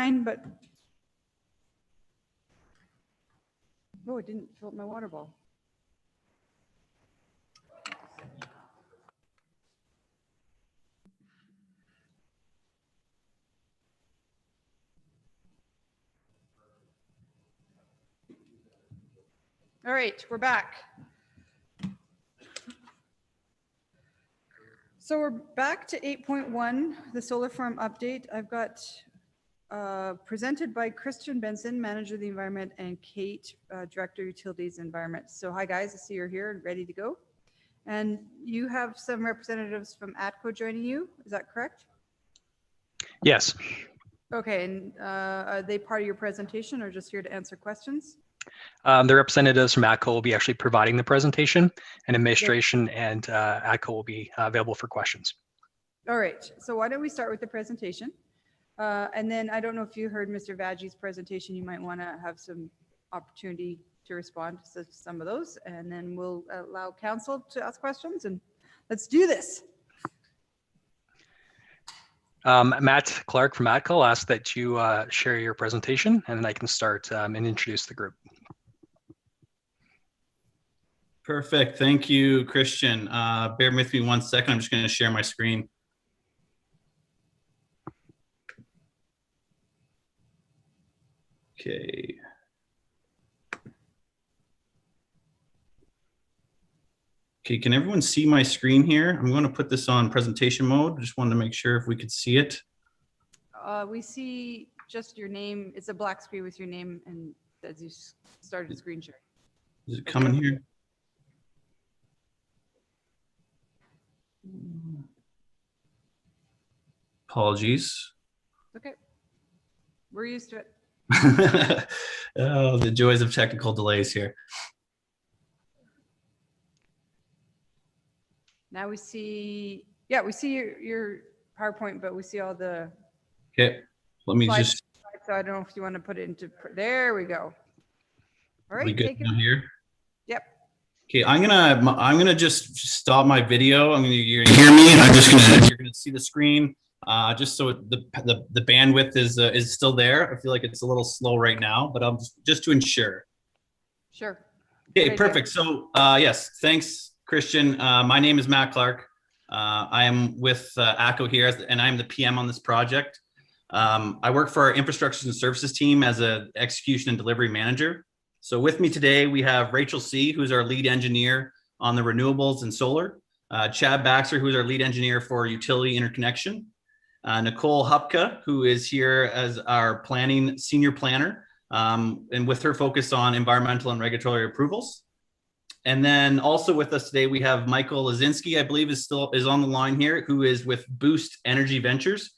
fine, but. Oh, I didn't fill up my water bottle. All right, we're back. So we're back to 8.1, the solar farm update. I've got presented by Christian Benson, Manager of the Environment, and Kate, Director Utilities Environment. So hi guys, I see you're here and ready to go. And you have some representatives from ATCO joining you, is that correct? Yes. Okay, and are they part of your presentation or just here to answer questions? The representatives from ATCO will be actually providing the presentation, and administration and ATCO will be available for questions. All right, so why don't we start with the presentation? And then I don't know if you heard Mr. Vadji's presentation, you might want to have some opportunity to respond to some of those, and then we'll allow council to ask questions, and let's do this. Matt Clark from ATCO asked that you share your presentation, and then I can start and introduce the group. Perfect. Thank you, Christian. Bear with me 1 second. I'm just going to share my screen. Okay. Okay, can everyone see my screen here? I'm going to put this on presentation mode. Just wanted to make sure if we could see it. We see just your name. It's a black screen with your name and as you started screen sharing. Is it coming here? Apologies. Okay. We're used to it. Oh, the joys of technical delays here. Now we see, yeah, we see your PowerPoint, but we see all the. Okay, let me slides. just. So I don't know if you want to put it into, there we go. All right. We good now here? Yep. Okay, I'm gonna just stop my video. You're gonna hear me, and you're gonna see the screen. Just so the bandwidth is still there. I feel like it's a little slow right now, but I'm just to ensure. Sure. Okay, perfect. So yes, thanks, Christian. My name is Matt Clark. I am with ATCO here, and I'm the PM on this project. I work for our infrastructure and services team as an execution and delivery manager. So with me today, we have Rachel C., who's our lead engineer on the renewables and solar. Chad Baxter, who's our lead engineer for utility interconnection. Nicole Hupka, who is here as our planning senior planner, and with her focus on environmental and regulatory approvals. And then also with us today, we have Michael Lazinski, I believe is on the line here, who is with Boost Energy Ventures.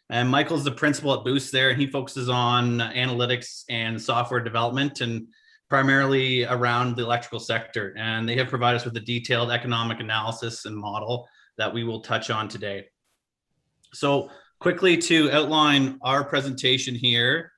And Michael's the principal at Boost there, and he focuses on analytics and software development and primarily around the electrical sector. And they have provided us with a detailed economic analysis and model that we will touch on today. So quickly to outline our presentation here,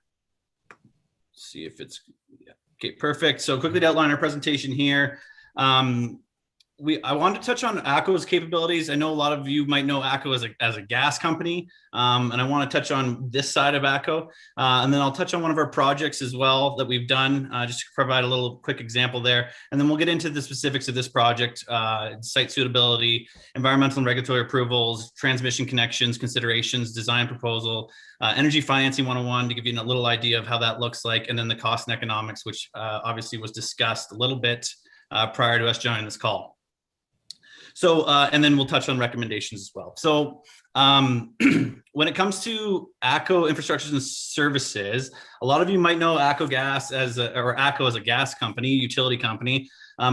let's see if it's, yeah. Okay, perfect. So quickly to outline our presentation here, I wanted to touch on ATCO's capabilities. I know a lot of you might know ATCO as a gas company, and I want to touch on this side of ATCO, and then I'll touch on one of our projects as well that we've done, just to provide a little quick example there, and then we'll get into the specifics of this project, site suitability, environmental and regulatory approvals, transmission connections, considerations, design proposal, energy financing 101 to give you a little idea of how that looks like, and then the cost and economics, which obviously was discussed a little bit prior to us joining this call. So, and then we'll touch on recommendations as well. So when it comes to ATCO infrastructures and services, a lot of you might know ATCO Gas or ATCO as a gas company, utility company.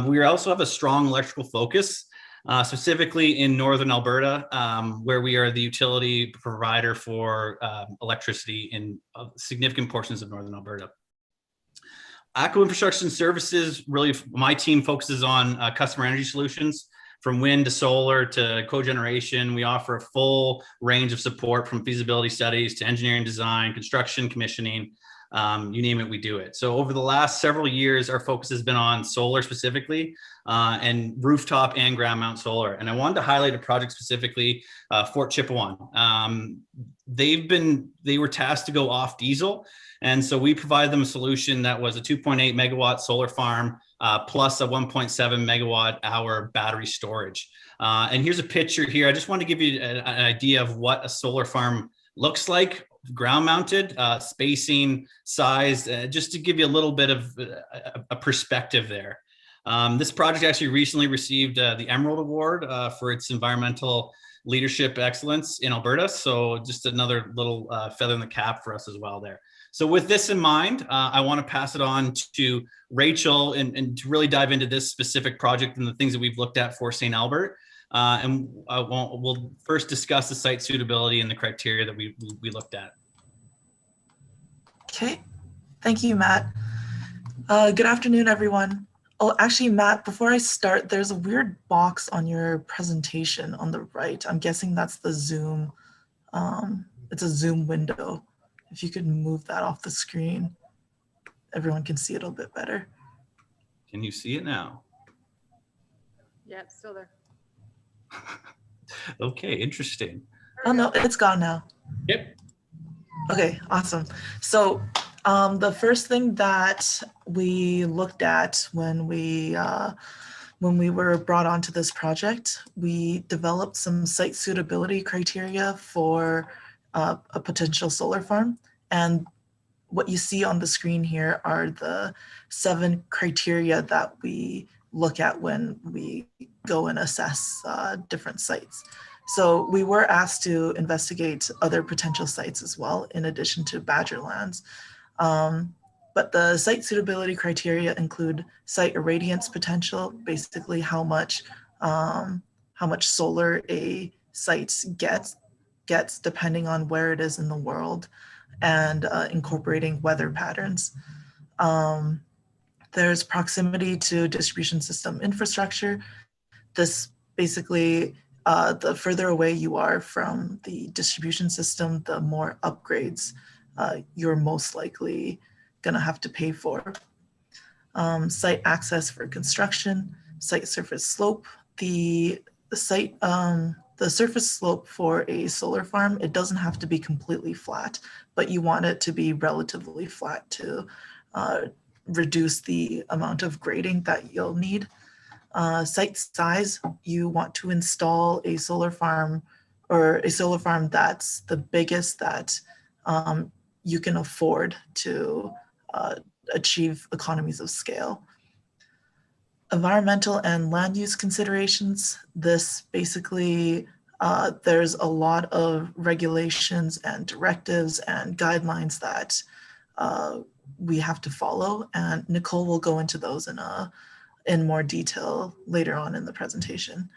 We also have a strong electrical focus, specifically in Northern Alberta, where we are the utility provider for electricity in significant portions of Northern Alberta. ATCO infrastructure and services, really my team focuses on customer energy solutions. From wind to solar to cogeneration, we offer a full range of support from feasibility studies to engineering design, construction, commissioning, you name it, we do it. So over the last several years, our focus has been on solar specifically, and rooftop and ground mount solar. And I wanted to highlight a project specifically, Fort Chipewyan. they were tasked to go off diesel. And so we provided them a solution that was a 2.8 megawatt solar farm plus a 1.7 megawatt hour battery storage. And here's a picture here. I just want to give you an idea of what a solar farm looks like, ground mounted, spacing, size, just to give you a little bit of a perspective there. This project actually recently received the Emerald Award for its environmental leadership excellence in Alberta. So just another little feather in the cap for us as well there. So with this in mind, I want to pass it on to Rachel and to really dive into this specific project and the things that we've looked at for St. Albert. And we'll first discuss the site suitability and the criteria that we looked at. Okay, thank you, Matt. Good afternoon, everyone. Oh, actually, Matt, before I start, there's a weird box on your presentation on the right. I'm guessing that's the Zoom. It's a Zoom window. If you could move that off the screen, everyone can see it a little bit better. Can you see it now? Yeah, it's still there. Okay, interesting. Oh, no, it's gone now. Yep. Okay, awesome. So the first thing that we looked at when we were brought onto this project, we developed some site suitability criteria for a potential solar farm. And what you see on the screen here are the 7 criteria that we look at when we go and assess different sites. So we were asked to investigate other potential sites as well, in addition to Badgerlands. But the site suitability criteria include site irradiance potential, basically how much solar a site gets depending on where it is in the world, and incorporating weather patterns. There's proximity to distribution system infrastructure. This basically, the further away you are from the distribution system, the more upgrades you're most likely gonna have to pay for. Site access for construction, site surface slope. The surface slope for a solar farm, it doesn't have to be completely flat, but you want it to be relatively flat to reduce the amount of grading that you'll need. Site size, you want to install a solar farm that's the biggest that you can afford to achieve economies of scale. Environmental and land use considerations. This basically, there's a lot of regulations and directives and guidelines that we have to follow, and Nicole will go into those in more detail later on in the presentation.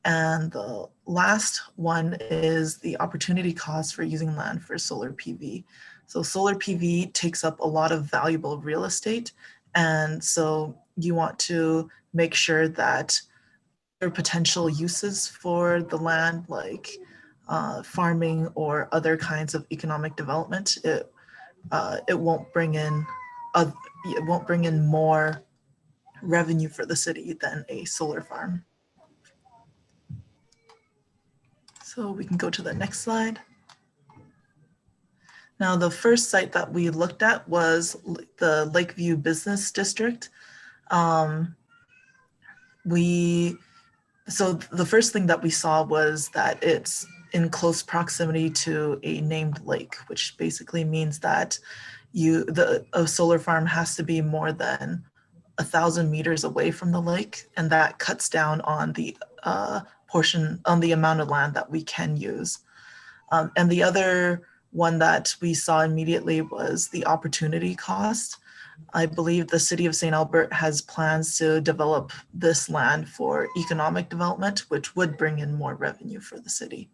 And the last one is the opportunity cost for using land for solar PV. So solar PV takes up a lot of valuable real estate, and so you want to make sure that there are potential uses for the land, like farming or other kinds of economic development. It won't bring in more revenue for the city than a solar farm. So we can go to the next slide. Now, the first site that we looked at was the Lakeview Business District. So the first thing that we saw was that it's in close proximity to a named lake, which basically means that a solar farm has to be more than 1,000 meters away from the lake, and that cuts down on the the amount of land that we can use. And the other one that we saw immediately was the opportunity cost. I believe the city of St. Albert has plans to develop this land for economic development, which would bring in more revenue for the city.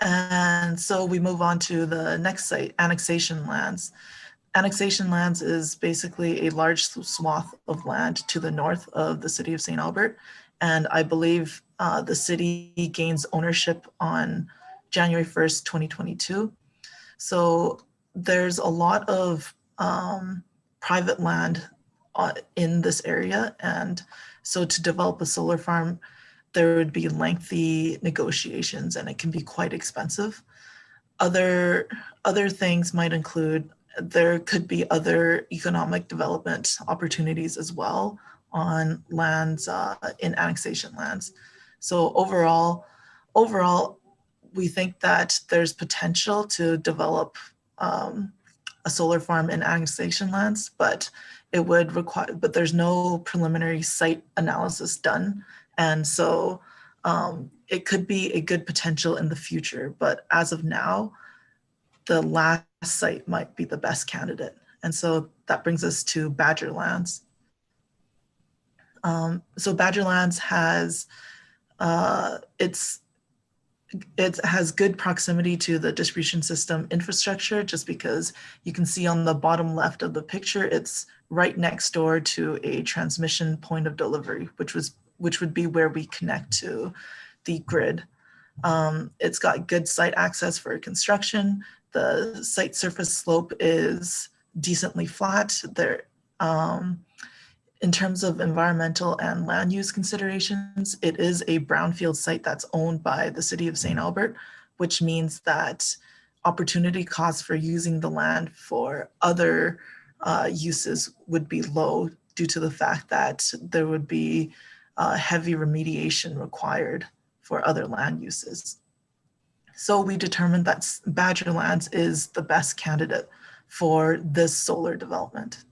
And so we move on to the next site, annexation lands. Annexation lands is basically a large swath of land to the north of the city of St. Albert. And I believe the city gains ownership on January 1st, 2022. So there's a lot of private land in this area. And so to develop a solar farm, there would be lengthy negotiations and it can be quite expensive. Other things might include, there could be other economic development opportunities as well on lands, in annexation lands. So overall, we think that there's potential to develop a solar farm in annexation lands, but it would require, but there's no preliminary site analysis done. And so it could be a good potential in the future, but as of now, the last site might be the best candidate. And so that brings us to Badgerlands. So Badgerlands has, it has good proximity to the distribution system infrastructure, just because you can see on the bottom left of the picture, it's right next door to a transmission point of delivery, which would be where we connect to the grid. It's got good site access for construction. The site surface slope is decently flat. There, in terms of environmental and land use considerations, it is a brownfield site that's owned by the city of St. Albert, which means that opportunity costs for using the land for other uses would be low, due to the fact that there would be heavy remediation required for other land uses. So we determined that Badgerlands is the best candidate for this solar development.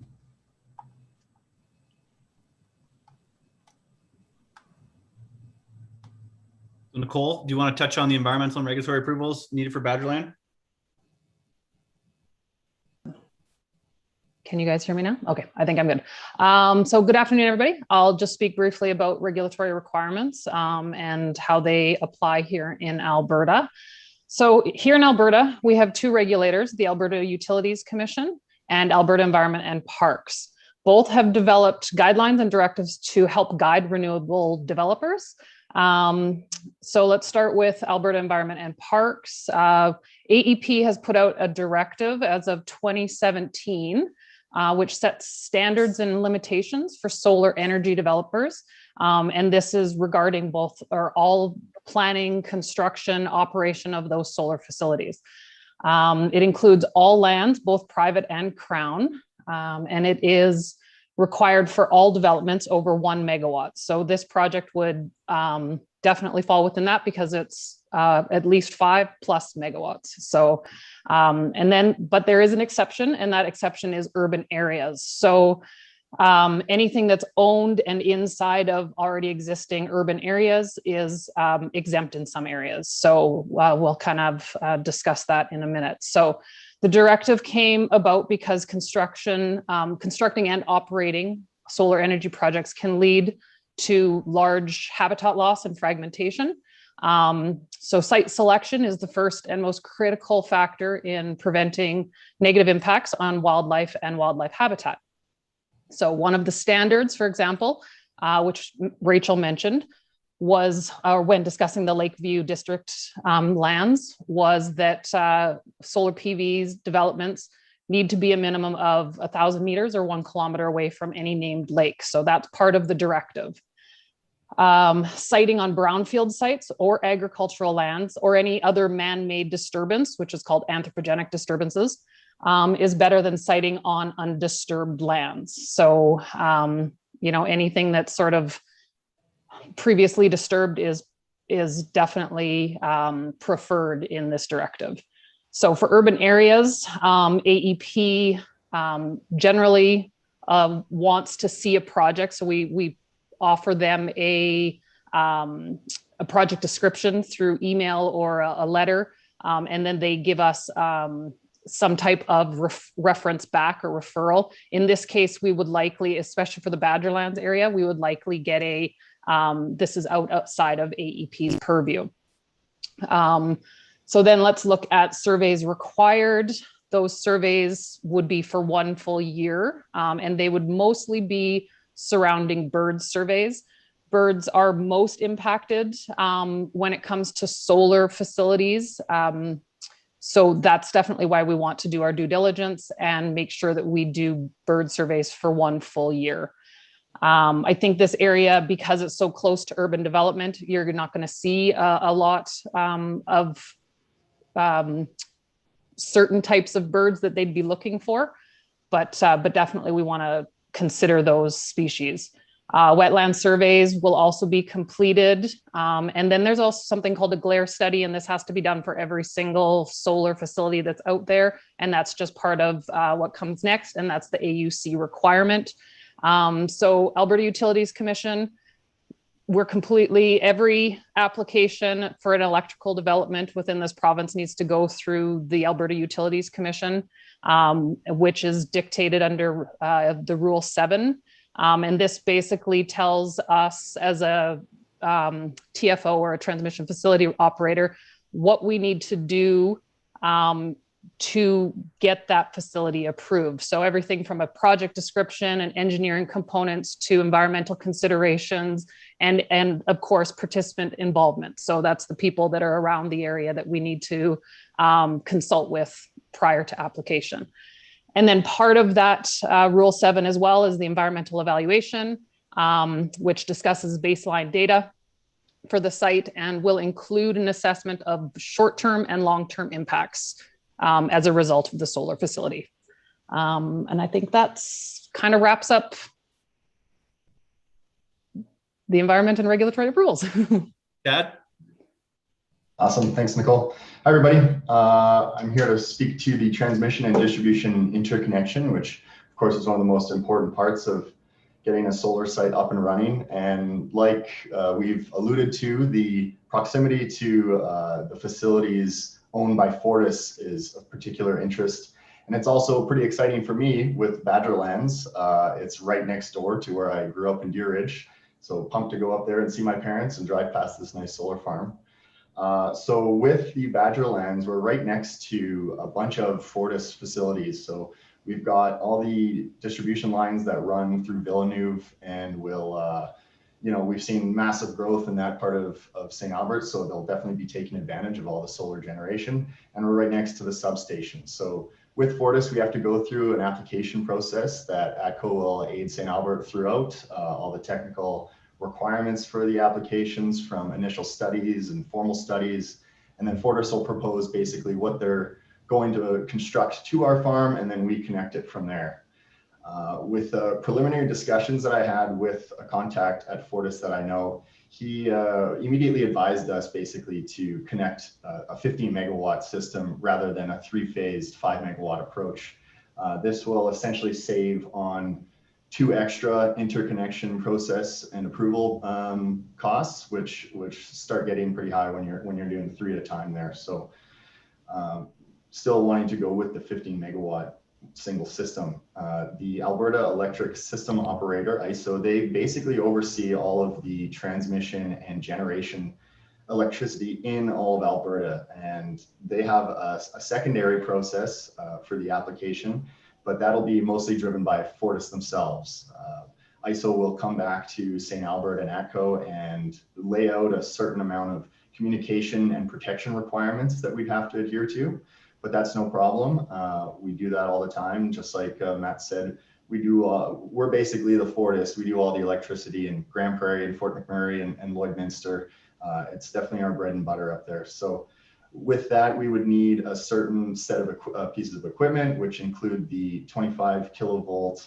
Nicole, do you want to touch on the environmental and regulatory approvals needed for Badgerland? Can you guys hear me now? Okay, I think I'm good. So good afternoon, everybody. I'll just speak briefly about regulatory requirements and how they apply here in Alberta. So here in Alberta, we have two regulators, the Alberta Utilities Commission and Alberta Environment and Parks. Both have developed guidelines and directives to help guide renewable developers. So let's start with Alberta Environment and Parks. AEP has put out a directive as of 2017, which sets standards and limitations for solar energy developers. And this is regarding both or all planning, construction, operation of those solar facilities. It includes all lands, both private and crown, and it is required for all developments over 1 megawatt. So this project would definitely fall within that, because it's at least 5+ megawatts. So, but there is an exception, and that exception is urban areas. So anything that's owned and inside of already existing urban areas is exempt in some areas. So we'll kind of discuss that in a minute. So the directive came about because constructing and operating solar energy projects can lead to large habitat loss and fragmentation. So site selection is the first and most critical factor in preventing negative impacts on wildlife and wildlife habitat. So one of the standards, for example, which Rachel mentioned, was when discussing the Lakeview District lands, was that solar PV's developments need to be a minimum of 1,000 meters or 1 kilometer away from any named lake. So that's part of the directive. Siting on brownfield sites or agricultural lands or any other man-made disturbance, which is called anthropogenic disturbances, is better than siting on undisturbed lands. So, anything that's sort of previously disturbed is definitely preferred in this directive. So for urban areas, AEP generally wants to see a project. So we offer them a project description through email or a letter, and then they give us some type of reference back or referral. In this case, we would likely, especially for the Badgerlands area, we would likely get a, this is outside of AEP's purview. So then let's look at surveys required. Those surveys would be for 1 full year, and they would mostly be surrounding bird surveys. Birds are most impacted when it comes to solar facilities. So that's definitely why we want to do our due diligence and make sure that we do bird surveys for 1 full year. I think this area, because it's so close to urban development, you're not going to see a lot of certain types of birds that they'd be looking for, but definitely we want to consider those species. Wetland surveys will also be completed. And then there's also something called a glare study, and this has to be done for every single solar facility that's out there. And that's just part of what comes next, and that's the AUC requirement. So Alberta Utilities Commission, we're completely, every application for an electrical development within this province needs to go through the Alberta Utilities Commission, which is dictated under the Rule 7. And this basically tells us as a TFO or a transmission facility operator what we need to do to get that facility approved. So everything from a project description and engineering components to environmental considerations and of course participant involvement. So that's the people that are around the area that we need to consult with prior to application. And then part of that Rule 7 as well is the environmental evaluation, which discusses baseline data for the site and will include an assessment of short-term and long-term impacts as a result of the solar facility. And I think that's kind of wraps up the environment and regulatory approvals. Dad? Awesome. Thanks, Nicole. Hi, everybody. I'm here to speak to the transmission and distribution interconnection, which of course is one of the most important parts of getting a solar site up and running. And like we've alluded to, the proximity to the facilities owned by Fortis is of particular interest. And it's also pretty exciting for me with Badgerlands. It's right next door to where I grew up in Deer Ridge. So pumped to go up there and see my parents and drive past this nice solar farm. So with the Badgerlands, we're right next to a bunch of Fortis facilities. So we've got all the distribution lines that run through Villeneuve, and we'll, we've seen massive growth in that part of St. Albert. So they'll definitely be taking advantage of all the solar generation. And we're right next to the substation. So with Fortis, we have to go through an application process that ATCO will aid St. Albert throughout, all the technical requirements for the applications from initial studies and formal studies. And then Fortis will propose basically what they're going to construct to our farm, and then we connect it from there. With preliminary discussions that I had with a contact at Fortis that I know, he immediately advised us basically to connect a 15 megawatt system rather than a 3-phased 5 megawatt approach. This will essentially save on 2 extra interconnection process and approval costs, which start getting pretty high when you're doing 3 at a time there. So still wanting to go with the 15 megawatt single system. The Alberta Electric System Operator, ISO, they basically oversee all of the transmission and generation electricity in all of Alberta, and they have a secondary process for the application, but that'll be mostly driven by Fortis themselves. ISO will come back to St. Albert and ATCO and lay out a certain amount of communication and protection requirements that we have to adhere to, but that's no problem. We do that all the time. Just like Matt said, we're basically the Fortis. We do all the electricity in Grand Prairie and Fort McMurray and Lloydminster. It's definitely our bread and butter up there. So with that, we would need a certain set of pieces of equipment, which include the 25 kilovolt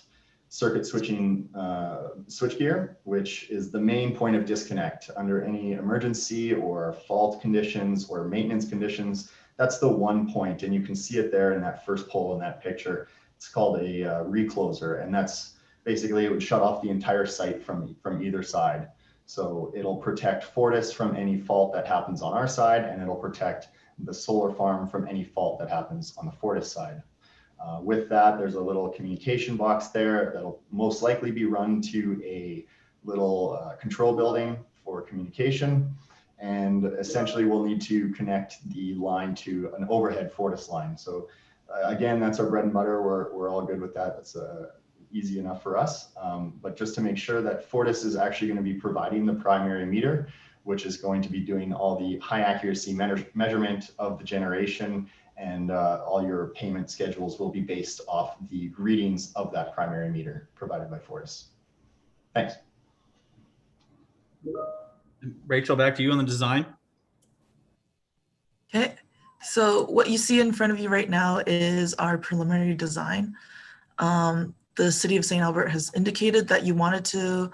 circuit switching switchgear, which is the main point of disconnect under any emergency or fault conditions or maintenance conditions. That's the one point, and you can see it there in that first pole in that picture. It's called a recloser, and that's basically, it would shut off the entire site from either side. So it'll protect Fortis from any fault that happens on our side, and it'll protect the solar farm from any fault that happens on the Fortis side. With that, there's a little communication box there that'll most likely be run to a little control building for communication. And essentially we'll need to connect the line to an overhead Fortis line. So again, that's our bread and butter. We're all good with that. That's easy enough for us. But just to make sure that Fortis is actually going to be providing the primary meter, which is going to be doing all the high accuracy measurement of the generation, and all your payment schedules will be based off the readings of that primary meter provided by Fortis. Thanks. Rachel, back to you on the design. Okay, so what you see in front of you right now is our preliminary design. The City of St. Albert has indicated that you wanted to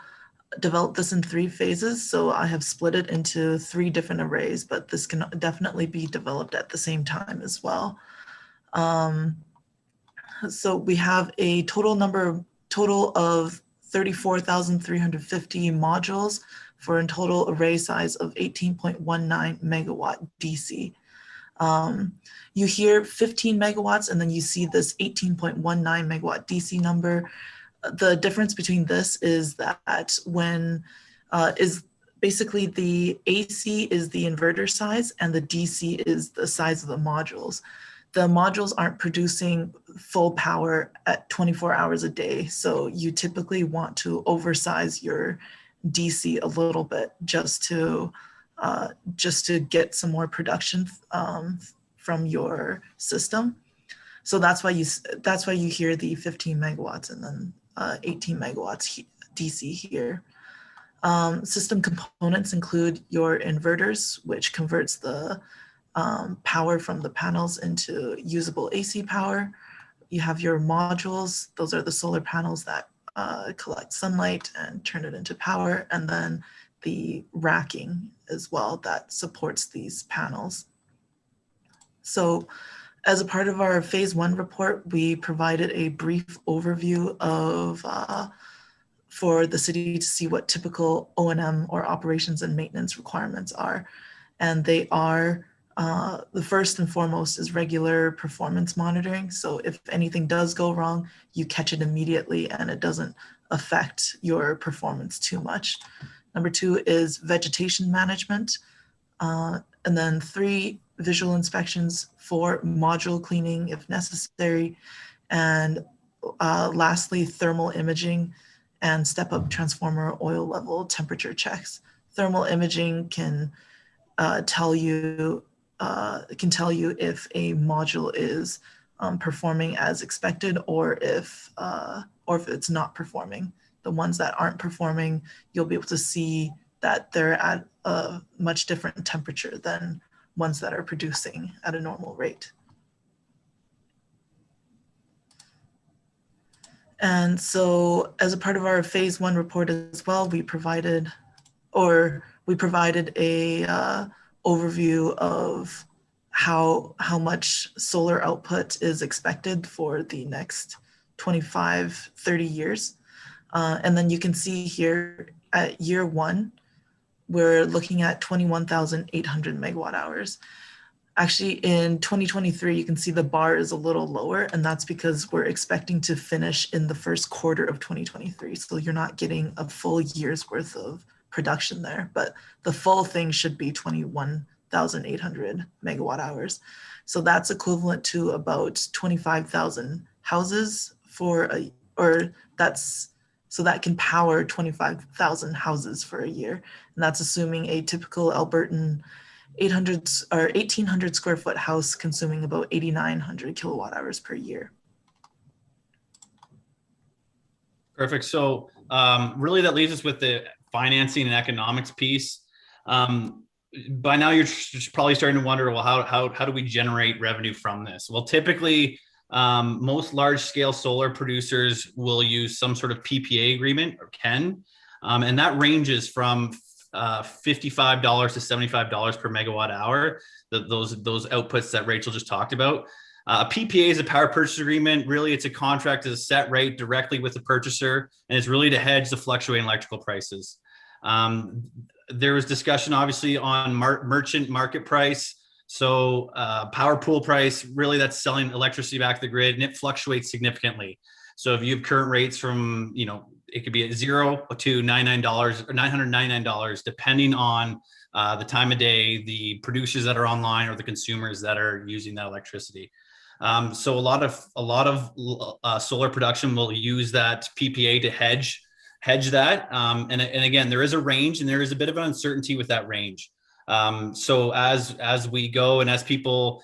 develop this in 3 phases, so I have split it into 3 different arrays, but this can definitely be developed at the same time as well. So we have a total of 34,350 modules for a total array size of 18.19 megawatt DC. You hear 15 megawatts and then you see this 18.19 megawatt DC number. The difference between this is that when is basically the AC is the inverter size and the DC is the size of the modules. The modules aren't producing full power at 24 hours a day. So you typically want to oversize your DC a little bit just to get some more production from your system. So that's why you hear the 15 megawatts and then 18 megawatts DC here. System components include your inverters, which converts the power from the panels into usable AC power. You have your modules. Those are the solar panels that collect sunlight and turn it into power. And then the racking as well that supports these panels. So as a part of our phase 1 report, we provided a brief overview of for the city to see what typical O&M or operations and maintenance requirements are. And they are, the first and foremost is regular performance monitoring. So if anything does go wrong, you catch it immediately and it doesn't affect your performance too much. Number 2 is vegetation management. And then 3, visual inspections. 4, module cleaning if necessary. And lastly, thermal imaging and step-up transformer oil level temperature checks. Thermal imaging can tell you if a module is performing as expected or if it's not performing. The ones that aren't performing, you'll be able to see that they're at a much different temperature than ones that are producing at a normal rate. And so as a part of our phase 1 report as well, we provided a overview of how much solar output is expected for the next 25, 30 years. And then you can see here at year 1, we're looking at 21,800 megawatt hours. Actually, in 2023, you can see the bar is a little lower, and that's because we're expecting to finish in the first quarter of 2023. So you're not getting a full year's worth of production there, but the full thing should be 21,800 megawatt hours. So that's equivalent to about 25,000 houses so that can power 25,000 houses for a year. And that's assuming a typical Albertan 1,800 square foot house consuming about 8,900 kilowatt hours per year. Perfect. So really that leaves us with the financing and economics piece. By now you're probably starting to wonder, well, how do we generate revenue from this? Well, typically most large scale solar producers will use some sort of PPA agreement or can, and that ranges from $55 to $75 per megawatt hour, those outputs that Rachel just talked about. A PPA is a power purchase agreement. Really, it's a contract at a set rate directly with the purchaser, and it's really to hedge the fluctuating electrical prices. There was discussion, obviously, on merchant market price. So power pool price, really that's selling electricity back to the grid, and it fluctuates significantly. So if you have current rates from, it could be at $0 to $99 or $999, depending on the time of day, the producers that are online or the consumers that are using that electricity. So a lot of solar production will use that PPA to hedge that. And again, there is a range and there is a bit of an uncertainty with that range. So as we go and as people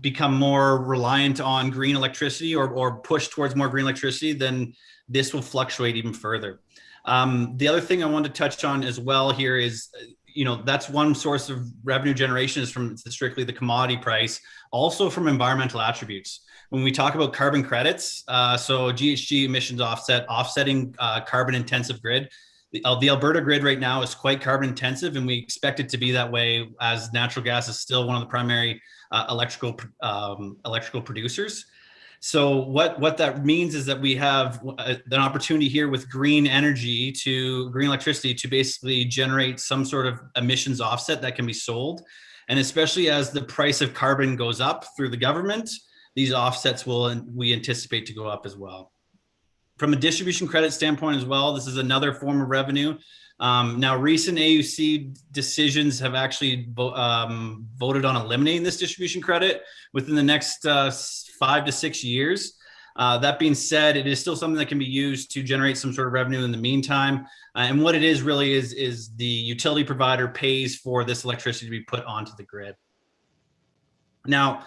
become more reliant on green electricity or push towards more green electricity, then this will fluctuate even further. The other thing I want to touch on as well here is, that's one source of revenue generation is from strictly the commodity price, also from environmental attributes. When we talk about carbon credits, so GHG emissions offsetting carbon intensive grid, the Alberta grid right now is quite carbon intensive, and we expect it to be that way as natural gas is still one of the primary electrical producers. So what that means is that we have an opportunity here with green electricity to basically generate some sort of emissions offset that can be sold. And especially as the price of carbon goes up through the government, these offsets we anticipate to go up as well. From a distribution credit standpoint as well, this is another form of revenue. Now, recent AUC decisions have actually voted on eliminating this distribution credit within the next 5 to 6 years. That being said, it is still something that can be used to generate some sort of revenue in the meantime. And what it is really is the utility provider pays for this electricity to be put onto the grid. Now,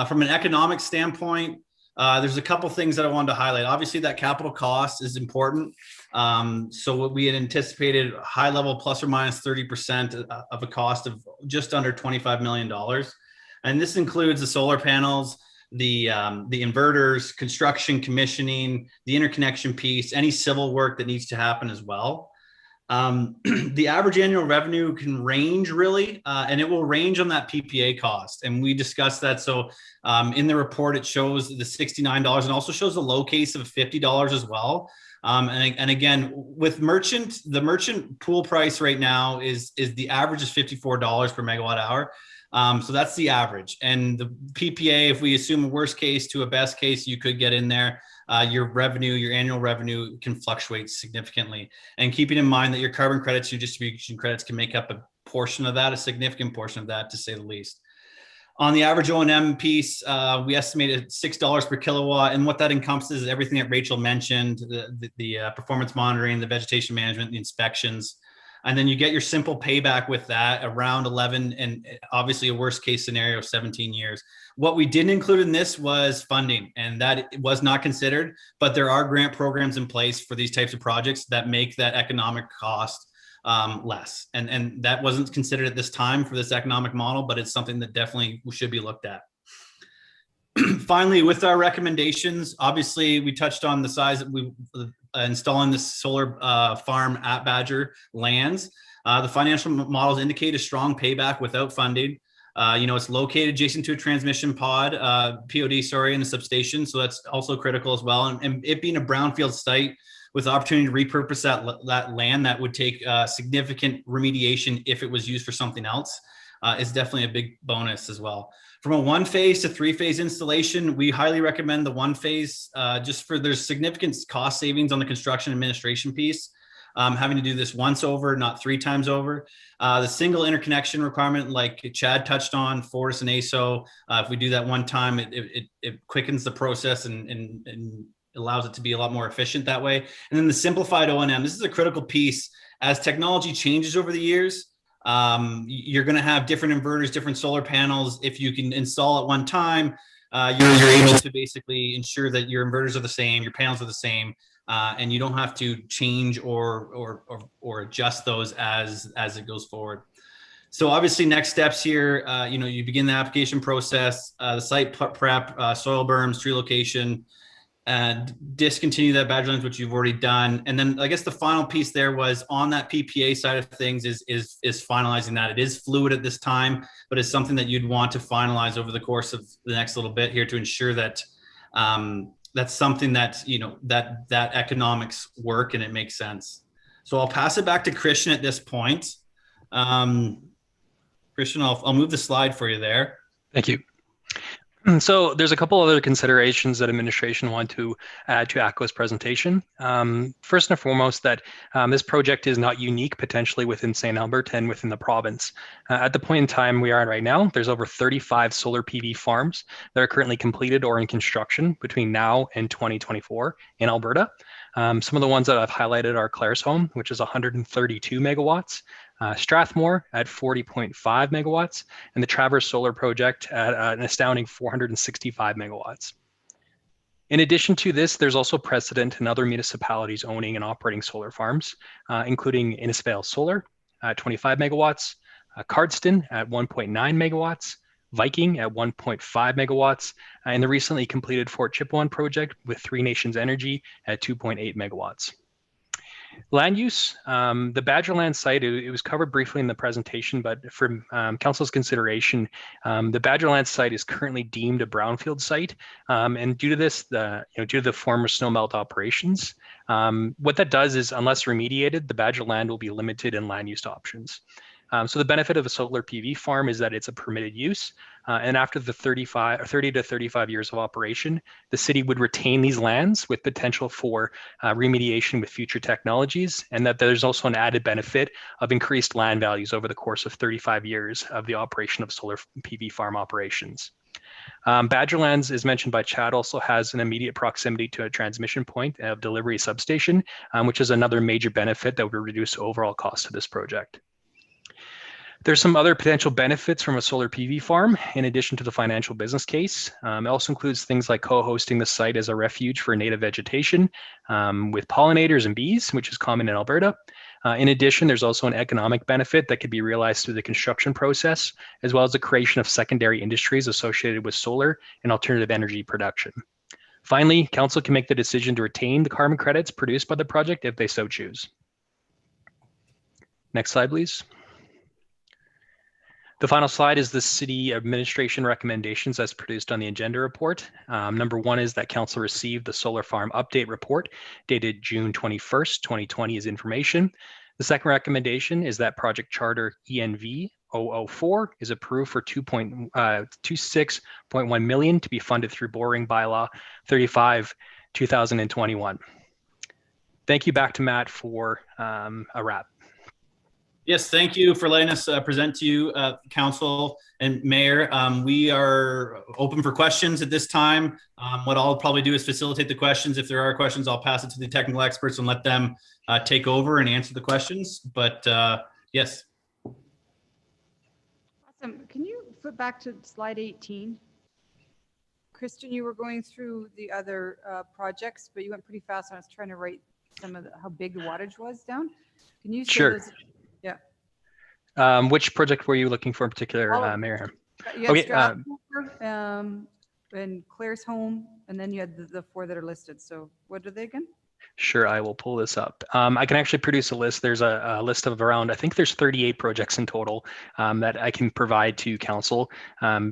from an economic standpoint, there's a couple things that I wanted to highlight. Obviously, that capital cost is important. So what we had anticipated, high level plus or minus 30% of a cost of just under $25 million. And this includes the solar panels, the inverters, construction, commissioning, the interconnection piece, any civil work that needs to happen as well. The average annual revenue can range really, and it will range on that PPA cost. And we discussed that. So in the report, it shows the $69 and also shows a low case of $50 as well. And again, with the merchant pool price right now is the average is $54 per megawatt hour. So that's the average. And the PPA, if we assume a worst case to a best case, you could get in there. Your annual revenue can fluctuate significantly. And keeping in mind that your carbon credits, your distribution credits can make up a portion of that, a significant portion of that, to say the least. On the average O&M piece, we estimated $6 per kilowatt. And what that encompasses is everything that Rachel mentioned, the performance monitoring, the vegetation management, the inspections. And then you get your simple payback with that around 11 and obviously a worst case scenario, 17 years. What we didn't include in this was funding, and that was not considered, but there are grant programs in place for these types of projects that make that economic cost less. And that wasn't considered at this time for this economic model, but it's something that definitely should be looked at. Finally, with our recommendations, obviously we touched on the size that we installing this solar farm at Badger lands. The financial models indicate a strong payback without funding. It's located adjacent to a transmission POD, and a substation. So that's also critical as well. And it being a brownfield site with the opportunity to repurpose that land that would take significant remediation if it was used for something else is definitely a big bonus as well. From a 1-phase to 3-phase installation, we highly recommend the 1-phase there's significant cost savings on the construction administration piece. Having to do this once over, not 3 times over. The single interconnection requirement, like Chad touched on, Fortis and ASO, if we do that one time, it quickens the process and allows it to be a lot more efficient that way. And then the simplified O&M, this is a critical piece. As technology changes over the years, you're going to have different inverters, different solar panels. If you can install at one time, you're able to basically ensure that your inverters are the same, your panels are the same, and you don't have to change or adjust those as it goes forward. So obviously next steps here, you begin the application process, the site prep, soil berms, tree location, and discontinue that Badgerlands, which you've already done. And then I guess the final piece there was on that PPA side of things is finalizing that. It is fluid at this time, but it's something that you'd want to finalize over the course of the next little bit here to ensure that that's something that, that economics work and it makes sense. So I'll pass it back to Christian at this point. Christian, I'll move the slide for you there. Thank you. So there's a couple other considerations that administration want to add to ATCO's presentation. First and foremost, that this project is not unique potentially within St. Albert and within the province. At the point in time we are in right now, there's over 35 solar PV farms that are currently completed or in construction between now and 2024 in Alberta. Some of the ones that I've highlighted are Claresholm, which is 132 megawatts. Strathmore at 40.5 megawatts, and the Traverse Solar Project at an astounding 465 megawatts. In addition to this, there's also precedent in other municipalities owning and operating solar farms, including Innisfail Solar at 25 megawatts, Cardston at 1.9 megawatts, Viking at 1.5 megawatts, and the recently completed Fort Chipewyan project with Three Nations Energy at 2.8 megawatts. Land use, the Badgerland site, it was covered briefly in the presentation, but for council's consideration, the Badgerland site is currently deemed a brownfield site, and due to this, due to the former snowmelt operations, what that does is, unless remediated, the Badgerland will be limited in land use options. So the benefit of a solar PV farm is that it's a permitted use, and after the 30 to 35 years of operation, the city would retain these lands with potential for remediation with future technologies, and that there's also an added benefit of increased land values over the course of 35 years of the operation of solar PV farm operations. Badgerlands, as mentioned by Chad, also has an immediate proximity to a transmission point of delivery substation, which is another major benefit that would reduce overall cost of this project. There's some other potential benefits from a solar PV farm, in addition to the financial business case. It also includes things like co-hosting the site as a refuge for native vegetation with pollinators and bees, which is common in Alberta. In addition, there's also an economic benefit that could be realized through the construction process, as well as the creation of secondary industries associated with solar and alternative energy production. Finally, council can make the decision to retain the carbon credits produced by the project if they so choose. Next slide, please. The final slide is the city administration recommendations as produced on the agenda report. Number one is that council received the solar farm update report dated June 21st, 2020 as information. The second recommendation is that project charter ENV 004 is approved for 26.1 million to be funded through borrowing bylaw 35, 2021. Thank you. Back to Matt for a wrap. Yes, thank you for letting us present to you, Council and Mayor. We are open for questions at this time. What I'll probably do is facilitate the questions. If there are questions, I'll pass it to the technical experts and let them take over and answer the questions. But yes. Awesome. Can you flip back to slide 18? Christian, you were going through the other projects, but you went pretty fast. I was trying to write some of how big the wattage was down. Can you say Sure. those? Yeah. Which project were you looking for in particular, Mayor? You had Strathmore, and Claire's home, and then you had the four that are listed. So what are they again? Sure, I will pull this up. I can actually produce a list. There's a list of around, I think there's 38 projects in total that I can provide to council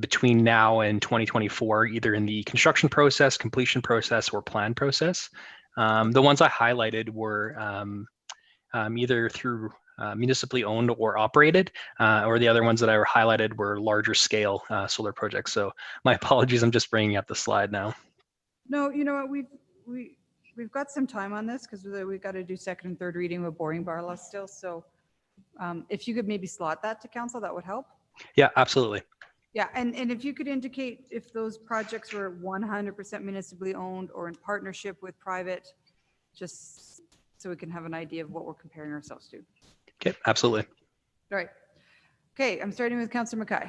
between now and 2024, either in the construction process, completion process, or plan process. The ones I highlighted were either through municipally owned or operated, or the other ones that I highlighted were larger scale solar projects. So my apologies, I'm just bringing up the slide now. No, you know what, we've got some time on this because we've got to do second and third reading of borrowing bylaw still. So if you could maybe slot that to council, that would help. Yeah, absolutely. Yeah, and if you could indicate if those projects were 100% municipally owned or in partnership with private, just so we can have an idea of what we're comparing ourselves to. Okay, absolutely. All right. Okay, I'm starting with Councillor Mackay.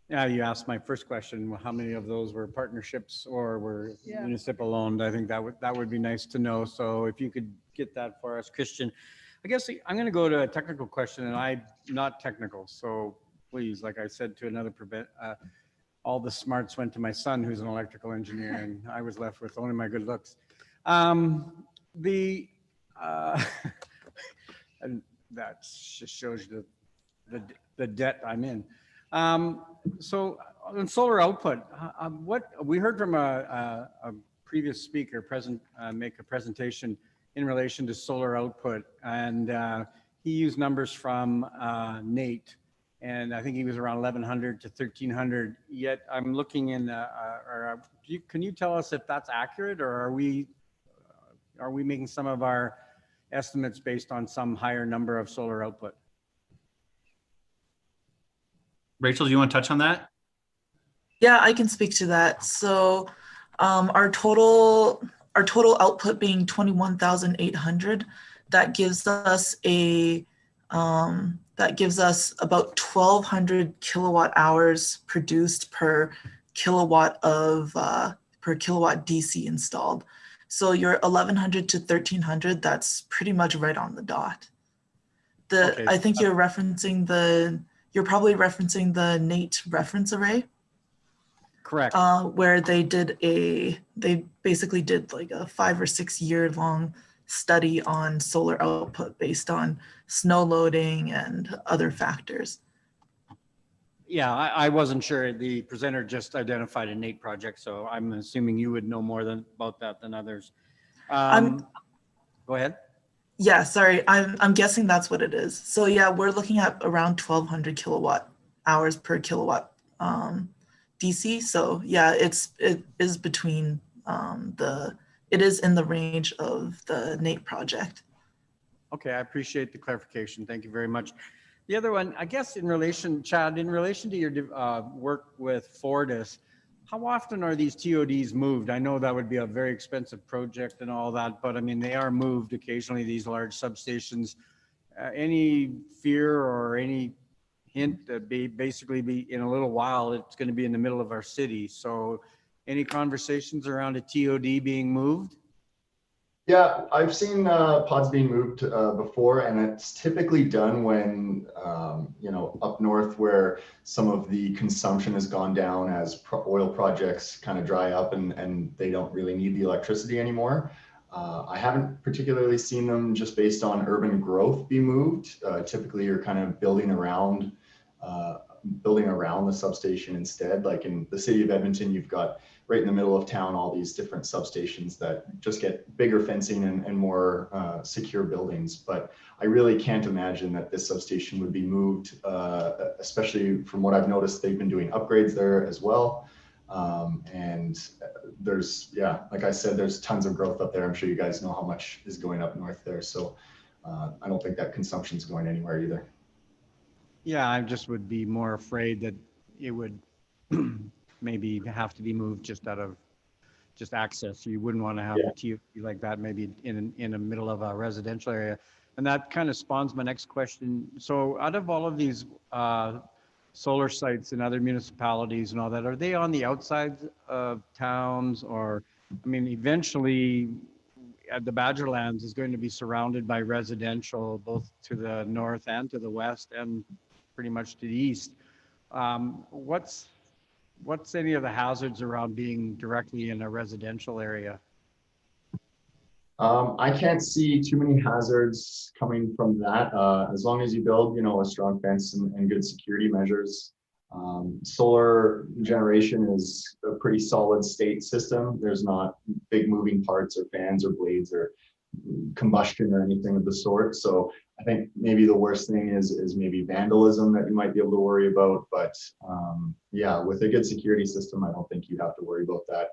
Yeah, you asked my first question, how many of those were partnerships or were municipal owned? I think that would be nice to know. So if you could get that for us, Christian. I guess I'm going to go to a technical question, and I'm not technical. So please, like I said to another all the smarts went to my son, who's an electrical engineer, and I was left with only my good looks. And that just shows you the debt I'm in. So on solar output, what we heard from a previous speaker make a presentation in relation to solar output, and he used numbers from Nate, and I think he was around 1,100 to 1,300. Yet I'm looking in. Can you tell us if that's accurate, or are we making some of our estimates based on some higher number of solar output? Rachel, do you want to touch on that? Yeah, I can speak to that. So our total output being 21,800, that gives us a That gives us about 1,200 kilowatt hours produced per kilowatt of per kilowatt DC installed. So your 1,100 to 1,300, that's pretty much right on the dot. Okay. I think you're probably referencing the NATE reference array. Correct. Where they basically did like a 5 or 6 year long study on solar output based on snow loading and other factors. Yeah, I wasn't sure. The presenter just identified a NATE project, so I'm assuming you would know more about that than others. Go ahead. Yeah, sorry, I'm guessing that's what it is. So yeah, we're looking at around 1,200 kilowatt hours per kilowatt DC. So yeah, it is between it is in the range of the NATE project. Okay, I appreciate the clarification. Thank you very much. The other one, I guess in relation, Chad, in relation to your work with Fortis, how often are these TODs moved? I know that would be a very expensive project and all that, but I mean, they are moved occasionally, these large substations. Any fear or any hint that basically be in a little while, it's going to be in the middle of our city. So any conversations around a TOD being moved? Yeah, I've seen pods being moved before, and it's typically done when, up north where some of the consumption has gone down as oil projects kind of dry up and they don't really need the electricity anymore. I haven't particularly seen them just based on urban growth be moved. Typically, you're kind of building around the substation instead. Like in the city of Edmonton, you've got right in the middle of town all these different substations that just get bigger fencing and more secure buildings. But I really can't imagine that this substation would be moved, especially from what I've noticed, they've been doing upgrades there as well. And there's, like I said, there's tons of growth up there. I'm sure you guys know how much is going up north there. So I don't think that consumption is going anywhere either. Yeah, I just would be more afraid that it would maybe have to be moved just out of just access. So you wouldn't want to have a TOD like that maybe in the middle of a residential area. And that kind of spawns my next question. So out of all of these solar sites in other municipalities and all that, are they on the outsides of towns? Or, I mean, eventually the Badgerlands is going to be surrounded by residential, both to the north and to the west and pretty much to the east. What's any of the hazards around being directly in a residential area? I can't see too many hazards coming from that. As long as you build, a strong fence and good security measures. Solar generation is a pretty solid state system. There's not big moving parts or fans or blades or combustion or anything of the sort. So I think maybe the worst thing is maybe vandalism that you might be able to worry about. But with a good security system, I don't think you have to worry about that.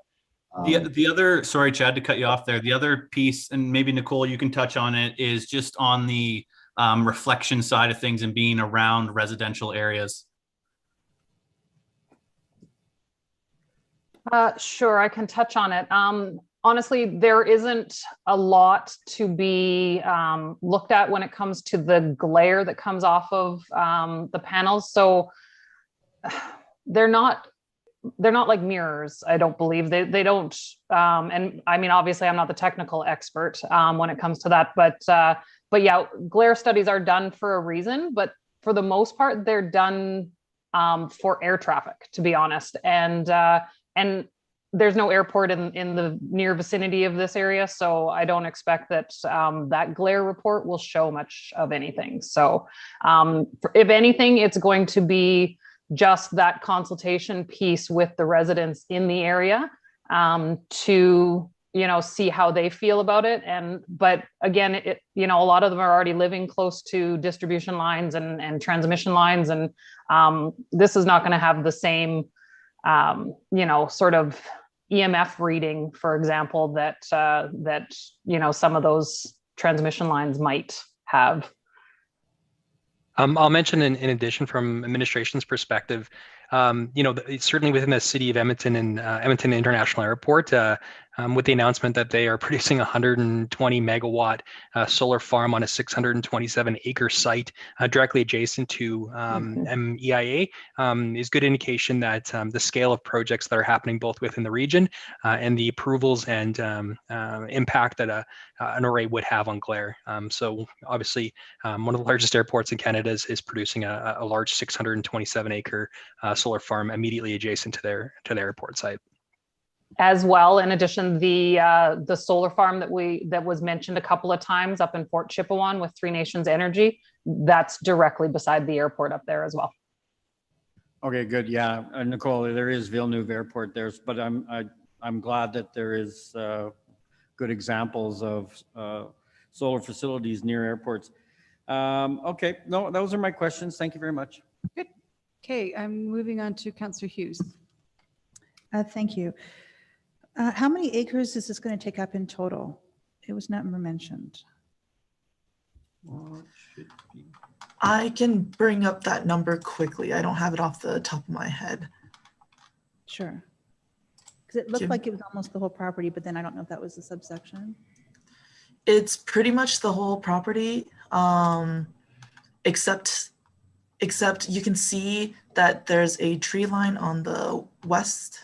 The other, sorry, Chad, to cut you off there. The other piece, and maybe Nicole, you can touch on it, is just on the reflection side of things and being around residential areas. Sure, I can touch on it. Honestly, there isn't a lot to be looked at when it comes to the glare that comes off of the panels. So they're not like mirrors, I don't believe. They don't, and I mean, obviously I'm not the technical expert when it comes to that, but yeah, glare studies are done for a reason, but for the most part, they're done for air traffic, to be honest. And there's no airport in the near vicinity of this area, so I don't expect that that glare report will show much of anything. So if anything, it's going to be just that consultation piece with the residents in the area to see how they feel about it. But again, a lot of them are already living close to distribution lines and transmission lines, and this is not going to have the same sort of EMF reading, for example, that some of those transmission lines might have. I'll mention in addition, from administration's perspective, certainly within the city of Edmonton and Edmonton International Airport, with the announcement that they are producing 120 megawatt solar farm on a 627 acre site directly adjacent to MEIA is good indication that the scale of projects that are happening both within the region and the approvals and impact that an array would have on glare. So obviously one of the largest airports in Canada is producing a large 627 acre solar farm immediately adjacent to their airport site. As well, in addition, the solar farm that was mentioned a couple of times up in Fort Chipewyan with Three Nations Energy, that's directly beside the airport up there as well. Okay, good. Yeah, Nicole, there is Villeneuve Airport there, but I'm glad that there is good examples of solar facilities near airports. Okay, no, those are my questions. Thank you very much. Good. Okay, I'm moving on to Councillor Hughes. Thank you. How many acres is this going to take up in total? It was not mentioned. I can bring up that number quickly. I don't have it off the top of my head. Sure. Because it looked like it was almost the whole property, but then I don't know if that was the subsection. It's pretty much the whole property, except you can see that there's a tree line on the west.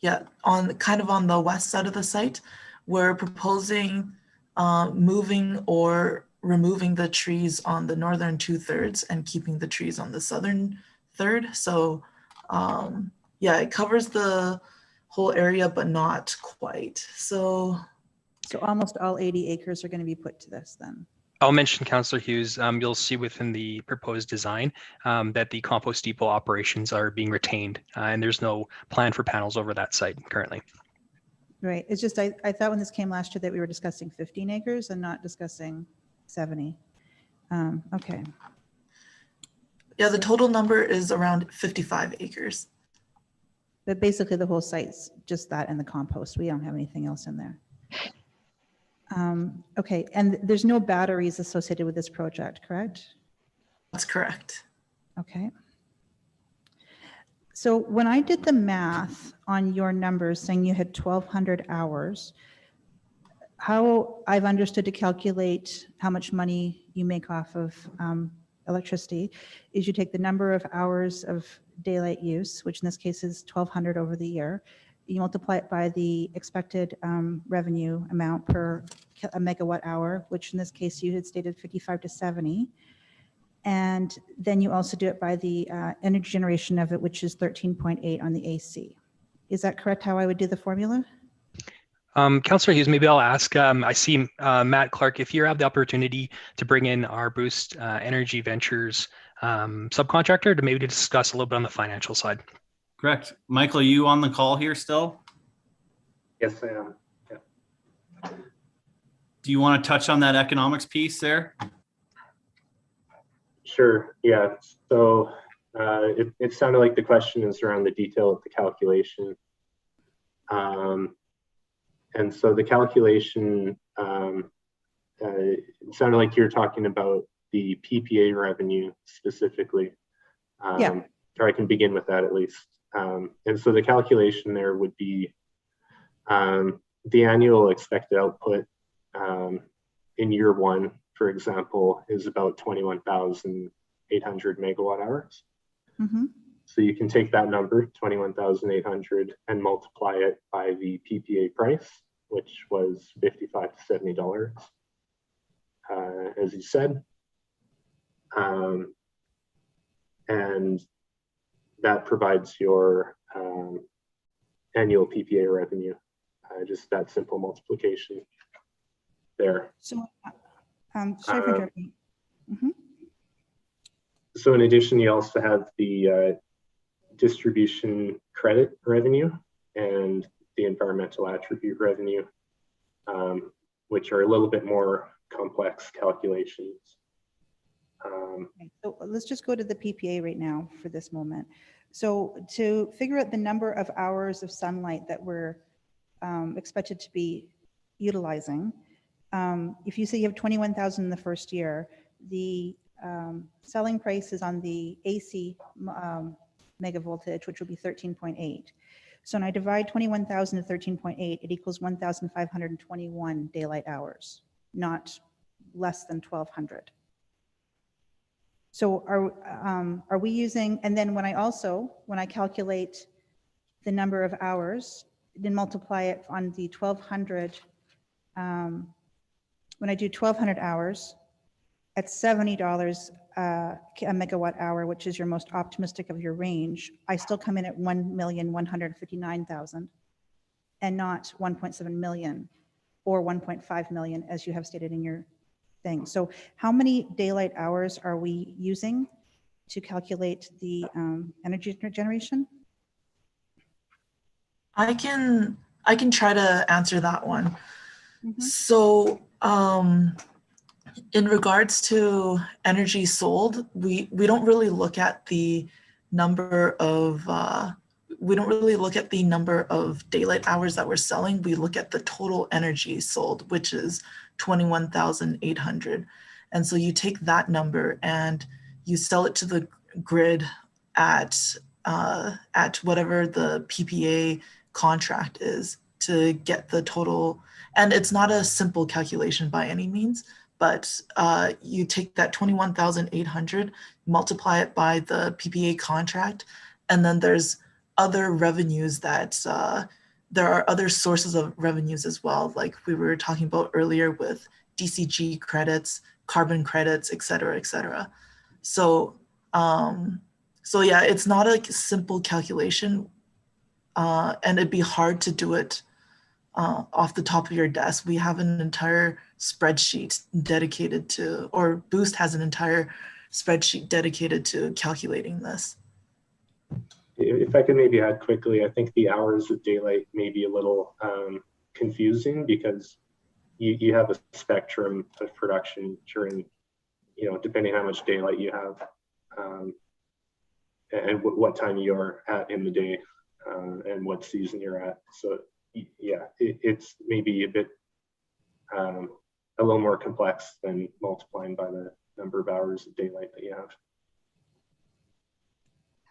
Yeah, on the west side of the site. We're proposing moving or removing the trees on the northern 2/3 and keeping the trees on the southern 1/3. So yeah, it covers the whole area, but not quite. So almost all 80 acres are going to be put to this then. I'll mention, Councillor Hughes, you'll see within the proposed design that the compost depot operations are being retained and there's no plan for panels over that site currently. Right. It's just, I thought when this came last year that we were discussing 15 acres and not discussing 70. Okay. Yeah, the total number is around 55 acres. But basically the whole site's just that and the compost. We don't have anything else in there. Okay, and there's no batteries associated with this project, correct? That's correct. Okay. So when I did the math on your numbers saying you had 1,200 hours, how I've understood to calculate how much money you make off of electricity is you take the number of hours of daylight use, which in this case is 1,200 over the year. You multiply it by the expected revenue amount per a megawatt hour, which in this case you had stated 55 to 70. And then you also do it by the energy generation of it, which is 13.8 on the AC. Is that correct how I would do the formula? Councillor Hughes, maybe I'll ask, I see Matt Clark, if you have the opportunity to bring in our Boost Energy Ventures subcontractor to maybe discuss a little bit on the financial side. Correct. Michael, are you on the call here still? Yes, I am. Yeah. Do you want to touch on that economics piece there? Sure. Yeah. So it sounded like the question is around the detail of the calculation. And so the calculation, it sounded like you're talking about the PPA revenue specifically. Yeah. Or I can begin with that at least. And so the calculation there would be the annual expected output in year one, for example, is about 21,800 megawatt hours. Mm-hmm. So you can take that number, 21,800, and multiply it by the PPA price, which was $55 to $70, as you said. And that provides your annual PPA revenue, just that simple multiplication there. So, sorry for interrupting. Mm-hmm. So in addition, you also have the distribution credit revenue and the environmental attribute revenue, which are a little bit more complex calculations. Okay, so let's just go to the PPA right now for this moment. So to figure out the number of hours of sunlight that we're expected to be utilizing, if you say you have 21,000 in the first year, the selling price is on the AC mega voltage, which will be 13.8. So when I divide 21,000 to 13.8, it equals 1,521 daylight hours, not less than 1,200. So are we using, and then when I calculate the number of hours, then multiply it on the 1,200, when I do 1,200 hours at $70 a megawatt hour, which is your most optimistic of your range, I still come in at 1,159,000 and not 1.7 million or 1.5 million as you have stated in your thing. So how many daylight hours are we using to calculate the energy generation? I can try to answer that one. Mm-hmm. So in regards to energy sold, we don't really look at the number of daylight hours that we're selling. We look at the total energy sold, which is 21,800. And so you take that number and you sell it to the grid at whatever the PPA contract is to get the total. And it's not a simple calculation by any means, but you take that 21,800, multiply it by the PPA contract, and then there's other revenues that there are other sources of revenues as well, like we were talking about earlier with DCG credits, carbon credits, et cetera, et cetera. So, so yeah, it's not a simple calculation, and it'd be hard to do it off the top of your desk. We have an entire spreadsheet dedicated to, or Boost has an entire spreadsheet dedicated to calculating this. If I could maybe add quickly, I think the hours of daylight may be a little confusing because you have a spectrum of production during, depending how much daylight you have and what time you're at in the day and what season you're at. So yeah, it's maybe a bit a little more complex than multiplying by the number of hours of daylight that you have.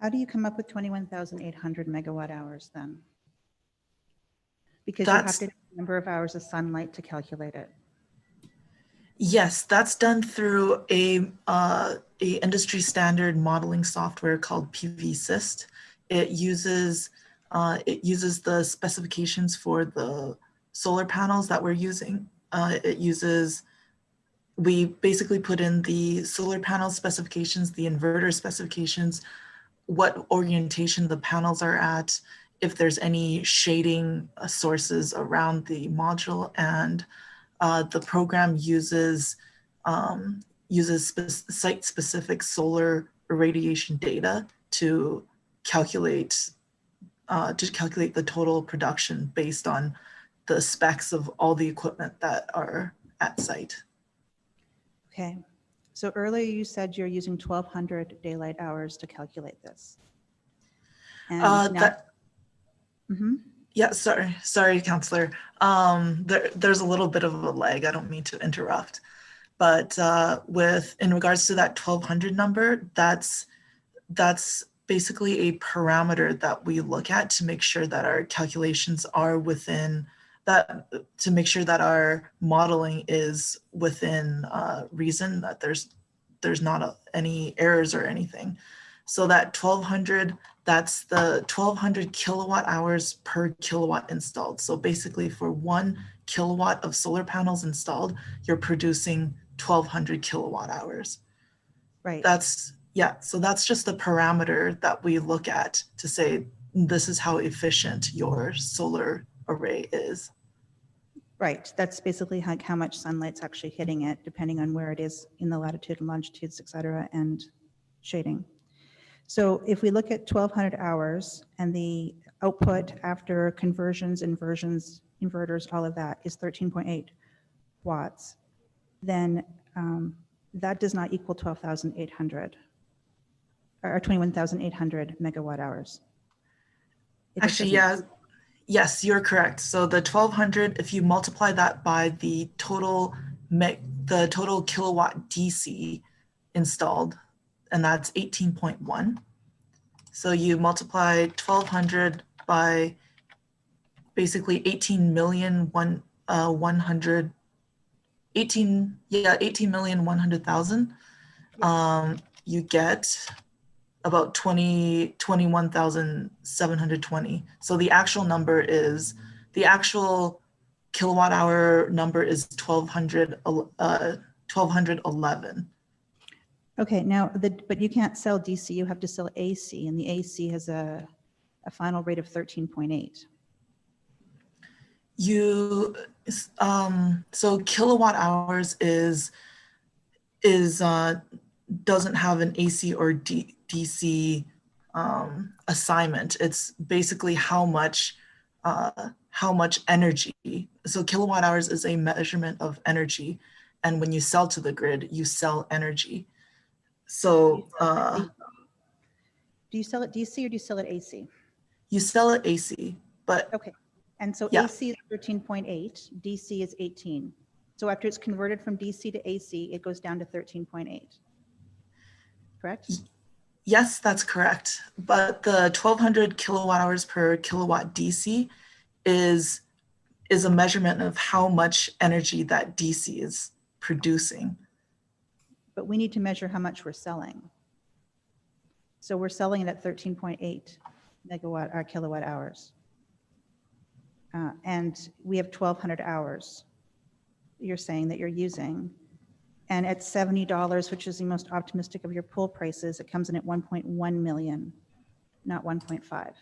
How do you come up with 21,800 megawatt hours then? Because That's, you have the number of hours of sunlight to calculate it. Yes, that's done through a industry standard modeling software called PVSYST. It uses the specifications for the solar panels that we're using. We basically put in the solar panel specifications, the inverter specifications, what orientation the panels are at, if there's any shading sources around the module, and the program uses site-specific solar irradiation data to calculate the total production based on the specs of all the equipment that are at site. Okay. So earlier you said you're using 1,200 daylight hours to calculate this. And now, Yeah, sorry, Counselor. There's a little bit of a lag. I don't mean to interrupt, but in regards to that 1,200 number, that's basically a parameter that we look at to make sure that our calculations are within that, to make sure that our modeling is within reason, that there's not any errors or anything. So that 1,200, that's the 1,200 kilowatt hours per kilowatt installed. So basically for 1 kilowatt of solar panels installed, you're producing 1,200 kilowatt hours. Right. So that's just the parameter that we look at to say, this is how efficient your solar array is. Right. That's basically how much sunlight's actually hitting it, depending on where it is in the latitude and longitudes, et cetera, and shading. So if we look at 1,200 hours and the output after conversions, inversions, inverters, all of that is 13.8 watts, then that does not equal 12,800 or 21,800 megawatt hours. Actually, yes, you're correct. So the 1,200, if you multiply that by the total kilowatt DC installed, and that's 18.1. So you multiply 1,200 by basically 18,100,000, you get about 21,720. So the actual number is, the actual kilowatt hour number is 1211. Okay, now, but you can't sell DC, you have to sell AC, and the AC has a final rate of 13.8. So kilowatt hours doesn't have an AC or DC assignment. It's basically how much energy. So kilowatt hours is a measurement of energy, and when you sell to the grid, you sell energy. So do you sell it DC or do you sell it AC? You sell it AC, but okay. And so yeah. AC is 13.8, DC is 18. So after it's converted from DC to AC, it goes down to 13.8. Correct? Yes, that's correct. But the 1200 kilowatt hours per kilowatt DC is a measurement of how much energy that DC is producing. But we need to measure how much we're selling. So we're selling it at 13.8 megawatt or kilowatt hours. And we have 1200 hours you're saying that you're using. And at $70, which is the most optimistic of your pool prices, it comes in at 1.1 million, not 1.5.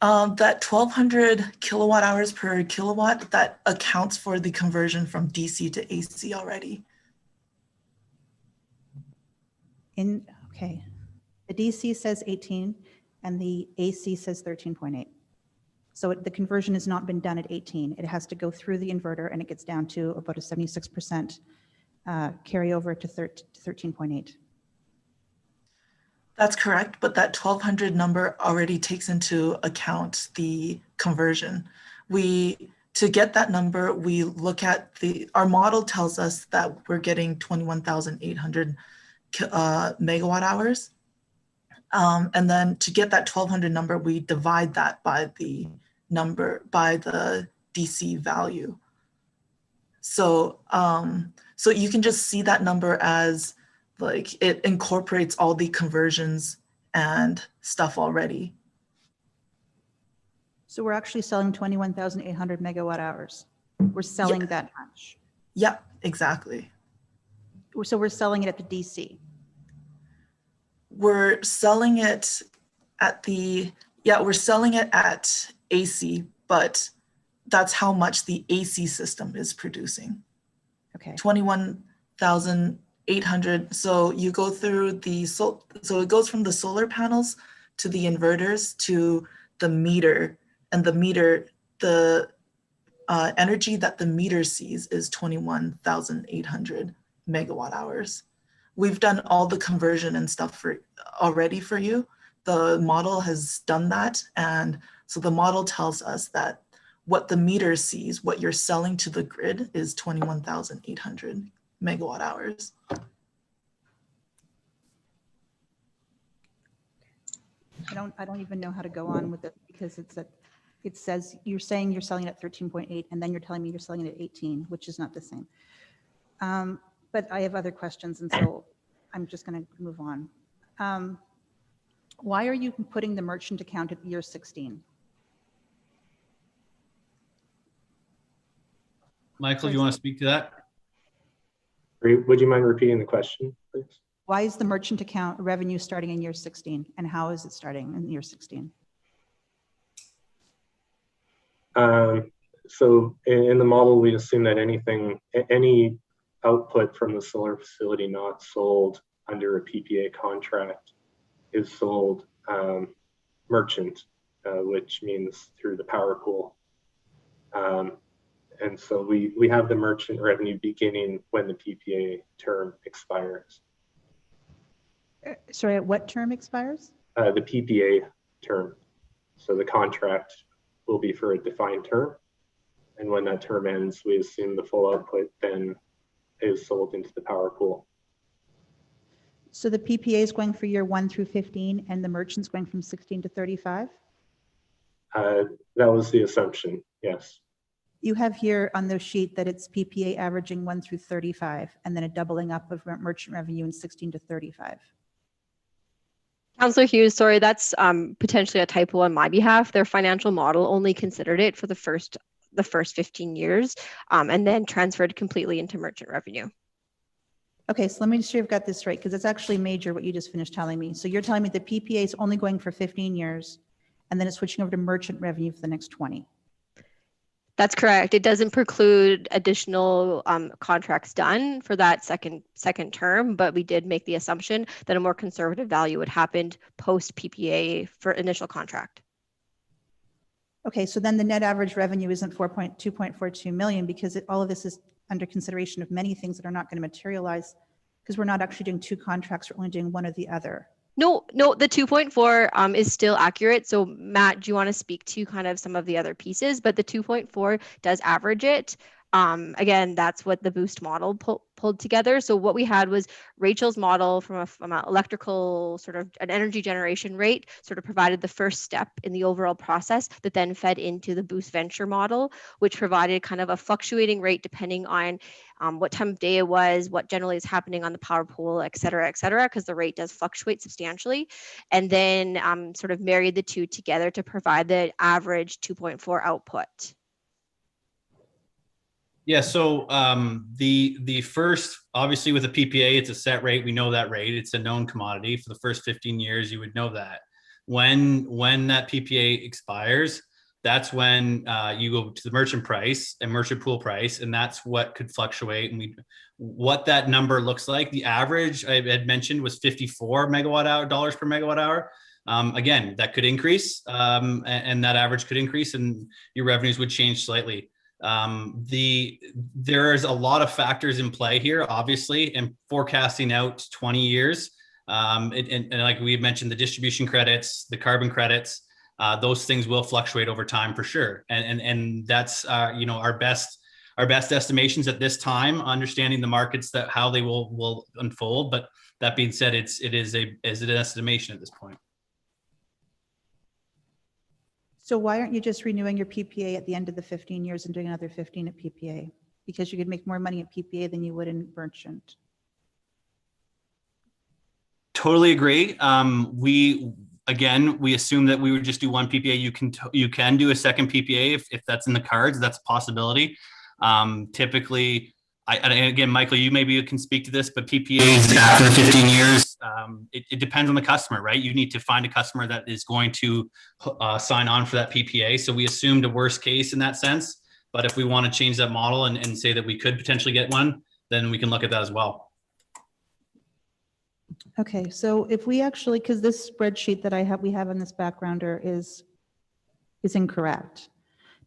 That 1200 kilowatt hours per kilowatt, that accounts for the conversion from DC to AC already. Okay, the DC says 18 and the AC says 13.8. So the conversion has not been done at 18. It has to go through the inverter and it gets down to about a 76% carryover to 13.8. That's correct, but that 1200 number already takes into account the conversion. To get that number, we look at our model tells us that we're getting 21,800 megawatt hours. And then to get that 1200 number, we divide that by the DC value. So, so you can just see that number as like it incorporates all the conversions and stuff already. So we're actually selling 21,800 megawatt hours. We're selling that much. Yeah, exactly. So we're selling it at the DC. We're selling it at we're selling it at AC, but that's how much the AC system is producing. Okay. 21,800. So you go through so it goes from the solar panels to the inverters to the meter, and the energy that the meter sees is 21,800 megawatt hours. We've done all the conversion and stuff already for you. The model has done that. And so the model tells us that what the meter sees, what you're selling to the grid is 21,800 megawatt hours. I don't even know how to go on with it because it says you're saying you're selling it at 13.8 and then you're telling me you're selling it at 18, which is not the same. But I have other questions, and so I'm just going to move on. Why are you putting the merchant account at year 16? Michael, do you want to speak to that? Would you mind repeating the question, please? Why is the merchant account revenue starting in year 16, and how is it starting in year 16? So in the model, we assume that any output from the solar facility not sold under a PPA contract is sold merchant, which means through the power pool. And so we have the merchant revenue beginning when the PPA term expires. Sorry, what term expires? The PPA term. So the contract will be for a defined term. And when that term ends, we assume the full output then is sold into the power pool. So the PPA is going for year 1 through 15 and the merchant's going from 16 to 35? That was the assumption, yes. You have here on the sheet that it's PPA averaging 1 through 35, and then a doubling up of merchant revenue in 16 to 35. Councillor Hughes, sorry, that's potentially a typo on my behalf. Their financial model only considered it for the first 15 years and then transferred completely into merchant revenue. Okay, so let me make sure I've got this right, because it's actually major what you just finished telling me. So you're telling me the PPA is only going for 15 years, and then it's switching over to merchant revenue for the next 20. That's correct. It doesn't preclude additional contracts done for that second term, but we did make the assumption that a more conservative value would happen post PPA for initial contract. Okay, so then the net average revenue isn't 2.42 million because all of this is under consideration of many things that are not going to materialize because we're not actually doing 2 contracts, we're only doing one or the other. No, the 2.4 is still accurate. So Matt, do you want to speak to kind of some of the other pieces? But the 2.4 does average it. Again, that's what the boost model pulled together. So what we had was Rachel's model from an electrical sort of an energy generation rate sort of provided the first step in the overall process that then fed into the boost venture model, which provided kind of a fluctuating rate depending on what time of day it was, what generally is happening on the power pool, et cetera, because the rate does fluctuate substantially. And then sort of married the two together to provide the average 2.4 output. Yeah, so the first, obviously with a PPA, it's a set rate. We know that rate. It's a known commodity. For the first 15 years, you would know that. When that PPA expires, that's when you go to the merchant price and merchant pool price, and that's what could fluctuate. And what that number looks like, the average I had mentioned was 54 dollars per megawatt hour. Again, that could increase, and that average could increase, and your revenues would change slightly. There's a lot of factors in play here, obviously, and forecasting out 20 years. And like we had mentioned, the distribution credits, the carbon credits, those things will fluctuate over time for sure. And that's our best estimations at this time, understanding the markets that how they will unfold. But that being said, it is an estimation at this point. So why aren't you just renewing your PPA at the end of the 15 years and doing another 15 at PPA? Because you could make more money at PPA than you would in merchant. Totally agree. We assume that we would just do one PPA. You can do a second PPA if that's in the cards. That's a possibility. Typically, and again, Michael, you maybe can speak to this, but PPAs after 15 years, it depends on the customer, right? You need to find a customer that is going to sign on for that PPA. So we assumed a worst case in that sense. But if we want to change that model and say that we could potentially get one, then we can look at that as well. Okay, so if we actually, because this spreadsheet that we have in this backgrounder is incorrect.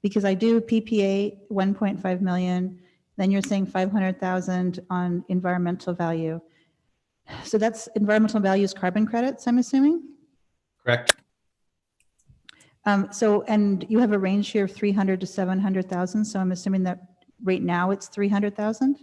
Because I do PPA 1.5 million, then you're saying 500,000 on environmental value. So that's environmental value is carbon credits, I'm assuming? Correct. And you have a range here of 300 to 700,000. So I'm assuming that right now it's 300,000?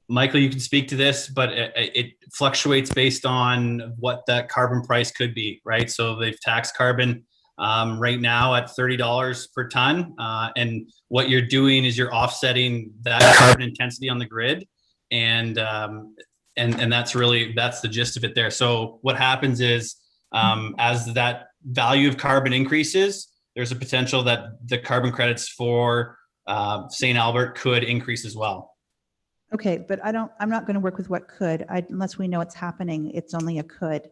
Michael, you can speak to this, but it fluctuates based on what that carbon price could be, right? So they've taxed carbon right now at $30 per ton. And what you're doing is you're offsetting that carbon intensity on the grid. And that's the gist of it there. So what happens is as that value of carbon increases, there's a potential that the carbon credits for St. Albert could increase as well. Okay, but I'm not going to work with what could, unless we know it's happening. It's only a could.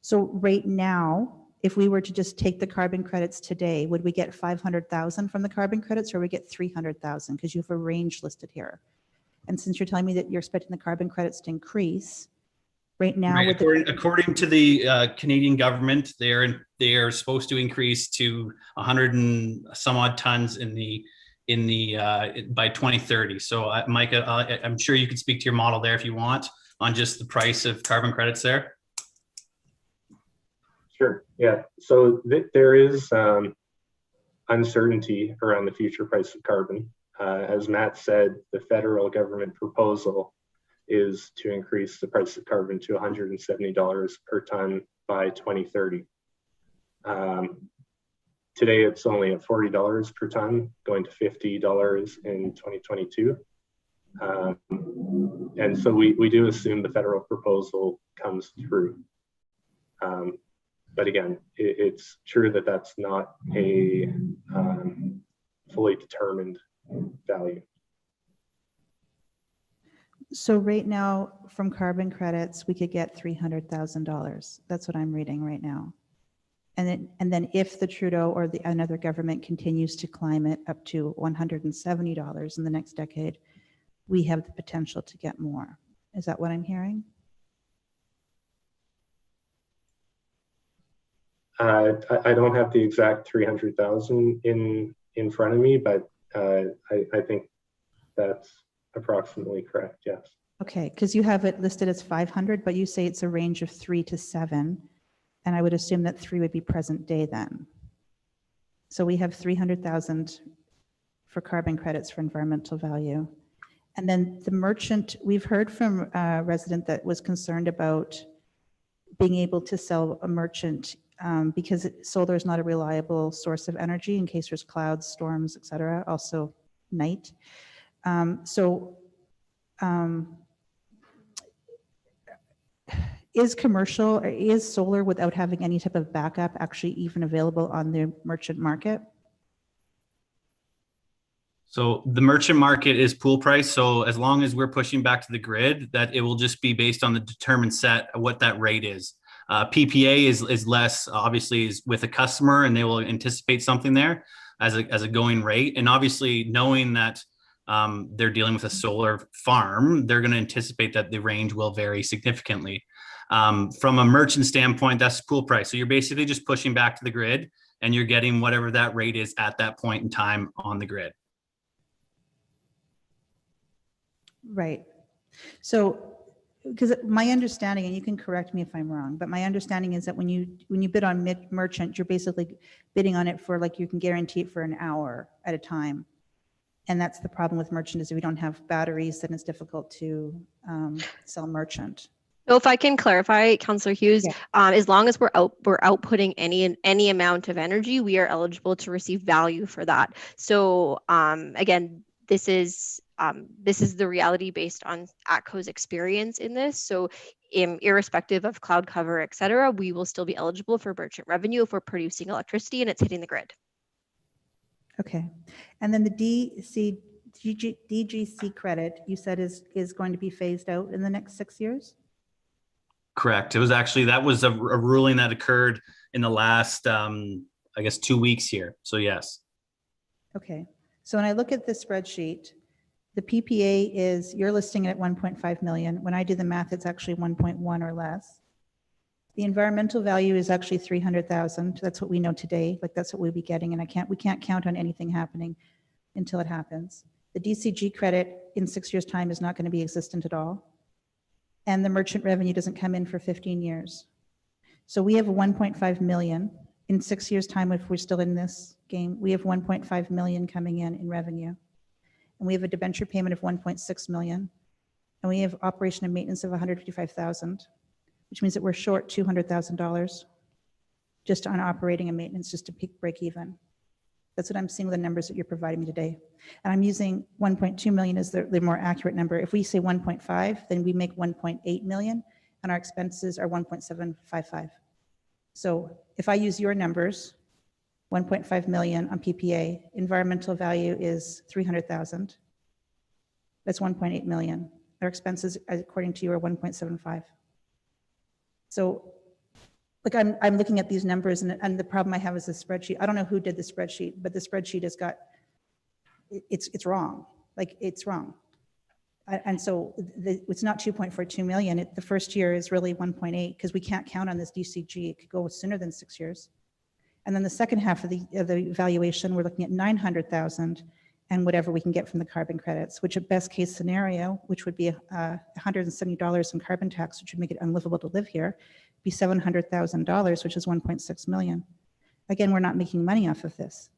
So right now, if we were to just take the carbon credits today, would we get 500,000 from the carbon credits or we get 300,000? Because you have a range listed here. And since you're telling me that you're expecting the carbon credits to increase, right now, right, according to the Canadian government, they are supposed to increase to 100 and some odd tons by 2030. So Mike, I'm sure you can speak to your model there if you want on just the price of carbon credits there. Sure. Yeah. So there is uncertainty around the future price of carbon. As Matt said, the federal government proposal is to increase the price of carbon to $170 per ton by 2030. Today, it's only at $40 per ton, going to $50 in 2022. And so we do assume the federal proposal comes through. But again, it's true that that's not a fully determined value. So right now, from carbon credits, we could get $300,000. That's what I'm reading right now. And then if the Trudeau or another government continues to climb it up to $170 in the next decade, we have the potential to get more. Is that what I'm hearing? I don't have the exact 300,000 in front of me, but I think that's approximately correct. Yes. Okay, because you have it listed as 500, but you say it's a range of 3 to 7. And I would assume that 3 would be present day then. So we have 300,000 for carbon credits for environmental value. And then the merchant, we've heard from a resident that was concerned about being able to sell a merchant because solar is not a reliable source of energy in case there's clouds, storms, et cetera, also night. Is commercial, or is solar without having any type of backup actually even available on the merchant market? So the merchant market is pool price. So as long as we're pushing back to the grid, that it will just be based on the determined set of what that rate is. PPA is less, obviously, is with a customer, and they will anticipate something there as a going rate. And obviously, knowing that they're dealing with a solar farm, they're going to anticipate that the range will vary significantly. From a merchant standpoint, that's pool price. So you're basically just pushing back to the grid, and you're getting whatever that rate is at that point in time on the grid. Right. So, because my understanding, and you can correct me if I'm wrong, but my understanding is that when you bid on merchant, you're basically bidding on it for, like, you can guarantee it for an hour at a time. And that's the problem with merchant, is if we don't have batteries, then it's difficult to sell merchant. So if I can clarify, Councillor Hughes, Yeah. as long as we're outputting any amount of energy, we are eligible to receive value for that. So again, this is the reality based on ATCO's experience in this. So irrespective of cloud cover, et cetera, we will still be eligible for merchant revenue if we're producing electricity and it's hitting the grid. Okay. And then the DGC credit, you said is going to be phased out in the next 6 years? Correct. It was actually, that was a ruling that occurred in the last, I guess, 2 weeks here. So yes. Okay. So when I look at the spreadsheet, the PPA is, you're listing it at 1.5 million. When I do the math, it's actually 1.1 or less. The environmental value is actually 300,000. That's what we know today. Like, that's what we'll be getting. And we can't count on anything happening until it happens. The DCG credit in 6 years' time is not going to be existent at all. And the merchant revenue doesn't come in for 15 years. So we have 1.5 million. In 6 years' time, if we're still in this game, we have 1.5 million coming in revenue. And we have a debenture payment of 1.6 million. And we have operation and maintenance of 155,000, which means that we're short $200,000 just on operating and maintenance, just to break even. That's what I'm seeing with the numbers that you're providing me today. And I'm using 1.2 million as the more accurate number. If we say 1.5, then we make 1.8 million, and our expenses are 1.755. So if I use your numbers, 1.5 million on PPA, environmental value is 300,000. That's 1.8 million. Our expenses, according to you, are 1.75. So, like, I'm looking at these numbers, and the problem I have is the spreadsheet. I don't know who did the spreadsheet, but the spreadsheet has got, it's wrong. Like, it's wrong. And so it's not 2.42 million. The first year is really 1.8, because we can't count on this DCG. It could go sooner than 6 years. And then the second half of the evaluation, we're looking at 900,000 and whatever we can get from the carbon credits, which at best case scenario, which would be $170 in carbon tax, which would make it unlivable to live here, be $700,000, which is 1.6 million. Again, we're not making money off of this.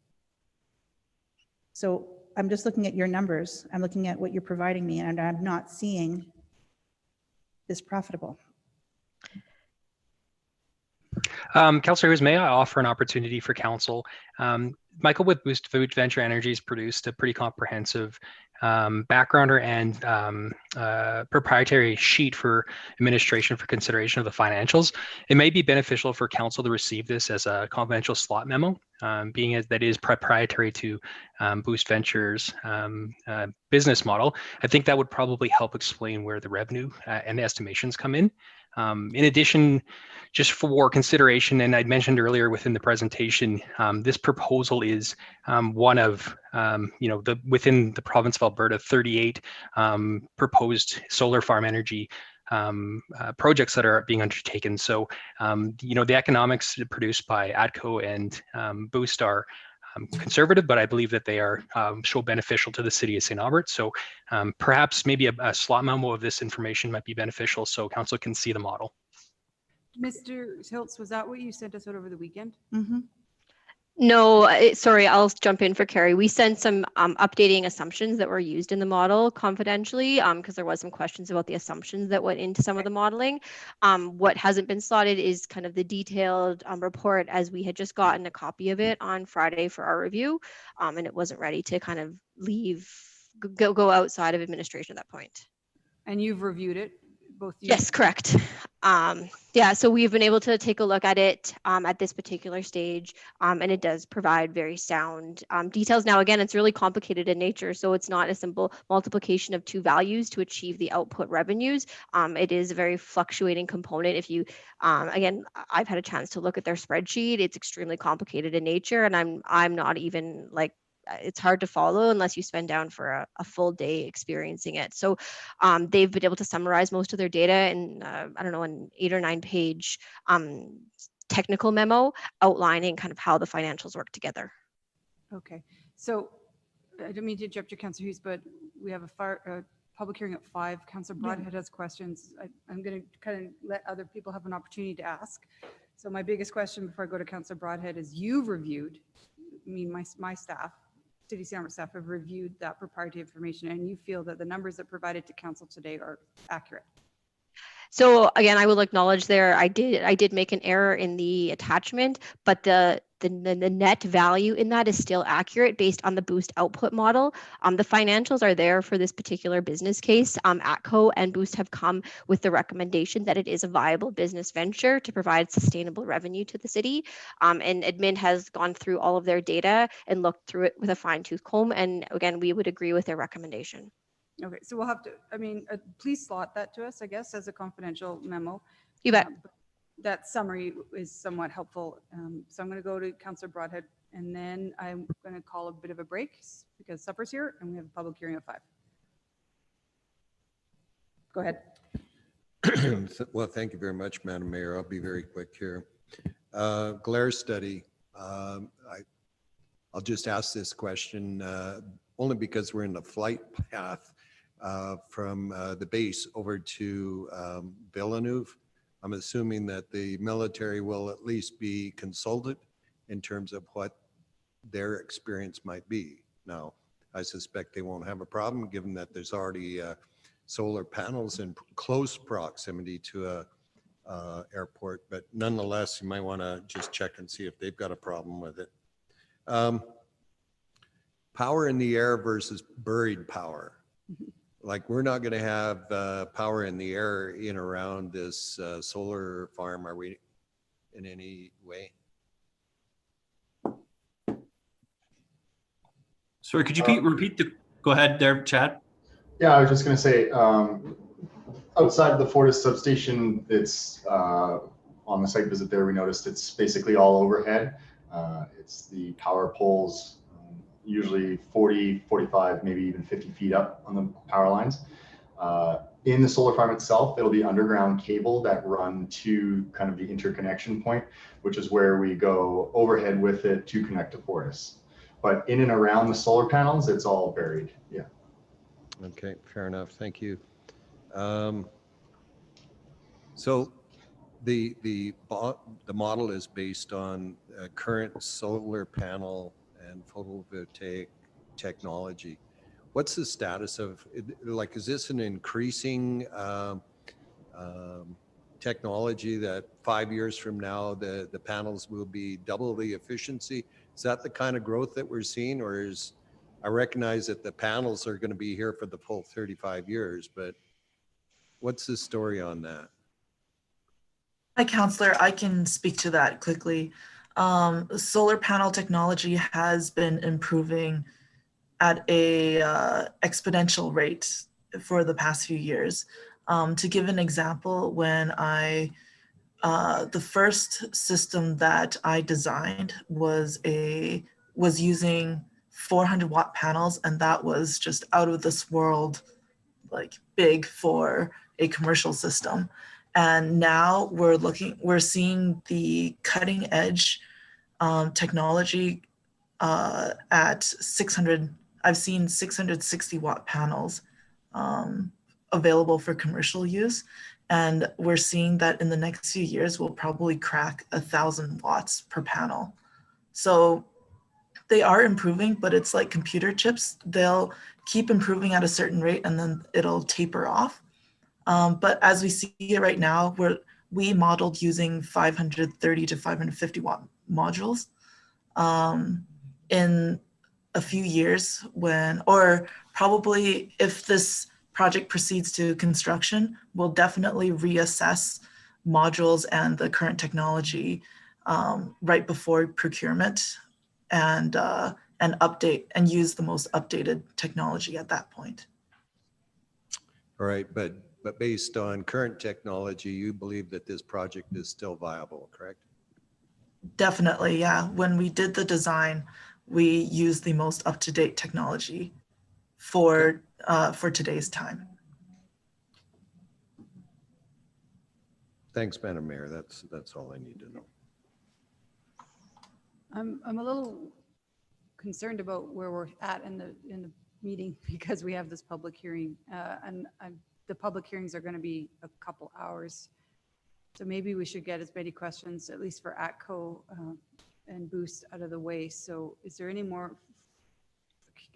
So I'm just looking at your numbers. I'm looking at what you're providing me, and I'm not seeing this profitable. Councillor Hughes, may I offer an opportunity for council? Michael with Boost Venture Energies produced a pretty comprehensive backgrounder and proprietary sheet for administration for consideration of the financials. It may be beneficial for council to receive this as a confidential slot memo, being as that is proprietary to Boost Ventures business model. I think that would probably help explain where the revenue and the estimations come in. In addition, just for consideration, and I'd mentioned earlier within the presentation, this proposal is one of, within the province of Alberta, 38 proposed solar farm energy projects that are being undertaken. So, the economics produced by ATCO and Boost are conservative, but I believe that they are show beneficial to the city of St. Albert. So perhaps maybe a slot memo of this information might be beneficial so council can see the model. Mr. Hiltz, was that what you sent us out over the weekend? Mm-hmm. No, sorry, I'll jump in for Carrie. We sent some updating assumptions that were used in the model confidentially because there was some questions about the assumptions that went into some of the modeling. What hasn't been slotted is kind of the detailed report, as we had just gotten a copy of it on Friday for our review, and it wasn't ready to kind of go outside of administration at that point. And you've reviewed it? Both you? Yes, correct. Yeah, so we've been able to take a look at it at this particular stage, and it does provide very sound details. Now, again, it's really complicated in nature, so it's not a simple multiplication of two values to achieve the output revenues. It is a very fluctuating component. If you, again, I've had a chance to look at their spreadsheet. It's extremely complicated in nature, and I'm not even like, it's hard to follow unless you spend down for a full day experiencing it. So they've been able to summarize most of their data in, I don't know, an 8 or 9 page technical memo outlining kind of how the financials work together. Okay, so I don't mean to interrupt you, Councillor Hughes, but we have a public hearing at 5. Councillor Broadhead has questions. I'm going to kind of let other people have an opportunity to ask. So my biggest question before I go to Councillor Broadhead is, you've reviewed, I mean, my staff, City St. Albert staff have reviewed that proprietary information, and you feel that the numbers that provided to council today are accurate. So again, I will acknowledge there, I did make an error in the attachment, but the net value in that is still accurate based on the Boost output model. The financials are there for this particular business case. ATCO and Boost have come with the recommendation that it is a viable business venture to provide sustainable revenue to the city. And admin has gone through all of their data and looked through it with a fine-tooth comb. And again, we would agree with their recommendation. Okay, so we'll have to, I mean, please slot that to us, I guess, as a confidential memo. You bet. That summary is somewhat helpful. So I'm going to go to Councillor Broadhead, and then I'm going to call a bit of a break because supper's here and we have a public hearing at 5. Go ahead. Well, thank you very much, Madam Mayor. I'll be very quick here. Glare study. I'll just ask this question only because we're in the flight path from the base over to Villeneuve. I'm assuming that the military will at least be consulted in terms of what their experience might be. Now, I suspect they won't have a problem given that there's already solar panels in close proximity to a airport, but nonetheless, you might want to just check and see if they've got a problem with it. Power in the air versus buried power. Like, we're not going to have power in the air in around this solar farm, are we, in any way? Sorry, could you repeat the, go ahead there, Chad. Yeah, I was just going to say, outside the Fortis substation, it's on the site visit there, we noticed it's basically all overhead. It's the power poles, usually 40, 45, maybe even 50 feet up on the power lines. In the solar farm itself, it'll be underground cable that run to kind of the interconnection point, which is where we go overhead with it to connect to Fortis. But in and around the solar panels, it's all buried. Yeah. Okay, fair enough. Thank you. So the model is based on current solar panel and photovoltaic technology. What's the status of, like, is this an increasing technology that 5 years from now, the panels will be double the efficiency? Is that the kind of growth that we're seeing, or is, I recognize that the panels are going to be here for the full 35 years, but what's the story on that? Hi, Counselor. I can speak to that quickly. Solar panel technology has been improving at a exponential rate for the past few years. To give an example, when the first system that I designed was using 400-watt panels, and that was just out of this world, like big for a commercial system. And now we're seeing the cutting edge technology at 600. I've seen 660-watt panels available for commercial use. And we're seeing that in the next few years, we'll probably crack 1,000 watts per panel. So they are improving, but it's like computer chips. They'll keep improving at a certain rate and then it'll taper off. But as we see it right now, we modeled using 530 to 550 watt modules. In a few years or probably if this project proceeds to construction, we'll definitely reassess modules and the current technology right before procurement and update and use the most updated technology at that point. All right, but based on current technology, you believe that this project is still viable, correct? Definitely, yeah. When we did the design, we used the most up-to-date technology for today's time. Thanks, Madam Mayor. That's all I need to know. I'm a little concerned about where we're at in the meeting because we have this public hearing, and the public hearings are going to be a couple hours. So maybe we should get as many questions, at least for ATCO and Boost, out of the way. So is there any more?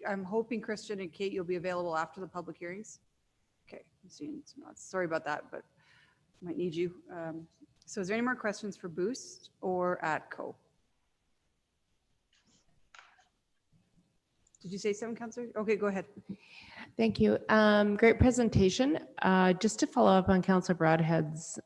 I'm hoping Christian and Kate, you'll be available after the public hearings. Okay, I'm seeing some nods. Sorry about that, but might need you. So is there any more questions for Boost or ATCO? Did you say something, Councillor? Okay, go ahead. Thank you. Great presentation. Just to follow up on Councillor Broadhead's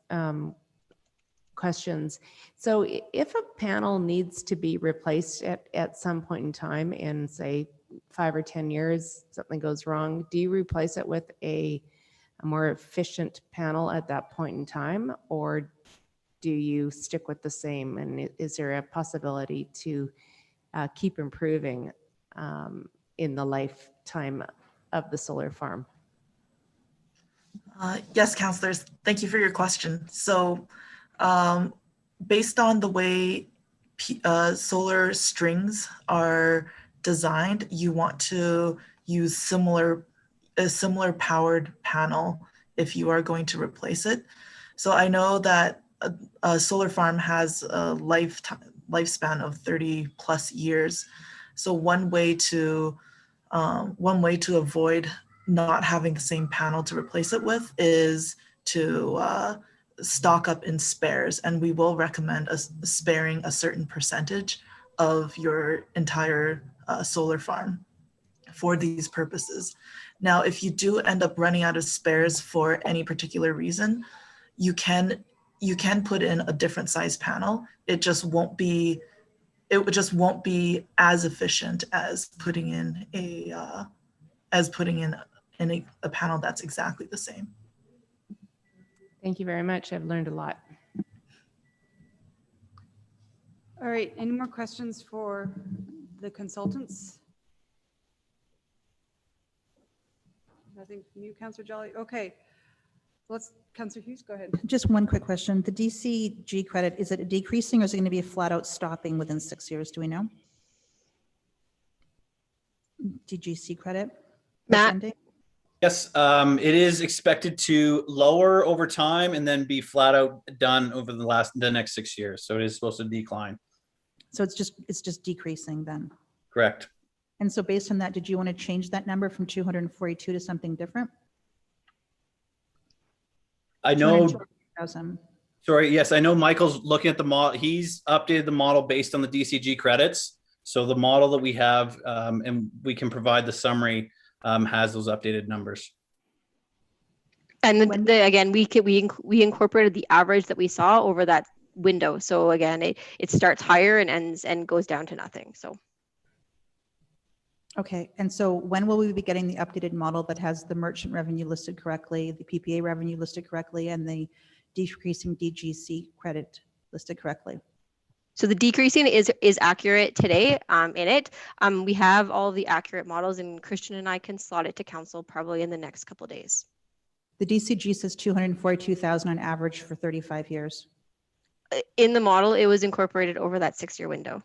questions. So if a panel needs to be replaced at some point in time in say 5 or 10 years, something goes wrong, do you replace it with a more efficient panel at that point in time, or do you stick with the same? And is there a possibility to keep improving in the lifetime of the solar farm? Yes, councillors, thank you for your question. So based on the way solar strings are designed, you want to use a similar powered panel if you are going to replace it. So I know that a solar farm has a lifespan of 30 plus years. So one way to avoid not having the same panel to replace it with is to stock up in spares, and we will recommend sparing a certain percentage of your entire solar farm for these purposes. Now, if you do end up running out of spares for any particular reason, you can put in a different size panel. It just won't be as efficient as putting in a panel that's exactly the same. Thank you very much. I've learned a lot. All right, any more questions for the consultants? Nothing from you, Councillor Jolly? Okay, Councillor Hughes, go ahead. Just one quick question. The DCG credit, is it decreasing or is it going to be a flat out stopping within 6 years? Do we know? DGC credit? Matt? Yes, it is expected to lower over time and then be flat out done over the next 6 years. So it is supposed to decline. So it's just decreasing then? Correct. And so based on that, did you want to change that number from 242 to something different? I know. 220,000. Sorry, yes, I know Michael's looking at the model. He's updated the model based on the DCG credits. So the model that we have, and we can provide the summary, has those updated numbers. And again, we incorporated the average that we saw over that window. So again, it starts higher and ends and goes down to nothing. So. Okay, and so when will we be getting the updated model that has the merchant revenue listed correctly, the PPA revenue listed correctly, and the decreasing DGC credit listed correctly? So the decreasing is accurate today in it. We have all the accurate models, and Christian and I can slot it to council probably in the next couple of days. The DCG says 242,000 on average for 35 years. In the model, it was incorporated over that 6-year window.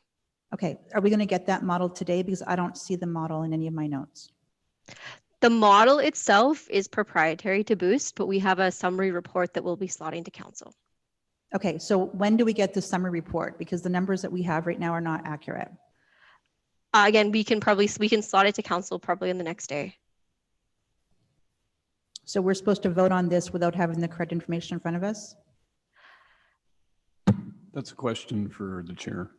Okay, are we going to get that model today? Because I don't see the model in any of my notes. The model itself is proprietary to Boost, but we have a summary report that we'll be slotting to council. Okay, so when do we get the summary report? Because the numbers that we have right now are not accurate. Again, we can slot it to council probably in the next day. So we're supposed to vote on this without having the correct information in front of us? That's a question for the chair.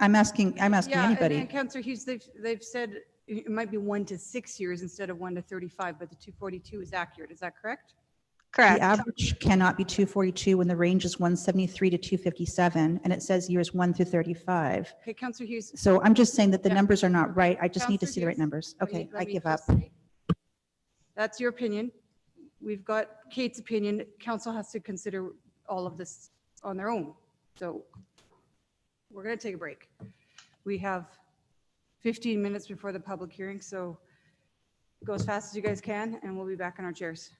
I'm asking anybody. And Councillor Hughes, they've said it might be 1 to 6 years instead of 1 to 35, but the 242 is accurate. Is that correct? Correct. The average cannot be 242 when the range is 173 to 257, and it says years 1 through 35. Okay, Councillor Hughes. So I'm just saying that the numbers are not right. I just need to see the right numbers. Okay, I give up. That's your opinion. We've got Kate's opinion. Council has to consider all of this on their own. So we're going to take a break. We have 15 minutes before the public hearing, so go as fast as you guys can, and we'll be back in our chairs.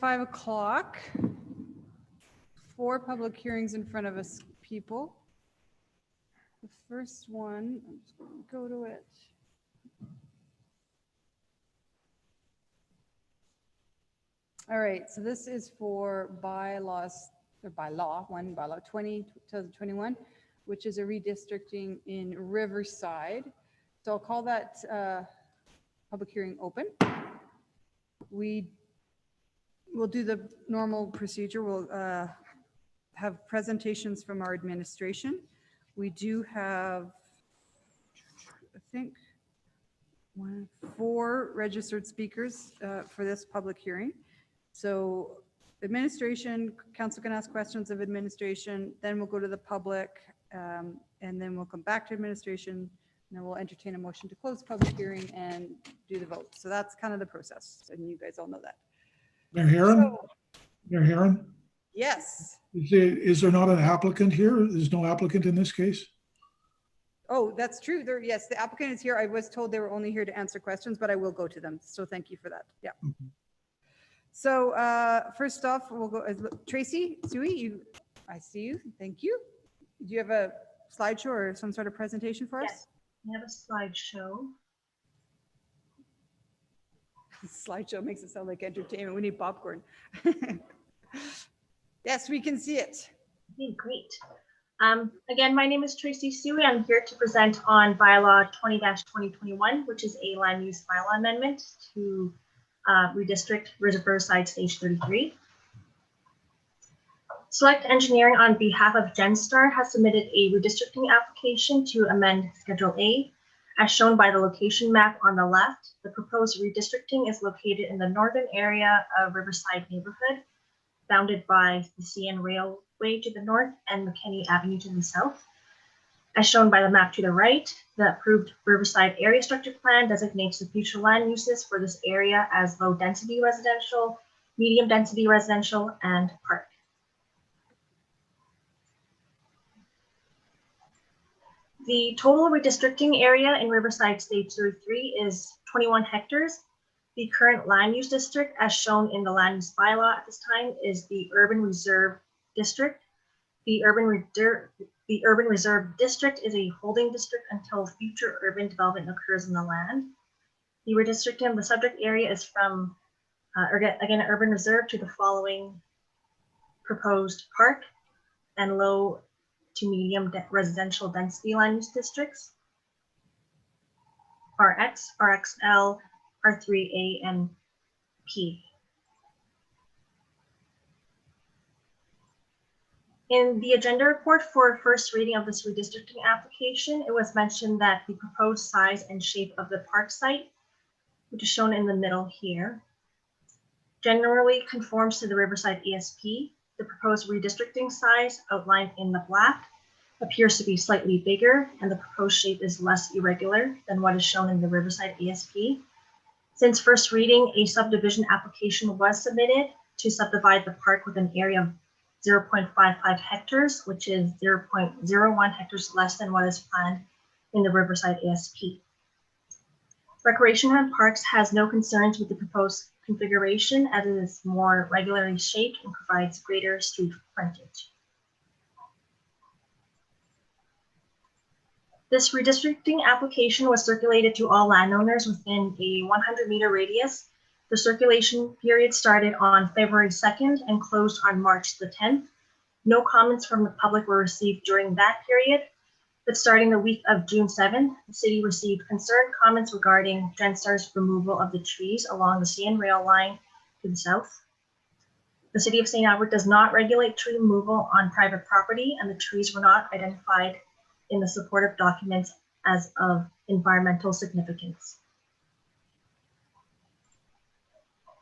5 o'clock. 4 public hearings in front of us, people. The first one, I'm just going to go to it. All right, so this is for bylaws, or bylaw 2021, which is a redistricting in Riverside. So I'll call that public hearing open. We will do the normal procedure. We'll have presentations from our administration. We do have, I think, 4 registered speakers for this public hearing. So administration, council can ask questions of administration, then we'll go to the public, and then we'll come back to administration, and then we'll entertain a motion to close the public hearing and do the vote. So that's kind of the process, and you guys all know that. Mayor Herron? So, Mayor Herron? yes. Is there not an applicant here? There's no applicant in this case? Oh, that's true. There, yes, the applicant is here. I was told they were only here to answer questions, but I will go to them. So thank you for that. Yeah. So first off, we'll go, Tracy, Sui, I see you. Thank you. Do you have a slideshow or some sort of presentation for us? Yes, we have a slideshow. Slideshow makes it sound like entertainment. We need popcorn. Yes, we can see it. Okay, great. Again, my name is Tracy Sui. I'm here to present on bylaw 20-2021, which is a land use bylaw amendment to redistrict Riverside Stage 33. Select Engineering on behalf of Genstar has submitted a redistricting application to amend Schedule A. As shown by the location map on the left, the proposed redistricting is located in the northern area of Riverside neighborhood, bounded by the CN Railway to the north and McKinney Avenue to the south. As shown by the map to the right, the approved Riverside Area Structure Plan designates the future land uses for this area as low density residential, medium density residential, and park. The total redistricting area in Riverside Stage 33 is 21 hectares. The current land use district, as shown in the land use bylaw at this time, is the Urban Reserve District. The Urban Reserve District is a holding district until future urban development occurs in the land. The redistricting of the subject area is from, again, Urban Reserve to the following proposed park and low to medium residential density land use districts: RX, RXL, R3A, and P. In the agenda report for first reading of this redistricting application, it was mentioned that the proposed size and shape of the park site, which is shown in the middle here, generally conforms to the Riverside ESP. The proposed redistricting size, outlined in the black, appears to be slightly bigger, and the proposed shape is less irregular than what is shown in the Riverside ESP. Since first reading, a subdivision application was submitted to subdivide the park with an area of 0.55 hectares, which is 0.01 hectares less than what is planned in the Riverside ASP. Recreation and Parks has no concerns with the proposed configuration, as it is more regularly shaped and provides greater street frontage. This redistricting application was circulated to all landowners within a 100-meter radius. The circulation period started on February 2nd and closed on March the 10th. No comments from the public were received during that period, but starting the week of June 7th, the city received concerned comments regarding Genstar's removal of the trees along the CN rail line to the south. The city of St. Albert does not regulate tree removal on private property, and the trees were not identified in the supportive documents as of environmental significance.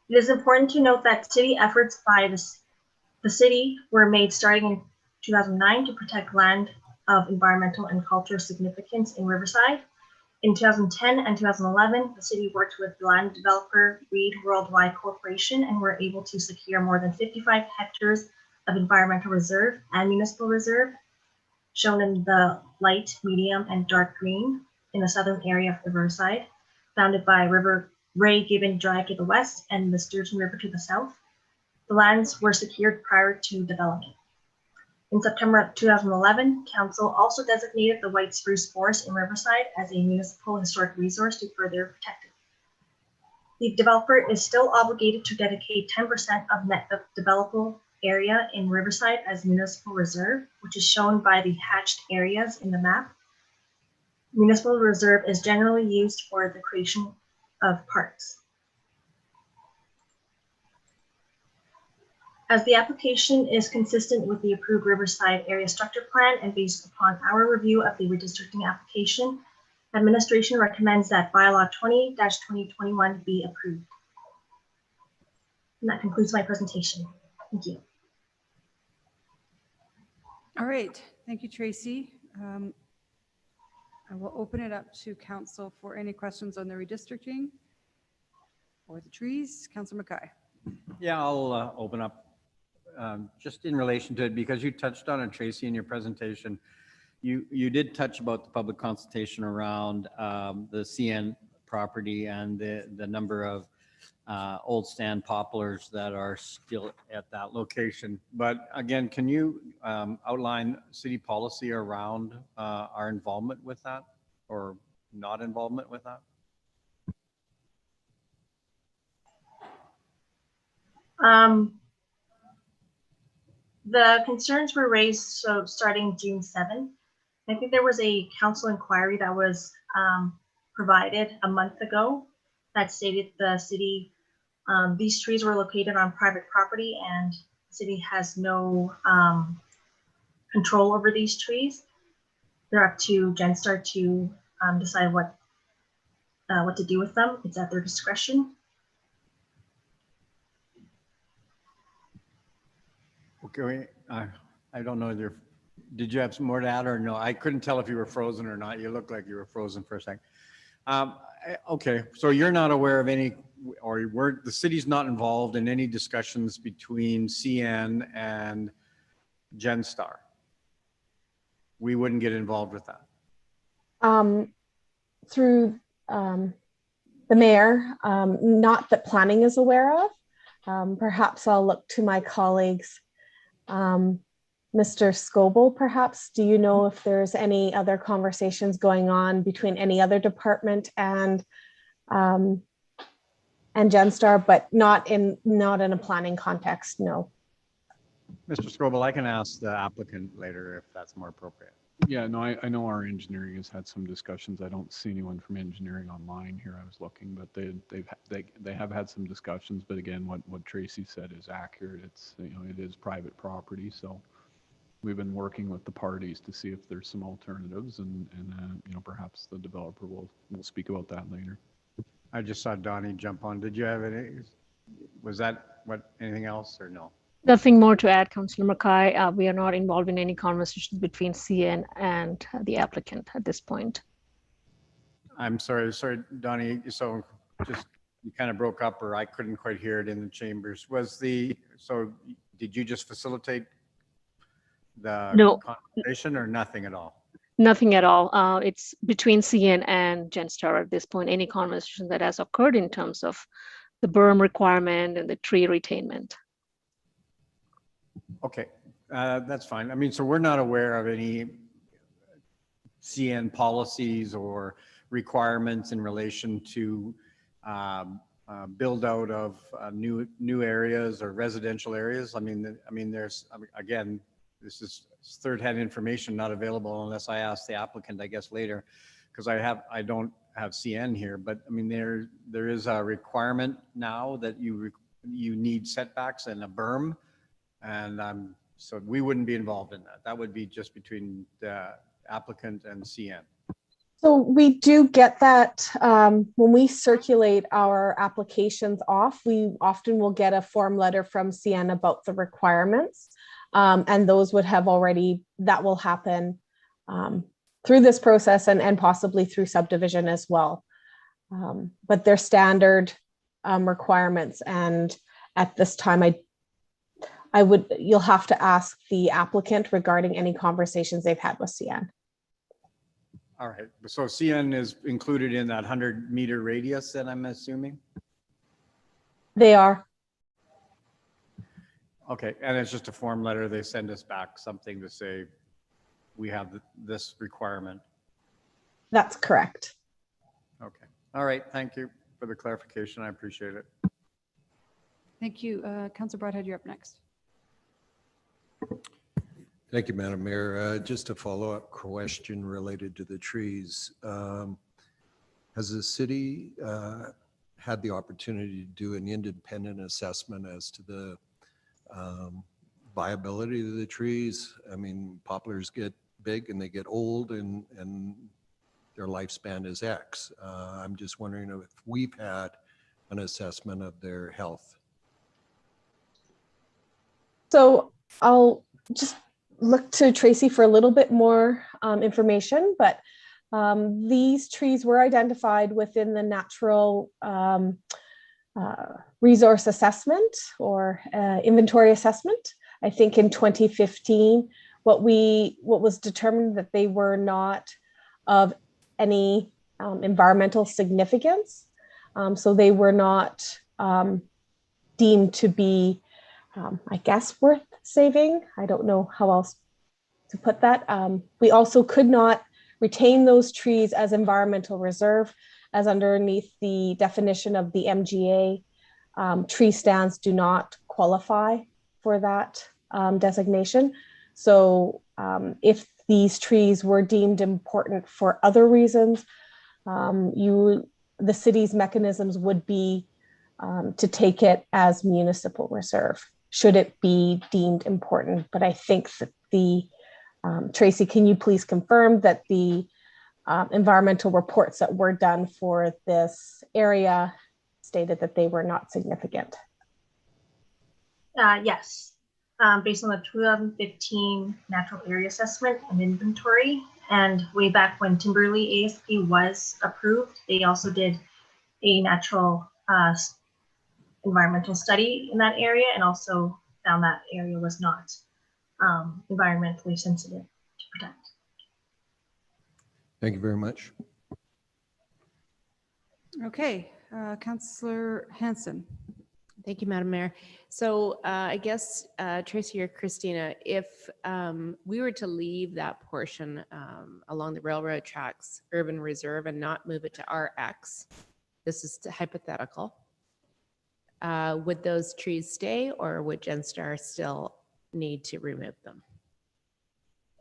It is important to note that city efforts by the city were made starting in 2009 to protect land of environmental and cultural significance in Riverside. In 2010 and 2011, the city worked with land developer Reed Worldwide Corporation and were able to secure more than 55 hectares of environmental reserve and municipal reserve, shown in the light, medium, and dark green in the southern area of Riverside, bounded by River Ray Gibbon Drive to the west and the Sturgeon River to the south. The lands were secured prior to development. In September of 2011, Council also designated the White Spruce Forest in Riverside as a municipal historic resource to further protect it. The developer is still obligated to dedicate 10% of net developable area in Riverside as municipal reserve, which is shown by the hatched areas in the map. Municipal reserve is generally used for the creation of parks. As the application is consistent with the approved Riverside Area Structure Plan and based upon our review of the redistricting application, administration recommends that bylaw 20-2021 be approved. And that concludes my presentation. Thank you. All right, thank you, Tracy. I will open it up to council for any questions on the redistricting or the trees. Councillor Mackay. Yeah, I'll open up just in relation to it, because you touched on it, Tracy, in your presentation. You did touch about the public consultation around the CN property and the number of old stand poplars that are still at that location. But again, can you outline city policy around our involvement with that or not involvement with that? The concerns were raised, so starting June 7. I think there was a council inquiry that was provided a month ago that stated the city, these trees were located on private property and the city has no control over these trees. They're up to Genstar to decide what to do with them. It's at their discretion. Okay, I don't know. Did you have some more to add or no? I couldn't tell if you were frozen or not. You looked like you were frozen for a second. Okay, so you're not aware of any, or the city's not involved in any discussions between CN and Genstar. We wouldn't get involved with that. Through the mayor, not that planning is aware of. Perhaps I'll look to my colleagues. Mr. Scoble, perhaps, do you know if there's any other conversations going on between any other department and Genstar, but not in a planning context, no. Mr. Scoble, I can ask the applicant later if that's more appropriate. Yeah, no, I know our engineering has had some discussions. I don't see anyone from engineering online here. I was looking, but they have had some discussions. But again, what Tracy said is accurate. It's, you know, it is private property, so we've been working with the parties to see if there's some alternatives, and you know, perhaps the developer will speak about that later. I just saw Donnie jump on. Did you have any? Was that anything else or no? Nothing more to add, Councillor Mackay. We are not involved in any conversations between CN and the applicant at this point. I'm sorry, Donnie. So just you kind of broke up, or I couldn't quite hear it in the chambers. So did you just facilitate the conversation or nothing at all? Nothing at all. It's between CN and Genstar at this point. Any conversation that has occurred in terms of the berm requirement and the tree retainment. Okay, that's fine. I mean, so we're not aware of any CN policies or requirements in relation to build out of new areas or residential areas. I mean, again, this is third-hand information not available unless I ask the applicant, I guess, later, because I don't have CN here. But I mean, there is a requirement now that you need setbacks and a berm. And so we wouldn't be involved in that. That would be just between the applicant and CN. So we do get that when we circulate our applications off, we often will get a form letter from CN about the requirements. And those would have that will happen through this process and possibly through subdivision as well. But they're standard requirements. And at this time, you'll have to ask the applicant regarding any conversations they've had with CN. All right, so CN is included in that 100-meter radius then, I'm assuming? They are. Okay, and it's just a form letter. They send us back something to say, we have this requirement. That's correct. Okay. All right. Thank you for the clarification. I appreciate it. Thank you. Councillor Broadhead, you're up next. Thank you, Madam Mayor. Just a follow-up question related to the trees. Has the city had the opportunity to do an independent assessment as to the viability of the trees? I mean, poplars get big and they get old and their lifespan is X. I'm just wondering if we've had an assessment of their health. So I'll just look to Tracy for a little bit more information, but these trees were identified within the natural resource assessment or inventory assessment. I think in 2015, what was determined that they were not of any environmental significance. So they were not deemed to be, I guess, worth saving. I don't know how else to put that. We also could not retain those trees as environmental reserve, as underneath the definition of the MGA, tree stands do not qualify for that designation. So if these trees were deemed important for other reasons, the city's mechanisms would be to take it as municipal reserve, should it be deemed important. But I think that Tracy, can you please confirm that the environmental reports that were done for this area stated that they were not significant? Yes. Based on the 2015 natural area assessment and inventory, and way back when Timberley ASP was approved, they also did a natural environmental study in that area and also found that area was not environmentally sensitive to protect. Thank you very much. Okay, Councillor Hanson. Thank you, Madam Mayor. So I guess, Tracy or Christina, if we were to leave that portion along the railroad tracks, urban reserve, and not move it to RX, this is hypothetical, would those trees stay, or would GenStar still need to remove them?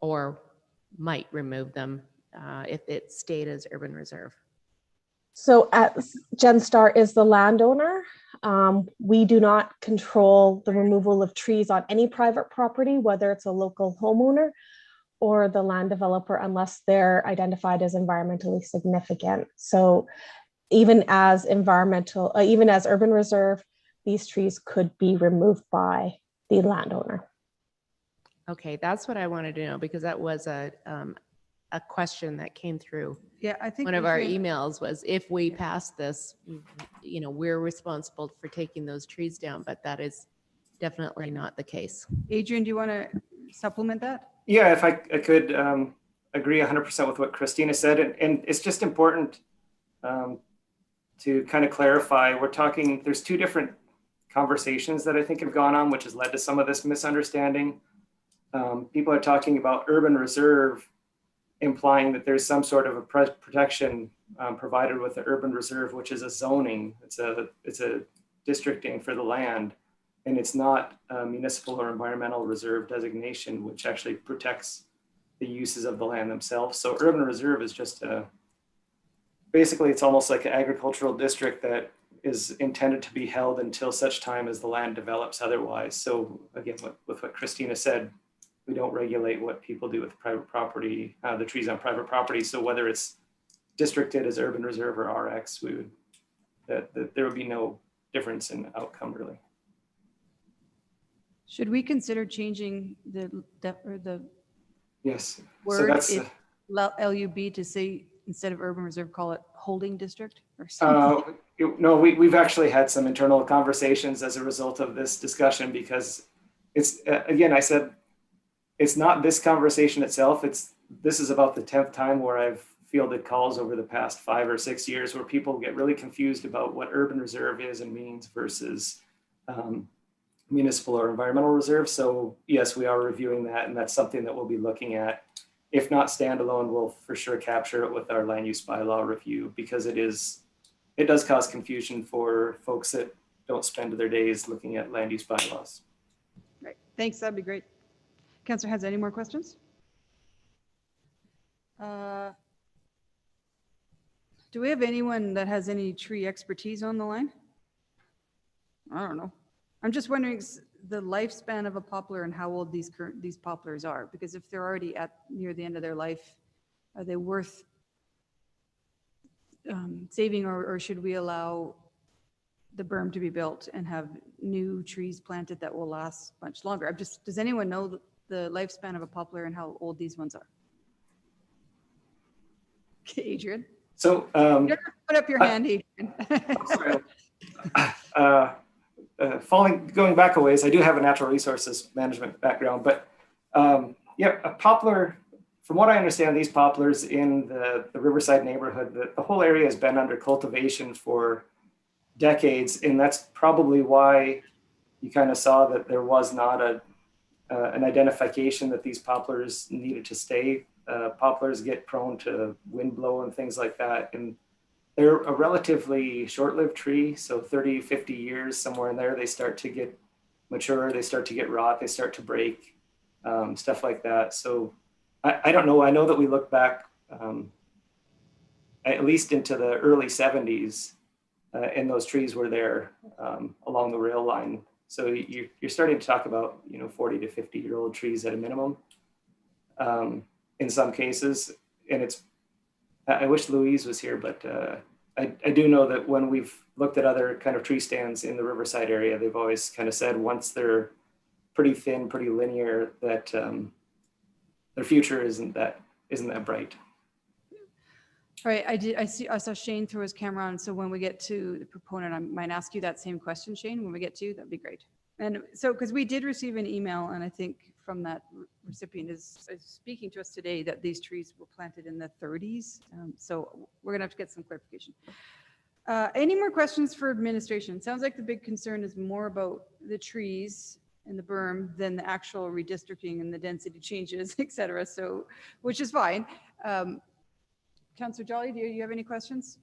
Or might remove them if it stayed as urban reserve? So GenStar is the landowner. We do not control the removal of trees on any private property, whether it's a local homeowner or the land developer, unless they're identified as environmentally significant. So even as urban reserve, these trees could be removed by the landowner. Okay, that's what I wanted to know, because that was a question that came through. Yeah, I think one of our emails was, if we pass this, we're responsible for taking those trees down, but that is definitely not the case. Adrian, do you want to supplement that? Yeah, if I could agree 100% with what Christina said, and it's just important to kind of clarify. There's two different conversations that I think have gone on, which has led to some of this misunderstanding. People are talking about urban reserve, implying that there's some sort of a protection provided with the urban reserve, which is a zoning. It's a districting for the land, and it's not a municipal or environmental reserve designation, which actually protects the uses of the land themselves. So urban reserve is just basically it's almost like an agricultural district that is intended to be held until such time as the land develops otherwise. So again, with what Christina said, we don't regulate what people do with private property, the trees on private property. So whether it's districted as urban reserve or RX, there would be no difference in outcome, really. Should we consider changing the yes word LUB to say, instead of urban reserve, call it holding district or something? No, we've actually had some internal conversations as a result of this discussion, because it's again, I said, it's not this conversation itself. This is about the 10th time where I've fielded calls over the past 5 or 6 years where people get really confused about what urban reserve is and means versus municipal or environmental reserves. So yes, we are reviewing that, and that's something that we'll be looking at. If not standalone, we'll for sure capture it with our land use bylaw review, because it does cause confusion for folks that don't spend their days looking at land use bylaws. Right. Thanks. That'd be great. Councillor has any more questions? Do we have anyone that has any tree expertise on the line? I don't know. I'm just wondering the lifespan of a poplar and how old these poplars are, because if they're already near the end of their life, are they worth saving, or should we allow the berm to be built and have new trees planted that will last much longer? Does anyone know the lifespan of a poplar and how old these ones are? Okay, Adrian. So you don't have to put up your hand, Adrian. Going back a ways, I do have a natural resources management background, but yeah, a poplar, from what I understand, these poplars in the Riverside neighborhood, the whole area has been under cultivation for decades, and that's probably why you kind of saw that there was not an identification that these poplars needed to stay. Poplars get prone to wind blow and things like that, and they're a relatively short-lived tree, so 30, 50 years, somewhere in there, they start to get mature, they start to get rot, they start to break, stuff like that. So I don't know. I know that we look back at least into the early 70s, and those trees were there along the rail line. So you're starting to talk about 40 to 50-year-old trees at a minimum in some cases. And I wish Louise was here, but I do know that when we've looked at other kind of tree stands in the Riverside area, they've always kind of said once they're pretty thin, pretty linear, that their future isn't that bright. All right, I saw Shane throw his camera on, so when we get to the proponent, I might ask you that same question, Shane, when we get to you. That'd be great. And so, because we did receive an email, and I think from that recipient is speaking to us today that these trees were planted in the 30s. So we're gonna have to get some clarification. Any more questions for administration? Sounds like the big concern is more about the trees and the berm than the actual redistricting and the density changes, et cetera. So, which is fine. Councillor Jolly, do you have any questions?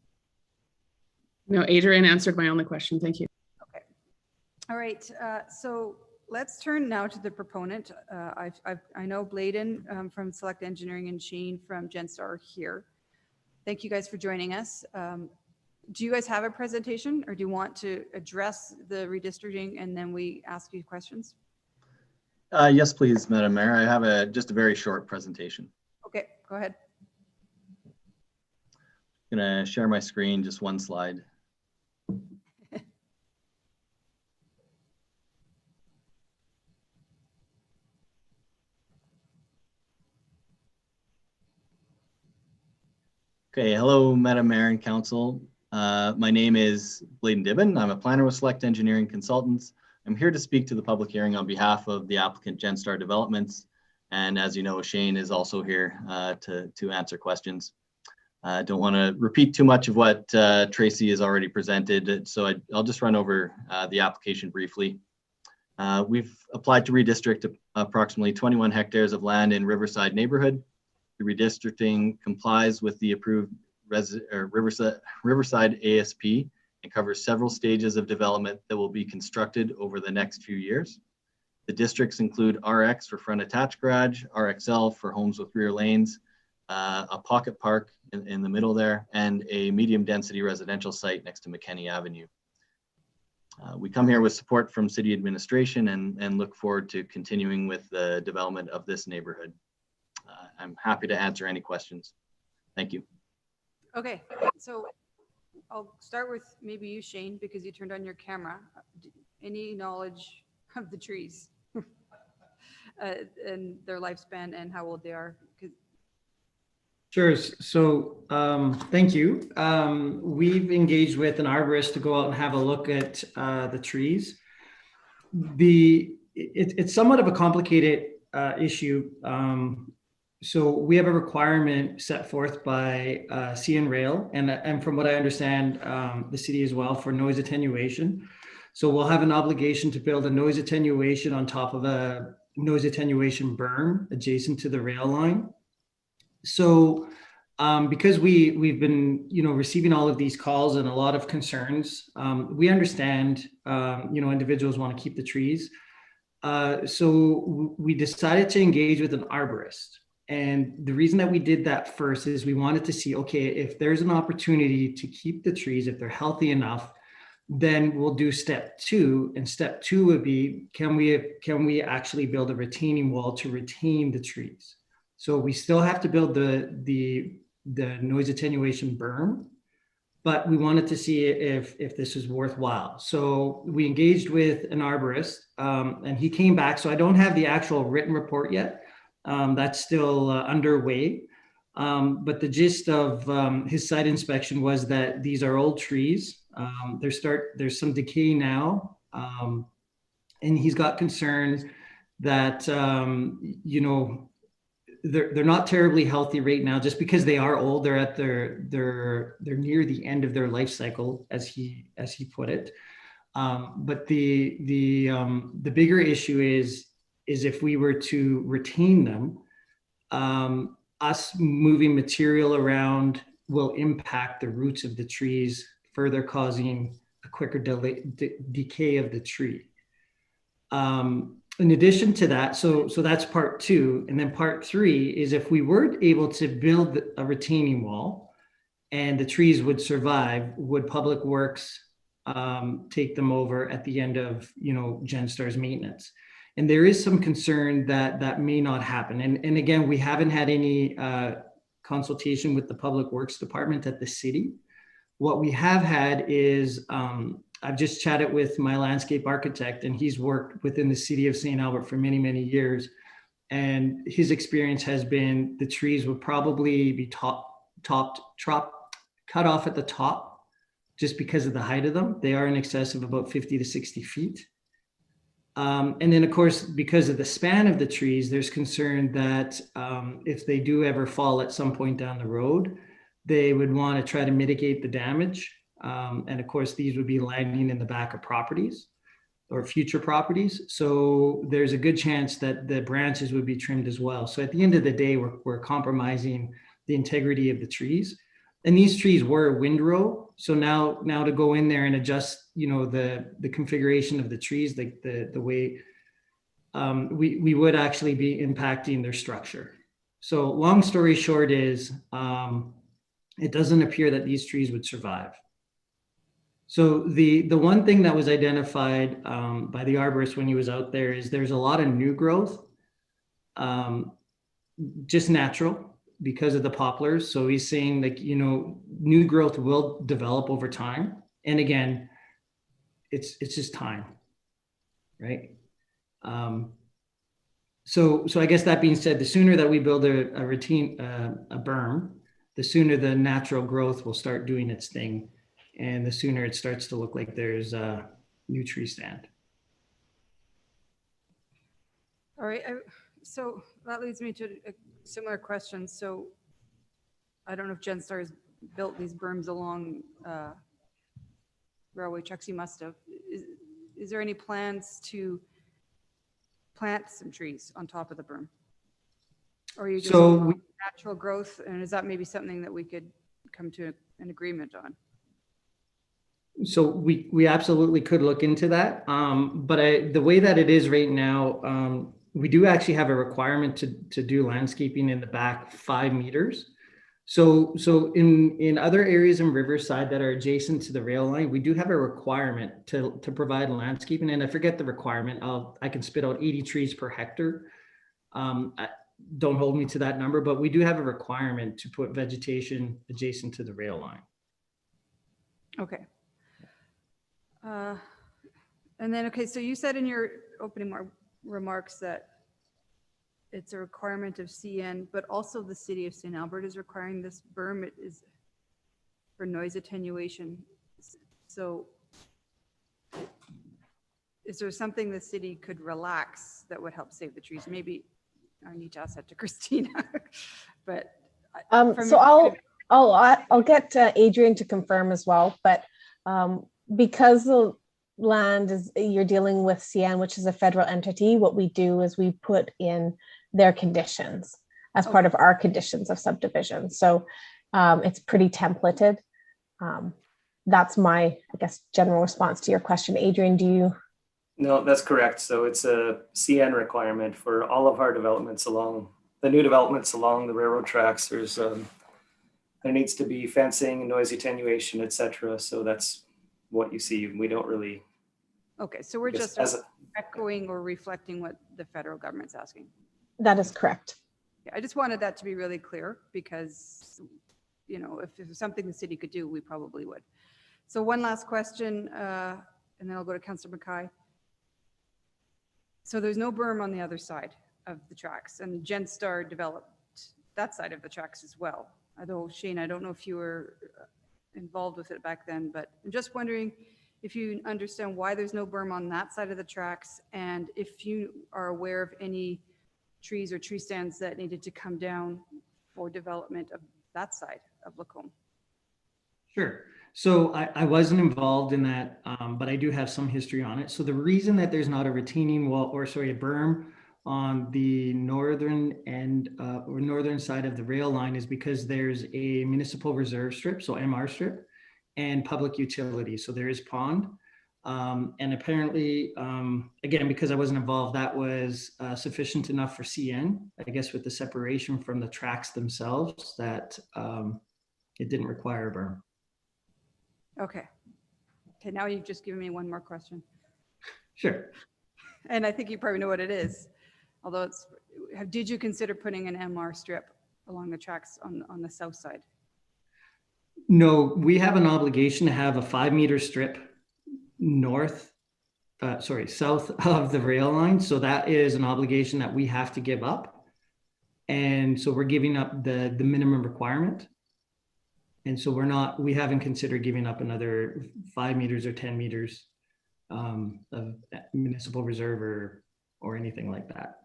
No, Adrian answered my only question. Thank you. Okay. All right. So let's turn now to the proponent. I know Bladen from Select Engineering and Shane from Genstar are here. Thank you guys for joining us. Do you guys have a presentation, or do you want to address the redistricting and then we ask you questions? Yes, please, Madam Mayor. I have just a very short presentation. Okay, go ahead. I'm gonna share my screen, just one slide. Okay, hello, Madam Mayor and Council. My name is Bladen Dibben. I'm a planner with Select Engineering Consultants. I'm here to speak to the public hearing on behalf of the applicant Genstar Developments. And as you know, Shane is also here to answer questions. I don't want to repeat too much of what Tracy has already presented, so I'll just run over the application briefly. We've applied to redistrict approximately 21 hectares of land in Riverside neighborhood. The redistricting complies with the approved Riverside ASP and covers several stages of development that will be constructed over the next few years. The districts include RX for front attached garage, RXL for homes with rear lanes, a pocket park in the middle there, and a medium density residential site next to McKinney Avenue. We come here with support from city administration and look forward to continuing with the development of this neighborhood. I'm happy to answer any questions. Thank you. Okay, so I'll start with maybe you, Shane, because you turned on your camera. Any knowledge of the trees and their lifespan and how old they are? Sure. So thank you. We've engaged with an arborist to go out and have a look at the trees. It's somewhat of a complicated issue. So we have a requirement set forth by CN Rail, and from what I understand, the city as well, for noise attenuation. So we'll have an obligation to build a noise attenuation on top of a noise attenuation berm adjacent to the rail line. So because we've been, receiving all of these calls and a lot of concerns, we understand, individuals want to keep the trees. So we decided to engage with an arborist. And the reason that we did that first is we wanted to see, okay, if there's an opportunity to keep the trees, if they're healthy enough, then we'll do step 2. And step 2 would be, can we actually build a retaining wall to retain the trees? So we still have to build the noise attenuation berm, but we wanted to see if this is worthwhile. So we engaged with an arborist, and he came back. So I don't have the actual written report yet. That's still underway. But the gist of his site inspection was that these are old trees. There's some decay now, and he's got concerns that they're not terribly healthy right now, just because they are old. They're at they're near the end of their life cycle, as he put it. But the bigger issue is if we were to retain them, us moving material around will impact the roots of the trees, further causing a quicker decay of the tree. In addition to that, so that's part 2. And then part 3 is if we were able to build a retaining wall and the trees would survive, would Public Works take them over at the end of, GenStar's maintenance? And there is some concern that that may not happen. And again, we haven't had any consultation with the Public Works Department at the city. What we have had is, I've just chatted with my landscape architect, and he's worked within the city of St. Albert for many, many years. And his experience has been the trees would probably be cut off at the top just because of the height of them. They are in excess of about 50 to 60 feet. And then, of course, because of the span of the trees, there's concern that if they do ever fall at some point down the road, they would want to try to mitigate the damage. And of course, these would be landing in the back of properties or future properties. So there's a good chance that the branches would be trimmed as well. So at the end of the day, we're compromising the integrity of the trees. And these trees were windrow. So now to go in there and adjust, the configuration of the trees, like the way we would actually be impacting their structure. So long story short is, it doesn't appear that these trees would survive. So the one thing that was identified by the arborist when he was out there is there's a lot of new growth, just natural because of the poplars. So he's saying new growth will develop over time. And again, it's just time, right? So I guess that being said, the sooner that we build a berm, the sooner the natural growth will start doing its thing. And the sooner it starts to look like there's a new tree stand. All right, so that leads me to a similar question. So I don't know if GenStar has built these berms along railway tracks. You must have. Is there any plans to plant some trees on top of the berm? Or are you just natural growth? And is that maybe something that we could come to an agreement on? So we absolutely could look into that. But the way that it is right now, we do actually have a requirement to do landscaping in the back 5 meters. So in other areas in Riverside that are adjacent to the rail line, we do have a requirement to provide landscaping. And I forget the requirement of, I can spit out 80 trees per hectare. Don't hold me to that number, but we do have a requirement to put vegetation adjacent to the rail line. Okay. And then, okay, so you said in your opening remarks that it's a requirement of CN, but also the city of St. Albert is requiring this berm. It is for noise attenuation. So is there something the city could relax that would help save the trees? Maybe I need to ask that to Christina, but. So I'll get Adrian to confirm as well, but because land is you're dealing with CN, which is a federal entity. What we do is we put in their conditions as part of our conditions of subdivision. So it's pretty templated. That's my, I guess, general response to your question. Adrian, do you? No, that's correct. So it's a CN requirement for all of our developments along the new developments along the railroad tracks. There's there needs to be fencing, noise attenuation, etc. So that's what you see. We don't really. Okay, so we're just echoing or reflecting what the federal government's asking. That is correct. Yeah, I just wanted that to be really clear because, you know, if it was something the city could do, we probably would. So one last question, and then I'll go to Councillor Mackay. So there's no berm on the other side of the tracks, and Genstar developed that side of the tracks as well. Although, Shane, I don't know if you were involved with it back then, but I'm just wondering if you understand why there's no berm on that side of the tracks, and if you are aware of any trees or tree stands that needed to come down for development of that side of Lacombe. Sure. So I wasn't involved in that, but I do have some history on it. So the reason that there's not a retaining wall, or sorry, a berm on the northern end or northern side of the rail line is because there's a municipal reserve strip, so MR strip, and public utility. So there is pond. And apparently, again, because I wasn't involved, that was sufficient enough for CN, I guess, with the separation from the tracks themselves, that it didn't require a berm. Okay. Okay, now you've just given me one more question. Sure. And I think you probably know what it is. Although it's, did you consider putting an MR strip along the tracks on the south side? No, we have an obligation to have a 5-meter strip south of the rail line. So that is an obligation that we have to give up. And so we're giving up the minimum requirement. And so we haven't considered giving up another 5 meters or 10 meters of municipal reserve or anything like that.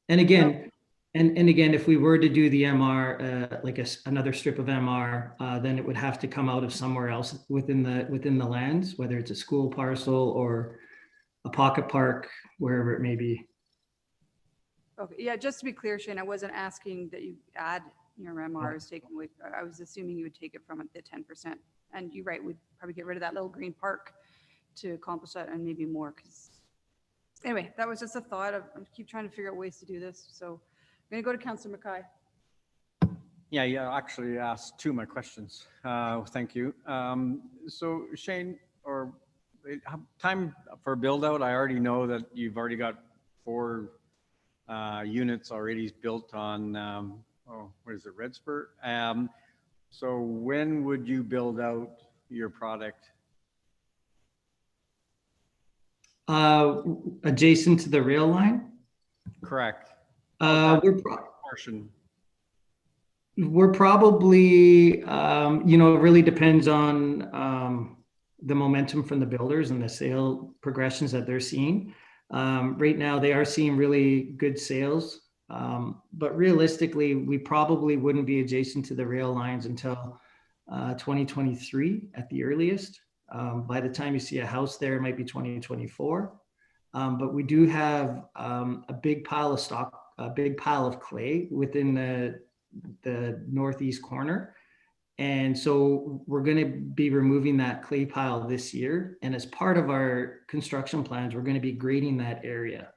And again, and again, if we were to do the MR, like another strip of MR, then it would have to come out of somewhere else within the lands, whether it's a school parcel or a pocket park, wherever it may be. Okay, yeah, just to be clear, Shane, I wasn't asking that you add your MRs taken away. I was assuming you would take it from the 10%. And you're right, we'd probably get rid of that little green park to accomplish that and maybe more. Because anyway, that was just a thought. I keep trying to figure out ways to do this. So I'm going to go to Councillor Mackay. Yeah, you actually asked two of my questions. Thank you. So Shane, or time for build out, I already know that you've already got 4 units already built on, what is it, Red Spur? So when would you build out your product? Adjacent to the rail line? Correct. We're probably, it really depends on the momentum from the builders and the sale progressions that they're seeing. Right now, they are seeing really good sales. But realistically, we probably wouldn't be adjacent to the rail lines until 2023 at the earliest. By the time you see a house there, it might be 2024. But we do have a big pile of clay within the northeast corner. And so we're going to be removing that clay pile this year. And as part of our construction plans, we're going to be grading that area.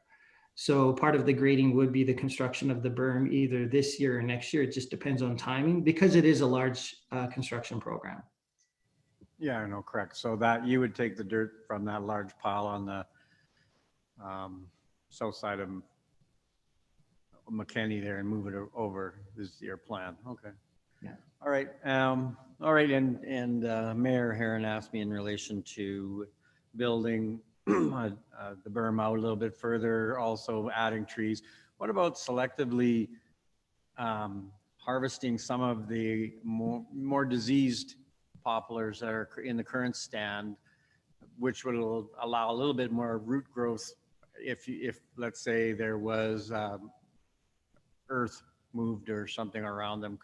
So part of the grading would be the construction of the berm either this year or next year. It just depends on timing because it is a large construction program. Yeah, no, correct. So that you would take the dirt from that large pile on the south side of McKinney there and move it over is your plan. Okay. Yeah. All right. All right. And Mayor Heron asked me in relation to building the berm out a little bit further, also adding trees. What about selectively harvesting some of the more diseased poplars that are in the current stand, which would allow a little bit more root growth if let's say there was earth moved or something around them?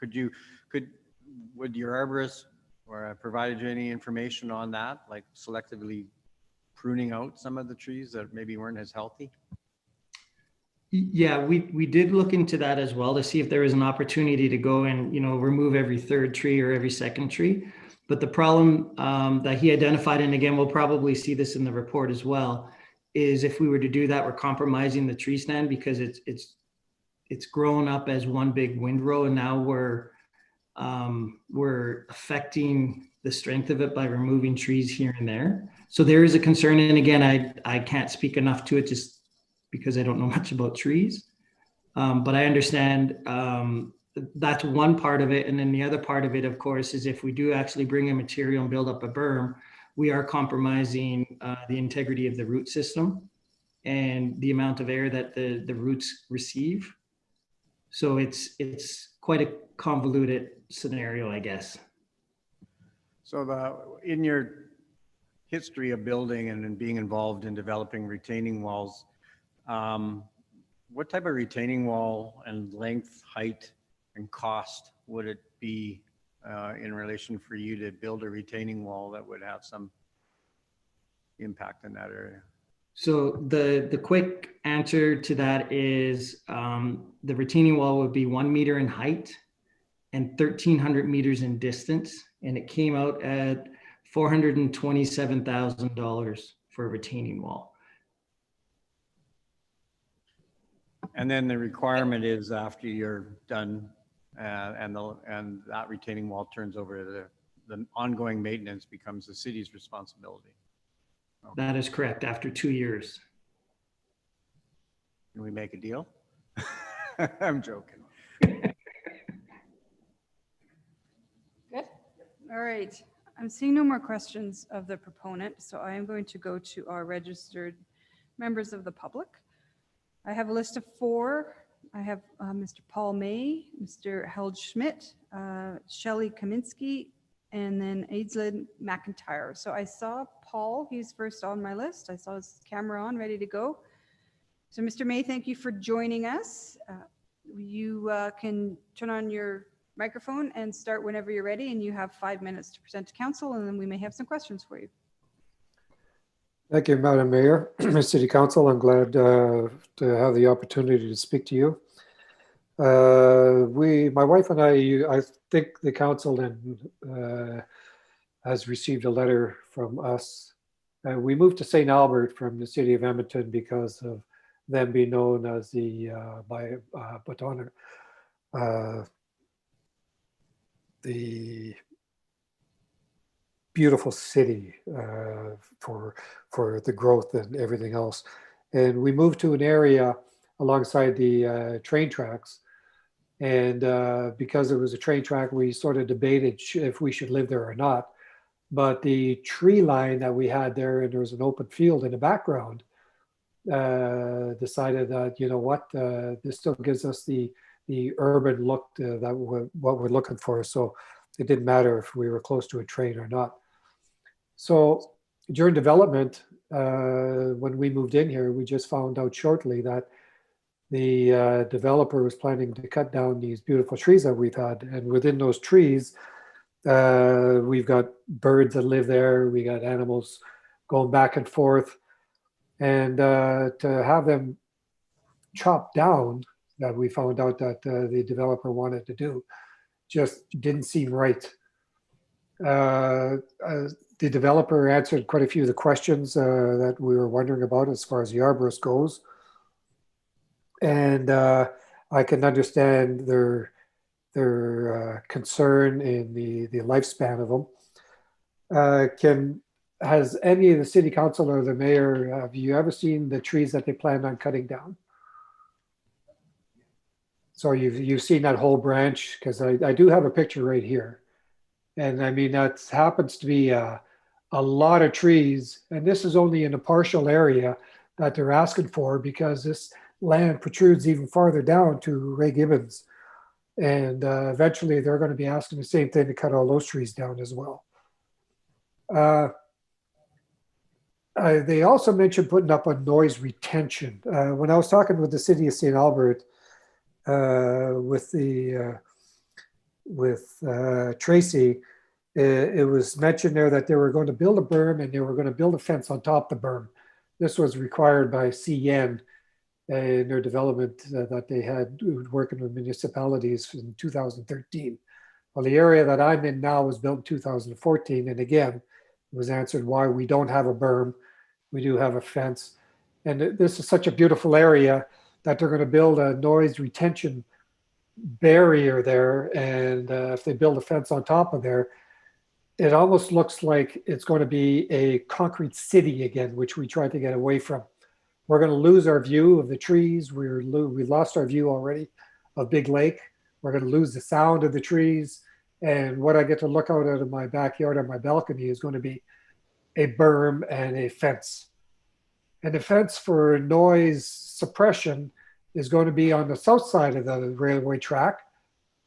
Would your arborist or provided you any information on that, like selectively pruning out some of the trees that maybe weren't as healthy? Yeah, we did look into that as well to see if there was an opportunity to go and, remove every third tree or every second tree. But the problem that he identified, and again, we'll probably see this in the report as well, is if we were to do that, we're compromising the tree stand because it's grown up as one big windrow, and now we're affecting the strength of it by removing trees here and there. So there is a concern, and again, I can't speak enough to it just because I don't know much about trees. But I understand that's one part of it. And then the other part of it, of course, is if we do actually bring in material and build up a berm, we are compromising the integrity of the root system and the amount of air that the roots receive. So it's quite a convoluted scenario, I guess. So in your history of building and in being involved in developing retaining walls, what type of retaining wall and length, height, and cost would it be in relation for you to build a retaining wall that would have some impact in that area? So the quick answer to that is the retaining wall would be 1 meter in height and 1,300 meters in distance, and it came out at $427,000 for a retaining wall. And then the requirement is after you're done and that retaining wall turns over, the ongoing maintenance becomes the city's responsibility. Okay. That is correct, after 2 years. Can we make a deal? I'm joking. Good. All right. I'm seeing no more questions of the proponent, so I am going to go to our registered members of the public. I have a list of 4. I have Mr. Paul May, Mr. Held Schmidt, Shelley Kaminsky, and then Aislinn McIntyre. So I saw Paul, he's first on my list. I saw his camera on, ready to go. So Mr. May, thank you for joining us. You can turn on your microphone and start whenever you're ready, and you have 5 minutes to present to council, and then we may have some questions for you. Thank you, Madam Mayor, City Council. I'm glad to have the opportunity to speak to you. My wife and I think the council has received a letter from us. We moved to St. Albert from the city of Edmonton because of them being known as the the beautiful city for the growth and everything else. And we moved to an area alongside the train tracks. And because it was a train track, we sort of debated if we should live there or not. But the tree line that we had there, and there was an open field in the background, decided that, you know what, this still gives us the urban look what we're looking for. So it didn't matter if we were close to a train or not. So during development, when we moved in here, we just found out shortly that the developer was planning to cut down these beautiful trees that we've had. And within those trees, we've got birds that live there. We got animals going back and forth. And to have them chopped down, that we found out that the developer wanted to do, just didn't seem right. The developer answered quite a few of the questions that we were wondering about as far as the arborist goes. And I can understand their concern in the lifespan of them. Has any of the city council or the mayor, have you ever seen the trees that they planned on cutting down? So you've seen that whole branch? Because I do have a picture right here. And I mean, that happens to be a lot of trees. And this is only in a partial area that they're asking for, because this land protrudes even farther down to Ray Gibbons. And eventually they're going to be asking the same thing to cut all those trees down as well. They also mentioned putting up a noise retention. When I was talking with the city of St. Albert, with Tracy, it was mentioned there that they were going to build a berm and they were going to build a fence on top of the berm. This was required by CN in their development that they had working with municipalities in 2013. Well, the area that I'm in now was built in 2014. And again, it was answered why we don't have a berm. We do have a fence. And this is such a beautiful area that they're going to build a noise retention barrier there. And if they build a fence on top of there, it almost looks like it's going to be a concrete city again, which we tried to get away from. We're going to lose our view of the trees. We lost our view already of Big Lake. We're going to lose the sound of the trees. And what I get to look out of my backyard on my balcony is going to be a berm and a fence. And the fence for noise suppression is going to be on the south side of the railway track,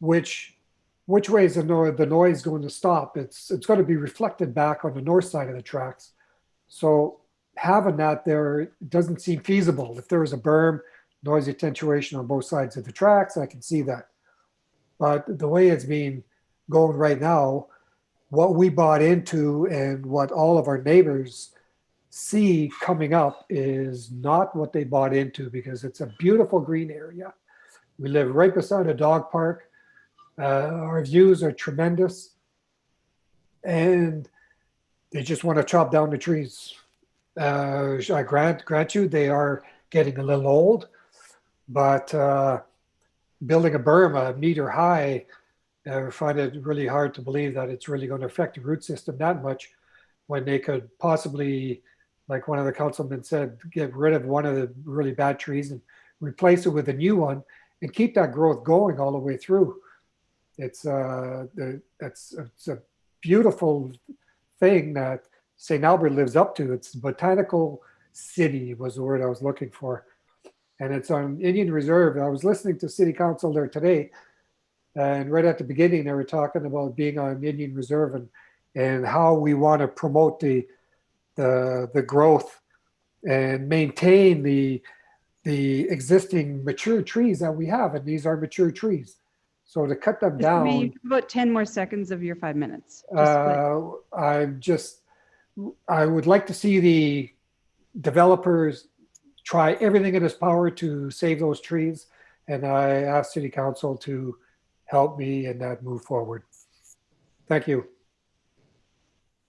which way is the noise going to stop? It's going to be reflected back on the north side of the tracks. So having that there doesn't seem feasible. If there was a berm, noise attenuation on both sides of the tracks, I can see that. But the way it's being going right now, what we bought into and what all of our neighbors see coming up is not what they bought into, because it's a beautiful green area. We live right beside a dog park. Our views are tremendous, and they just want to chop down the trees. I grant you they are getting a little old, but building a berm a meter high, I find it really hard to believe that it's really going to affect the root system that much, when they could possibly, like one of the councilmen said, get rid of one of the really bad trees and replace it with a new one and keep that growth going all the way through. It's a beautiful thing that St. Albert lives up to. It's botanical city was the word I was looking for. And it's on Indian Reserve. I was listening to City Council there today, and right at the beginning, they were talking about being on Indian Reserve and how we want to promote the growth and maintain the existing mature trees that we have. And these are mature trees. So to cut them down. About 10 more seconds of your 5 minutes. I would like to see the developers try everything in his power to save those trees. And I ask City Council to help me in that move forward. Thank you.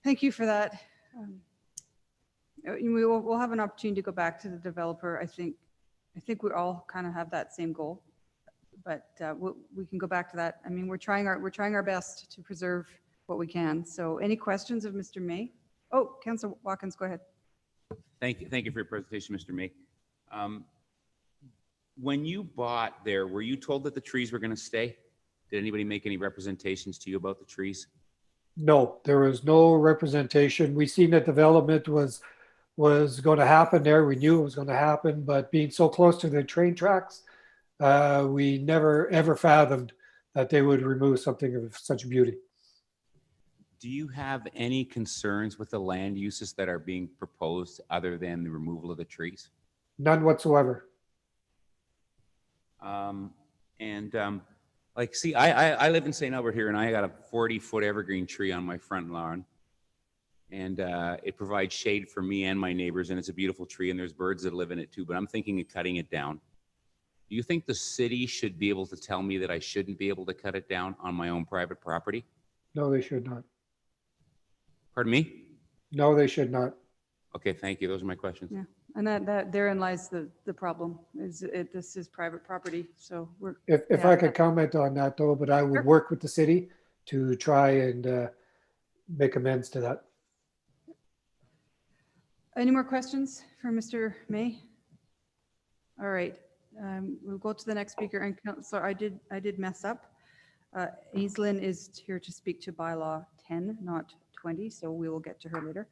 Thank you for that. We'll have an opportunity to go back to the developer. I think we all kind of have that same goal, but we can go back to that. I mean, we're trying our best to preserve what we can. So any questions of Mr. May? Oh, Councillor Watkins, go ahead. Thank you for your presentation, Mr. May. When you bought there, were you told that the trees were going to stay? Did anybody make any representations to you about the trees? No, there was no representation. We seen that development was going to happen there. We knew it was going to happen, but being so close to the train tracks, we never ever fathomed that they would remove something of such beauty. Do you have any concerns with the land uses that are being proposed other than the removal of the trees? None whatsoever. Like, see, I live in St. Albert here, and I got a 40-foot evergreen tree on my front lawn, and it provides shade for me and my neighbors, and it's a beautiful tree, and there's birds that live in it too, but I'm thinking of cutting it down. Do you think the city should be able to tell me that I shouldn't be able to cut it down on my own private property? No, they should not. Pardon me? No, they should not. Okay, thank you. Those are my questions. Yeah, and that therein lies the problem. This is private property, so we're. If I could comment on that though, but I would work with the city to try and make amends to that. Any more questions for Mr. May? All right, we'll go to the next speaker. And Councillor, I did mess up. Aislinn is here to speak to bylaw 10, not 20, so we will get to her later.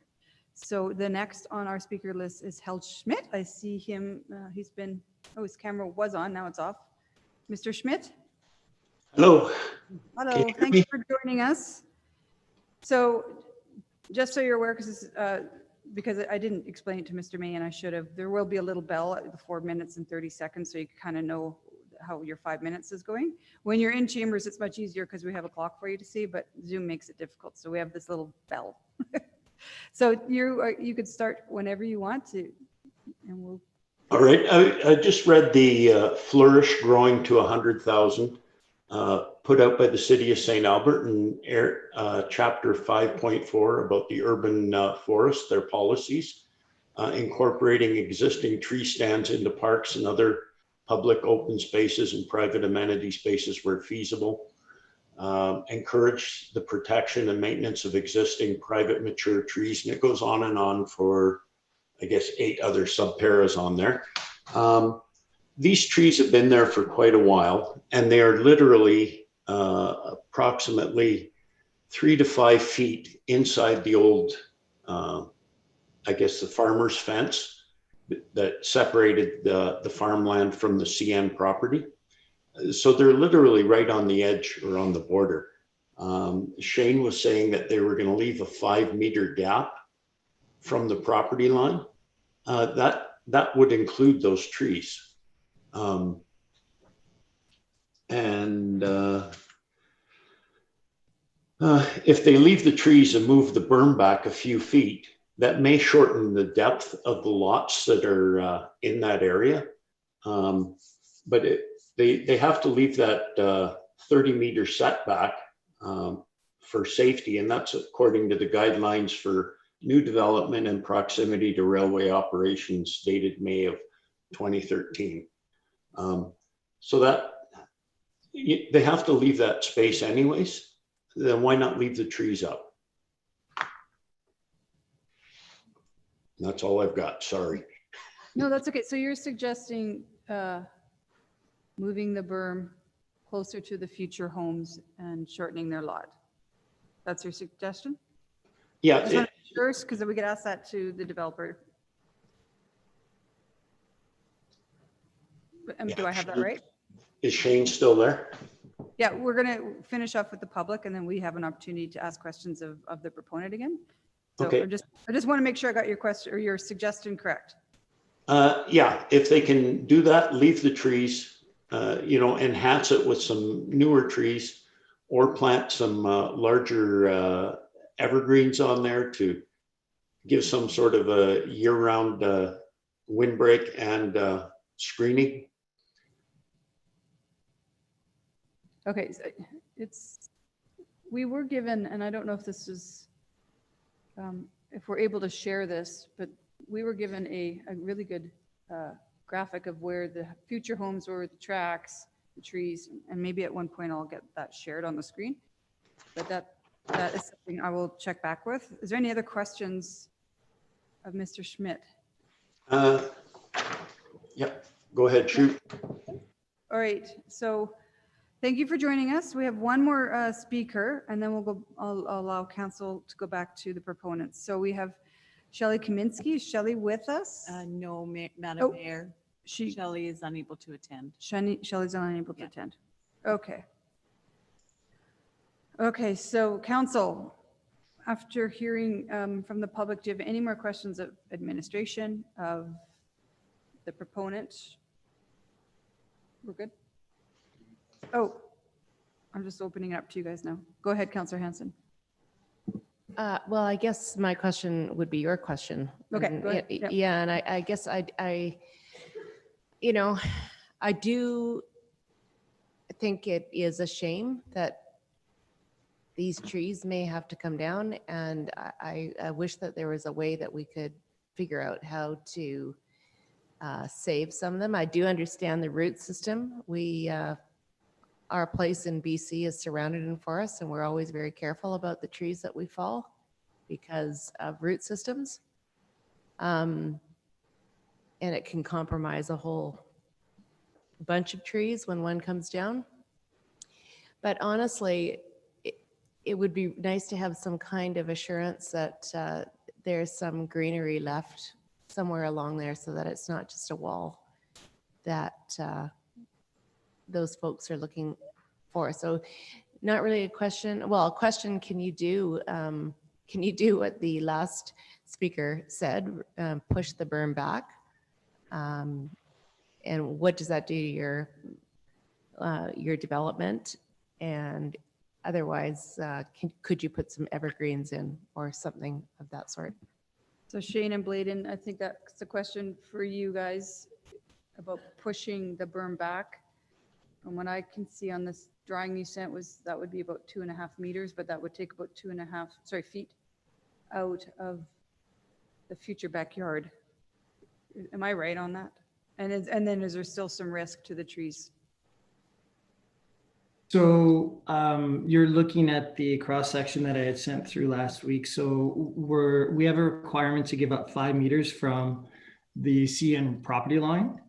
So the next on our speaker list is Held Schmidt. I see him, his camera was on, now it's off. Mr. Schmidt? Hello. Hello, thank you for joining us. So just so you're aware, because I didn't explain it to Mr. May and I should have, there will be a little bell at the 4 minutes and 30 seconds so you kind of know how your 5 minutes is going. When you're in chambers, it's much easier because we have a clock for you to see, but Zoom makes it difficult. So we have this little bell. So you could start whenever you want to, and we'll. All right, I just read the Flourish Growing to 100,000 put out by the City of St. Albert in Chapter 5.4 about the urban forest, their policies, incorporating existing tree stands into parks and other public open spaces and private amenity spaces where feasible. Encourage the protection and maintenance of existing private mature trees, and it goes on for, I guess, 8 other subparas on there. These trees have been there for quite a while, and they are literally approximately 3 to 5 feet inside the old, I guess, the farmer's fence that separated the farmland from the CN property. So they're literally right on the edge or on the border. Shane was saying that they were going to leave a 5-meter gap from the property line. That would include those trees. If they leave the trees and move the berm back a few feet, that may shorten the depth of the lots that are in that area. But they have to leave that 30-meter setback for safety, and that's according to the guidelines for new development and proximity to railway operations dated May of 2013. So that they have to leave that space anyways, then why not leave the trees up? That's all I've got, sorry. No, that's okay. So you're suggesting moving the berm closer to the future homes and shortening their lot. That's your suggestion? Yeah. First, because we could ask that to the developer. Do I have that right? Is Shane still there? Yeah, we're going to finish up with the public, and then we have an opportunity to ask questions of the proponent again. So Okay. I just want to make sure I got your question or your suggestion correct. Yeah, if they can do that, leave the trees, enhance it with some newer trees, or plant some larger evergreens on there to give some sort of a year-round windbreak and screening. Okay, so we were given, and I don't know if this is, if we're able to share this, but we were given a really good graphic of where the future homes were, the tracks, the trees, and maybe at one point I'll get that shared on the screen. But that is something I will check back with. Is there any other questions of Mr. Schmidt? Yep, go ahead, shoot. All right, so thank you for joining us. We have one more speaker, and then I'll allow council to go back to the proponents. So we have Shelley Kaminsky. Is Shelley with us? No, Madam Mayor. Shelley is unable to attend. Shelley's unable to attend. Okay. Okay, so council, after hearing from the public, do you have any more questions of administration, of the proponent? We're good? Oh, I'm just opening it up to you guys now. Go ahead, Councillor Hanson. Well, I guess my question would be your question. Okay, And go ahead. Yeah, and I guess I do think it is a shame that these trees may have to come down, and I wish that there was a way that we could figure out how to save some of them. I do understand the root system. Our place in BC is surrounded in forests, and we're always very careful about the trees that we fall because of root systems. And it can compromise a whole bunch of trees when one comes down. But honestly, it would be nice to have some kind of assurance that there's some greenery left somewhere along there so that it's not just a wall that those folks are looking for. So not really a question. Well, a question, can you do what the last speaker said, push the berm back? And what does that do to your your development? And otherwise, could you put some evergreens in or something of that sort? So Shane and Bladen, I think that's a question for you guys about pushing the berm back. From what I can see on this drawing you sent was that would be about 2.5 meters, but that would take about 2.5 feet out of the future backyard. Am I right on that? And then is there still some risk to the trees? So you're looking at the cross section that I had sent through last week. So we have a requirement to give up 5 meters from the CN property line.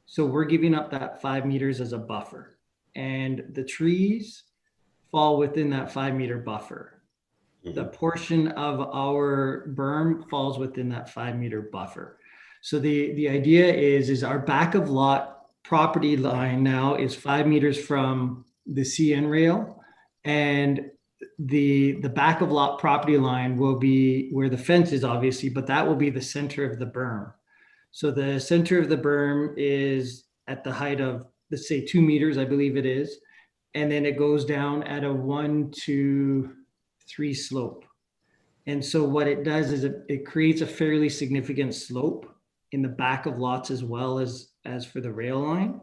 So we're giving up that 5 meters as a buffer, and the trees fall within that 5 meter buffer. The portion of our berm falls within that 5 meter buffer. So the idea is our back of lot property line now is 5 meters from the CN rail, and the back of lot property line will be where the fence is, obviously, but that will be the center of the berm. So the center of the berm is at the height of, let's say, 2 meters, I believe it is, and then it goes down at a 1, 2, 3 slope. And so what it does is it creates a fairly significant slope in the back of lots as well as for the rail line.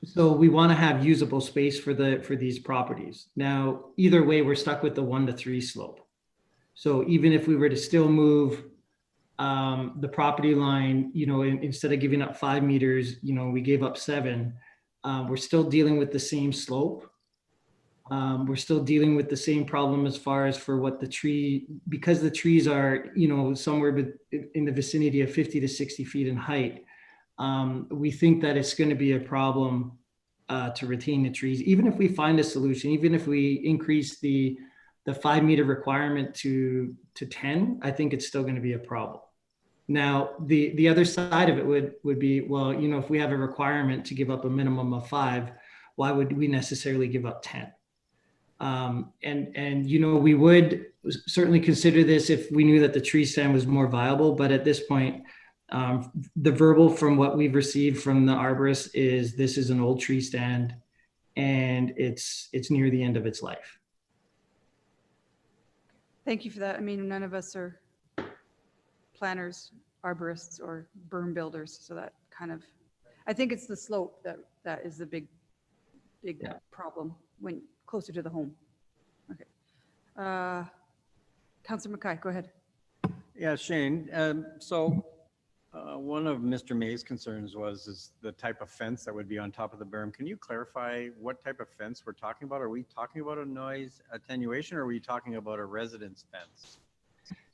So we want to have usable space for these properties. Now, either way, we're stuck with the 1 to 3 slope. So even if we were to still move the property line, instead of giving up 5 meters, we gave up 7, we're still dealing with the same slope. We're still dealing with the same problem as far as for what because the trees are, somewhere in the vicinity of 50 to 60 feet in height. We think that it's going to be a problem to retain the trees. Even if we find a solution, even if we increase the 5 meter requirement to 10, I think it's still going to be a problem. Now, the other side of it would be, well, if we have a requirement to give up a minimum of 5, why would we necessarily give up 10? We would certainly consider this if we knew that the tree stand was more viable, but at this point, the verbal from what we've received from the arborist is this is an old tree stand and it's near the end of its life. Thank you for that. I mean, none of us are planners, arborists, or berm builders, so that kind of, I think it's the slope that is the big problem when closer to the home. Okay. Councillor Mackay, go ahead. Yeah, Shane. One of Mr. May's concerns is the type of fence that would be on top of the berm. Can you clarify what type of fence we're talking about? Are we talking about a noise attenuation, or are we talking about a residence fence?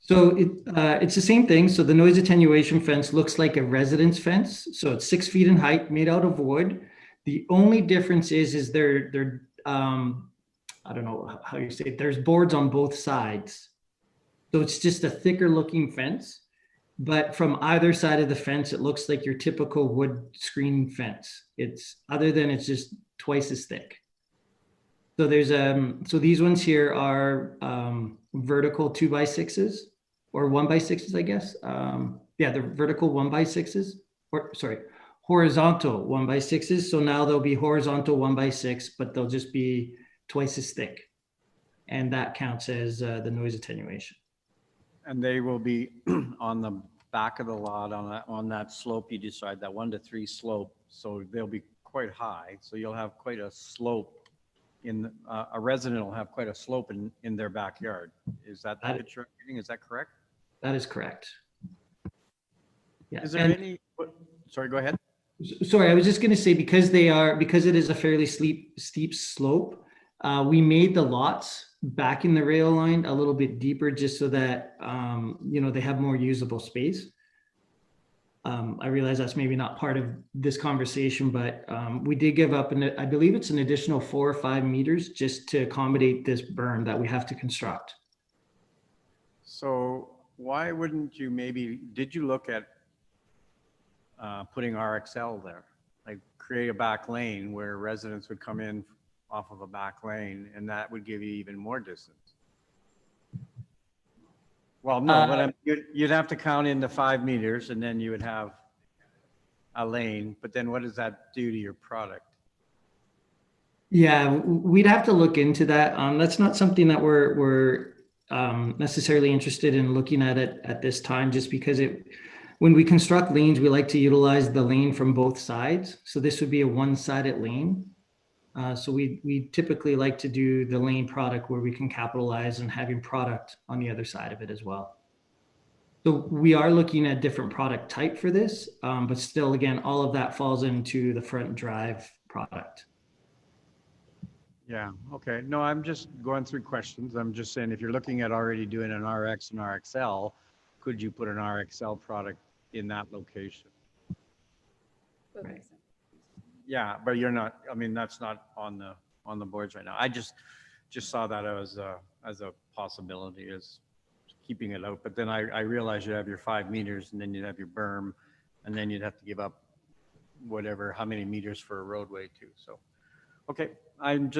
So it's the same thing. So the noise attenuation fence looks like a residence fence. So it's 6 feet in height, made out of wood. The only difference is they're I don't know how you say it. There's boards on both sides. So it's just a thicker looking fence. But from either side of the fence, it looks like your typical wood screen fence. It's just twice as thick. So there's so these ones here are vertical 2x6s or 1x6s, I guess. They're vertical 1x6s, or sorry, horizontal 1x6s. So now they'll be horizontal 1x6, but they'll just be twice as thick, and that counts as the noise attenuation. And they will be on the back of the lot on that slope you decide, that 1 to 3 slope. So they'll be quite high. So you'll have quite a slope a resident will have quite a slope in their backyard. Is that the picture I'm getting? Is that correct? That is correct. Yeah. Is there sorry, go ahead. Sorry, I was just going to say, because it is a fairly steep slope, we made the lots back in the rail line a little bit deeper, just so that they have more usable space. I realize that's maybe not part of this conversation, but we did give up, I believe it's an additional 4 or 5 meters just to accommodate this berm that we have to construct. So why wouldn't you did you look at putting RXL there? Like create a back lane where residents would come in off of a back lane, and that would give you even more distance. Well, no, but you'd have to count in the 5 meters, and then you would have a lane, but then what does that do to your product? Yeah, we'd have to look into that. That's not something that we're necessarily interested in looking at it at this time, just because when we construct lanes, we like to utilize the lane from both sides. So this would be a one-sided lane. So we typically like to do the lane product where we can capitalize on having product on the other side of it as well. So we are looking at different product type for this, but still, again, all of that falls into the front drive product. Yeah, okay. No, I'm just going through questions. I'm just saying, if you're looking at already doing an RX and RXL, could you put an RXL product in that location? Right. Yeah, but you're not, I mean, that's not on the boards right now. I just saw that as a possibility, as keeping it out. But then I realized you'd have your 5 meters, and then you'd have your berm, and then you'd have to give up whatever, how many meters for a roadway too. So, okay, I'm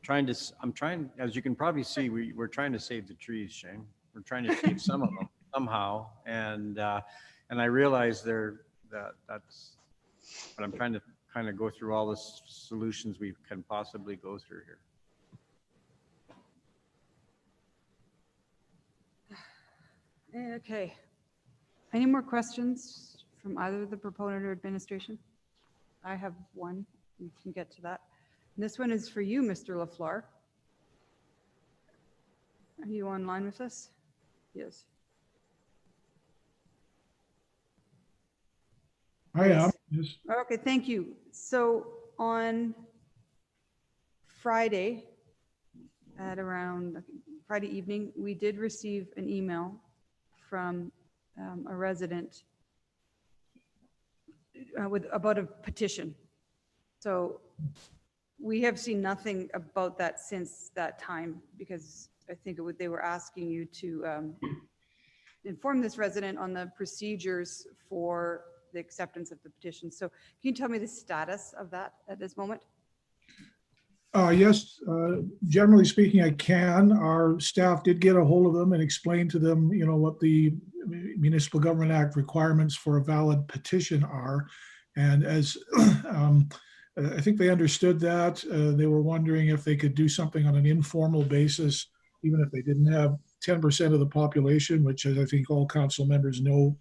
trying, as you can probably see, we're trying to save the trees, Shane. We're trying to save some of them somehow. And I realize that's, but I'm trying to kind of go through all the solutions we can possibly go through here. Okay. Any more questions from either the proponent or administration? I have one. We can get to that. And this one is for you, Mr. LaFleur. Are you online with us? Yes. I am. Yes. Okay, thank you. So on Friday, at around Friday evening, we did receive an email from a resident about a petition. So we have seen nothing about that since that time, because I think they were asking you to inform this resident on the procedures for the acceptance of the petition. So can you tell me the status of that at this moment? Yes, generally speaking, I can. Our staff did get a hold of them and explain to them, what the Municipal Government Act requirements for a valid petition are. And as I think they understood that, they were wondering if they could do something on an informal basis, even if they didn't have 10% of the population, which I think all council members know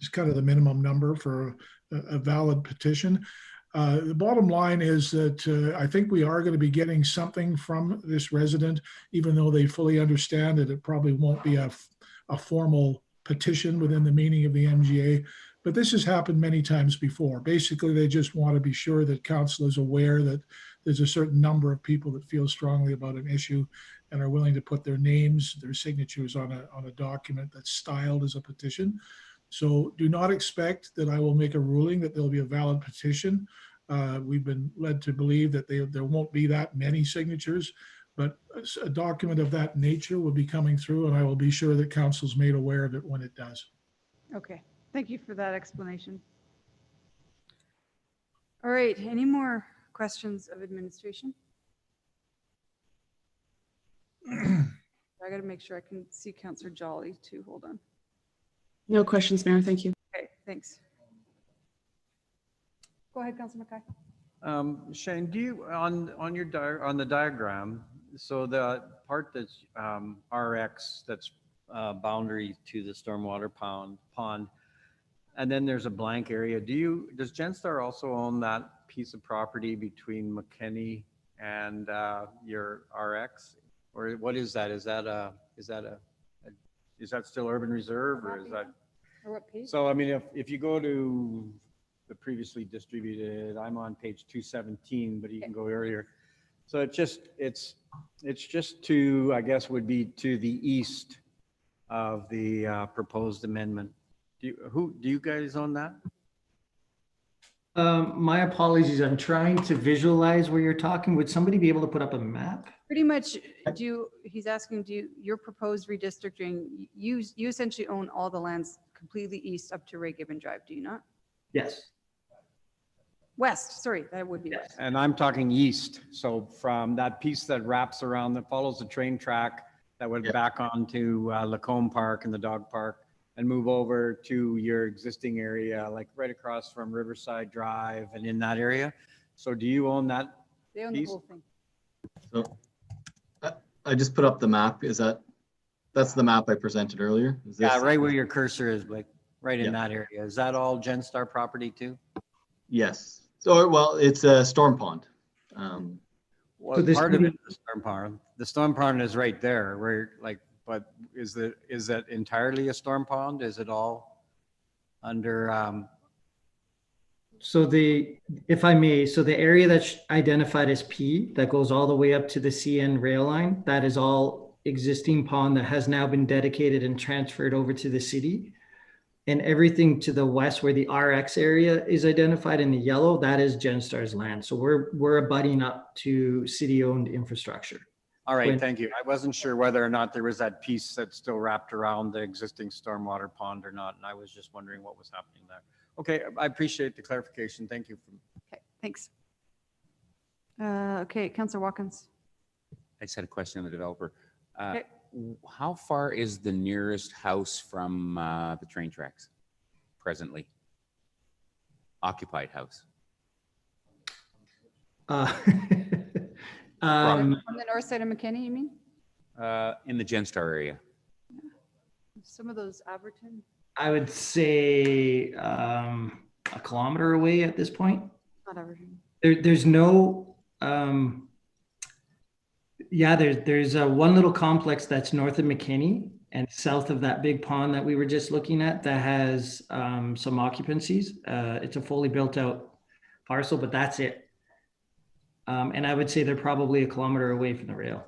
is kind of the minimum number for a valid petition. The bottom line is that I think we are going to be getting something from this resident, even though they fully understand that it probably won't be a formal petition within the meaning of the MGA. But this has happened many times before. Basically, they just want to be sure that council is aware that there's a certain number of people that feel strongly about an issue and are willing to put their names, their signatures on a document that's styled as a petition. So do not expect that I will make a ruling that there'll be a valid petition. We've been led to believe that there won't be that many signatures, but a document of that nature will be coming through, and I will be sure that council's made aware of it when it does. Okay, thank you for that explanation. All right, any more questions of administration? I got to make sure I can see Councillor Jolly too. Hold on. No questions, Mayor. Thank you. Okay, thanks. Go ahead, Councillor Mackay. Shane, do you, on the diagram, so the part that's RX, that's boundary to the stormwater pond, and then there's a blank area. Does Genstar also own that piece of property between McKinney and your RX? Or what is that? Is that still urban reserve, or is that? Or what piece? So I mean, if you go to the previously distributed, I'm on page 217, but you can go earlier. So it's just to, I guess, would be to the east of the proposed amendment. Do you guys own that? My apologies. I'm trying to visualize where you're talking. Would somebody be able to put up a map? Pretty much, he's asking, your proposed redistricting, you essentially own all the lands completely east up to Ray Gibbon Drive, do you not? Yes. West, sorry, that would be west. And I'm talking east. So from that piece that wraps around, that follows the train track, that would back onto Lacombe Park and the dog park, and move over to your existing area, like right across from Riverside Drive and in that area. So do you own that They own the piece? whole thing. So I just put up the map. That's the map I presented earlier? Is Yeah, this? right where your cursor is, Blake, right in Yeah. that area. Is that all Genstar property too? Yes. So, well, it's a storm pond. Well, this part of it meeting- is the storm pond. The storm pond is right there where like, but is that entirely a storm pond? Is it all under, So if I may, so the area that's identified as P that goes all the way up to the CN rail line, that is all existing pond that has now been dedicated and transferred over to the city. And everything to the west where the RX area is identified in the yellow, that is Genstar's land. So we're abutting up to city-owned infrastructure. all right, When- thank you. I wasn't sure whether or not there was that piece that's still wrapped around the existing stormwater pond or not. And I was just wondering what was happening there. Okay, I appreciate the clarification. Thank you. Okay, thanks. Okay, Councillor Watkins. I just had a question on the developer. Okay. How far is the nearest house from the train tracks presently? Occupied house? On the north side of McKinney, you mean? In the Genstar area. Some of those Alberton? I would say a kilometer away at this point. Not Alberton. There's no, there's one little complex that's north of McKinney and south of that big pond that we were just looking at that has some occupancies. It's a fully built out parcel, but that's it. And I would say they're probably a kilometer away from the rail.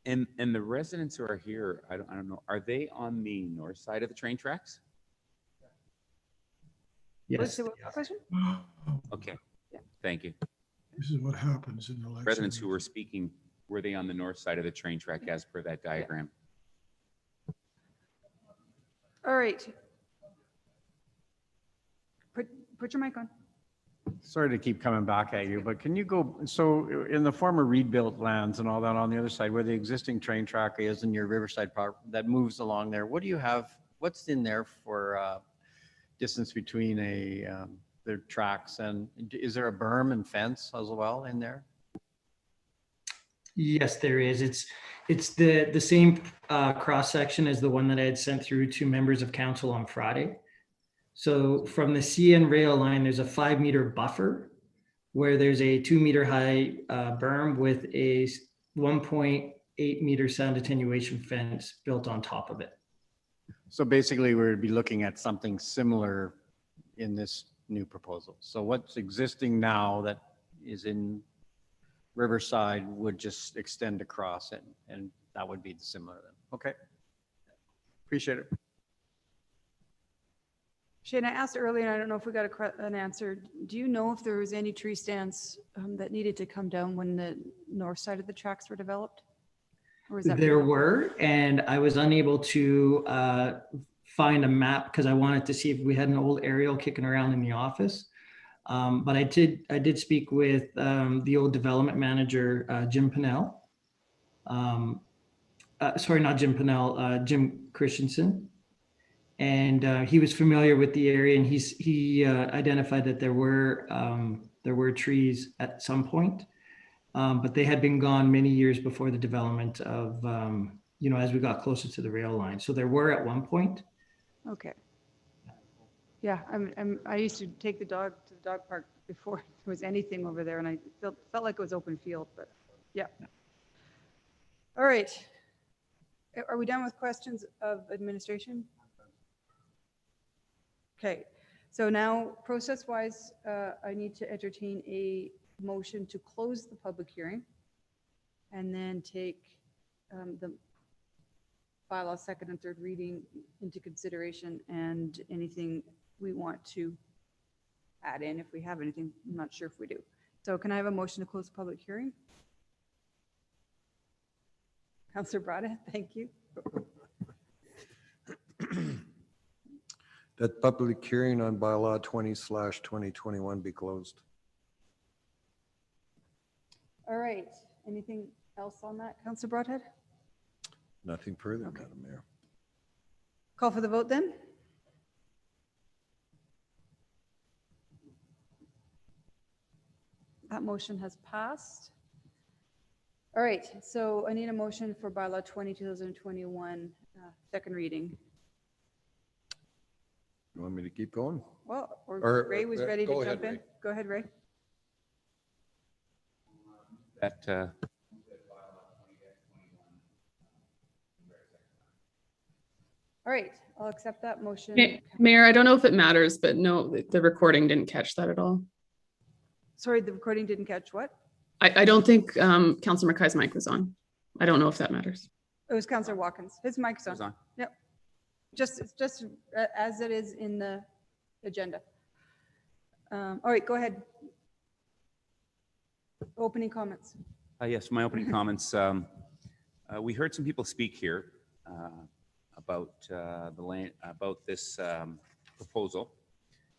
And the residents who are here, I don't know, are they on the north side of the train tracks? Yes. What's the question? Okay, thank you. This is what happens in elections. Residents who were speaking, were they on the north side of the train track as per that diagram? All right. Put your mic on. Sorry to keep coming back at you, but can you go, so in the former rebuilt lands and all that on the other side where the existing train track is in your Riverside Park that moves along there, what do you have, what's in there for distance between the tracks, and is there a berm and fence as well in there? Yes, there is. It's the same cross section as the one that I had sent through to members of council on Friday. So from the CN rail line, there's a 5-meter buffer where there's a 2-meter high berm with a 1.8-meter sound attenuation fence built on top of it. So basically we'd be looking at something similar in this new proposal. So what's existing now that is in Riverside would just extend across it, and that would be similar then. Okay. Appreciate it. Shane, I asked earlier, and I don't know if we got an answer. Do you know if there was any tree stands that needed to come down when the north side of the tracks were developed? Or was that There were, and I was unable to find a map because I wanted to see if we had an old aerial kicking around in the office. But I did speak with the old development manager, Jim Pinnell. Sorry, not Jim Pinnell, Jim Christensen. And he was familiar with the area, and he identified that there were trees at some point, but they had been gone many years before the development of, as we got closer to the rail line. So there were at one point. Okay. Yeah, I used to take the dog to the dog park before there was anything over there, and I felt like it was open field, but yeah. All right. Are we done with questions of administration? Okay, so now process-wise, I need to entertain a motion to close the public hearing and then take the bylaw second and third reading into consideration and anything we want to add in if we have anything. I'm not sure if we do. So can I have a motion to close the public hearing? Councillor Brada, thank you. That public hearing on bylaw 20/2021 be closed. All right, anything else on that, Councillor Broadhead? Nothing further, Madam Mayor. Call for the vote then? That motion has passed. All right, so I need a motion for bylaw 2021, second reading. You want me to keep going? Well, Or, Ray was ready to go jump ahead, in. Ray. Go ahead, Ray. That, All right, I'll accept that motion. Mayor, I don't know if it matters, but no, the recording didn't catch that at all. Sorry, the recording didn't catch what? I don't think Councilor Mackay's mic was on. I don't know if that matters. It was Councillor Watkins. His mic's on. It's on. Yep. Just as it is in the agenda. All right, go ahead. Opening comments. Yes, my opening comments. We heard some people speak here about the land, about this proposal,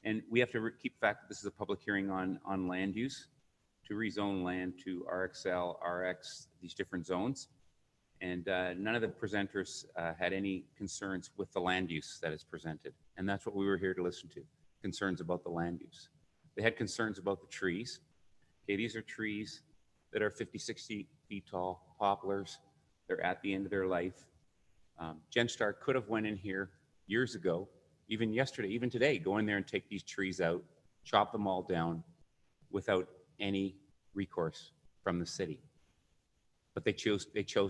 and we have to keep fact that this is a public hearing on land use, to rezone land to RXL, RX, these different zones, and none of the presenters had any concerns with the land use that is presented, and that's what we were here to listen to. Concerns about the land use. They had concerns about the trees. Okay, these are trees that are 50, 60 feet tall, poplars. They're at the end of their life. Genstar could have went in here years ago, even yesterday, even today, go in there and take these trees out, chop them all down without any recourse from the city. But they chose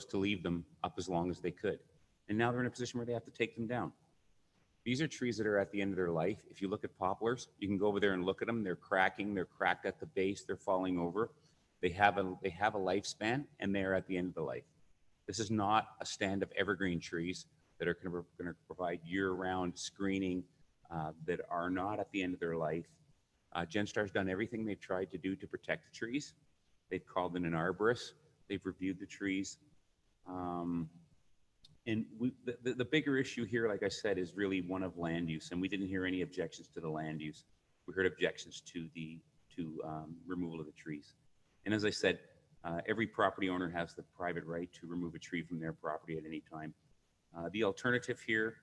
to leave them up as long as they could. And now they're in a position where they have to take them down. These are trees that are at the end of their life. If you look at poplars, you can go over there and look at them. They're cracking, they're cracked at the base, they're falling over. They have a lifespan, and they're at the end of the life. This is not a stand of evergreen trees that are going to provide year-round screening that are not at the end of their life. Genstar's done everything they've tried to do to protect the trees. They've called in an arborist. They've reviewed the trees. And the bigger issue here, like I said, is really one of land use. And we didn't hear any objections to the land use. We heard objections to the removal of the trees. And as I said, every property owner has the private right to remove a tree from their property at any time. The alternative here,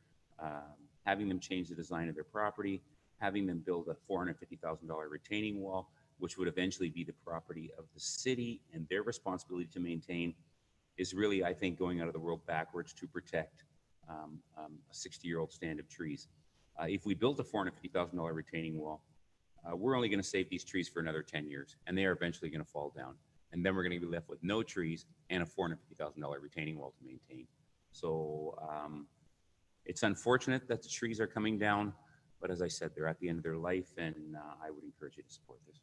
having them change the design of their property, having them build a $450,000 retaining wall, which would eventually be the property of the city and their responsibility to maintain, is really, I think, going out of the world backwards to protect a 60-year-old stand of trees. If we build a $450,000 retaining wall, we're only going to save these trees for another 10 years, and they are eventually going to fall down. And then we're going to be left with no trees and a $450,000 retaining wall to maintain. So it's unfortunate that the trees are coming down, but as I said, they're at the end of their life, and I would encourage you to support this.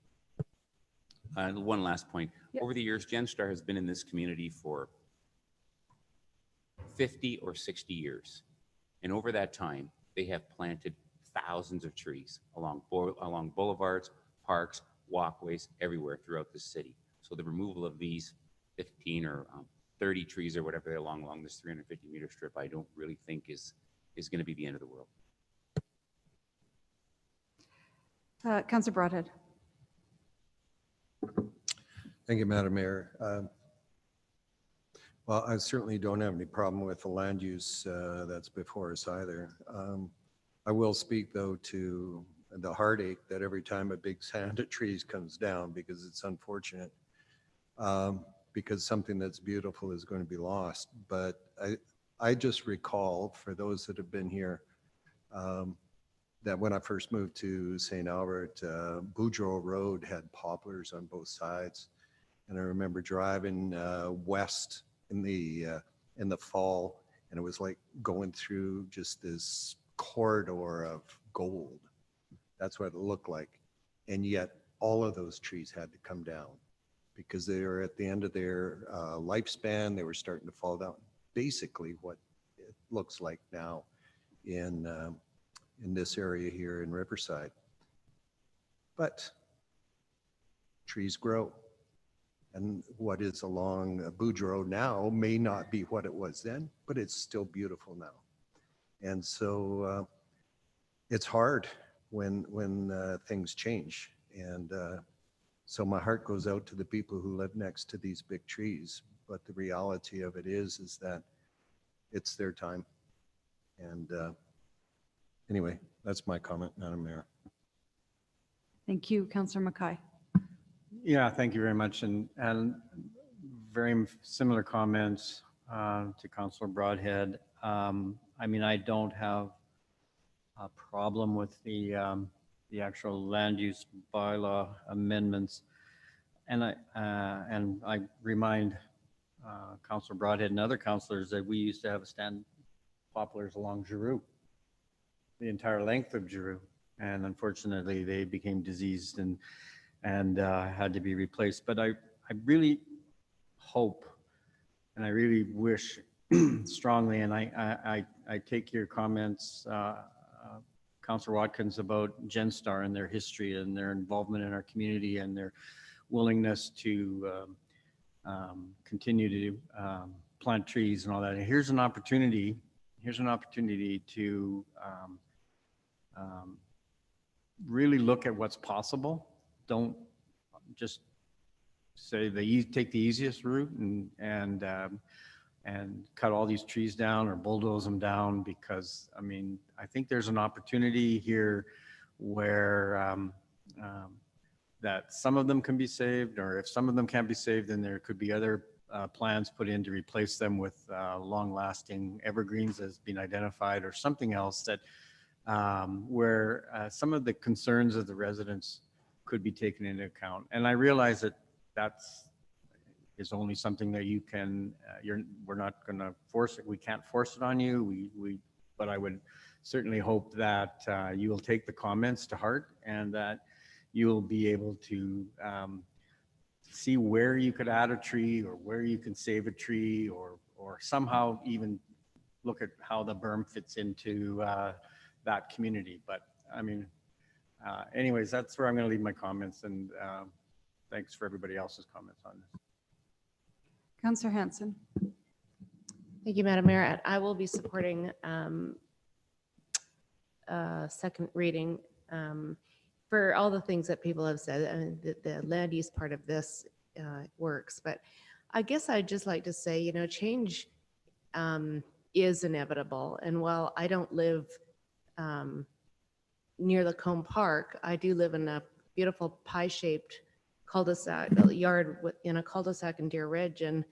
One last point. Yep. Over the years, Genstar has been in this community for 50 or 60 years. And over that time, they have planted thousands of trees along boulevards, parks, walkways, everywhere throughout the city. So the removal of these 15 or 30 trees or whatever they're along this 350-meter strip, I don't really think is going to be the end of the world. Councillor Broadhead. Thank you, Madam Mayor. Well, I certainly don't have any problem with the land use that's before us either. I will speak, though, to the heartache that every time a big stand of trees comes down, because it's unfortunate, because something that's beautiful is going to be lost. But I just recall, for those that have been here, that when I first moved to St. Albert, Boudreaux Road had poplars on both sides. And I remember driving west in the fall, and it was like going through just this corridor of gold. That's what it looked like. And yet all of those trees had to come down because they were at the end of their lifespan. They were starting to fall down. Basically what it looks like now in this area here in Riverside. But trees grow. And what is along Boudreaux now may not be what it was then, but it's still beautiful now. And so it's hard when things change. And so my heart goes out to the people who live next to these big trees. But the reality of it is that it's their time. And Anyway, that's my comment, Madam Mayor. Thank you, Councillor Mackay. Yeah, thank you very much. And very similar comments to Councillor Broadhead. I mean, I don't have a problem with the actual land use bylaw amendments. And I remind Councillor Broadhead and other councillors that we used to have a stand poplars along Giroux, the entire length of Giroux. And unfortunately, they became diseased and had to be replaced. But I really hope and I really wish strongly, and I take your comments, Councillor Watkins, about GenStar and their history and their involvement in our community and their willingness to continue to plant trees and all that. And here's an opportunity to really look at what's possible. Don't just say take the easiest route and cut all these trees down or bulldoze them down, because I mean, I think there's an opportunity here where that some of them can be saved, or if some of them can't be saved, then there could be other plans put in to replace them with long-lasting evergreens as been identified, or something else that where some of the concerns of the residents could be taken into account. And I realize that is only something that you can, we're not going to force it. We can't force it on you. But I would certainly hope that you will take the comments to heart and that you will be able to see where you could add a tree or where you can save a tree, or somehow even look at how the berm fits into that community. But I mean, anyways, that's where I'm going to leave my comments, and thanks for everybody else's comments on this. Councillor Hanson. Thank you, Madam Mayor. I will be supporting second reading for all the things that people have said. I mean, the land use part of this works, but I guess I'd just like to say, you know, change is inevitable. And while I don't live near the Combe Park, I do live in a beautiful pie-shaped cul-de-sac yard in a cul-de-sac in Deer Ridge. And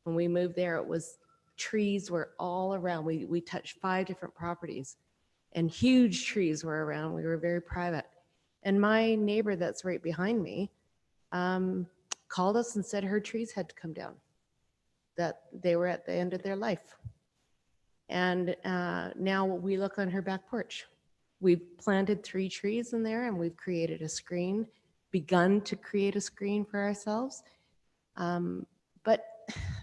when we moved there, it was trees were all around. We touched 5 different properties and huge trees were around. We were very private. And my neighbor that's right behind me called us and said her trees had to come down, that they were at the end of their life. And now we look on her back porch. We've planted 3 trees in there and we've created a screen, begun to create a screen for ourselves. But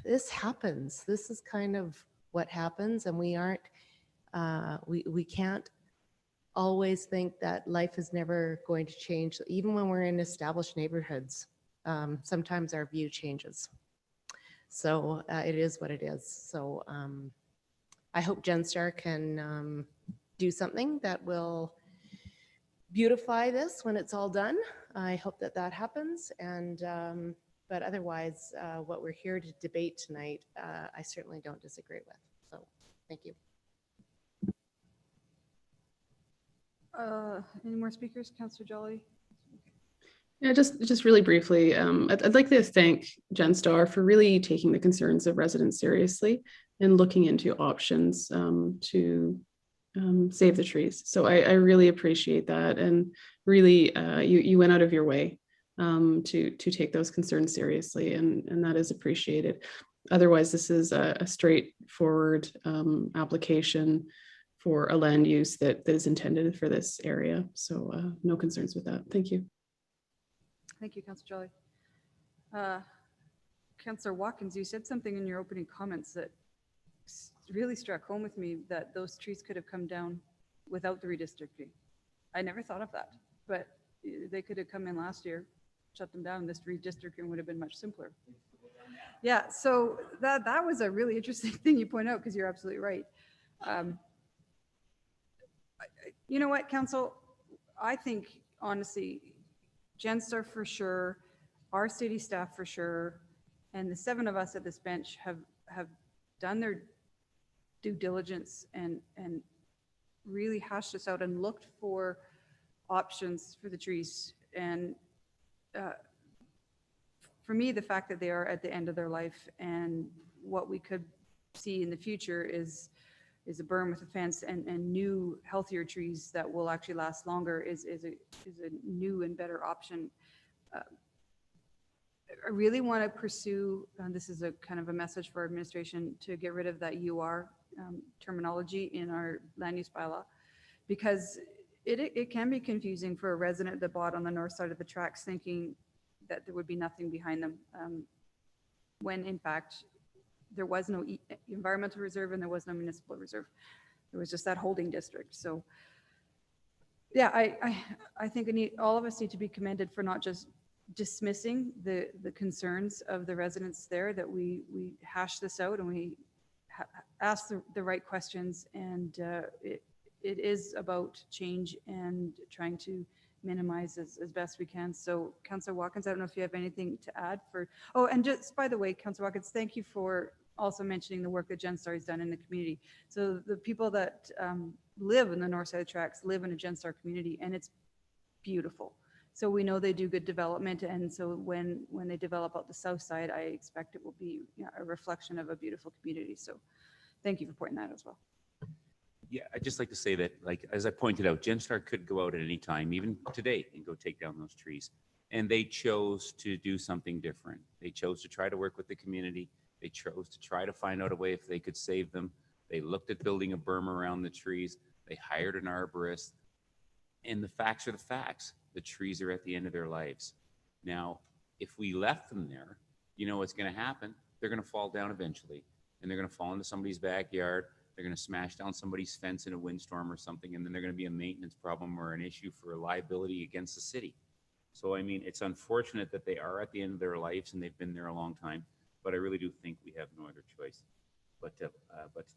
this happens. This is kind of what happens, and we aren't, we can't always think that life is never going to change. Even when we're in established neighborhoods, sometimes our view changes. So it is what it is. So I hope GenStar can do something that will beautify this when it's all done. I hope that that happens. And but otherwise, what we're here to debate tonight, I certainly don't disagree with. So thank you. Any more speakers? Councillor Jolly? Yeah, just really briefly, I'd like to thank GenStar for really taking the concerns of residents seriously and looking into options to save the trees. So I really appreciate that, and really you went out of your way to take those concerns seriously, and that is appreciated. Otherwise, this is a straightforward application for a land use that is intended for this area. So no concerns with that. Thank you. Thank you, Councillor Jolly. Councillor Watkins, you said something in your opening comments that really struck home with me, that those trees could have come down without the redistricting. I never thought of that, but they could have come in last year, shut them down. This redistricting would have been much simpler. Yeah, so that was a really interesting thing you point out, because you're absolutely right. You know what, Council? I think, honestly, GenStar for sure, our city staff for sure, and the 7 of us at this bench have done their due diligence and really hashed this out and looked for options for the trees. And for me, the fact that they are at the end of their life and what we could see in the future is a berm with a fence and new, healthier trees that will actually last longer is a new and better option. I really want to pursue, this is a kind of a message for administration, to get rid of that UR terminology in our land use bylaw, because it can be confusing for a resident that bought on the north side of the tracks thinking that there would be nothing behind them, when in fact there was no environmental reserve and there was no municipal reserve. There was just that holding district. So yeah, I think all of us need to be commended for not just dismissing the concerns of the residents there, that we hash this out and we ask the right questions, and it is about change and trying to minimize as best we can. So Councillor Watkins, I don't know if you have anything to add for, oh, and just by the way, Councillor Watkins, thank you for also mentioning the work that GenStar has done in the community. So the people that live in the north side of the tracks live in a GenStar community, and it's beautiful. So we know they do good development, and so when they develop out the south side, I expect it will be a reflection of a beautiful community. So thank you for pointing that as well. Yeah, I'd just like to say that, like, as I pointed out, GenStar could go out at any time, even today, and go take down those trees. And they chose to do something different. They chose to try to work with the community. They chose to try to find out a way if they could save them. They looked at building a berm around the trees. They hired an arborist. And the facts are the facts. The trees are at the end of their lives. Now, if we left them there, you know what's going to happen? They're going to fall down eventually, and they're going to fall into somebody's backyard. They're going to smash down somebody's fence in a windstorm or something, and then they're going to be a maintenance problem or an issue for liability against the city. So, I mean, it's unfortunate that they are at the end of their lives and they've been there a long time, but I really do think we have no other choice but to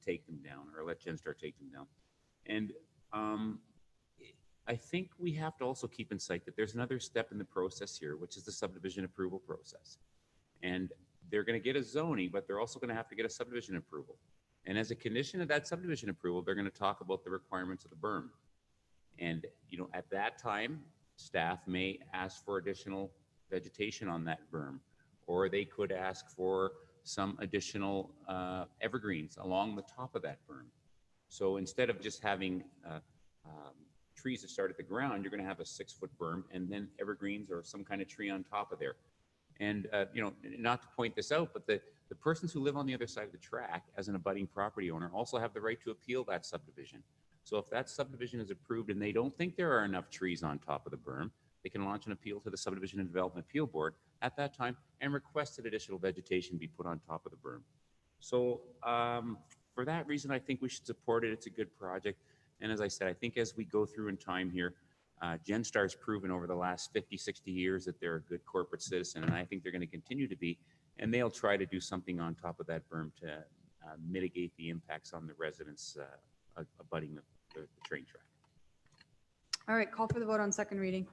take them down, or let GenStar take them down. And I think we have to also keep in sight that there's another step in the process here, which is the subdivision approval process. And they're going to get a zoning, but they're also going to have to get a subdivision approval. And as a condition of that subdivision approval, they're going to talk about the requirements of the berm. And, you know, at that time, staff may ask for additional vegetation on that berm, or they could ask for some additional evergreens along the top of that berm. So instead of just having trees that start at the ground, you're going to have a 6-foot berm and then evergreens or some kind of tree on top of there. And, you know, not to point this out, but the persons who live on the other side of the track as an abutting property owner also have the right to appeal that subdivision. So if that subdivision is approved and they don't think there are enough trees on top of the berm, they can launch an appeal to the Subdivision and Development Appeal Board at that time and request that additional vegetation be put on top of the berm. So for that reason, I think we should support it. It's a good project. And as I said, I think as we go through in time here, GenStar's proven over the last 50, 60 years that they're a good corporate citizen, and I think they're going to continue to be. And they'll try to do something on top of that berm to mitigate the impacts on the residents abutting the train track. All right, call for the vote on second reading.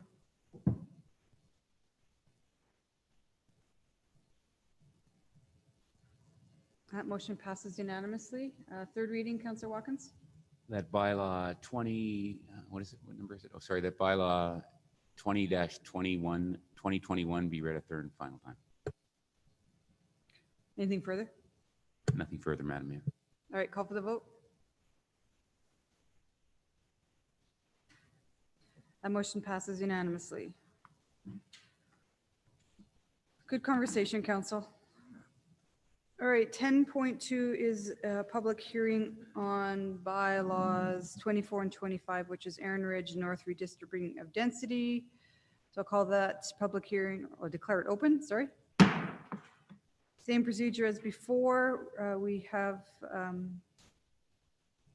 That motion passes unanimously. Third reading, Councillor Watkins. That bylaw 20, what is it? What number is it? Oh, sorry, that bylaw 20-2021 be read a third and final time. Anything further? Nothing further, Madam Mayor. All right, call for the vote. That motion passes unanimously. Good conversation, Council. All right, 10.2 is a public hearing on bylaws 24 and 25, which is Erin Ridge North redistricting of density. So I'll call that public hearing, or declare it open, sorry. Same procedure as before. We have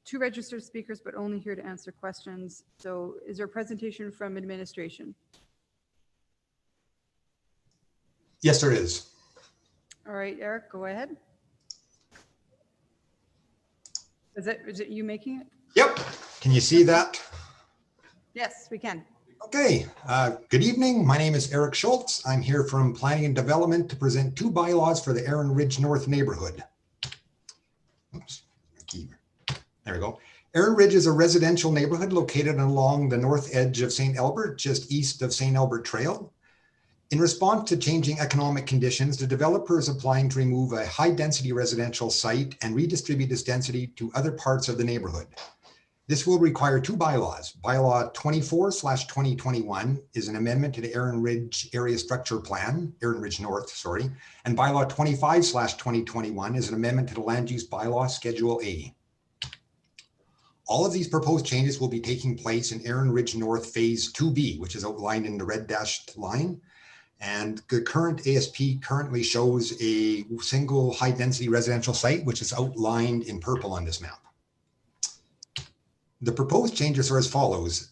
2 registered speakers, but only here to answer questions. So is there a presentation from administration? Yes, there is. All right, Eric, go ahead. Is it you making it? Yep. Can you see that? Yes, we can. Okay. Good evening. My name is Eric Schultz. I'm here from Planning and Development to present 2 bylaws for the Erin Ridge North neighborhood. Oops. There we go. Erin Ridge is a residential neighborhood located along the north edge of St. Albert, just east of St. Albert Trail. In response to changing economic conditions, the developer is applying to remove a high-density residential site and redistribute this density to other parts of the neighborhood. This will require two bylaws. Bylaw 24/2021 is an amendment to the Erin Ridge Area Structure Plan, Erin Ridge North, sorry, and Bylaw 25/2021 is an amendment to the Land Use Bylaw Schedule A. All of these proposed changes will be taking place in Erin Ridge North Phase 2B, which is outlined in the red dashed line. And the current ASP currently shows a single high-density residential site, which is outlined in purple on this map. The proposed changes are as follows.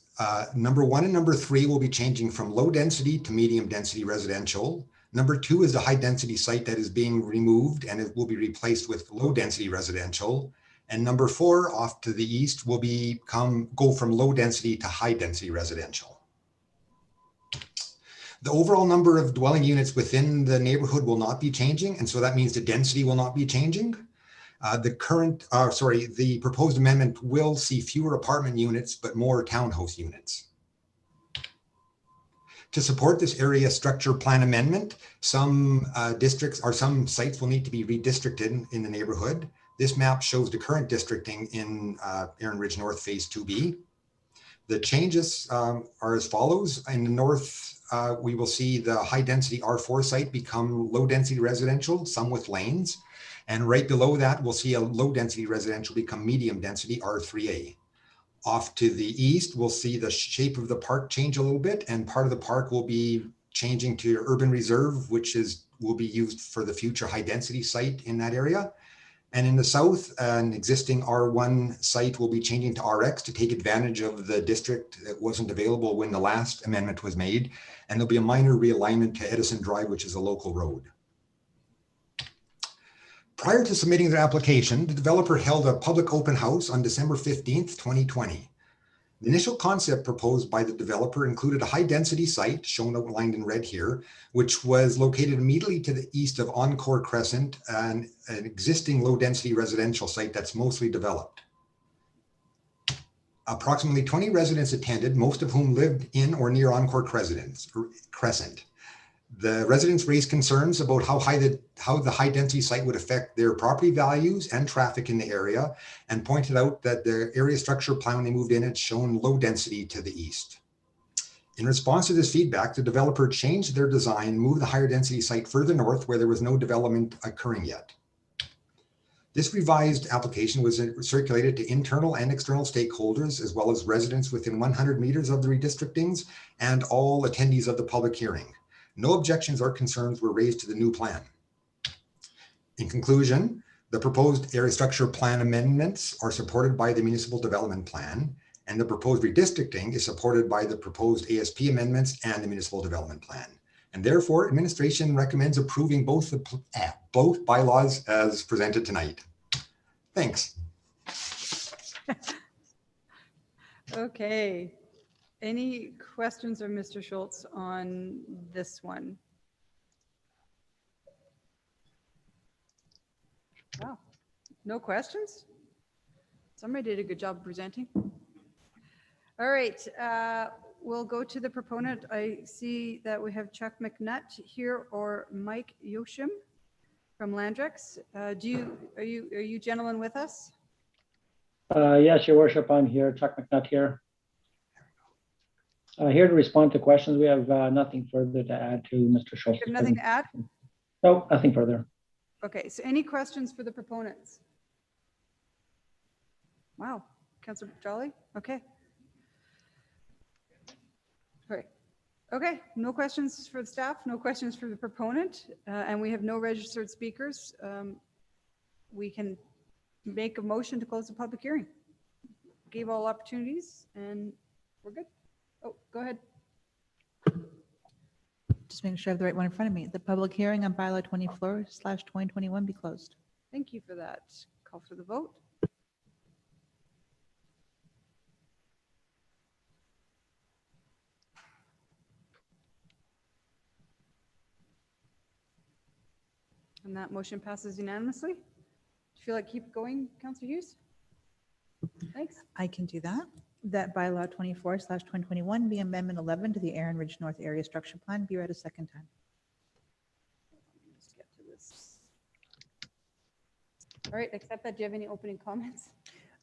Number 1 and number 3 will be changing from low density to medium density residential. Number 2 is the high density site that is being removed and it will be replaced with low density residential. And number 4 off to the east will go from low density to high density residential. The overall number of dwelling units within the neighborhood will not be changing. And so that means the density will not be changing. The proposed amendment will see fewer apartment units, but more townhouse units. To support this area structure plan amendment, some districts or some sites will need to be redistricted in the neighborhood. This map shows the current districting in Erin Ridge North Phase 2B. The changes are as follows. In the north, we will see the high density R4 site become low density residential, some with lanes. And right below that, we'll see a low density residential become medium density R3A. Off to the east, we'll see the shape of the park change a little bit, and part of the park will be changing to urban reserve, which will be used for the future high density site in that area. And in the south, an existing R1 site will be changing to RX to take advantage of the district that wasn't available when the last amendment was made. And there'll be a minor realignment to Edison Drive, which is a local road. Prior to submitting their application, the developer held a public open house on December 15th, 2020. The initial concept proposed by the developer included a high-density site, shown outlined in red here, which was located immediately to the east of Encore Crescent, an existing low-density residential site that's mostly developed. Approximately 20 residents attended, most of whom lived in or near Encore Crescent. The residents raised concerns about how the high density site would affect their property values and traffic in the area, and pointed out that the area structure plan when they moved in had shown low density to the east. In response to this feedback, the developer changed their design and moved the higher density site further north where there was no development occurring yet. This revised application was circulated to internal and external stakeholders, as well as residents within 100 meters of the redistrictings and all attendees of the public hearing. No objections or concerns were raised to the new plan. In conclusion, the proposed area structure plan amendments are supported by the municipal development plan, and the proposed redistricting is supported by the proposed ASP amendments and the municipal development plan. And therefore, administration recommends approving both bylaws as presented tonight. Thanks. Okay. Any questions of Mr. Schultz on this one? Wow, no questions? Somebody did a good job presenting. All right, we'll go to the proponent. I see that we have Chuck McNutt here or Mike Yoshim from Landrex. Are you gentlemen with us? Yes, Your Worship, I'm here. Chuck McNutt here. Here to respond to questions. We have nothing further to add to Mr. Schultz. You have nothing to add? No, nothing further. Okay, so any questions for the proponents? Wow, Councillor Jolly? Okay. All right. Okay, no questions for the staff, no questions for the proponent, and we have no registered speakers. We can make a motion to close the public hearing. Gave all opportunities and we're good. Oh, go ahead. Just making sure I have the right one in front of me. The public hearing on bylaw 24/2021 be closed. Thank you for that. Call for the vote. And that motion passes unanimously. Do you feel like keep going, Councillor Hughes? Thanks. I can do that. That bylaw 24/2021 be amendment 11 to the Aaron Ridge North Area Structure Plan be read a second time. Let's get to this. All right, accept that. Do you have any opening comments?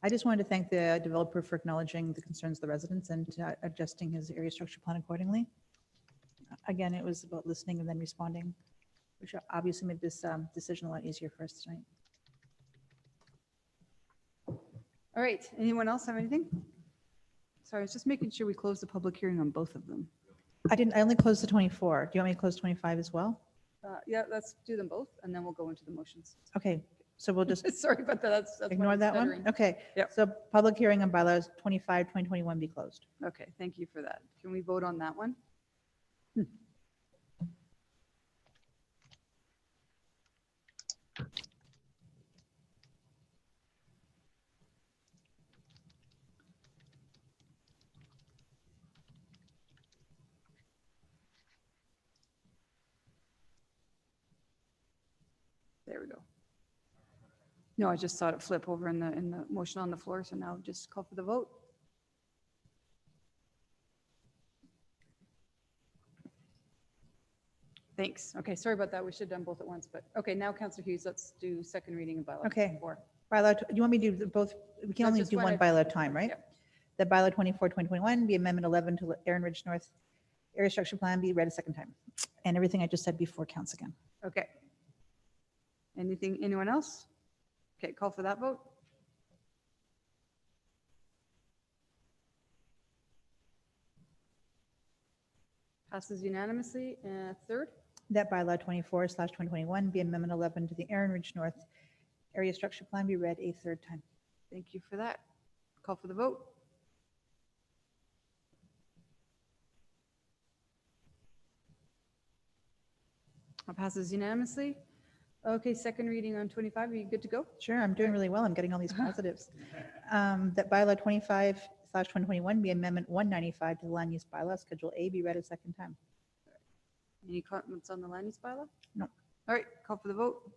I just wanted to thank the developer for acknowledging the concerns of the residents and adjusting his area structure plan accordingly. Again, it was about listening and then responding, which obviously made this decision a lot easier for us tonight. All right, anyone else have anything? Sorry, I was just making sure we close the public hearing on both of them. I only closed the 24. Do you want me to close 25 as well? Yeah, let's do them both and then we'll go into the motions. Okay, so we'll just Sorry about that. That's why ignore I'm that one. stuttering. Okay. Yep. So public hearing on bylaws 25/2021 be closed. Okay, thank you for that. Can we vote on that one? There we go. No, I just saw it flip over in the motion on the floor, so now just call for the vote. Thanks. Okay, sorry about that. We should have done both at once, but okay, now Councillor Hughes, let's do second reading of bylaw. Okay. 4. Bylaw, you want me to do both? We can No, only just do one one at- bylaw at a time, right? Yep. The bylaw 24/2021 be amendment 11 to Aaron Ridge North Area Structure Plan be read a second time. And everything I just said before counts again. Okay. Anyone else? Okay, call for that vote. Passes unanimously. Third? That bylaw 24/2021 be amendment 11 to the Aaron Ridge North Area Structure Plan be read a third time. Thank you for that. Call for the vote. Passes unanimously. Okay, second reading on 25. Are you good to go? Sure, I'm doing really well. I'm getting all these positives. That bylaw 25/2021 be amendment 195 to the land use bylaw, Schedule A be read a second time. Any comments on the land use bylaw? No. All right, call for the vote.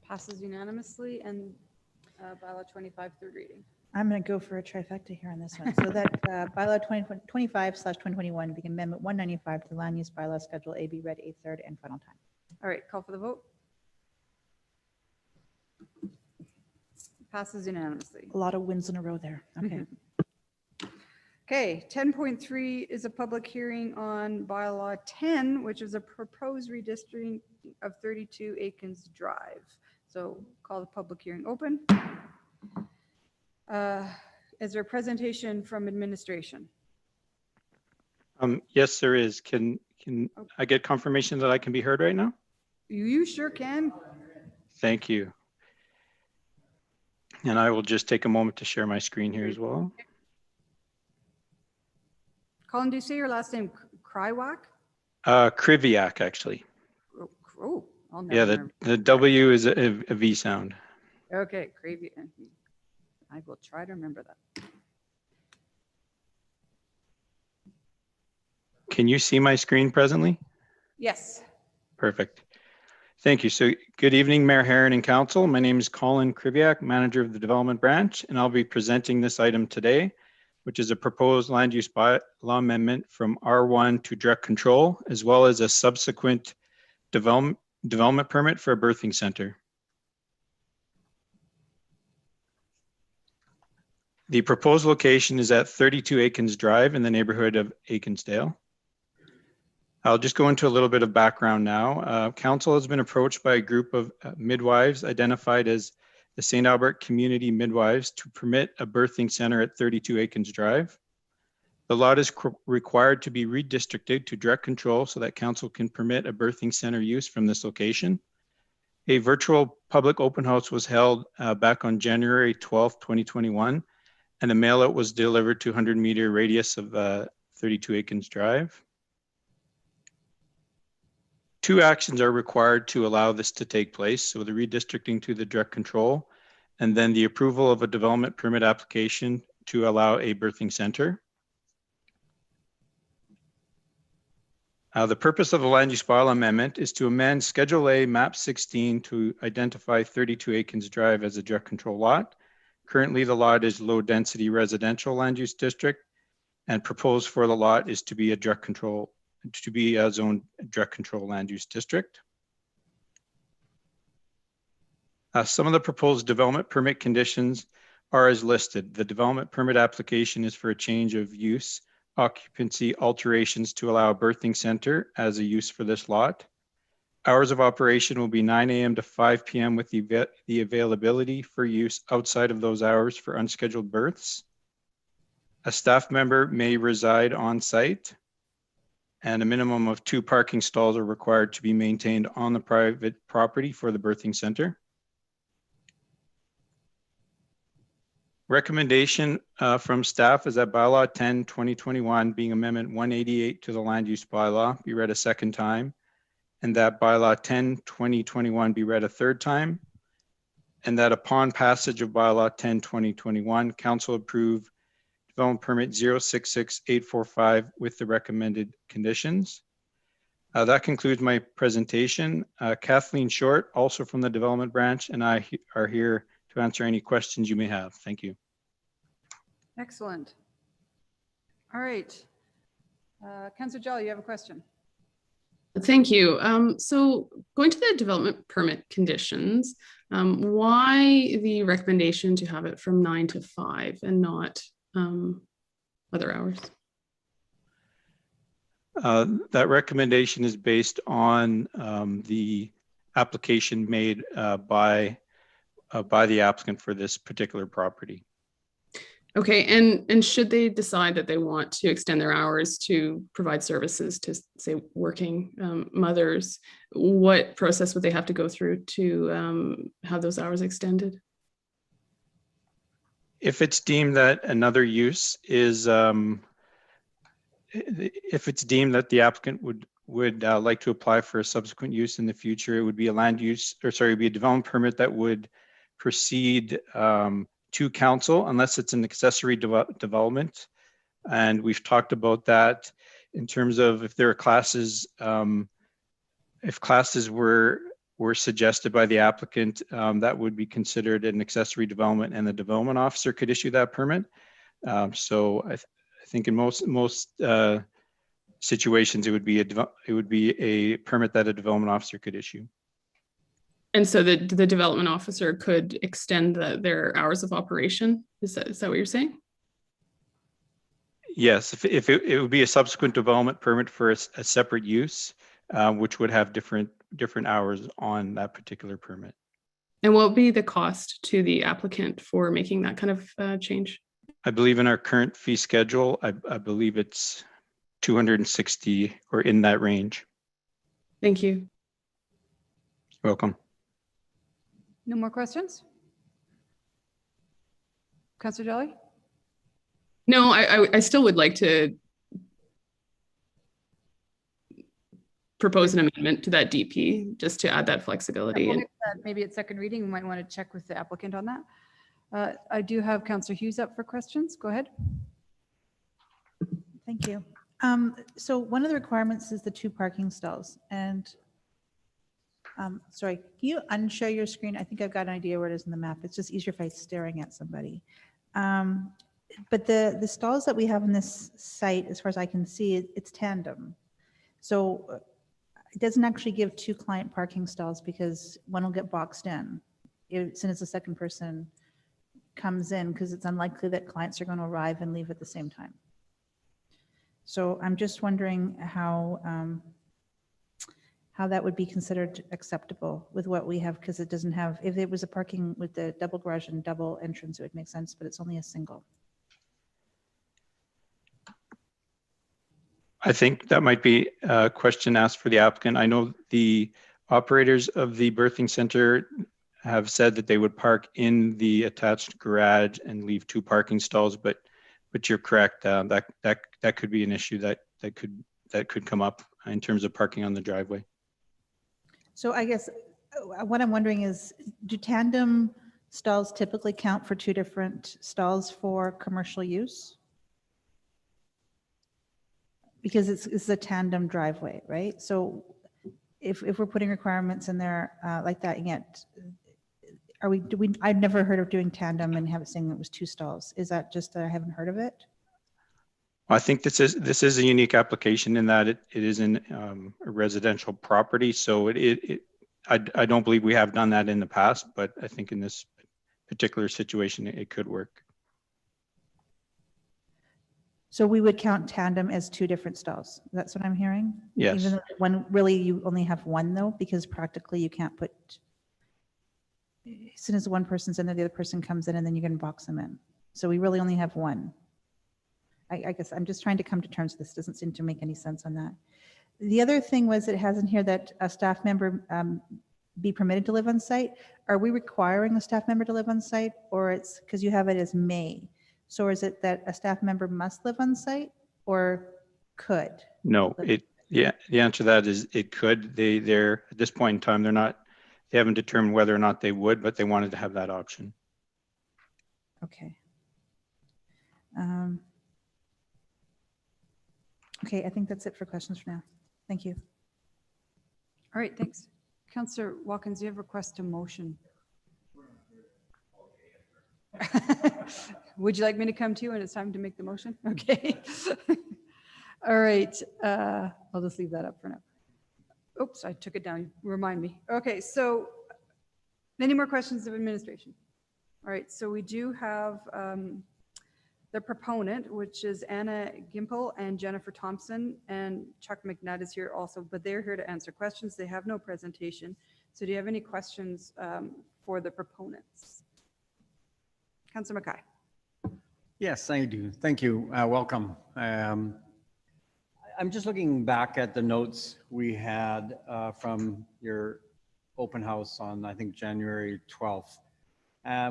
Passes unanimously, and bylaw 25, third reading. I'm going to go for a trifecta here on this one. So that bylaw 25/2021 be amendment 195 to the land use bylaw, Schedule A be read a third and final time. All right, call for the vote. Passes unanimously. A lot of wins in a row there. Okay. Okay, 10.3 is a public hearing on bylaw 10, which is a proposed redistricting of 32 Aikens Drive. So call the public hearing open. Is there a presentation from administration? Yes, there is. Can I get confirmation that I can be heard right now? You sure can. Thank you. And I will just take a moment to share my screen here as well. Colin, do you say your last name Krywak? Kriviak, actually. Oh, I'll never Yeah, remember. the W is a V sound. Okay, gravy. I will try to remember that. Can you see my screen presently? Yes. Perfect. Thank you. So good evening, Mayor Herron and Council. My name is Colin Kriviak, Manager of the Development Branch, and I'll be presenting this item today, which is a proposed land use bylaw amendment from R1 to direct control, as well as a subsequent development permit for a birthing center. The proposed location is at 32 Aikens Drive in the neighborhood of Aikensdale. I'll just go into a little bit of background now. Council has been approached by a group of midwives identified as the St. Albert Community Midwives to permit a birthing center at 32 Aikens Drive. The lot is required to be redistricted to direct control so that council can permit a birthing center use from this location. A virtual public open house was held back on January 12th, 2021, and a mail out was delivered to 100-meter radius of 32 Aikens Drive. 2 actions are required to allow this to take place. So the redistricting to the direct control, and then the approval of a development permit application to allow a birthing center. The purpose of the land use bylaw amendment is to amend Schedule A, Map 16 to identify 32 Aikens Drive as a direct control lot. Currently, the lot is low density residential land use district, and proposed for the lot is to be a direct control, to be a zone direct control land use district. Some of the proposed development permit conditions are as listed. The development permit application is for a change of use, occupancy alterations to allow a birthing center as a use for this lot. Hours of operation will be 9 a.m. to 5 p.m. with the availability for use outside of those hours for unscheduled births. A staff member may reside on site, and a minimum of 2 parking stalls are required to be maintained on the private property for the birthing center. Recommendation from staff is that bylaw 10/2021, being amendment 188 to the land use bylaw, be read a second time, and that bylaw 10/2021 be read a third time, and that upon passage of bylaw 10/2021, council approve development permit 066845 with the recommended conditions. That concludes my presentation. Kathleen Short, also from the development branch, and I are here to answer any questions you may have. Thank you. Excellent. All right. Councillor Jolly, you have a question? Thank you. So going to the development permit conditions, why the recommendation to have it from 9 to 5 and not other hours? That recommendation is based on the application made by the applicant for this particular property. Okay, and should they decide that they want to extend their hours to provide services to, say, working mothers, what process would they have to go through to have those hours extended? If it's deemed that another use is, if it's deemed that the applicant would like to apply for a subsequent use in the future, it would be a land use, or sorry, it would be a development permit that would proceed to council unless it's an accessory development. And we've talked about that in terms of if there are classes, if classes were suggested by the applicant, that would be considered an accessory development, and the development officer could issue that permit. So I think in most situations, it would be a permit that a development officer could issue. And so the development officer could extend their hours of operation? Is that what you're saying? Yes, if it would be a subsequent development permit for a separate use, which would have different hours on that particular permit. And what would be the cost to the applicant for making that kind of change? I believe in our current fee schedule, I believe it's 260 or in that range. Thank you. You're welcome. No more questions? Councillor Jolly? No, I still would like to propose an amendment to that DP just to add that flexibility. And maybe at second reading, we might want to check with the applicant on that. I do have Councillor Hughes up for questions. Go ahead. Thank you. So one of the requirements is the 2 parking stalls. And sorry, can you unshare your screen? I think I've got an idea where it is in the map. It's just easier if I'm staring at somebody. But the stalls that we have on this site, as far as I can see, it's tandem. So it doesn't actually give 2 client parking stalls because one will get boxed in as soon as the second person comes in, because it's unlikely that clients are going to arrive and leave at the same time. So I'm just wondering how that would be considered acceptable with what we have, because it doesn't have, if it was a parking with the double garage and double entrance, it would make sense, but it's only a single. I think that might be a question asked for the applicant. I know the operators of the birthing center have said that they would park in the attached garage and leave 2 parking stalls, but you're correct. That could be an issue that could come up in terms of parking on the driveway. So I guess what I'm wondering is, do tandem stalls typically count for 2 different stalls for commercial use? because it's a tandem driveway, right? So if we're putting requirements in there like that, yet I've never heard of doing tandem and have it saying it was 2 stalls. Is that just I haven't heard of it? I think this is a unique application in that it is in a residential property. So I don't believe we have done that in the past, but I think in this particular situation, it could work. So we would count tandem as 2 different stalls. That's what I'm hearing? Yes. Even though one, really you only have 1 though, because practically you can't put, as soon as one person's in there, the other person comes in and then you can box them in. So we really only have 1. I guess I'm just trying to come to terms with this. Doesn't seem to make any sense on that. The other thing was it has in here that a staff member be permitted to live on site. Are we requiring a staff member to live on site, or it's because you have it as may? So is it that a staff member must live on site or could? No, the answer to that is it could. They're at this point in time, they haven't determined whether or not they would, but they wanted to have that option. Okay. Okay, I think that's it for questions for now. Thank you. All right, thanks. Councillor Watkins, you have a request to motion. Would you like me to come to you when it's time to make the motion? Okay. All right, I'll just leave that up for now. Oops, I took it down. Remind me. Okay, so any more questions of administration? All right, so we do have the proponent, which is Anna Gimple and Jennifer Thompson, and Chuck McNutt is here also, but they're here to answer questions. They have no presentation. So do you have any questions for the proponents? Councillor Mackay. Yes, I do. Thank you. Welcome. I'm just looking back at the notes we had from your open house on, I think, January 12th.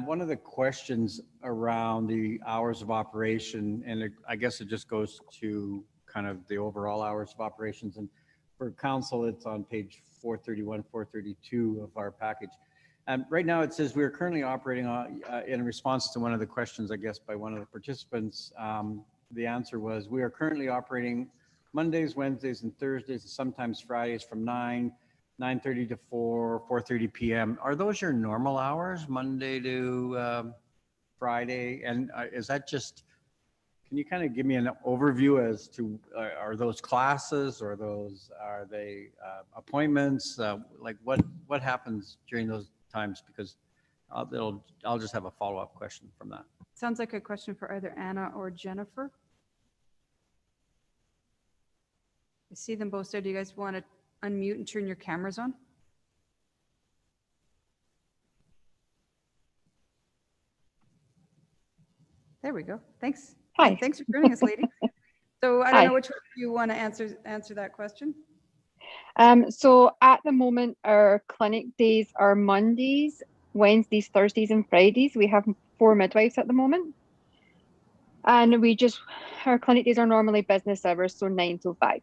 One of the questions around the hours of operation, and I guess it just goes to kind of the overall hours of operations. And for council, it's on page 431, 432 of our package. Right now, it says we are currently operating in response to one of the questions, I guess, by one of the participants. The answer was, we are currently operating Mondays, Wednesdays, and Thursdays, and sometimes Fridays from 9:30 to 4:30 p.m. Are those your normal hours, Monday to Friday? And is that just, can you kind of give me an overview as to, are those classes, or are they appointments? Like what happens during those times? Because I'll just have a follow-up question from that. Sounds like a question for either Anna or Jennifer. I see them both there. Do you guys want to unmute and turn your cameras on? There we go. Thanks. Hi. Thanks for joining us, lady. So I don't know which one you want to answer that question. So at the moment, our clinic days are Mondays, Wednesdays, Thursdays, and Fridays. We have 4 midwives at the moment. And our clinic days are normally business hours, so 9 to 5.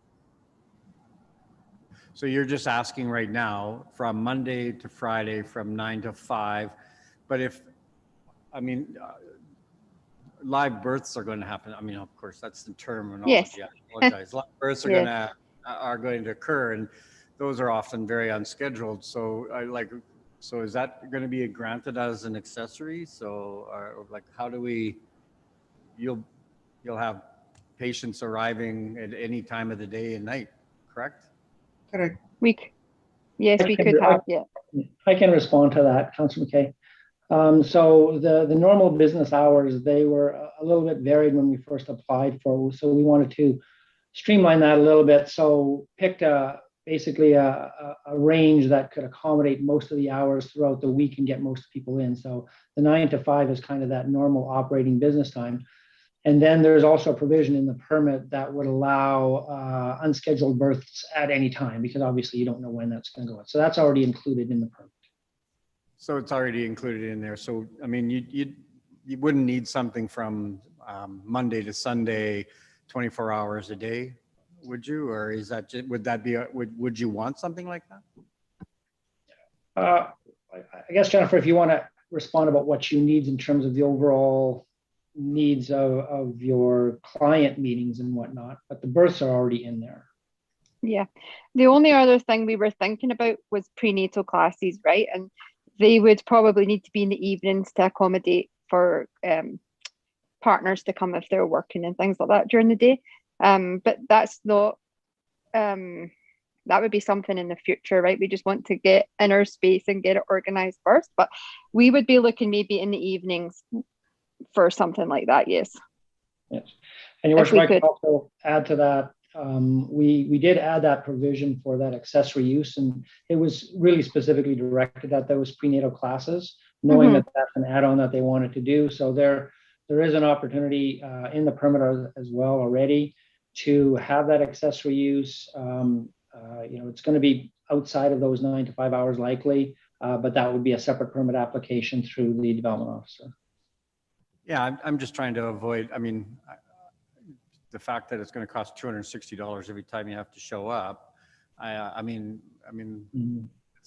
So you're just asking right now from Monday to Friday from 9 to 5. But live births are going to happen. I mean, of course, that's the terminology. Yes. I apologize. Live births are going to occur, and those are often very unscheduled. So so is that going to be granted as an accessory? So how do you'll have patients arriving at any time of the day and night, correct? Correct. Yes, we could have, yeah. I can respond to that, Councillor McKay. So the normal business hours, they were a little bit varied when we first applied for, so we wanted to streamline that a little bit. So picked basically a range that could accommodate most of the hours throughout the week and get most people in. So the 9 to 5 is kind of that normal operating business time. And then there's also a provision in the permit that would allow unscheduled births at any time, because obviously you don't know when that's going to go on. So that's already included in the permit. So it's already included in there. So, I mean, you wouldn't need something from Monday to Sunday, 24 hours a day, would you? Or is that just, would you want something like that? I guess, Jennifer, if you want to respond about what you need in terms of the overall needs of your client meetings and whatnot, but the berths are already in there. Yeah. The only other thing we were thinking about was prenatal classes, right? And they would probably need to be in the evenings to accommodate for partners to come if they're working and things like that during the day. But that's not, that would be something in the future, right? We just want to get in our space and get it organized first. But we would be looking maybe in the evenings for something like that, yes. Yes. And Your Worship, I can also add to that. We did add that provision for that accessory use, and it was really specifically directed at those prenatal classes, knowing that that's an add-on that they wanted to do. So there is an opportunity in the permit as well already to have that accessory use. It's going to be outside of those 9 to 5 hours likely, but that would be a separate permit application through the development officer. Yeah, I'm just trying to avoid, the fact that it's going to cost $260 every time you have to show up. Let's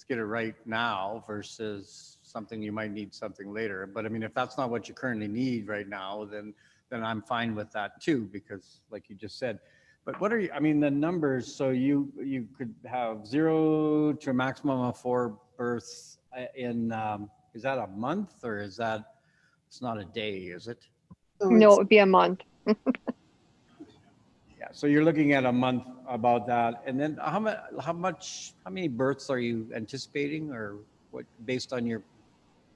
get it right now versus something you might need something later. But if that's not what you currently need right now, then I'm fine with that too, because like you just said. But what are you, the numbers, so you could have 0 to a maximum of 4 births in, is that a month or is that, it's not a day, is it? No, it would be a month. Yeah, so you're looking at a month about that. And then how many births are you anticipating, or what, based on your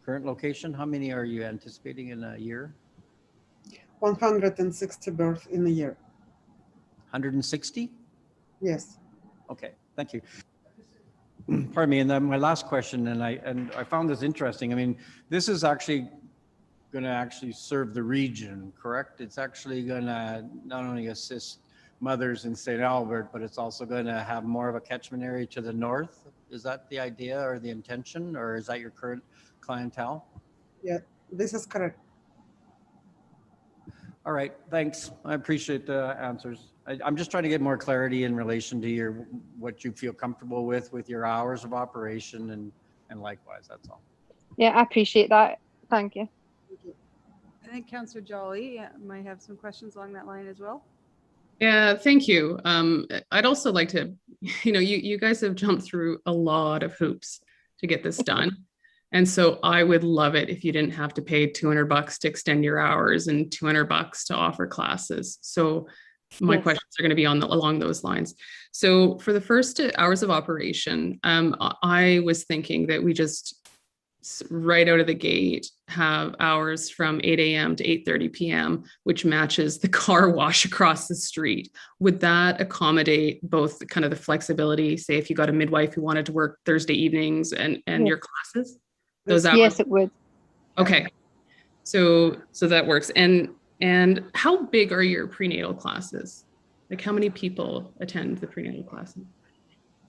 current location, how many are you anticipating in a year? 160 births in a year. 160? Yes. Okay, thank you. Pardon me. And then my last question, and I found this interesting. This is actually going to serve the region, correct? It's actually going to not only assist mothers in St. Albert, but it's also going to have more of a catchment area to the north. Is that the idea or the intention, or is that your current clientele? Yeah, this is correct. All right, thanks. I appreciate the answers. I'm just trying to get more clarity in relation to what you feel comfortable with your hours of operation, and likewise, that's all. Yeah, I appreciate that. Thank you. I think Councillor Jolly might have some questions along that line as well. Yeah, thank you. I'd also like to, you guys have jumped through a lot of hoops to get this done. And so I would love it if you didn't have to pay $200 to extend your hours and $200 to offer classes. So my questions are going to be along those lines. So for the first hours of operation, I was thinking that we just right out of the gate have hours from 8 a.m. to 8:30 p.m., which matches the car wash across the street. Would that accommodate both kind of the flexibility, say if you got a midwife who wanted to work Thursday evenings and your classes? Those hours? Yes, it would. Okay. So that works. And how big are your prenatal classes? Like how many people attend the prenatal classes?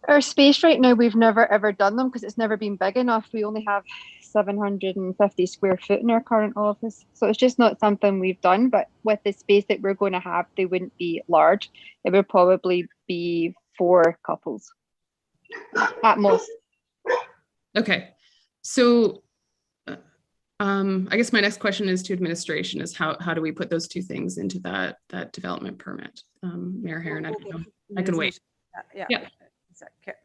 Our space right now, we've never ever done them because it's never been big enough. We only have 750 square foot in our current office. So it's just not something we've done, but with the space that we're going to have, they wouldn't be large. It would probably be 4 couples at most. Okay. So I guess my next question is to administration is how do we put those two things into that development permit? Mayor Heron, I can wait. Yeah. Okay.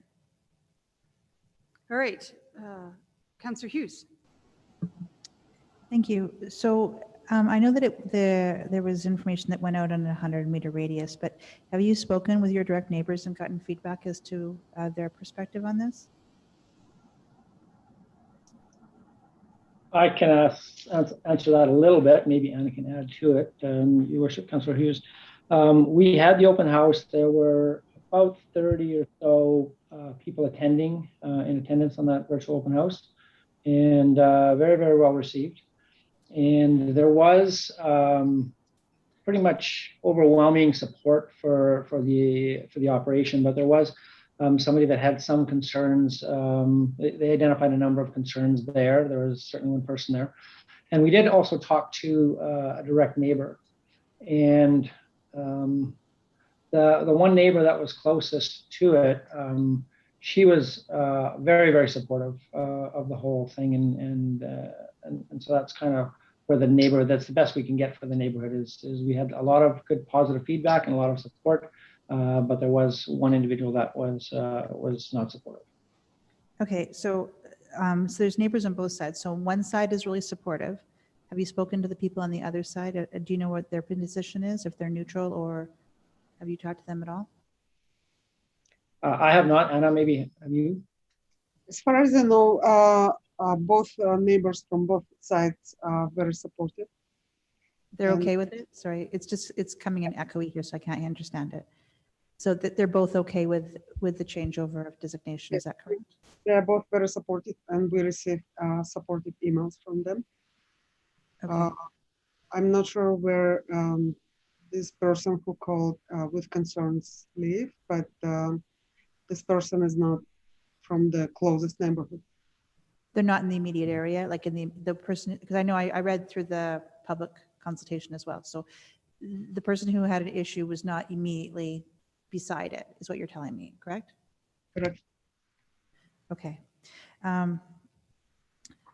All right. Councillor Hughes. Thank you. So I know that there was information that went out on a 100-meter radius, but have you spoken with your direct neighbors and gotten feedback as to their perspective on this? I can answer that a little bit. Maybe Anna can add to it. Your Worship, Councillor Hughes. We had the open house. There were about 30 or so people attending, in attendance on that virtual open house, and very, very well received. And there was pretty much overwhelming support for the operation, but there was somebody that had some concerns. They identified a number of concerns there. There was certainly one person there. And we did also talk to a direct neighbor. And the one neighbor that was closest to it, she was very, very supportive of the whole thing. And so that's kind of for the neighborhood. That's the best we can get for the neighborhood. Is we had a lot of good positive feedback and a lot of support, but there was one individual that was not supportive. Okay, so there's neighbors on both sides. So one side is really supportive. Have you spoken to the people on the other side? Do you know what their position is, if they're neutral, or have you talked to them at all? I have not. Anna, maybe have you? As far as I know, both neighbors from both sides are very supportive. They're okay with it? Sorry, it's coming in echoey here, so I can't understand it. So that they're both okay with the changeover of designation, is that correct? They are both very supportive, and we receive supportive emails from them. Okay. I'm not sure where this person who called with concerns live, but this person is not from the closest neighborhood. They're not in the immediate area, like in the person, because I know I read through the public consultation as well. So the person who had an issue was not immediately beside it, is what you're telling me, correct? Correct. Okay.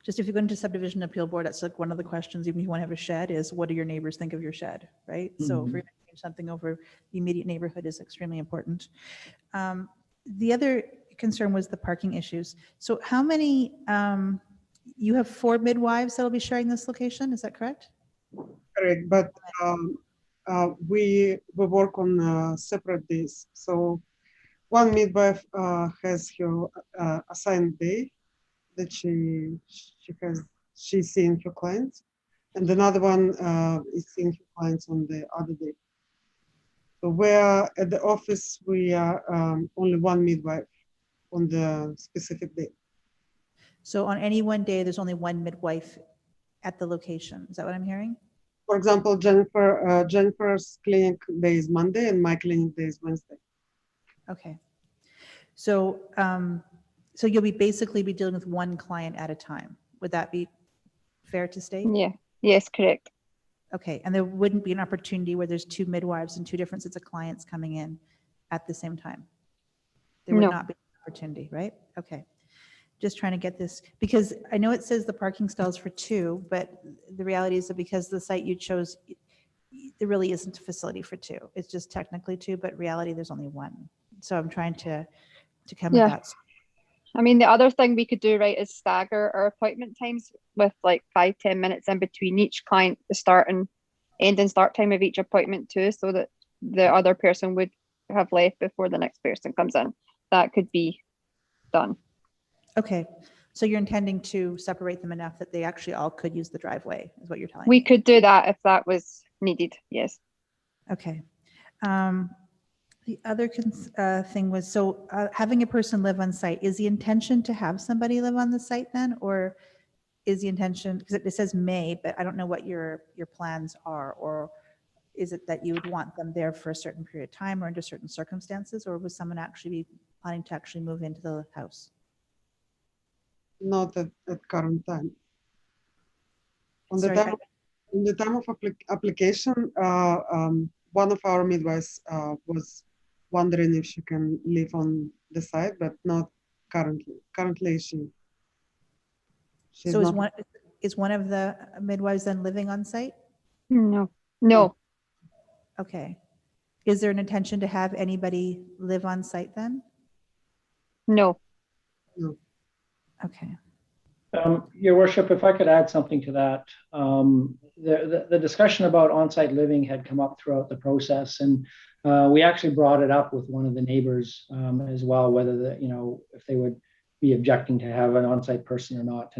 Just if you go into subdivision appeal board, that's like one of the questions, even if you want to have a shed, is what do your neighbors think of your shed, right? So if you're going to change something over the immediate neighborhood is extremely important. The other concern was the parking issues. So how many, you have 4 midwives that will be sharing this location, is that correct? Correct, but we work on separate days. So one midwife has her assigned day that she's seeing her clients, and another one is seeing her clients on the other day. So where at the office we are only one midwife on the specific day. So on any one day, there's only one midwife at the location. Is that what I'm hearing? For example, Jennifer's clinic day is Monday, and my clinic day is Wednesday. Okay. So, so you'll basically be dealing with one client at a time. Would that be fair to state? Yeah. Yes, correct. Okay. And there wouldn't be an opportunity where there's 2 midwives and 2 different sets of clients coming in at the same time? There would not be an opportunity, right? Okay. Just trying to get this, because I know it says the parking stalls for 2, but the reality is that because the site you chose, there really isn't a facility for 2. It's just technically 2, but reality there's only 1. So I'm trying to come at that. I mean, the other thing we could do, right, is stagger our appointment times with like 5-10 minutes in between each client, the start and end and start time of each appointment too, so that the other person would have left before the next person comes in. That could be done. Okay. So you're intending to separate them enough that they actually all could use the driveway, is what you're telling me? We could do that if that was needed, yes. Okay. The other thing was, so having a person live on site, is the intention to have somebody live on the site then? Or is the intention, because it says may, but I don't know what your plans are, or is it that you would want them there for a certain period of time or under certain circumstances, or would someone actually be planning to actually move into the house? Not at current time. On Sorry, the time of application, one of our midwives was wondering if she can live on the site, but not currently. Currently, she's so not. is one of the midwives then living on site? No. Okay. Is there an intention to have anybody live on site then? No. Okay. Your worship, if I could add something to that, the discussion about on-site living had come up throughout the process, and we actually brought it up with one of the neighbors as well, whether if they would be objecting to have an on-site person or not,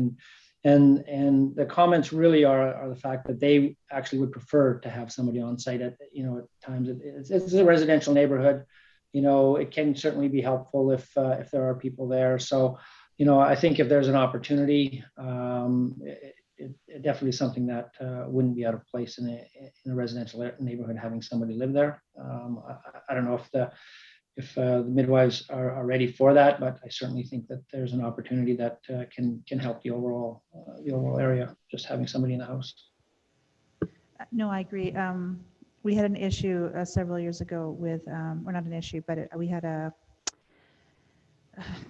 and the comments really are the fact that they actually would prefer to have somebody on site at times. It's a residential neighborhood. It can certainly be helpful if there are people there. So I think if there's an opportunity, it definitely something that wouldn't be out of place in a residential neighborhood, having somebody live there. I don't know if the midwives are ready for that, but I certainly think that there's an opportunity that can help the overall area, just having somebody in the house. No, I agree. We had an issue several years ago with, or not an issue, but we had a,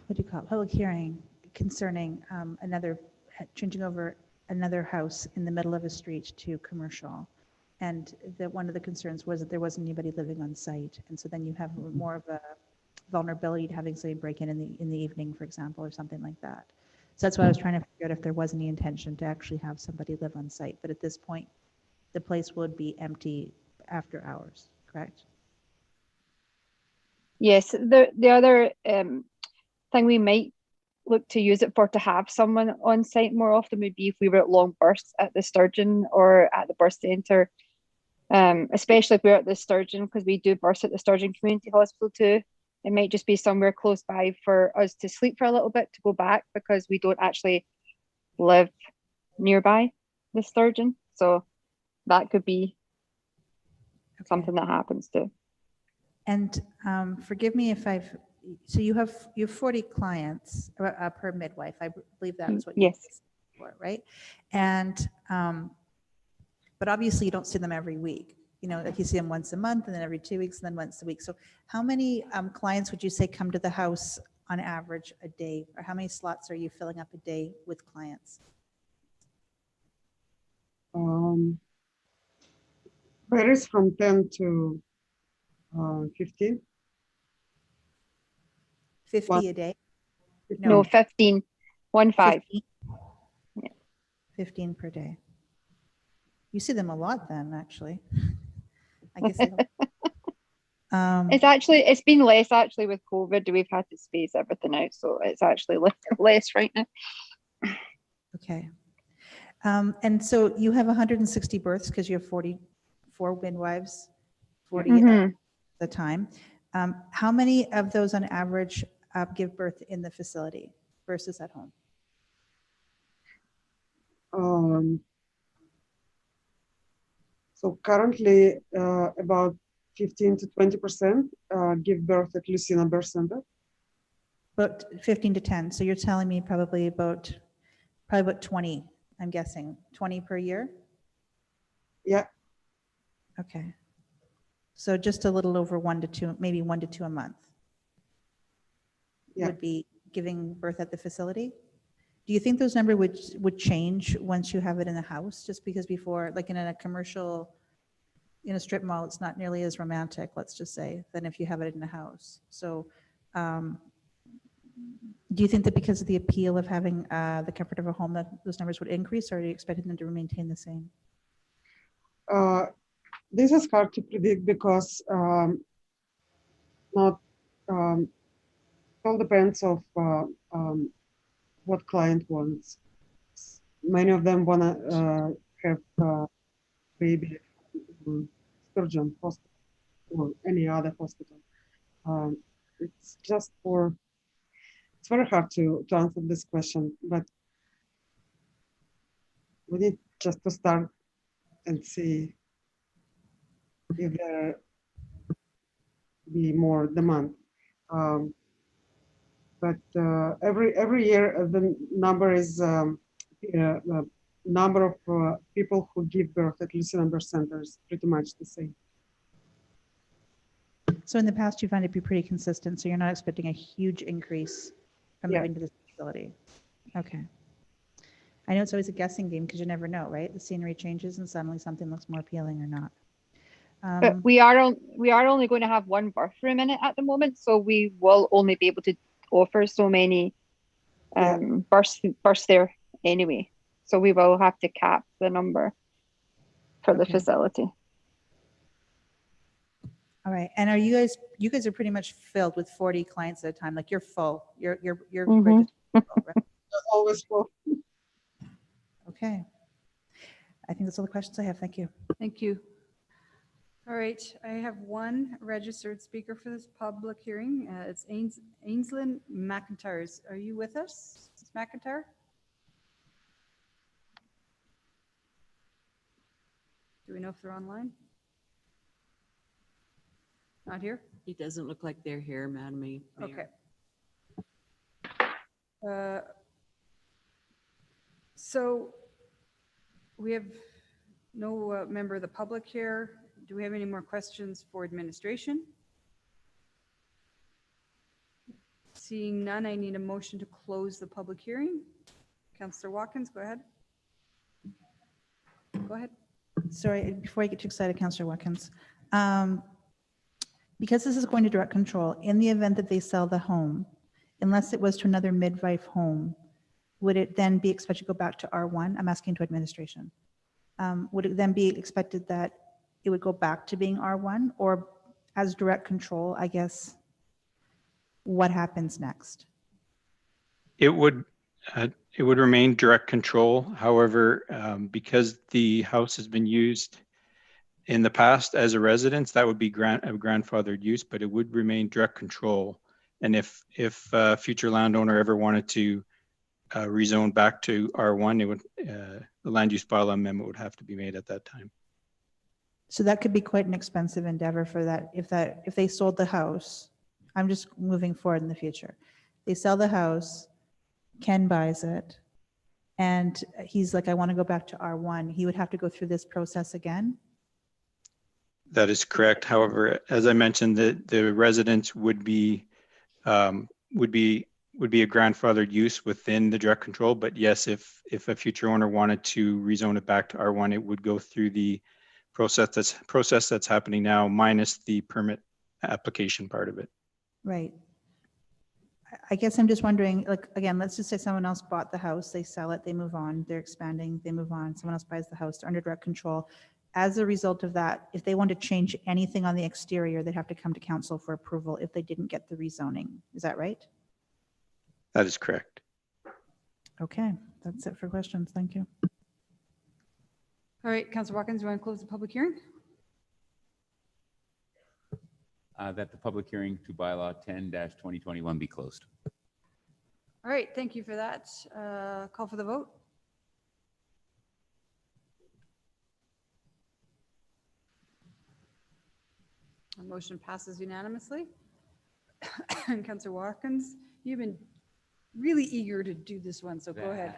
what do you call it, public hearing concerning another changing over another house in the middle of a street to commercial. And that one of the concerns was that there wasn't anybody living on site. And so then you have more of a vulnerability to having somebody break in the evening, for example, or something like that. So that's why I was trying to figure out if there was any intention to actually have somebody live on site. But at this point, the place would be empty after hours, correct? Yes, the other thing we might look to use it for, to have someone on site more often, would be if we were at long bursts at the Sturgeon or at the burst centre, especially if we're at the Sturgeon, because we do burst at the Sturgeon Community Hospital too. It might just be somewhere close by for us to sleep for a little bit, to go back, because we don't actually live nearby the Sturgeon. So that could be something that happens too. And forgive me if I've, so you have 40 clients per midwife. I believe that is what you Yes. for, right? And but obviously you don't see them every week. You know, like you see them once a month, and then every 2 weeks, and then once a week. So how many clients would you say come to the house on average a day, or how many slots are you filling up a day with clients? Varies from 10 to 15. 50 a day? No, 15. 1 5. 15? Yeah. 15 per day. You see them a lot then, actually. I guess. It's been less actually with COVID. We've had to space everything out, so it's actually less right now. Okay. And so you have 160 births because you have 44 midwives, 40 at the time. How many of those on average give birth in the facility versus at home? So currently about 15 to 20% give birth at Lucina Birth Center. About 15 to 10. So you're telling me probably about 20, I'm guessing. 20 per year? Yeah. Okay. So just a little over 1 to 2, maybe 1 to 2 a month would be giving birth at the facility. Do you think those numbers would change once you have it in the house? Just because before, like in a commercial, in a strip mall, it's not nearly as romantic, let's just say, than if you have it in the house. So do you think that because of the appeal of having the comfort of a home, that those numbers would increase, or are you expecting them to maintain the same? This is hard to predict because not all depends of what client wants. Many of them want to have baby Sturgeon Hospital or any other hospital. It's just for, it's very hard to answer this question, but we need just to start and see if there be more demand. But every year the number is number of people who give birth at Lucina Birth Center is pretty much the same. So in the past, you found it to be pretty consistent. So you're not expecting a huge increase from moving to this facility. Okay. I know it's always a guessing game because you never know, right? The scenery changes and suddenly something looks more appealing or not. But we are only going to have one birth room in it at the moment, so we will only be able to offer so many births there anyway. So we will have to cap the number for the facility. All right. And are you guys are pretty much filled with 40 clients at a time? Like you're full. You're registered full, right? Always full. Okay. I think that's all the questions I have. Thank you. Thank you. All right, I have one registered speaker for this public hearing. It's Ainsley McIntyre. Are you with us, Ms. McIntyre? Do we know if they're online? Not here? It doesn't look like they're here, Madam Mayor. Okay. So we have no member of the public here. Do we have any more questions for administration? Seeing none, I need a motion to close the public hearing. Councillor Watkins, go ahead. Go ahead. Sorry, before I get too excited, Councillor Watkins. Because this is going to direct control, in the event that they sell the home, unless it was to another midwife home, would it then be expected to go back to R1? I'm asking to administration. Would it then be expected that it would go back to being R1, or as direct control, I guess, what happens next? It would remain direct control. However, because the house has been used in the past as a residence, that would be grandfathered use, but it would remain direct control. And if a future landowner ever wanted to rezone back to R1, it would the land use bylaw amendment would have to be made at that time. So that could be quite an expensive endeavor for that. If they sold the house, I'm just moving forward in the future. They sell the house, Ken buys it, and he's like, I want to go back to R1. He would have to go through this process again. That is correct. However, as I mentioned, the residence would be a grandfathered use within the direct control. But yes, if a future owner wanted to rezone it back to R1, it would go through the process that's happening now, minus the permit application part of it. Right. I guess I'm just wondering, like, again, let's just say someone else bought the house, they sell it, they move on, they're expanding, they move on, someone else buys the house, they're under direct control. As a result of that, if they want to change anything on the exterior, they'd have to come to council for approval if they didn't get the rezoning. Is that right? That is correct. Okay, that's it for questions. Thank you. All right, Councillor Watkins, you want to close the public hearing? That the public hearing to bylaw 10-2021 be closed. All right, thank you for that. Call for the vote. The motion passes unanimously. And Councillor Watkins, you've been really eager to do this one, so go ahead.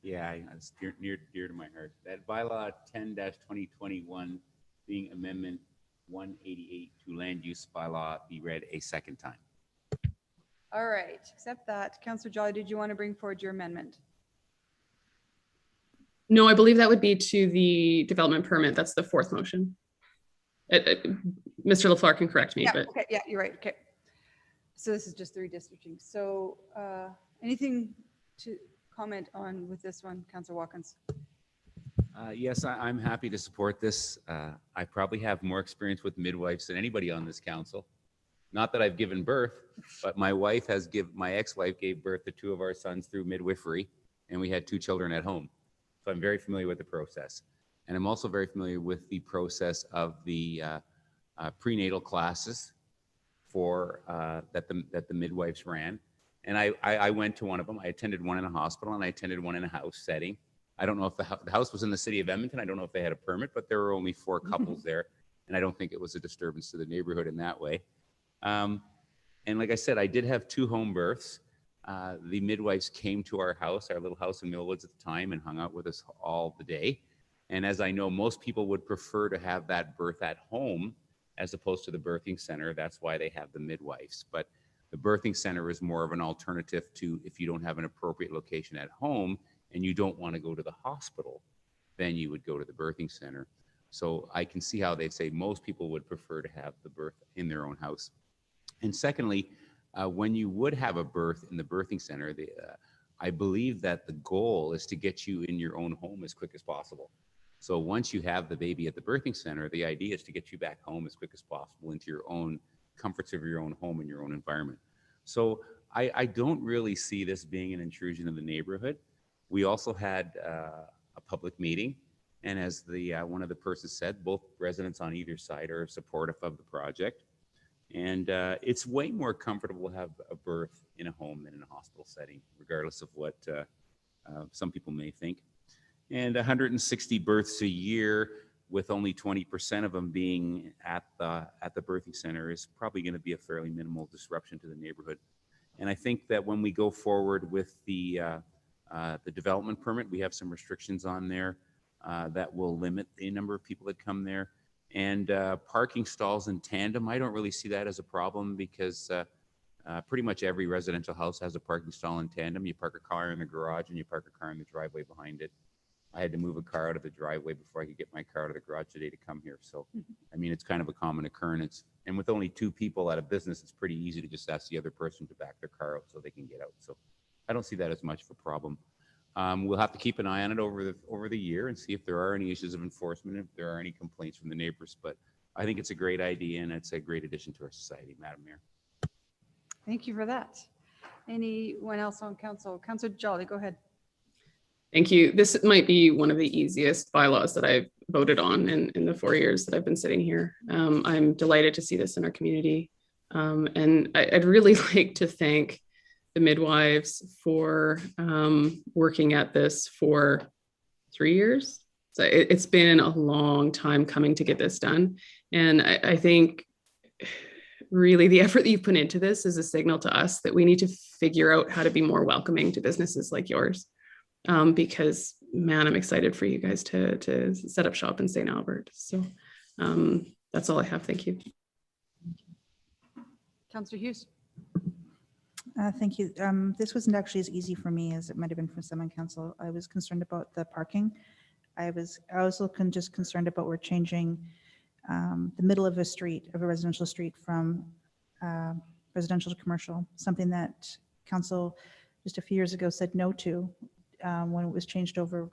Yeah, it's near dear to my heart. That bylaw 10-2021 being amendment 188 to land use bylaw be read a second time. All right, accept that. Councillor Jolly, did you want to bring forward your amendment? No, I believe that would be to the development permit. That's the fourth motion. Mr. LaFleur can correct me, Yeah, but okay, yeah, you're right. Okay. So this is just the redistricting. So anything to comment on with this one, Councillor Watkins? Yes, I'm happy to support this. I probably have more experience with midwives than anybody on this council. Not that I've given birth, but my ex-wife gave birth to two of our sons through midwifery, and we had two children at home. So I'm very familiar with the process. And I'm also very familiar with the process of the prenatal classes for that the midwives ran. And I went to one of them. I attended one in a hospital and I attended one in a house setting. I don't know if the house was in the city of Edmonton. I don't know if they had a permit, but there were only 4 couples there. And I don't think it was a disturbance to the neighborhood in that way. And like I said, I did have 2 home births. The midwives came to our house, our little house in Millwoods at the time, and hung out with us all the day. And as I know, most people would prefer to have that birth at home as opposed to the birthing center. That's why they have the midwives. But the birthing center is more of an alternative to if you don't have an appropriate location at home and you don't want to go to the hospital, then you would go to the birthing center. So I can see how they'd say most people would prefer to have the birth in their own house. And secondly, when you would have a birth in the birthing center, I believe that the goal is to get you in your own home as quick as possible. So once you have the baby at the birthing center, the idea is to get you back home as quick as possible into your own comforts of your own home and your own environment. So I don't really see this being an intrusion in the neighborhood. We also had a public meeting, and as one of the persons said, both residents on either side are supportive of the project. And it's way more comfortable to have a birth in a home than in a hospital setting, regardless of what some people may think. And 160 births a year with only 20% of them being at the birthing center is probably going to be a fairly minimal disruption to the neighborhood. And I think that when we go forward with the development permit, we have some restrictions on there that will limit the number of people that come there. And parking stalls in tandem, I don't really see that as a problem because pretty much every residential house has a parking stall in tandem. You park a car in the garage and you park a car in the driveway behind it. I had to move a car out of the driveway before I could get my car out of the garage today to come here. So, I mean, it's kind of a common occurrence. And with only 2 people at a business, it's pretty easy to just ask the other person to back their car out so they can get out. So I don't see that as much of a problem. We'll have to keep an eye on it over the year and see if there are any issues of enforcement, if there are any complaints from the neighbors. But I think it's a great idea and it's a great addition to our society, Madam Mayor. Thank you for that. Anyone else on council? Councillor Jolly, go ahead. Thank you. This might be one of the easiest bylaws that I've voted on in the 4 years that I've been sitting here. I'm delighted to see this in our community. And I'd really like to thank the midwives for working at this for 3 years. So it's been a long time coming to get this done. And I think really the effort that you've put into this is a signal to us that we need to figure out how to be more welcoming to businesses like yours. Because man, I'm excited for you guys to set up shop in St. Albert. So that's all I have. Thank you. Councillor Hughes. Thank you. This wasn't actually as easy for me as it might have been for some on council. I was concerned about the parking. I was also just concerned about we're changing the middle of a street, of a residential street, from residential to commercial, something that council just a few years ago said no to when it was changed over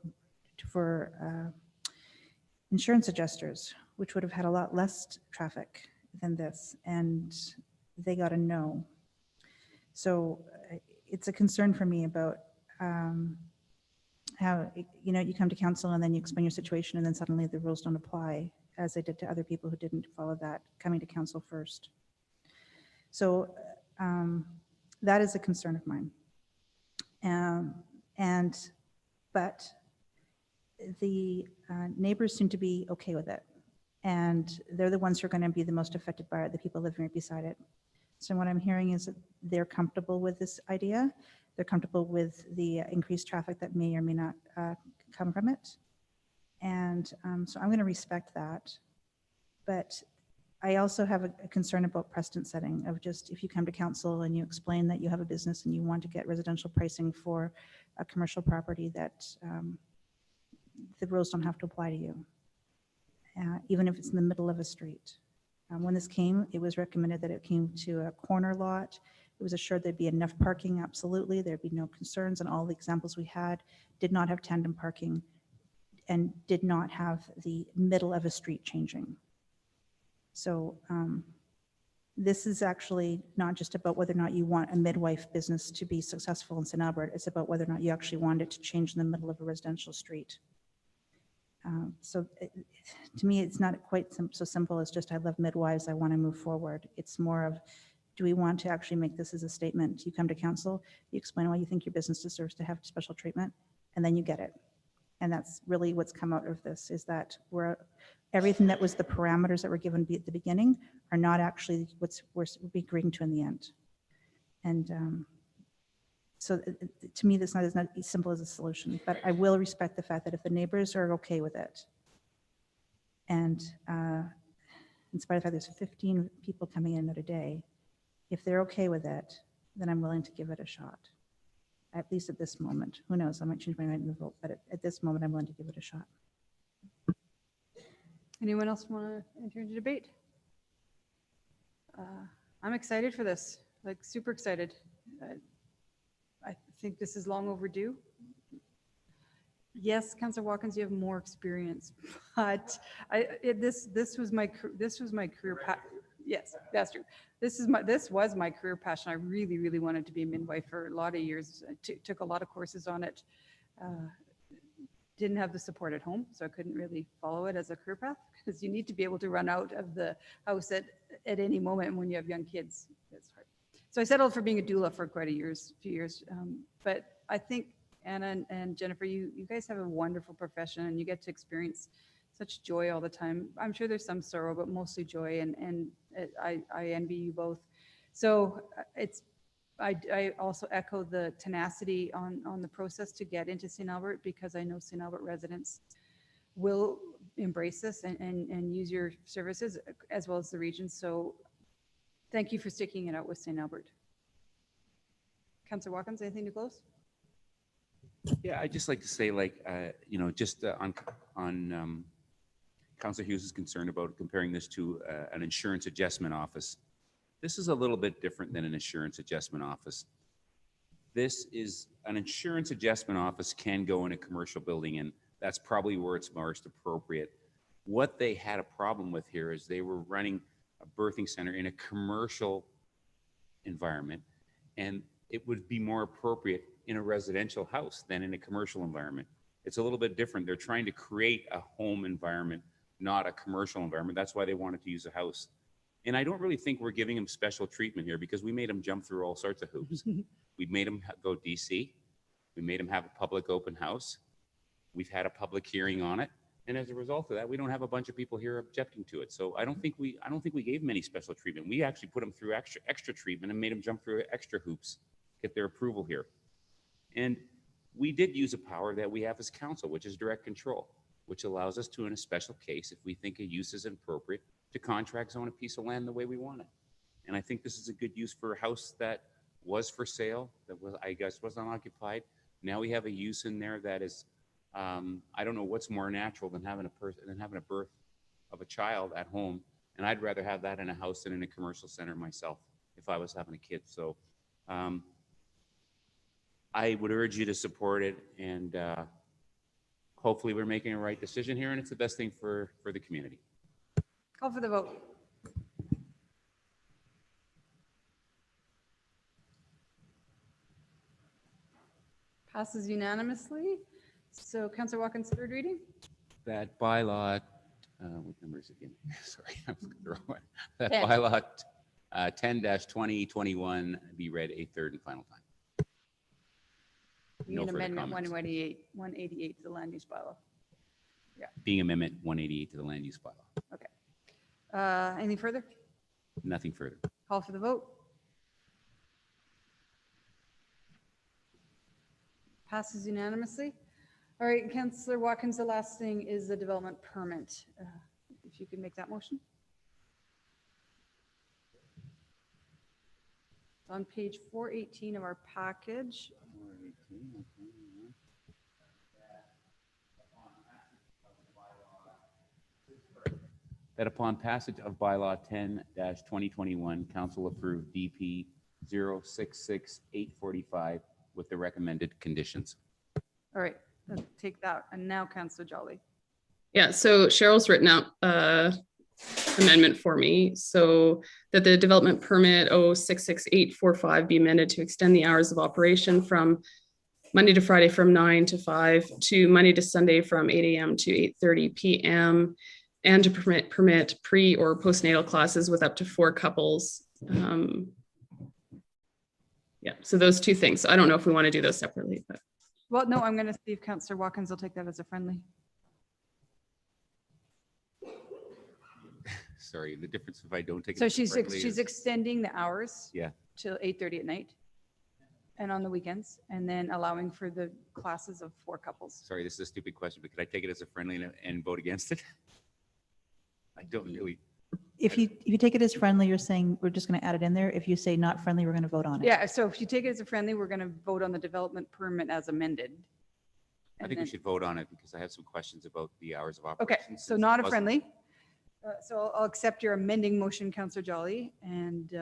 for insurance adjusters, which would have had a lot less traffic than this, and they got a no. So it's a concern for me about how, you come to council and then you explain your situation and then suddenly the rules don't apply, as they did to other people who didn't follow that coming to council first. So that is a concern of mine. But the neighbors seem to be okay with it. And they're the ones who are going to be the most affected by it, the people living right beside it. So what I'm hearing is that they're comfortable with this idea. They're comfortable with the increased traffic that may or may not come from it. And so I'm going to respect that. But I also have a concern about precedent setting of just if you come to council and you explain that you have a business and you want to get residential pricing for a commercial property, that the rules don't have to apply to you, even if it's in the middle of a street. When this came, it was recommended that it came to a corner lot. It was assured there'd be enough parking, absolutely. There'd be no concerns, and all the examples we had did not have tandem parking and did not have the middle of a street changing. So this is actually not just about whether or not you want a midwife business to be successful in St. Albert. It's about whether or not you actually want it to change in the middle of a residential street. So to me, it's not quite so simple as just, I love midwives, I want to move forward. It's more of, do we want to actually make this as a statement? You come to council, you explain why you think your business deserves to have special treatment, and then you get it. And that's really what's come out of this, is that everything that was the parameters that were given at the beginning are not actually what's we're agreeing to in the end. And so to me, that's not as simple as a solution, but I will respect the fact that if the neighbors are okay with it, and in spite of the fact there's 15 people coming in another day, if they're okay with it, then I'm willing to give it a shot. At least at this moment. Who knows, I might change my mind in the vote, but at this moment, I'm willing to give it a shot. Anyone else want to enter into debate? I'm excited for this, like super excited. I think this is long overdue. Yes, Councillor Watkins, you have more experience, but this was my career path. Yes, that's true. This was my career passion. I really, really wanted to be a midwife for a lot of years. I took a lot of courses on it. Didn't have the support at home, so I couldn't really follow it as a career path, because you need to be able to run out of the house at any moment when you have young kids. It's hard. So I settled for being a doula for quite a few years. But I think Anna and Jennifer, you guys have a wonderful profession, and you get to experience such joy all the time. I'm sure there's some sorrow, but mostly joy, and I envy you both. So I also echo the tenacity on the process to get into St. Albert, because I know St. Albert residents will embrace this and use your services, as well as the region. So thank you for sticking it out with St. Albert. Councillor Watkins, anything to close? Yeah, I'd just like to say, like, you know, just on Councilor Hughes' concern about comparing this to an insurance adjustment office. This is a little bit different than an insurance adjustment office. This is an insurance adjustment office can go in a commercial building, and that's probably where it's most appropriate. What they had a problem with here is they were running a birthing center in a commercial environment, and it would be more appropriate in a residential house than in a commercial environment. It's a little bit different. They're trying to create a home environment, not a commercial environment. That's why they wanted to use a house. And I don't really think we're giving them special treatment here because we made them jump through all sorts of hoops. We made them go DC. We made them have a public open house. We've had a public hearing on it. And as a result of that, we don't have a bunch of people here objecting to it. So I don't think we gave them any special treatment. We actually put them through extra treatment and made them jump through extra hoops, get their approval here. And we did use a power that we have as council, which is direct control, which allows us to, in a special case, if we think a use is appropriate, to contract zone a piece of land the way we want it. And I think this is a good use for a house that was for sale, that was, I guess, was unoccupied. Now we have a use in there that is, I don't know what's more natural than having a birth of a child at home. And I'd rather have that in a house than in a commercial center myself if I was having a kid. So I would urge you to support it, and hopefully we're making a right decision here, and it's the best thing for the community. Call for the vote. Passes unanimously. So Councillor Watkins, third reading. That bylaw, what number is it again? Sorry, I was going to throw it. That 10. bylaw 10-2021 be read a third and final time. You No mean further amendment comments. 188 to the land use bylaw. Yeah. Being amendment 188 to the land use bylaw. Okay. Anything further? Nothing further. Call for the vote. Passes unanimously. All right, Councillor Watkins, the last thing is the development permit. If you could make that motion. It's on page 418 of our package. That upon passage of bylaw 10-2021, council approve DP 066845 with the recommended conditions. All right, let's take that. And now Councillor Jolly. Yeah, so Cheryl's written out amendment for me so that the development permit 066845 be amended to extend the hours of operation from Monday to Friday from 9 to 5 to Monday to Sunday from 8 a.m. to 8:30 p.m. and to permit pre or postnatal classes with up to 4 couples. Yeah, so those two things. I don't know if we want to do those separately, but. Well, no, I'm going to see if Councillor Watkins will take that as a friendly. Sorry, the difference if I don't take it. So as she's correctly she's is- extending the hours Yeah, till 8:30 at night and on the weekends, and then allowing for the classes of 4 couples. sorry, this is a stupid question, but could I take it as a friendly and vote against it? I don't really. If you take it as friendly, you're saying we're just going to add it in there. If you say not friendly, we're going to vote on it. Yeah, so if you take it as a friendly, we're going to vote on the development permit as amended. I And think we then- should vote on it because I have some questions about the hours of Okay, operation. so since not it a wasn't- friendly. So I'll accept your amending motion, Councillor Jolly, and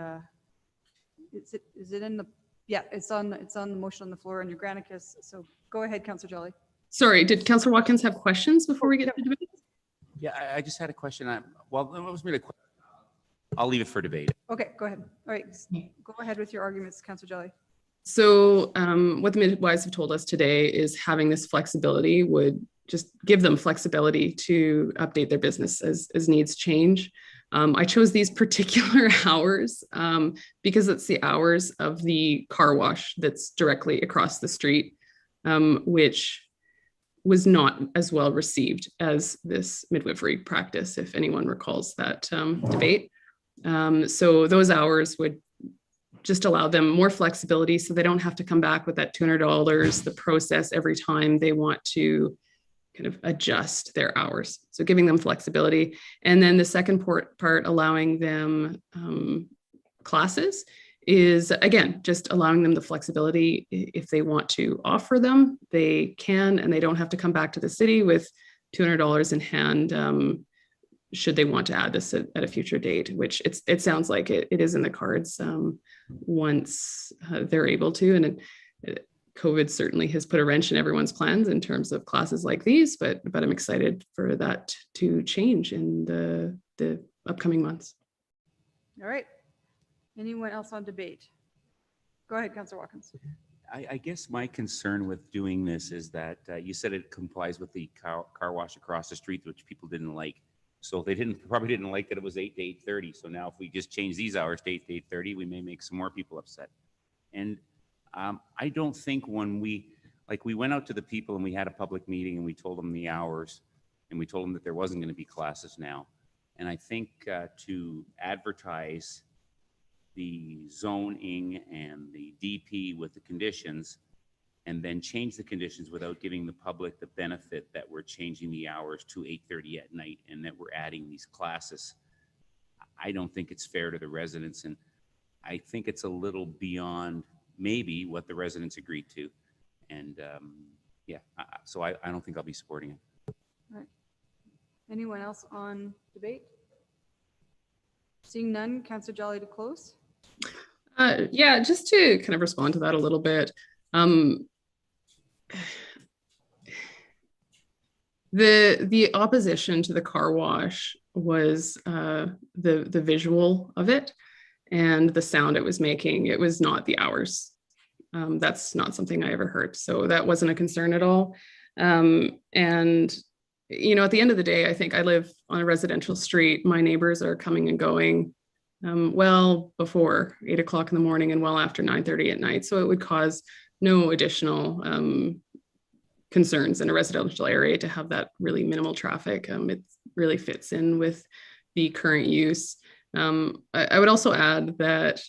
is it in the, yeah, it's on the motion on the floor on your Granicus. So go ahead, Councillor Jolly. Sorry, did Councillor Watkins have questions before we get to debate? Yeah, I just had a question. Well, it was really a question. I'll leave it for debate. Okay, go ahead. All right, go ahead with your arguments, Councillor Jolly. So what the midwives have told us today is having this flexibility would just give them flexibility to update their business as needs change. I chose these particular hours because it's the hours of the car wash that's directly across the street, which was not as well received as this midwifery practice, if anyone recalls that debate. So those hours would just allow them more flexibility so they don't have to come back with that $200, the process every time they want to kind of adjust their hours. So giving them flexibility. And then the second part allowing them classes is, again, just allowing them the flexibility. If they want to offer them, they can, and they don't have to come back to the city with $200 in hand, should they want to add this at a future date, which it sounds like it is in the cards once they're able to. And COVID certainly has put a wrench in everyone's plans in terms of classes like these, but I'm excited for that to change in the upcoming months. All right. Anyone else on debate? Go ahead, Councillor Watkins. I guess my concern with doing this is that you said it complies with the car wash across the street, which people didn't like. So they probably didn't like that it was 8 to 8:30. So now if we just change these hours to 8 to 8:30, we may make some more people upset. And I don't think when we went out to the people and we had a public meeting and we told them the hours and we told them that there wasn't going to be classes now. And I think to advertise the zoning and the DP with the conditions and then change the conditions without giving the public the benefit that we're changing the hours to 8:30 at night and that we're adding these classes, I don't think it's fair to the residents. And I think it's a little beyond maybe what the residents agreed to. And yeah, so I don't think I'll be supporting it. All right. Anyone else on debate? Seeing none, Councillor Jolly to close. Yeah, just to kind of respond to that a little bit. The opposition to the car wash was the visual of it and the sound it was making. It was not the hours. That's not something I ever heard. So that wasn't a concern at all. And you know, at the end of the day, I think I live on a residential street. My neighbors are coming and going well before 8 o'clock in the morning and well after 9:30 at night. So it would cause no additional concerns in a residential area to have that really minimal traffic. It really fits in with the current use. I would also add that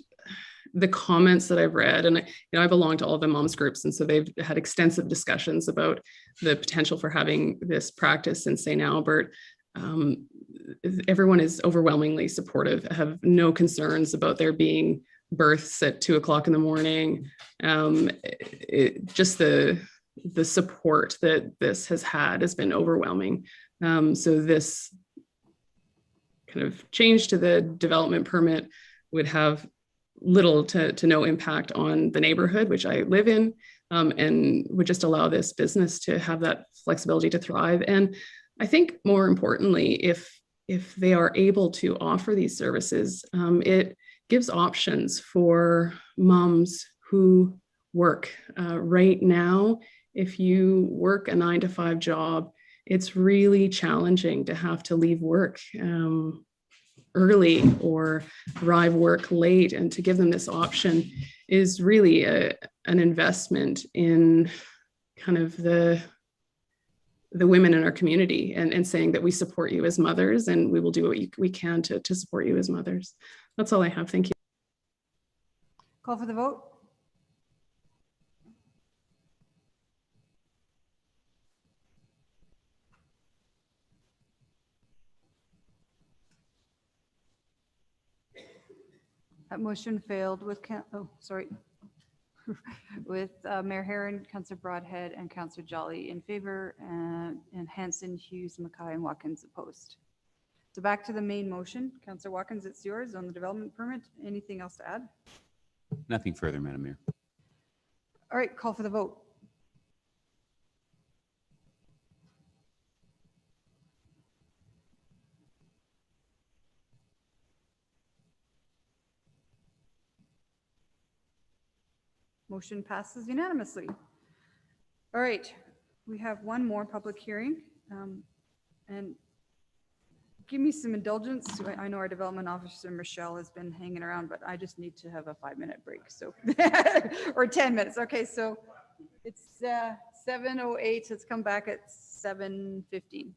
the comments that I've read, and I belong to all the moms groups, and so they've had extensive discussions about the potential for having this practice in St. Albert. Everyone is overwhelmingly supportive, have no concerns about there being births at 2 o'clock in the morning. Just the support that this has had has been overwhelming. So this kind of change to the development permit would have little to no impact on the neighborhood, which I live in, and would just allow this business to have that flexibility to thrive. And I think more importantly, if they are able to offer these services, it gives options for moms who work. Right now, if you work a 9-to-5 job, it's really challenging to have to leave work early or arrive work late, and to give them this option is really an investment in kind of the women in our community, and saying that we support you as mothers and we will do what we can to support you as mothers. That's all I have. Thank you. Call for the vote. That motion failed with, with Mayor Herron, Councillor Broadhead, and Councillor Jolly in favor, and Hanson, Hughes, Mackay, and Watkins opposed. So back to the main motion. Councillor Watkins, it's yours on the development permit. Anything else to add? Nothing further, Madam Mayor. All right, call for the vote. Motion passes unanimously. All right, we have one more public hearing, and give me some indulgence. I know our development officer, Michelle, has been hanging around, but I just need to have a 5-minute break, so or 10 minutes. Okay, so it's 7:08. Let's come back at 7:15.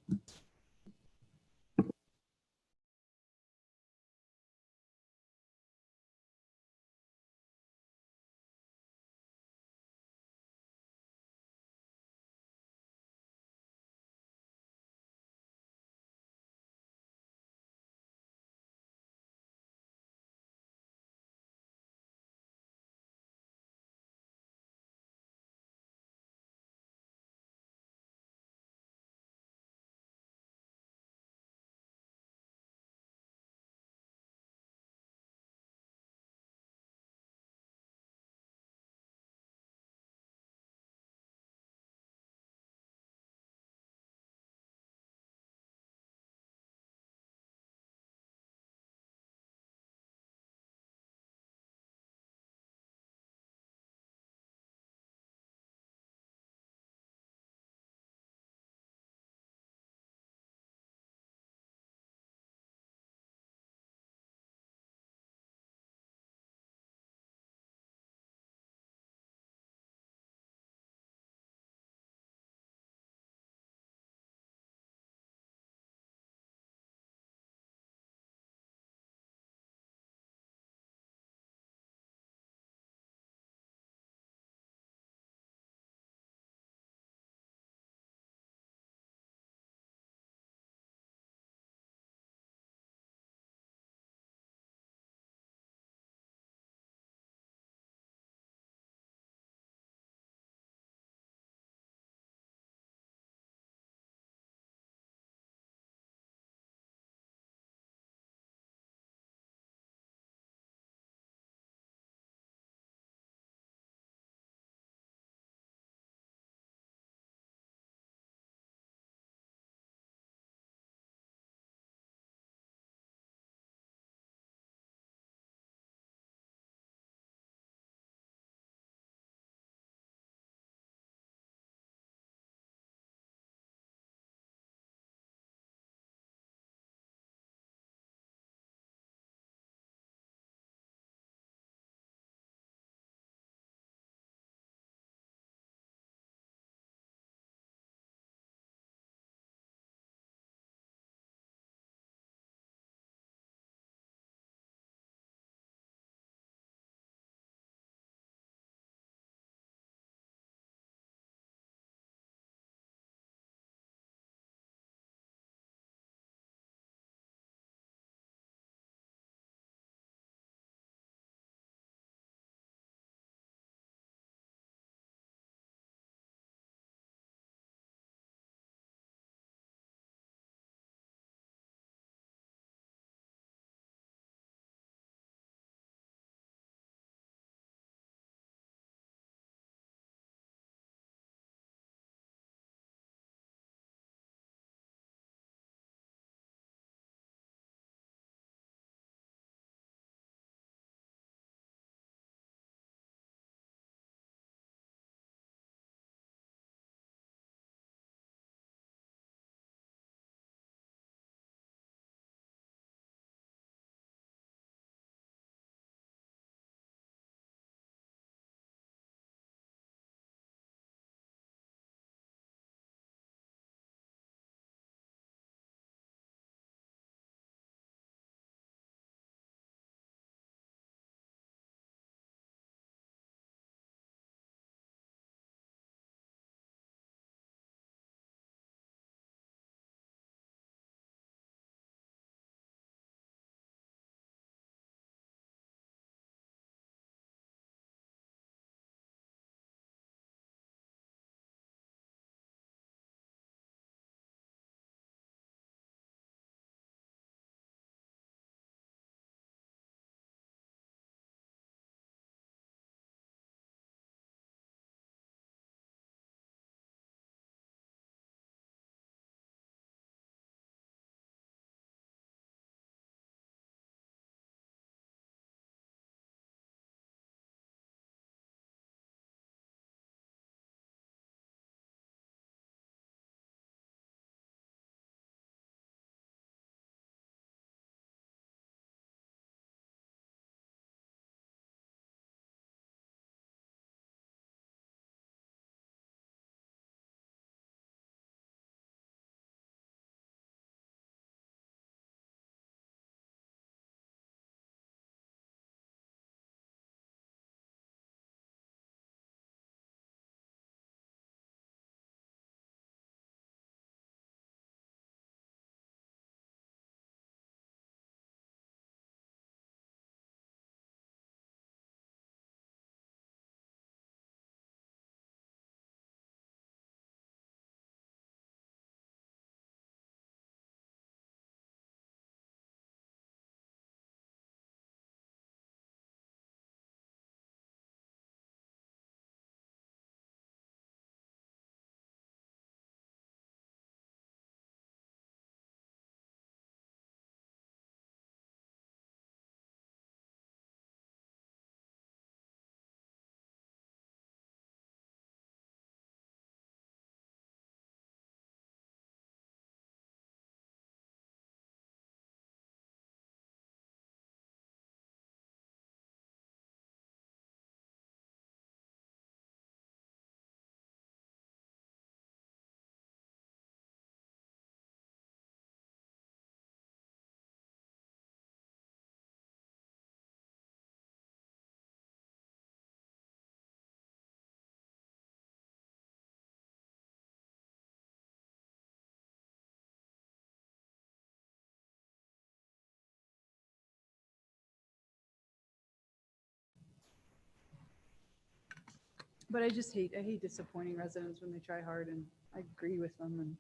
But I hate disappointing residents when they try hard, and I agree with them, and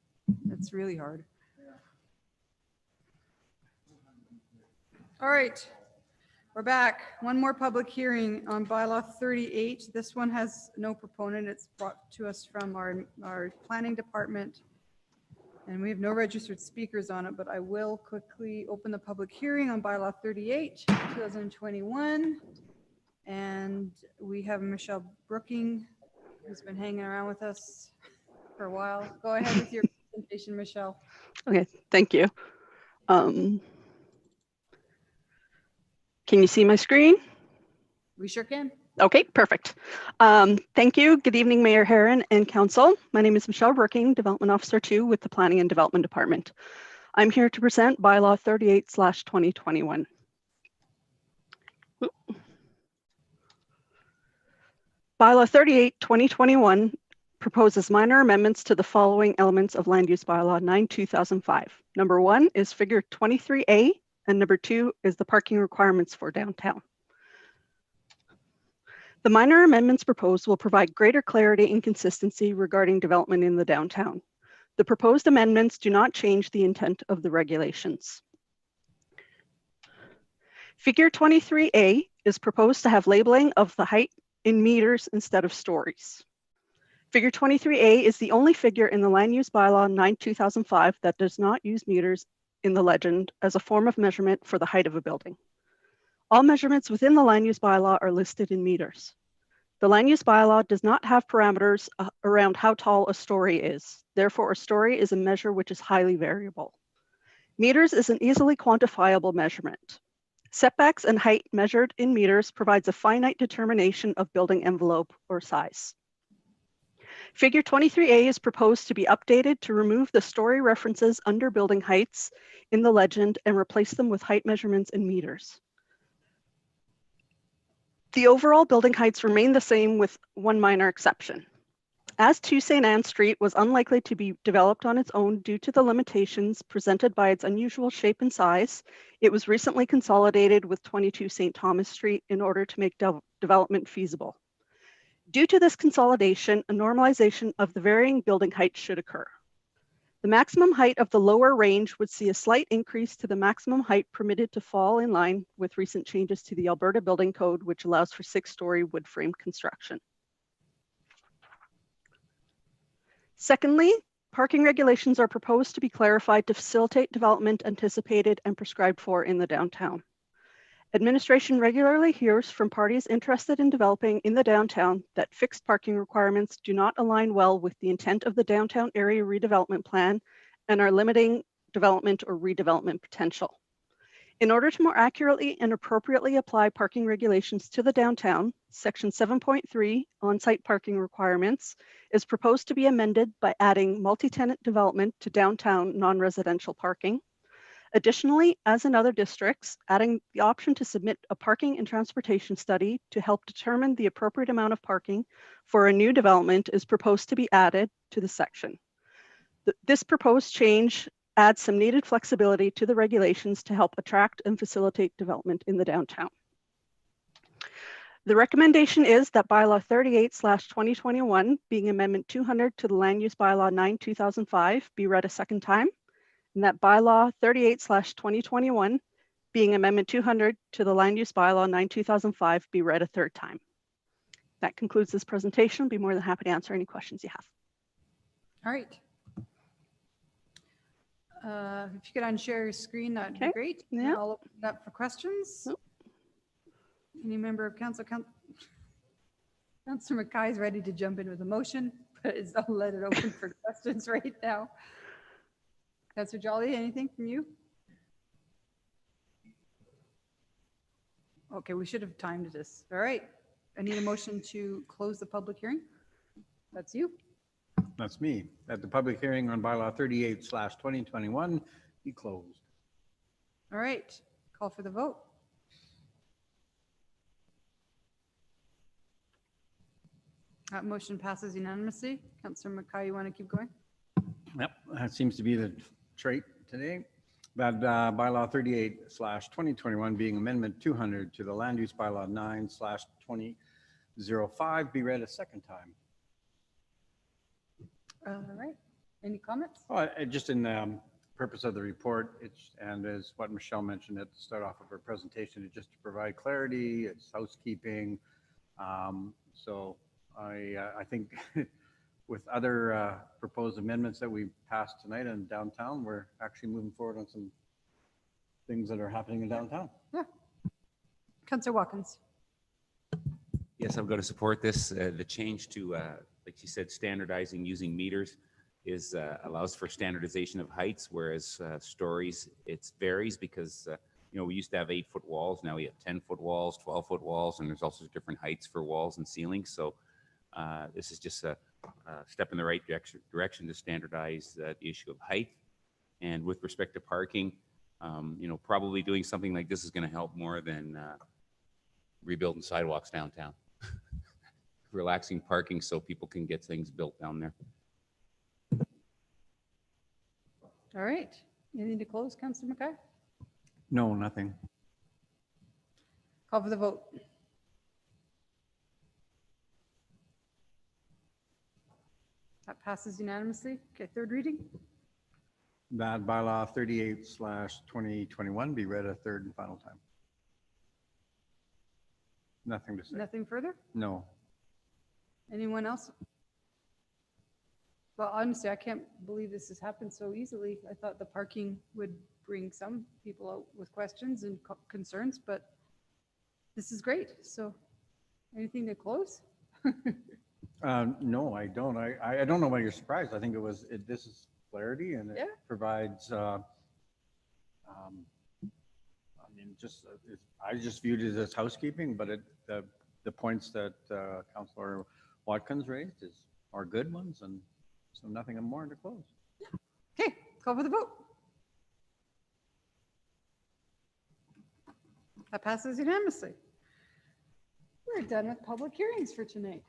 it's really hard. All right, we're back. One more public hearing on bylaw 38. This one has no proponent. It's brought to us from our planning department. And we have no registered speakers on it, but I will quickly open the public hearing on bylaw 38, 2021. And we have Michelle Brooking, who's been hanging around with us for a while. Go ahead with your presentation, Michelle. Okay, thank you. Can you see my screen? We sure can. Okay, perfect. Thank you. Good evening, Mayor Herron and Council. My name is Michelle Brooking, Development Officer 2 with the Planning and Development Department. I'm here to present bylaw 38/2021. Bylaw 38/2021 proposes minor amendments to the following elements of Land Use Bylaw 9/2005. Number 1 is Figure 23A, and number 2 is the parking requirements for downtown. The minor amendments proposed will provide greater clarity and consistency regarding development in the downtown. The proposed amendments do not change the intent of the regulations. Figure 23A is proposed to have labeling of the height in meters instead of stories. Figure 23A is the only figure in the Land Use Bylaw 9/2005 that does not use meters in the legend as a form of measurement for the height of a building. All measurements within the Land Use Bylaw are listed in meters. The Land Use Bylaw does not have parameters around how tall a story is. Therefore, a story is a measure which is highly variable. Meters is an easily quantifiable measurement. Setbacks and height measured in meters provides a finite determination of building envelope or size. Figure 23A is proposed to be updated to remove the story references under building heights in the legend and replace them with height measurements in meters. The overall building heights remain the same with one minor exception. As 2 St. Anne Street was unlikely to be developed on its own due to the limitations presented by its unusual shape and size, it was recently consolidated with 22 St. Thomas Street in order to make development feasible. Due to this consolidation, a normalization of the varying building heights should occur. The maximum height of the lower range would see a slight increase to the maximum height permitted to fall in line with recent changes to the Alberta Building Code, which allows for 6-story wood frame construction. Secondly, parking regulations are proposed to be clarified to facilitate development anticipated and prescribed for in the downtown. Administration regularly hears from parties interested in developing in the downtown that fixed parking requirements do not align well with the intent of the downtown area redevelopment plan and are limiting development or redevelopment potential. In order to more accurately and appropriately apply parking regulations to the downtown, Section 7.3 on-site parking requirements is proposed to be amended by adding multi-tenant development to downtown non-residential parking. Additionally, as in other districts, adding the option to submit a parking and transportation study to help determine the appropriate amount of parking for a new development is proposed to be added to the section. This proposed change adds some needed flexibility to the regulations to help attract and facilitate development in the downtown. The recommendation is that bylaw 38/2021, being Amendment 200 to the Land Use Bylaw 9/2005, be read a second time, and that bylaw 38/2021, being Amendment 200 to the Land Use Bylaw 9/2005, be read a third time. That concludes this presentation. I'll be more than happy to answer any questions you have. All right. If you could unshare your screen, that'd be great. Yeah. I'll open it up for questions. Any member of council, Councillor Mackay is ready to jump in with a motion, but I'll let it open for questions right now. Councillor Jolly, anything from you? Okay, we should have timed this. All right. I need a motion to close the public hearing. That's you. That's me. That the public hearing on bylaw 38/2021 be closed. All right. Call for the vote. That motion passes unanimously. Councillor Mackay, you want to keep going? Yep, that seems to be the trait today. That bylaw 38/2021 being Amendment 200 to the Land Use Bylaw 9/2005 05 be read a second time. All right. Any comments? Oh, just in the purpose of the report, and as what Michelle mentioned at the start off of her presentation, it's just to provide clarity, it's housekeeping. So I think with other proposed amendments that we passed tonight in downtown, we're actually moving forward on some things that are happening in downtown. Yeah. Councillor Watkins. Yes, I'm going to support this. The change to, like you said, standardizing using meters is allows for standardization of heights, whereas stories, it varies because, you know, we used to have 8-foot walls. Now we have 10-foot walls, 12-foot walls, and there's also different heights for walls and ceilings. So this is just a step in the right direction to standardize the issue of height. And with respect to parking, you know, probably doing something like this is going to help more than rebuilding sidewalks downtown. Relaxing parking so people can get things built down there. All right. Anything to close, Councillor Mackay? No, nothing. Call for the vote. That passes unanimously. Okay, third reading. That bylaw 38/2021 be read a third and final time. Nothing to say. Nothing further? No. Anyone else? Well, honestly, I can't believe this has happened so easily. I thought the parking would bring some people out with questions and concerns, but this is great. So anything to close? No, I don't. I don't know why you're surprised. I think this is clarity, and it provides, I mean, I just viewed it as housekeeping, but the points that Councillor Watkins raised are good ones, and so nothing more to close. Okay, call for the vote. That passes unanimously. We're done with public hearings for tonight.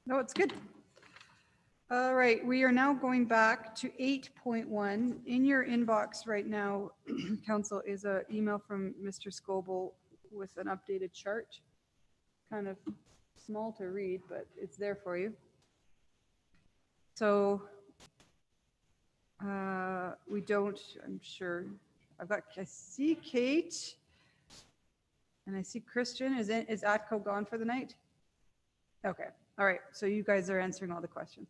No, it's good. All right, we are now going back to 8.1. In your inbox right now, Council, is an email from Mr. Scoble with an updated chart. Kind of small to read, but it's there for you. So we don't, I'm sure, I see Kate and I see Christian. Is Atco gone for the night? Okay, all right, so you guys are answering all the questions.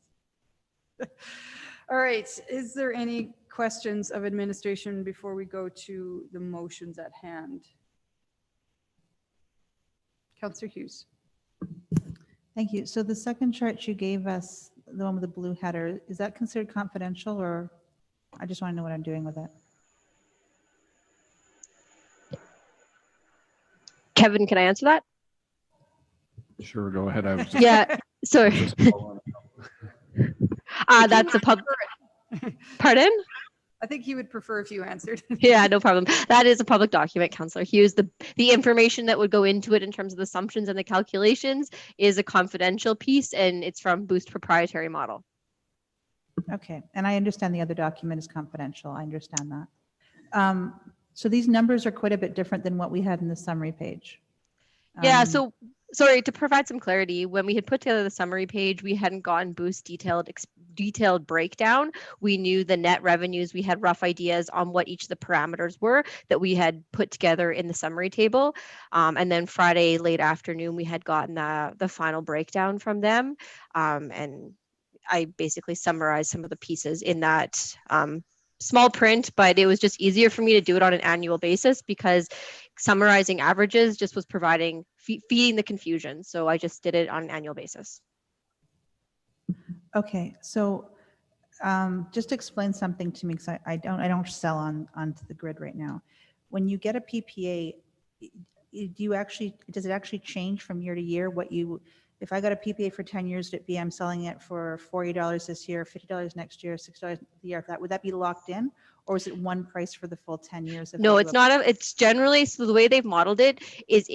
All right, is there any questions of administration before we go to the motions at hand? Councillor Hughes. Thank you. So the second chart you gave us, the one with the blue header, is that considered confidential, or I just want to know what I'm doing with it? Kevin, can I answer that? Sure, go ahead. Yeah, sorry. That's a pub. Pardon? I think he would prefer if you answered. Yeah, no problem. That is a public document, Councillor Hughes. The information that would go into it in terms of the assumptions and the calculations is a confidential piece, and it's from Boost proprietary model. Okay, and I understand the other document is confidential. I understand that. So these numbers are quite a bit different than what we had in the summary page. Yeah, so sorry, to provide some clarity, when we had put together the summary page, we hadn't gotten Boost detailed breakdown. We knew the net revenues. We had rough ideas on what each of the parameters were that we had put together in the summary table. And then Friday late afternoon, we had gotten the final breakdown from them. And I basically summarized some of the pieces in that small print, but it was just easier for me to do it on an annual basis because summarizing averages just was feeding the confusion. So I just did it on an annual basis. Okay, so just explain something to me, because I don't sell onto the grid right now. When you get a PPA, does it actually change from year to year? If I got a PPA for 10 years, would it be I'm selling it for $40 this year, $50 next year, $60 the year after that? Would that be locked in, Or is it one price for the full 10 years? if No, they it's do a- not it's generally, so the way they've modeled it is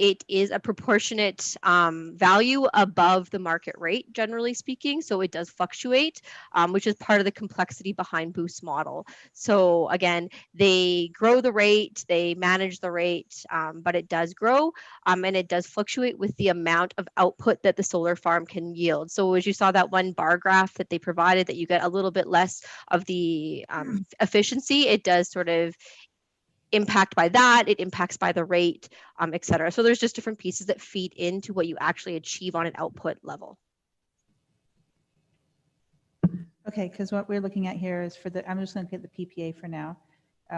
a proportionate value above the market rate, generally speaking. So it does fluctuate, which is part of the complexity behind Boost model. So again, they grow the rate, they manage the rate, but it does grow, and it does fluctuate with the amount of output that the solar farm can yield. So as you saw that one bar graph that they provided, that you get a little bit less of the efficiency, it does sort of impact by that, it impacts by the rate, et cetera. So there's just different pieces that feed into what you actually achieve on an output level. Okay, because what we're looking at here is I'm just going to get the PPA for now.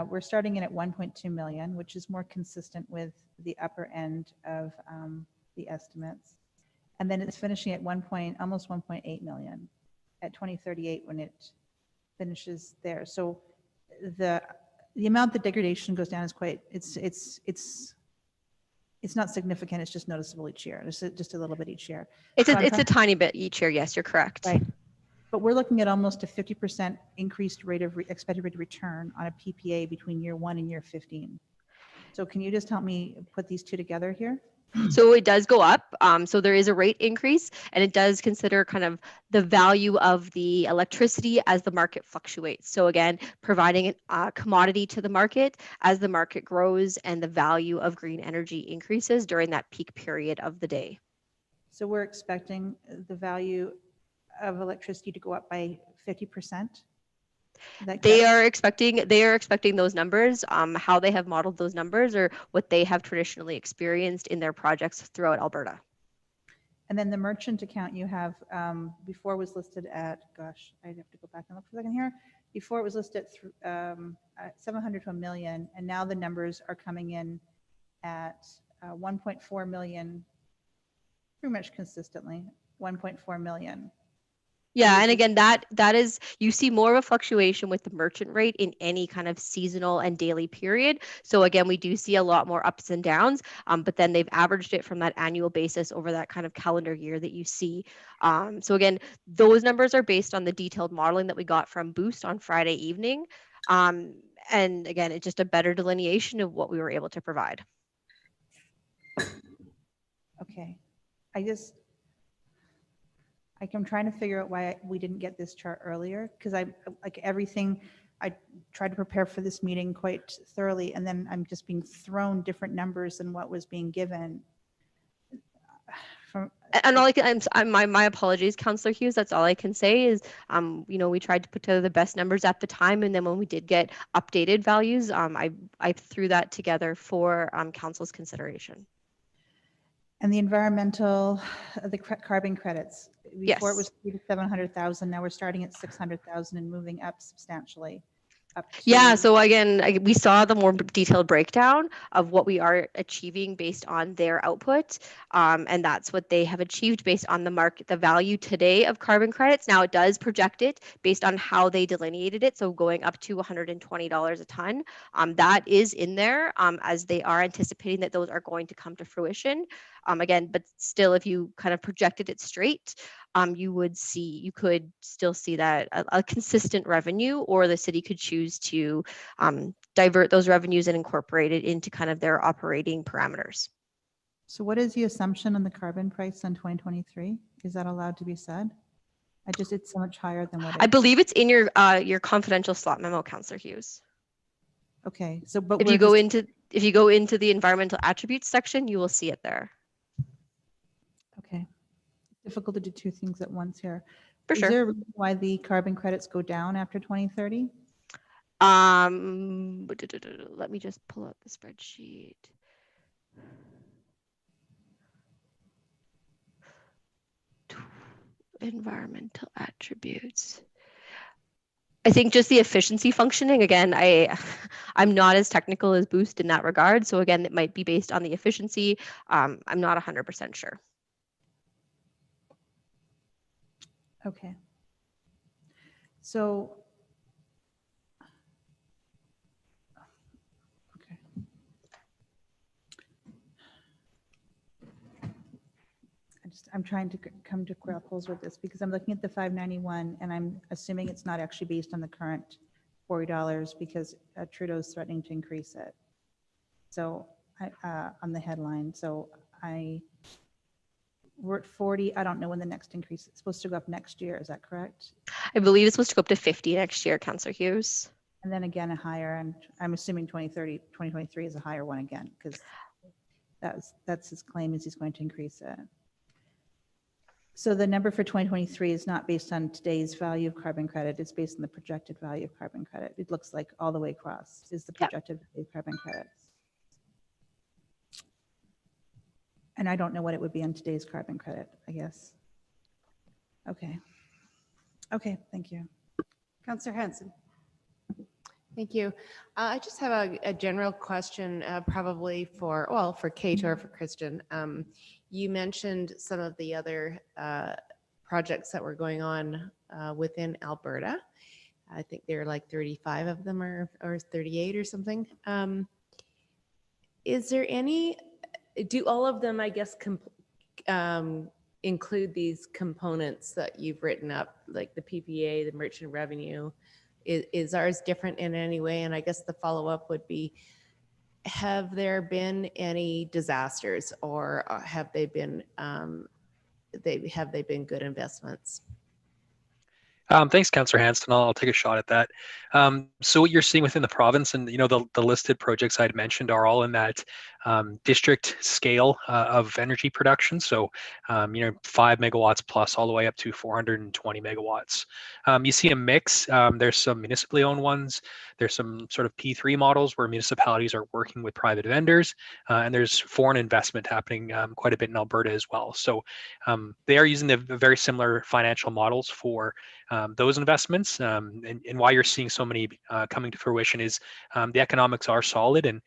We're starting in at 1.2 million, which is more consistent with the upper end of the estimates. And then it's finishing at almost 1.8 million at 2038 when it finishes there. So the amount that degradation goes down is it's not significant. It's just noticeable each year. It's just a little bit each year. It's a tiny bit each year. Yes, you're correct. Right. But we're looking at almost a 50% increased rate of expected rate of return on a PPA between year 1 and year 15. So can you just help me put these two together here? So it does go up. So there is a rate increase, and it does consider kind of the value of the electricity as the market fluctuates. So again, providing a commodity to the market as the market grows and the value of green energy increases during that peak period of the day. So we're expecting the value of electricity to go up by 50%. They are expecting those numbers. How they have modeled those numbers or what they have traditionally experienced in their projects throughout Alberta. And then the merchant account you have before was listed at, gosh, I'd have to go back and look for a second here. Before it was listed at 700 to a million, and now the numbers are coming in at 1.4 million, pretty much consistently, 1.4 million. Yeah, and again, that is, you see more of a fluctuation with the merchant rate in any kind of seasonal and daily period. So again, we do see a lot more ups and downs, but then they've averaged it from that annual basis over that kind of calendar year that you see. So again, those numbers are based on the detailed modeling that we got from Boost on Friday evening. And again, it's just a better delineation of what we were able to provide. Okay, I'm trying to figure out why we didn't get this chart earlier, because I tried to prepare for this meeting quite thoroughly, and then I'm just being thrown different numbers than what was being given. And all I can, my apologies, Councillor Hughes. That's all I can say is, we tried to put together the best numbers at the time, and then when we did get updated values, I threw that together for Council's consideration. And the environmental, the carbon credits. Before Yes. it was 300,000 to 700,000. Now we're starting at 600,000 and moving up substantially. Yeah, so again, we saw the more detailed breakdown of what we are achieving based on their output, and that's what they have achieved based on the market, the value today of carbon credits. Now it does project it based on how they delineated it, so going up to $120 a ton. That is in there, as they are anticipating that those are going to come to fruition. Again, but still, if you kind of projected it straight, you could still see that a consistent revenue, or the city could choose to divert those revenues and incorporate it into kind of their operating parameters. So what is the assumption on the carbon price in 2023? Is that allowed to be said? It's so much higher than what I believe it's in your confidential slot memo, Councillor Hughes. Okay, so but if you go into the environmental attributes section, you will see it there. Okay, difficult to do two things at once here. For sure. Is there a reason why the carbon credits go down after 2030? Let me just pull up the spreadsheet. Environmental attributes. I think just the efficiency functioning. Again, I'm not as technical as Boost in that regard. So again, it might be based on the efficiency. I'm not 100% sure. Okay. So, okay. I'm trying to come to grapples with this because I'm looking at the 591 and I'm assuming it's not actually based on the current $40 because Trudeau's threatening to increase it. So on the headline. So we're at 40. I don't know when the next increase is supposed to go up next year. Is that correct? I believe it's supposed to go up to 50 next year, Councillor Hughes. And then again, a higher, and I'm assuming 2023 is a higher one again, because that's his claim, is he's going to increase it. So the number for 2023 is not based on today's value of carbon credit. It's based on the projected value of carbon credit. It looks like all the way across is the projected value of carbon credits. And I don't know what it would be on today's carbon credit, I guess. Okay. Okay, thank you. Councillor Hanson. Thank you. I just have a general question, probably for Kate or for Christian. You mentioned some of the other projects that were going on within Alberta. I think there are like 35 of them or 38 or something. Is there any, do all of them, I guess, include these components that you've written up, like the PPA, the merchant revenue? Is ours different in any way? And I guess the follow-up would be, have there been any disasters, or have they been good investments? Thanks, Councillor Hanson. I'll take a shot at that. So what you're seeing within the province, and the listed projects I'd mentioned are all in that district scale of energy production. So 5 megawatts plus all the way up to 420 megawatts. You see a mix. There's some municipally owned ones. There's some sort of P3 models where municipalities are working with private vendors, and there's foreign investment happening quite a bit in Alberta as well. So they are using the very similar financial models for those investments, and why you're seeing so many coming to fruition is the economics are solid, and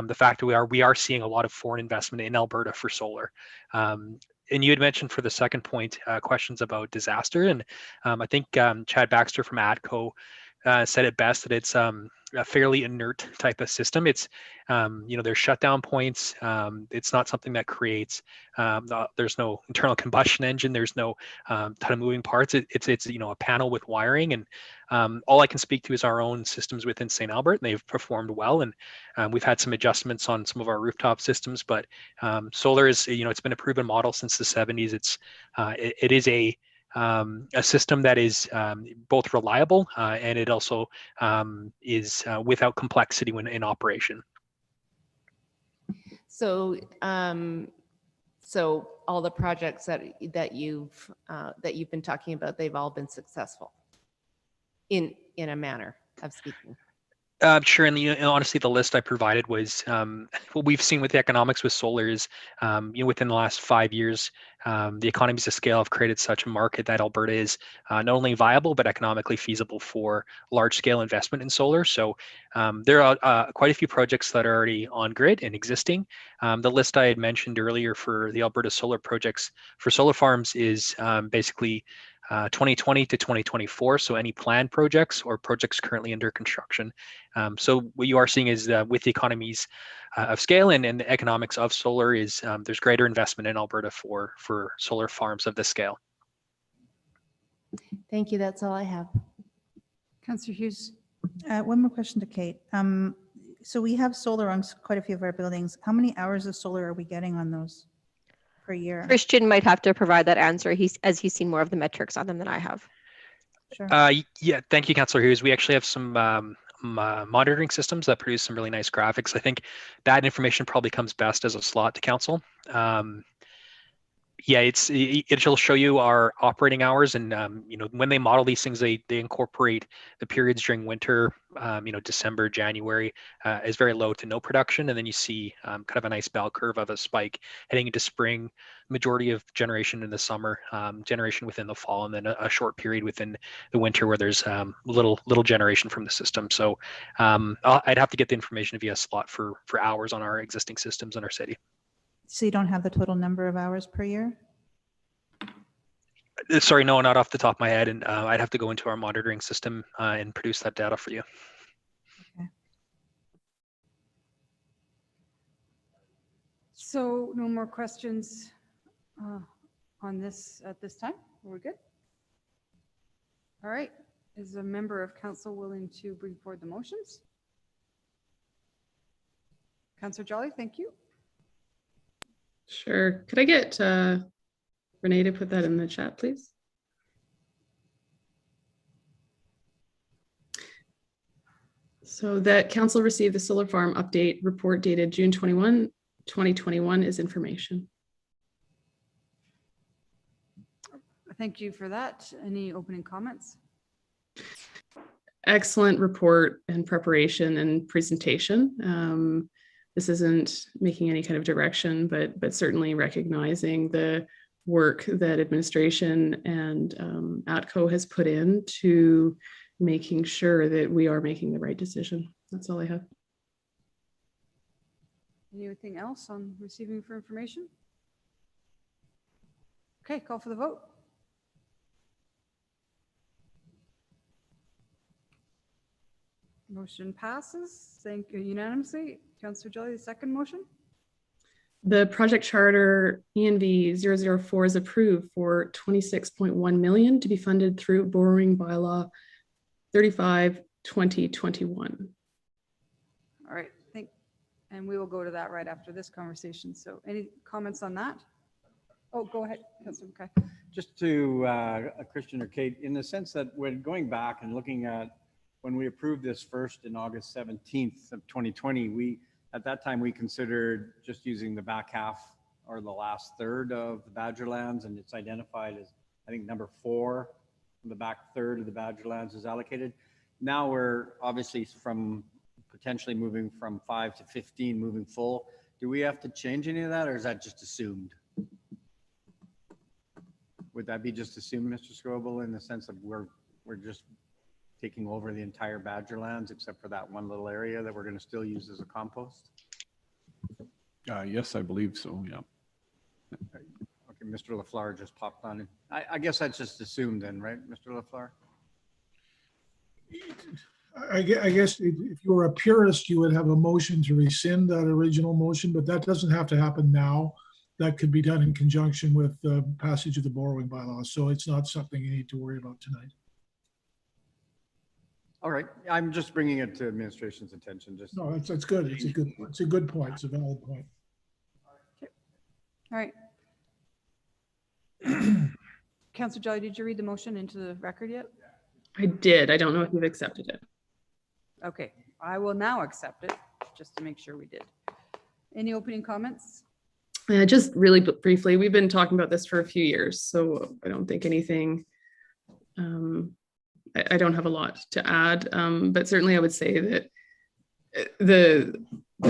the fact that we are seeing a lot of foreign investment in Alberta for solar. And you had mentioned for the second point questions about disaster, and I think Chad Baxter from ATCO said it best, that it's a fairly inert type of system. It's there's shutdown points. It's not something that creates. There's no internal combustion engine. There's no ton of moving parts. It's a panel with wiring, and all I can speak to is our own systems within St. Albert, and they've performed well. And we've had some adjustments on some of our rooftop systems, but solar is it's been a proven model since the 70s. It is a system that is both reliable and it also is without complexity when in operation. So, so all the projects that you've been talking about, they've all been successful in a manner of speaking. Sure, and honestly, the list I provided was what we've seen with the economics with solar is, within the last 5 years, the economies of scale have created such a market that Alberta is not only viable but economically feasible for large-scale investment in solar. So there are quite a few projects that are already on grid and existing. The list I had mentioned earlier for the Alberta solar projects for solar farms is basically 2020 to 2024, so any planned projects or projects currently under construction. So what you are seeing is with the economies of scale and the economics of solar is there's greater investment in Alberta for solar farms of this scale. Thank you. That's all I have. Councillor Hughes. One more question to Kate. So we have solar on quite a few of our buildings. How many hours of solar are we getting on those per year? Christian might have to provide that answer, as he's seen more of the metrics on them than I have. Sure. Yeah, thank you, Councillor Hughes. We actually have some monitoring systems that produce some really nice graphics. I think that information probably comes best as a slot to council. Yeah, it'll show you our operating hours, and when they model these things, they incorporate the periods during winter. December, January is very low to no production, and then you see kind of a nice bell curve of a spike heading into spring. Majority of generation in the summer, generation within the fall, and then a short period within the winter where there's little generation from the system. So I'd have to get the information via slot for hours on our existing systems in our city. So you don't have the total number of hours per year? Sorry, no, not off the top of my head, and I'd have to go into our monitoring system and produce that data for you. Okay. So no more questions on this at this time? We're good? All right. Is a member of council willing to bring forward the motions? Councillor Jolly, thank you. Sure. Could I get Renee to put that in the chat, please? So that council received the solar farm update report dated June 21, 2021 is information. Thank you for that. Any opening comments? Excellent report and preparation and presentation. This isn't making any kind of direction, but certainly recognizing the work that administration and ATCO has put in to making sure that we are making the right decision. That's all I have. Anything else on receiving for information? Okay, call for the vote. Motion passes. Thank you unanimously. Councillor Jolly, the second motion. The project charter ENV 004 is approved for 26.1 million to be funded through borrowing bylaw 35/2021. All right, and we will go to that right after this conversation. So any comments on that? Oh, go ahead, Councillor McKay. Just to Christian or Kate, in the sense that we're going back and looking at when we approved this first in August 17th of 2020, at that time we considered just using the back half or the last third of the Badgerlands, and it's identified as, I think, number 4, the back third of the Badgerlands is allocated. Now we're obviously potentially moving from 5 to 15, moving full. Do we have to change any of that, or is that just assumed? Would that be just assumed, Mr. Scroble, in the sense of we're just taking over the entire Badgerlands except for that one little area that we're going to still use as a compost? Yes, I believe so, yeah. Okay, Mr. LaFleur just popped on. I guess that's just assumed then, right, Mr. LaFleur? I guess if you were a purist, you would have a motion to rescind that original motion, but that doesn't have to happen now. That could be done in conjunction with the passage of the borrowing bylaws. So it's not something you need to worry about tonight. All right, I'm just bringing it to administration's attention. Just no, that's good. It's a good point. It's a valid point. Okay. All right. Councillor Jolly, did you read the motion into the record yet? I did. I don't know if you've accepted it. Okay, I will now accept it just to make sure we did. Any opening comments? Just really briefly, we've been talking about this for a few years, so I don't think anything, I don't have a lot to add, but certainly I would say that the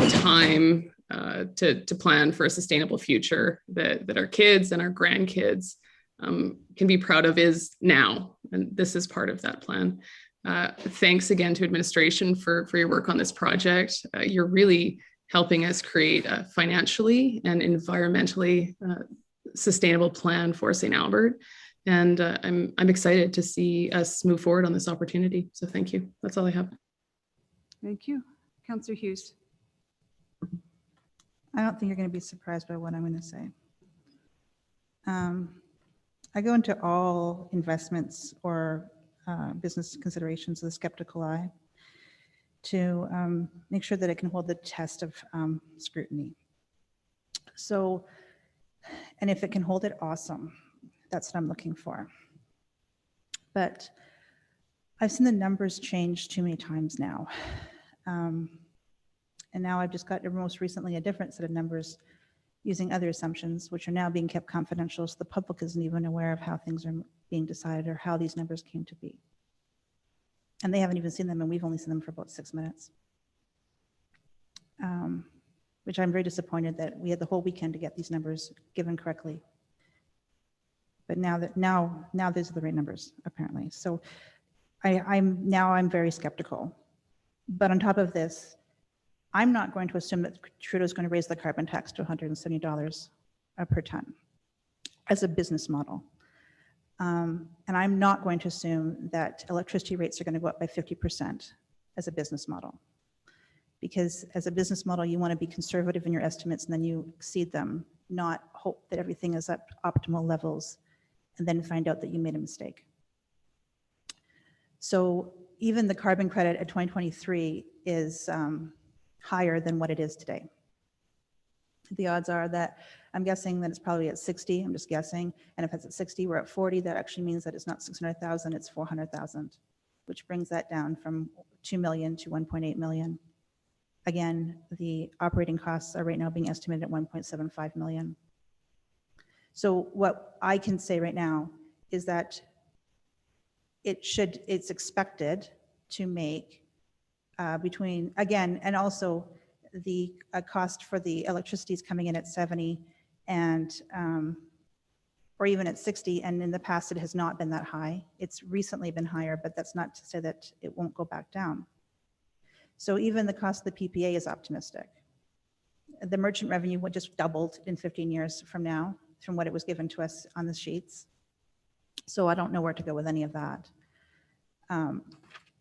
time to plan for a sustainable future that our kids and our grandkids can be proud of is now, and this is part of that plan. Thanks again to administration for your work on this project. You're really helping us create a financially and environmentally sustainable plan for St. Albert. And I'm excited to see us move forward on this opportunity. So thank you. That's all I have. Thank you. Councillor Hughes. I don't think you're going to be surprised by what I'm going to say. I go into all investments or business considerations with a skeptical eye to make sure that it can hold the test of scrutiny. So, and if it can hold it, awesome. That's what I'm looking for. But I've seen the numbers change too many times now. And now I've just got most recently a different set of numbers using other assumptions, which are now being kept confidential, so the public isn't even aware of how things are being decided or how these numbers came to be. And they haven't even seen them, and we've only seen them for about 6 minutes. Which I'm very disappointed that we had the whole weekend to get these numbers given correctly. But now these are the right numbers, apparently. So I'm very skeptical. But on top of this, I'm not going to assume that Trudeau's going to raise the carbon tax to $170 per ton as a business model. And I'm not going to assume that electricity rates are going to go up by 50% as a business model. Because as a business model, you want to be conservative in your estimates and then you exceed them, not hope that everything is at optimal levels and then find out that you made a mistake. So even the carbon credit at 2023 is higher than what it is today. The odds are that I'm guessing that it's probably at 60. I'm just guessing. And if it's at 60, we're at 40. That actually means that it's not 600,000, it's 400,000, which brings that down from 2 million to 1.8 million. Again, the operating costs are right now being estimated at 1.75 million. So what I can say right now is that it's expected to make between, again, and also the cost for the electricity is coming in at 70 and or even at 60, and in the past it has not been that high. It's recently been higher, but that's not to say that it won't go back down. So even the cost of the PPA is optimistic. The merchant revenue would just doubled in 15 years from now, from what it was given to us on the sheets. So I don't know where to go with any of that.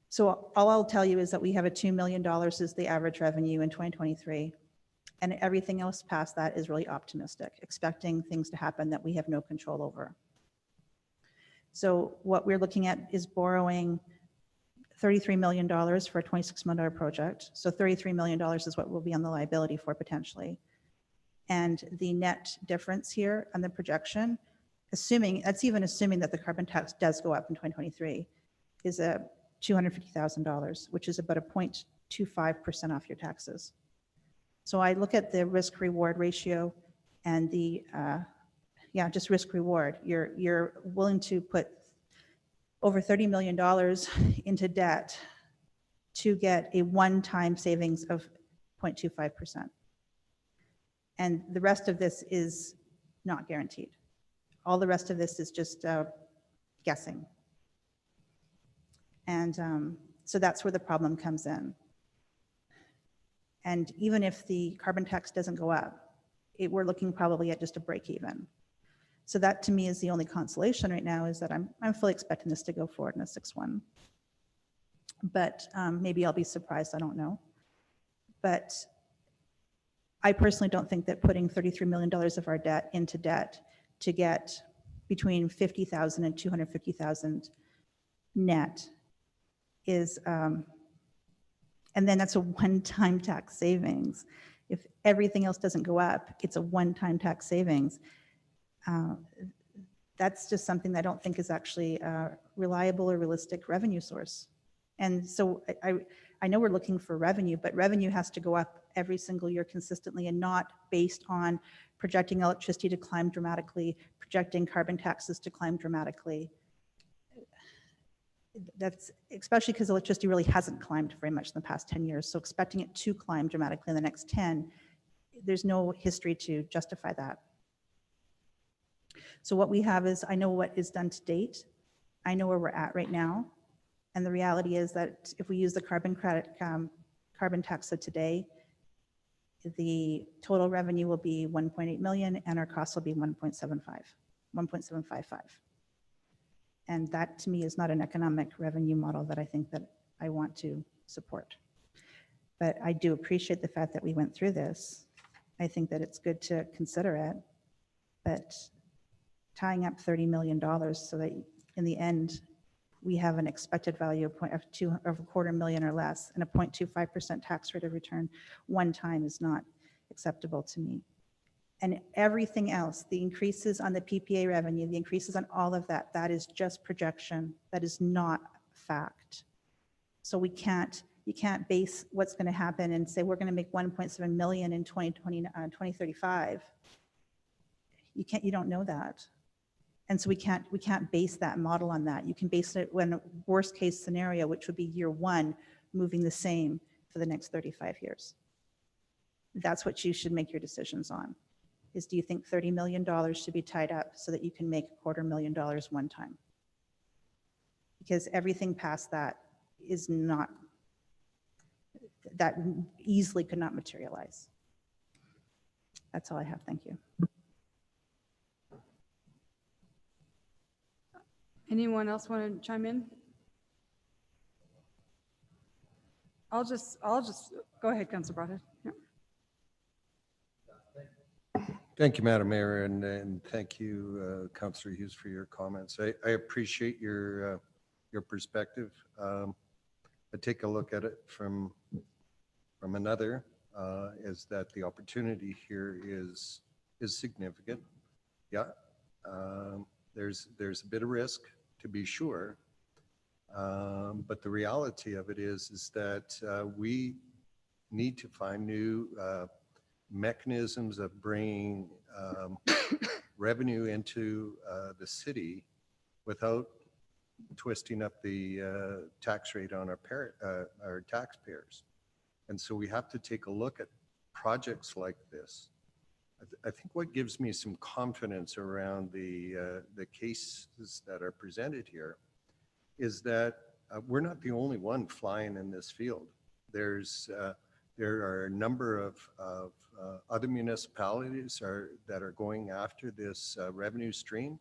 So all I'll tell you is that we have a $2 million is the average revenue in 2023. And everything else past that is really optimistic, expecting things to happen that we have no control over. So what we're looking at is borrowing $33 million for a $26 million project. So $33 million is what will be on the liability for potentially. And the net difference here on the projection, that's even assuming that the carbon tax does go up in 2023, is a $250,000, which is about a 0.25% off your taxes. So I look at the risk reward ratio and the, just risk reward. You're willing to put over $30 million into debt to get a one-time savings of 0.25%. And the rest of this is not guaranteed. All the rest of this is just guessing. And so that's where the problem comes in. And even if the carbon tax doesn't go up, we're looking probably at just a break even. So that to me is the only consolation right now, is that I'm fully expecting this to go forward in a 6-1. But maybe I'll be surprised, I don't know. But I personally don't think that putting $33 million of our debt into debt to get between 50,000 and 250,000 net is, and then that's a one-time tax savings. If everything else doesn't go up, it's a one-time tax savings. That's just something that I don't think is actually a reliable or realistic revenue source. And so I know we're looking for revenue, but revenue has to go up every single year consistently and not based on projecting electricity to climb dramatically, projecting carbon taxes to climb dramatically. That's especially because electricity really hasn't climbed very much in the past 10 years. So expecting it to climb dramatically in the next 10, there's no history to justify that. So what we have is, I know what is done to date. I know where we're at right now. And the reality is that if we use the carbon credit, carbon tax of today, the total revenue will be 1.8 million and our costs will be 1.755. And that to me is not an economic revenue model that I think that I want to support. But I do appreciate the fact that we went through this. I think that it's good to consider it, but tying up $30 million so that in the end, we have an expected value of $250,000 or less and a 0.25% tax rate of return one time is not acceptable to me. And everything else, the increases on the PPA revenue, the increases on all of that, that is just projection. That is not fact. So you can't base what's going to happen and say we're going to make 1.7 million in 2035. You don't know that. And so we can't base that model on that. You can base it when worst case scenario, which would be year one, moving the same for the next 35 years. That's what you should make your decisions on. Is do you think $30 million should be tied up so that you can make $250,000 one time? Because everything past that is not, that easily could not materialize. That's all I have. Thank you. Anyone else want to chime in? I'll just go ahead, Councilor Broadhead. Yeah. Thank you, Madam Mayor, and thank you, Councillor Hughes, for your comments. I appreciate your your perspective. I take a look at it from another, is that the opportunity here is significant. Yeah, there's a bit of risk, to be sure, but the reality of it is that we need to find new mechanisms of bringing revenue into the city without twisting up the tax rate on our taxpayers. And so we have to take a look at projects like this. I think what gives me some confidence around the cases that are presented here is that we're not the only one flying in this field. There are a number of other municipalities that are going after this revenue stream.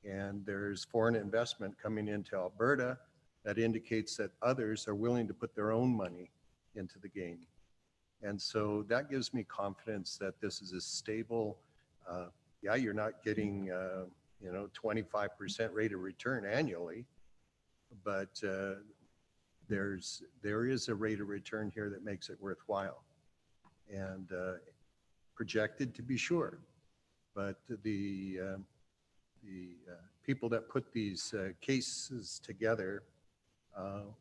And there's foreign investment coming into Alberta that indicates that others are willing to put their own money into the game. And so that gives me confidence that this is a stable, yeah, you're not getting, 25% rate of return annually, but there is a rate of return here that makes it worthwhile and projected, to be sure. But the people that put these cases together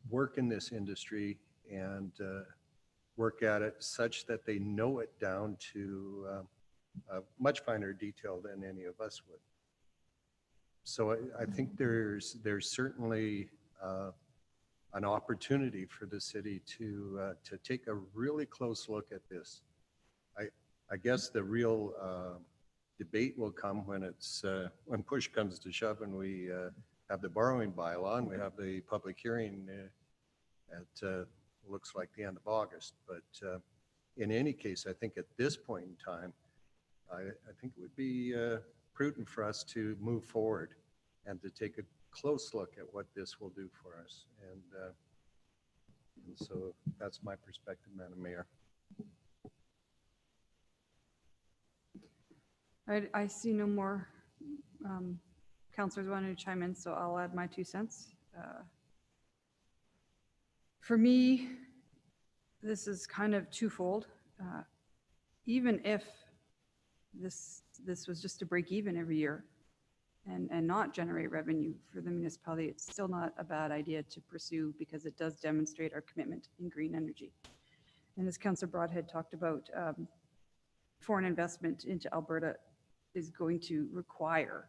work in this industry and work at it such that they know it down to a much finer detail than any of us would. So I think there's certainly an opportunity for the city to take a really close look at this. I guess the real debate will come when push comes to shove and we have the borrowing bylaw and we have the public hearing at looks like the end of August. But in any case, I think at this point in time, I think it would be prudent for us to move forward and to take a close look at what this will do for us. And so that's my perspective, Madam Mayor. I see no more councillors wanting to chime in, so I'll add my 2 cents. For me, this is kind of twofold. Even if this was just to break even every year and not generate revenue for the municipality, it's still not a bad idea to pursue because it does demonstrate our commitment in green energy. And as Councillor Broadhead talked about, foreign investment into Alberta is going to require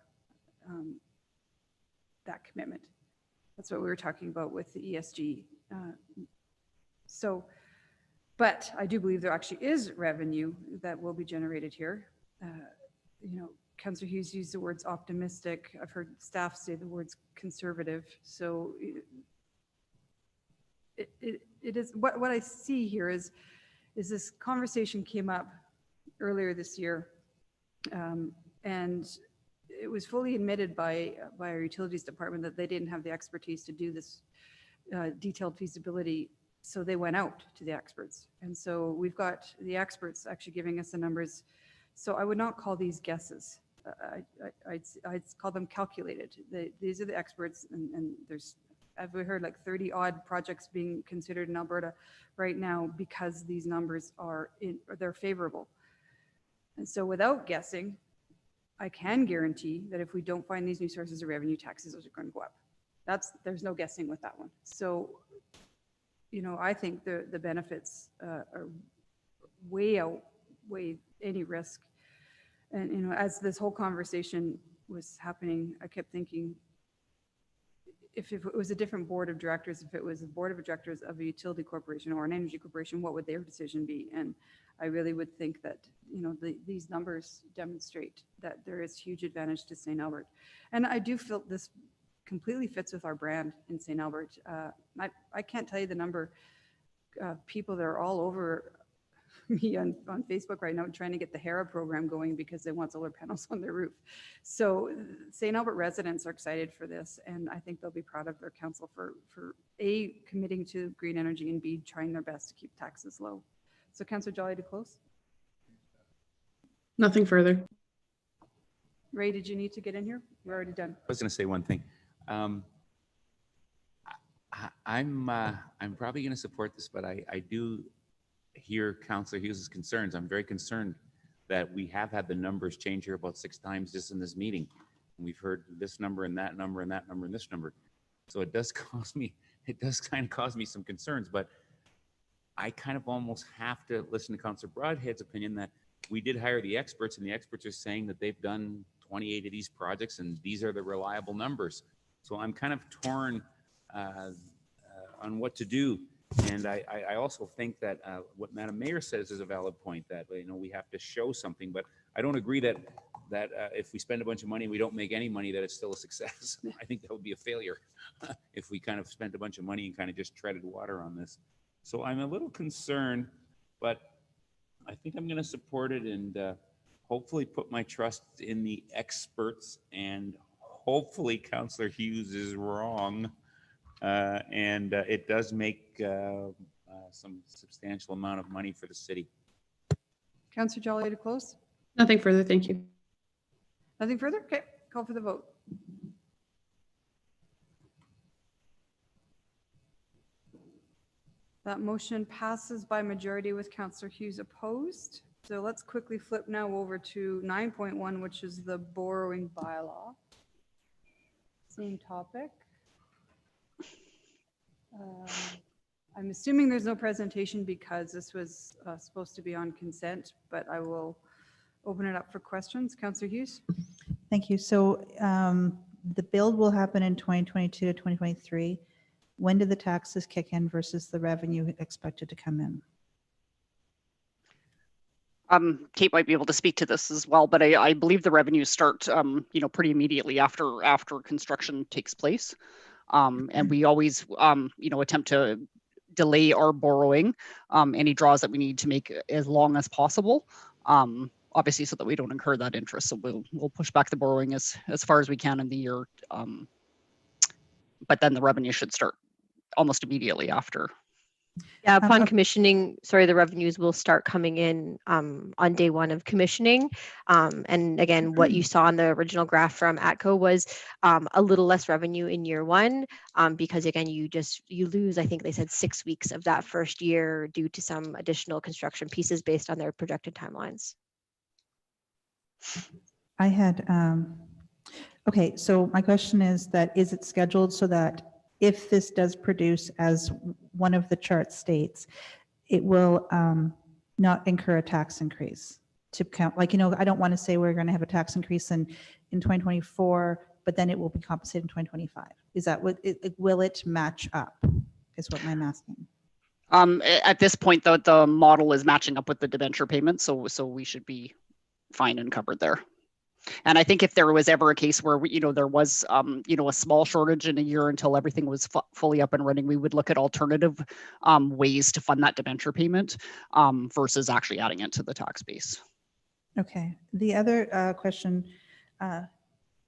that commitment. That's what we were talking about with the ESG. But I do believe there actually is revenue that will be generated here. Councillor Hughes used the words optimistic. I've heard staff say the words conservative. So it is what I see here is this conversation came up earlier this year, and it was fully admitted by our utilities department that they didn't have the expertise to do this detailed feasibility. So they went out to the experts. And so we've got the experts actually giving us the numbers. So I would not call these guesses. I'd call them calculated. These are the experts, and there's, have we heard, like 30 odd projects being considered in Alberta right now because these numbers they're favorable. And so without guessing, I can guarantee that if we don't find these new sources of revenue, taxes are going to go up. There's no guessing with that one. So, I think the benefits are way outweigh any risk. And, as this whole conversation was happening, I kept thinking, if it was a different board of directors, if it was a board of directors of a utility corporation or an energy corporation, what would their decision be? And I really would think that, these numbers demonstrate that there is huge advantage to St. Albert. And I do feel this completely fits with our brand in St. Albert. I can't tell you the number of people that are all over me on Facebook right now trying to get the HERA program going because they want solar panels on their roof. So St. Albert residents are excited for this, and I think they'll be proud of their council for A, committing to green energy, and B, trying their best to keep taxes low. So Councillor Jolly, to close? Nothing further. Ray, did you need to get in here? We're already done. I was going to say one thing. I'm probably going to support this, but I do hear Councillor Hughes' concerns. I'm very concerned that we have had the numbers change here about 6 times just in this meeting. And we've heard this number and that number and that number and this number. So it does kind of cause me some concerns, but I kind of almost have to listen to Councillor Broadhead's opinion that we did hire the experts, and the experts are saying that they've done 28 of these projects and these are the reliable numbers. So I'm kind of torn on what to do. And I also think that what Madam Mayor says is a valid point, that we have to show something, but I don't agree that if we spend a bunch of money and we don't make any money, that it's still a success. I think that would be a failure if we kind of spent a bunch of money and kind of just treaded water on this. So I'm a little concerned, but I think I'm going to support it and hopefully put my trust in the experts, and hopefully Councillor Hughes is wrong. And it does make some substantial amount of money for the city. Councillor Jolly to close? Nothing further, thank you. Nothing further? Okay, call for the vote. That motion passes by majority with Councillor Hughes opposed. So let's quickly flip now over to 9.1, which is the borrowing bylaw. Same topic. I'm assuming there's no presentation because this was supposed to be on consent, but I will open it up for questions. Councillor Hughes? Thank you. So the build will happen in 2022 to 2023. When do the taxes kick in versus the revenue expected to come in? Kate might be able to speak to this as well, but I believe the revenues start, pretty immediately after construction takes place. And we always, attempt to delay our borrowing, any draws that we need to make as long as possible, obviously, so that we don't incur that interest. So we'll push back the borrowing as far as we can in the year, but then the revenue should start almost immediately after. Yeah, upon commissioning, the revenues will start coming in on day one of commissioning. And again, what you saw in the original graph from ATCO was a little less revenue in year one, because again, you lose, I think they said 6 weeks of that first year due to some additional construction pieces based on their projected timelines. I had, okay, so my question is is it scheduled so that if this does produce as one of the charts states, it will not incur a tax increase to count? Like, I don't want to say we're going to have a tax increase in 2024, but then it will be compensated in 2025. Is that what, will it match up is what I'm asking. At this point, the model is matching up with the debenture payment, so we should be fine and covered there. And I think if there was ever a case where there was a small shortage in a year until everything was fully up and running, we would look at alternative ways to fund that debenture payment versus actually adding it to the tax base. Okay. The other question,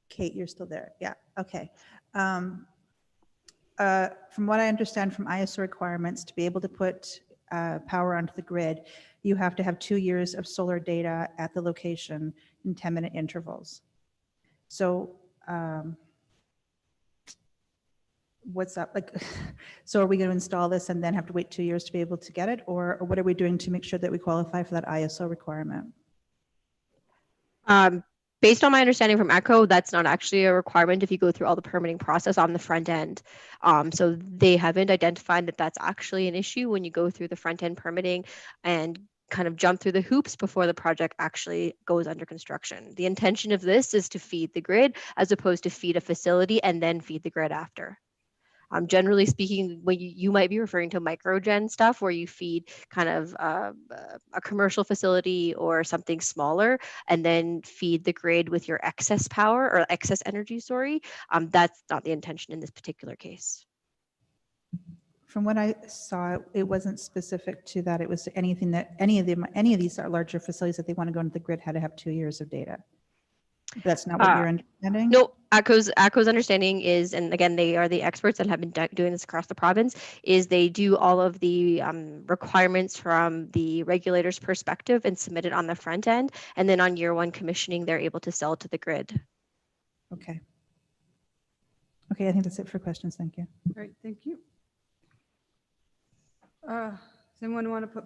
Kate, you're still there. Yeah. Okay. From what I understand from ISO requirements, to be able to put power onto the grid, you have to have 2 years of solar data at the location in 10-minute intervals. So what's that like? So are we going to install this and then have to wait 2 years to be able to get it? Or what are we doing to make sure that we qualify for that ISO requirement? Based on my understanding from ECHO, that's not actually a requirement if you go through all the permitting process on the front end. So they haven't identified that that's actually an issue when you go through the front end permitting and kind of jump through the hoops before the project actually goes under construction. The intention of this is to feed the grid as opposed to feed a facility and then feed the grid after. Generally speaking, when you might be referring to microgen stuff where you feed kind of a commercial facility or something smaller and then feed the grid with your excess power or excess energy, that's not the intention in this particular case. From what I saw, it wasn't specific to that. It was anything that any of these larger facilities that they want to go into the grid had to have 2 years of data. That's not what you're understanding? No, ATCO's understanding is, and again, they are the experts that have been doing this across the province, is they do all of the requirements from the regulator's perspective and submit it on the front end. And then on year one commissioning, they're able to sell to the grid. Okay. Okay, I think that's it for questions. Thank you. All right, thank you. Does anyone want to put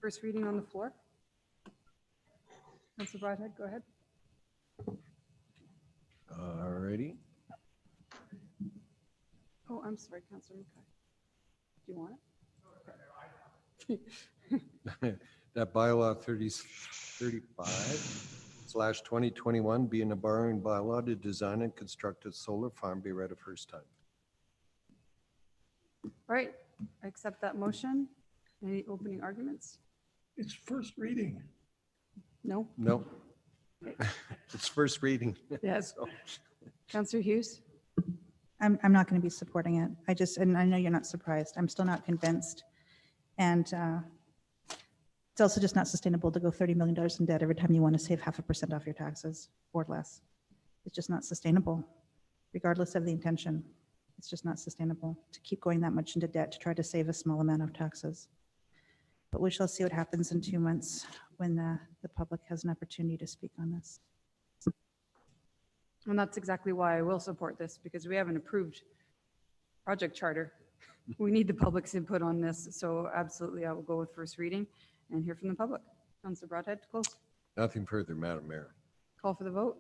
first reading on the floor? Councilor Broadhead, go ahead. All righty. Oh, I'm sorry, Councilor McKay. Do you want it? That bylaw 35/2021 being a borrowing bylaw to design and construct a solar farm be read a first time. All right, I accept that motion. Any opening arguments? It's first reading. No? No. It's first reading. Yes. Councilor Hughes? I'm not going to be supporting it. And I know you're not surprised. I'm still not convinced. And it's also just not sustainable to go $30 million in debt every time you want to save 0.5% off your taxes or less. It's just not sustainable, regardless of the intention. It's just not sustainable to keep going that much into debt to try to save a small amount of taxes. But we shall see what happens in 2 months when the public has an opportunity to speak on this. And that's exactly why I will support this, because we have an approved project charter. We need the public's input on this. So absolutely, I will go with first reading and hear from the public. Councilor Broadhead, to close. Nothing further, Madam Mayor. Call for the vote.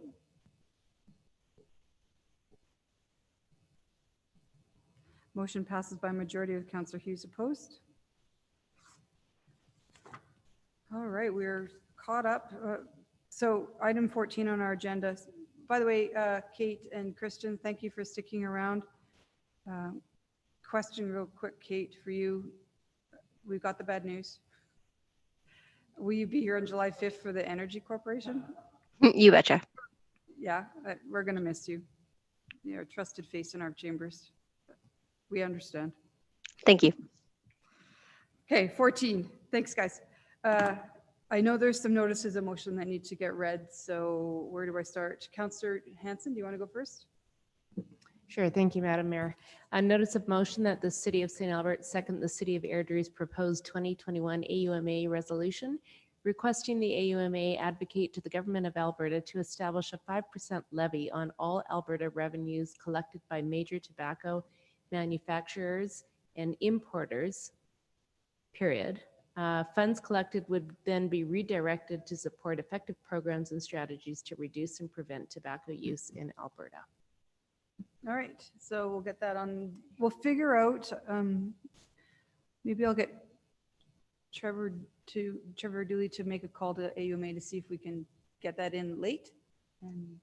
Motion passes by majority with Councilor Hughes opposed. All right, we're caught up. So item 14 on our agenda. By the way, Kate and Christian, thank you for sticking around. Question real quick, Kate, for you. We've got the bad news. Will you be here on July 5th for the Energy Corporation? You betcha. Yeah, we're going to miss you. You're a trusted face in our chambers. We understand. Thank you. Okay, 14. Thanks, guys. I know there's some notices of motion that need to get read, so where do I start? Councillor Hanson, do you want to go first? Sure. Thank you, Madam Mayor. A notice of motion that the City of St. Albert second the City of Airdrie's proposed 2021 AUMA resolution requesting the AUMA advocate to the Government of Alberta to establish a 5% levy on all Alberta revenues collected by major tobacco manufacturers and importers, period. Funds collected would then be redirected to support effective programs and strategies to reduce and prevent tobacco use in Alberta. All right, so we'll get that on. We'll figure out, maybe I'll get Trevor Dooley to make a call to AUMA to see if we can get that in late. And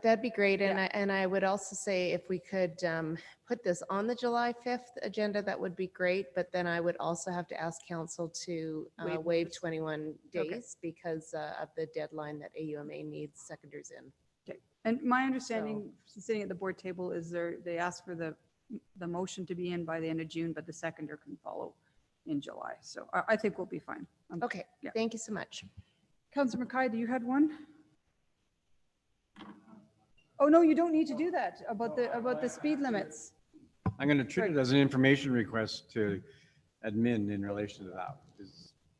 that'd be great. And I would also say if we could put this on the July 5th agenda, that would be great. But then I would also have to ask council to waive 21 days because of the deadline that AUMA needs seconders in. Okay. And my understanding, sitting at the board table, is they asked for the motion to be in by the end of June, but the seconder can follow in July. So I think we'll be fine. Okay. Yeah. Thank you so much. Councillor McKay, do you had one? Oh, no, you don't need to do that about the speed limits. I'm going to treat it as an information request to admin in relation to that.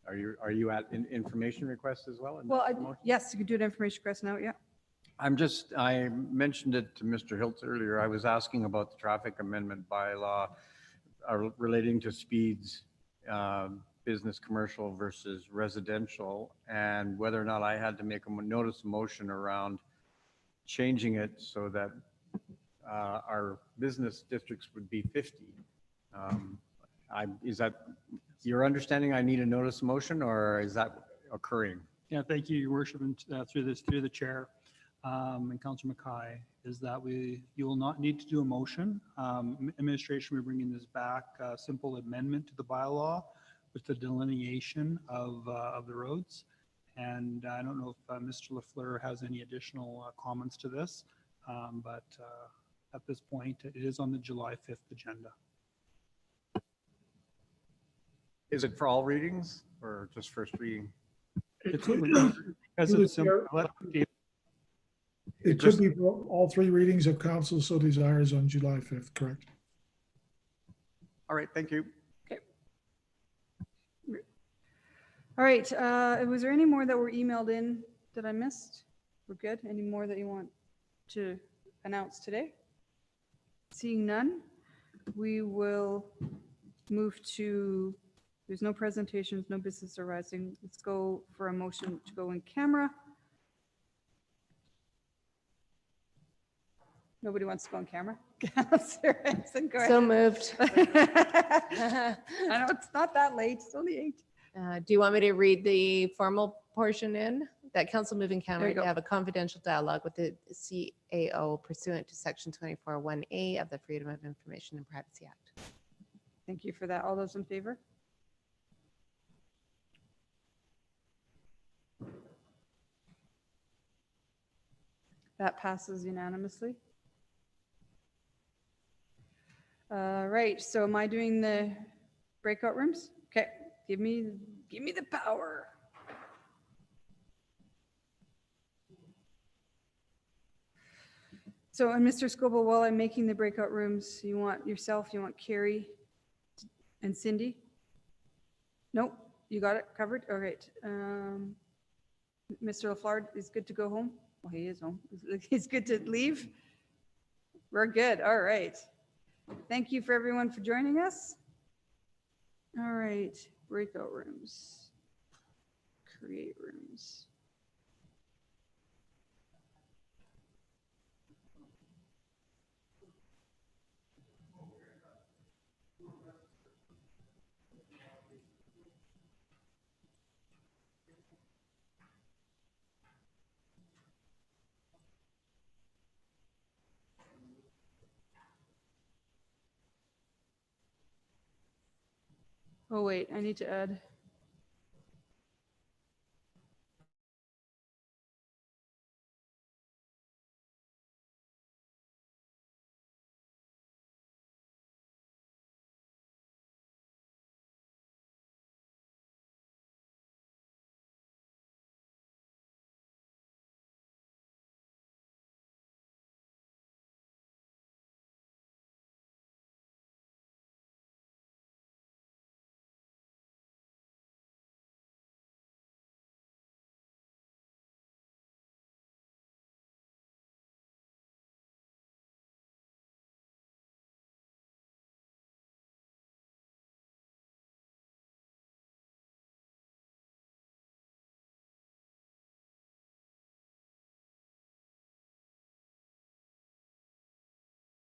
Are you at an information request as well? Well, yes, you could do an information request now, yeah. I mentioned it to Mr. Hiltz earlier. I was asking about the traffic amendment bylaw relating to speeds, business, commercial versus residential, and whether or not I had to make a notice of motion around changing it so that our business districts would be 50. Is that your understanding? I need a notice of motion, or is that occurring? Yeah, thank you, Your Worship, and through the chair and Councillor McKay, is that you will not need to do a motion. Administration, we're bringing this back, a simple amendment to the bylaw with the delineation of the roads. And I don't know if Mr. Lafleur has any additional comments to this, but at this point, it is on the July 5th agenda. Is it for all readings or just first reading? It could be for all 3 readings of council so desires on July 5th, correct? All right, thank you. All right, was there any more that were emailed in that I missed? We're good? Any more that you want to announce today? Seeing none, we will move to, there's no presentations, no business arising. Let's go for a motion to go in camera. Nobody wants to go on camera? Counselor Hanson, go So ahead. moved. I know it's not that late, it's only 8. Do you want me to read the formal portion in? That council moving There camera you to go. have a confidential dialogue with the CAO pursuant to section 24(1)A of the Freedom of Information and Privacy Act. Thank you for that. All those in favor? That passes unanimously. Right, so am I doing the breakout rooms? Okay, give me the power. So, and Mr. Scoble, while I'm making the breakout rooms, you want yourself, you want Carrie and Cindy? Nope, you got it covered? All right. Mr. LaFleur is good to go home? Well, he is home. He's good to leave? We're good, all right. Thank you for everyone for joining us. All right, breakout rooms. Create rooms. Oh, wait, I need to add.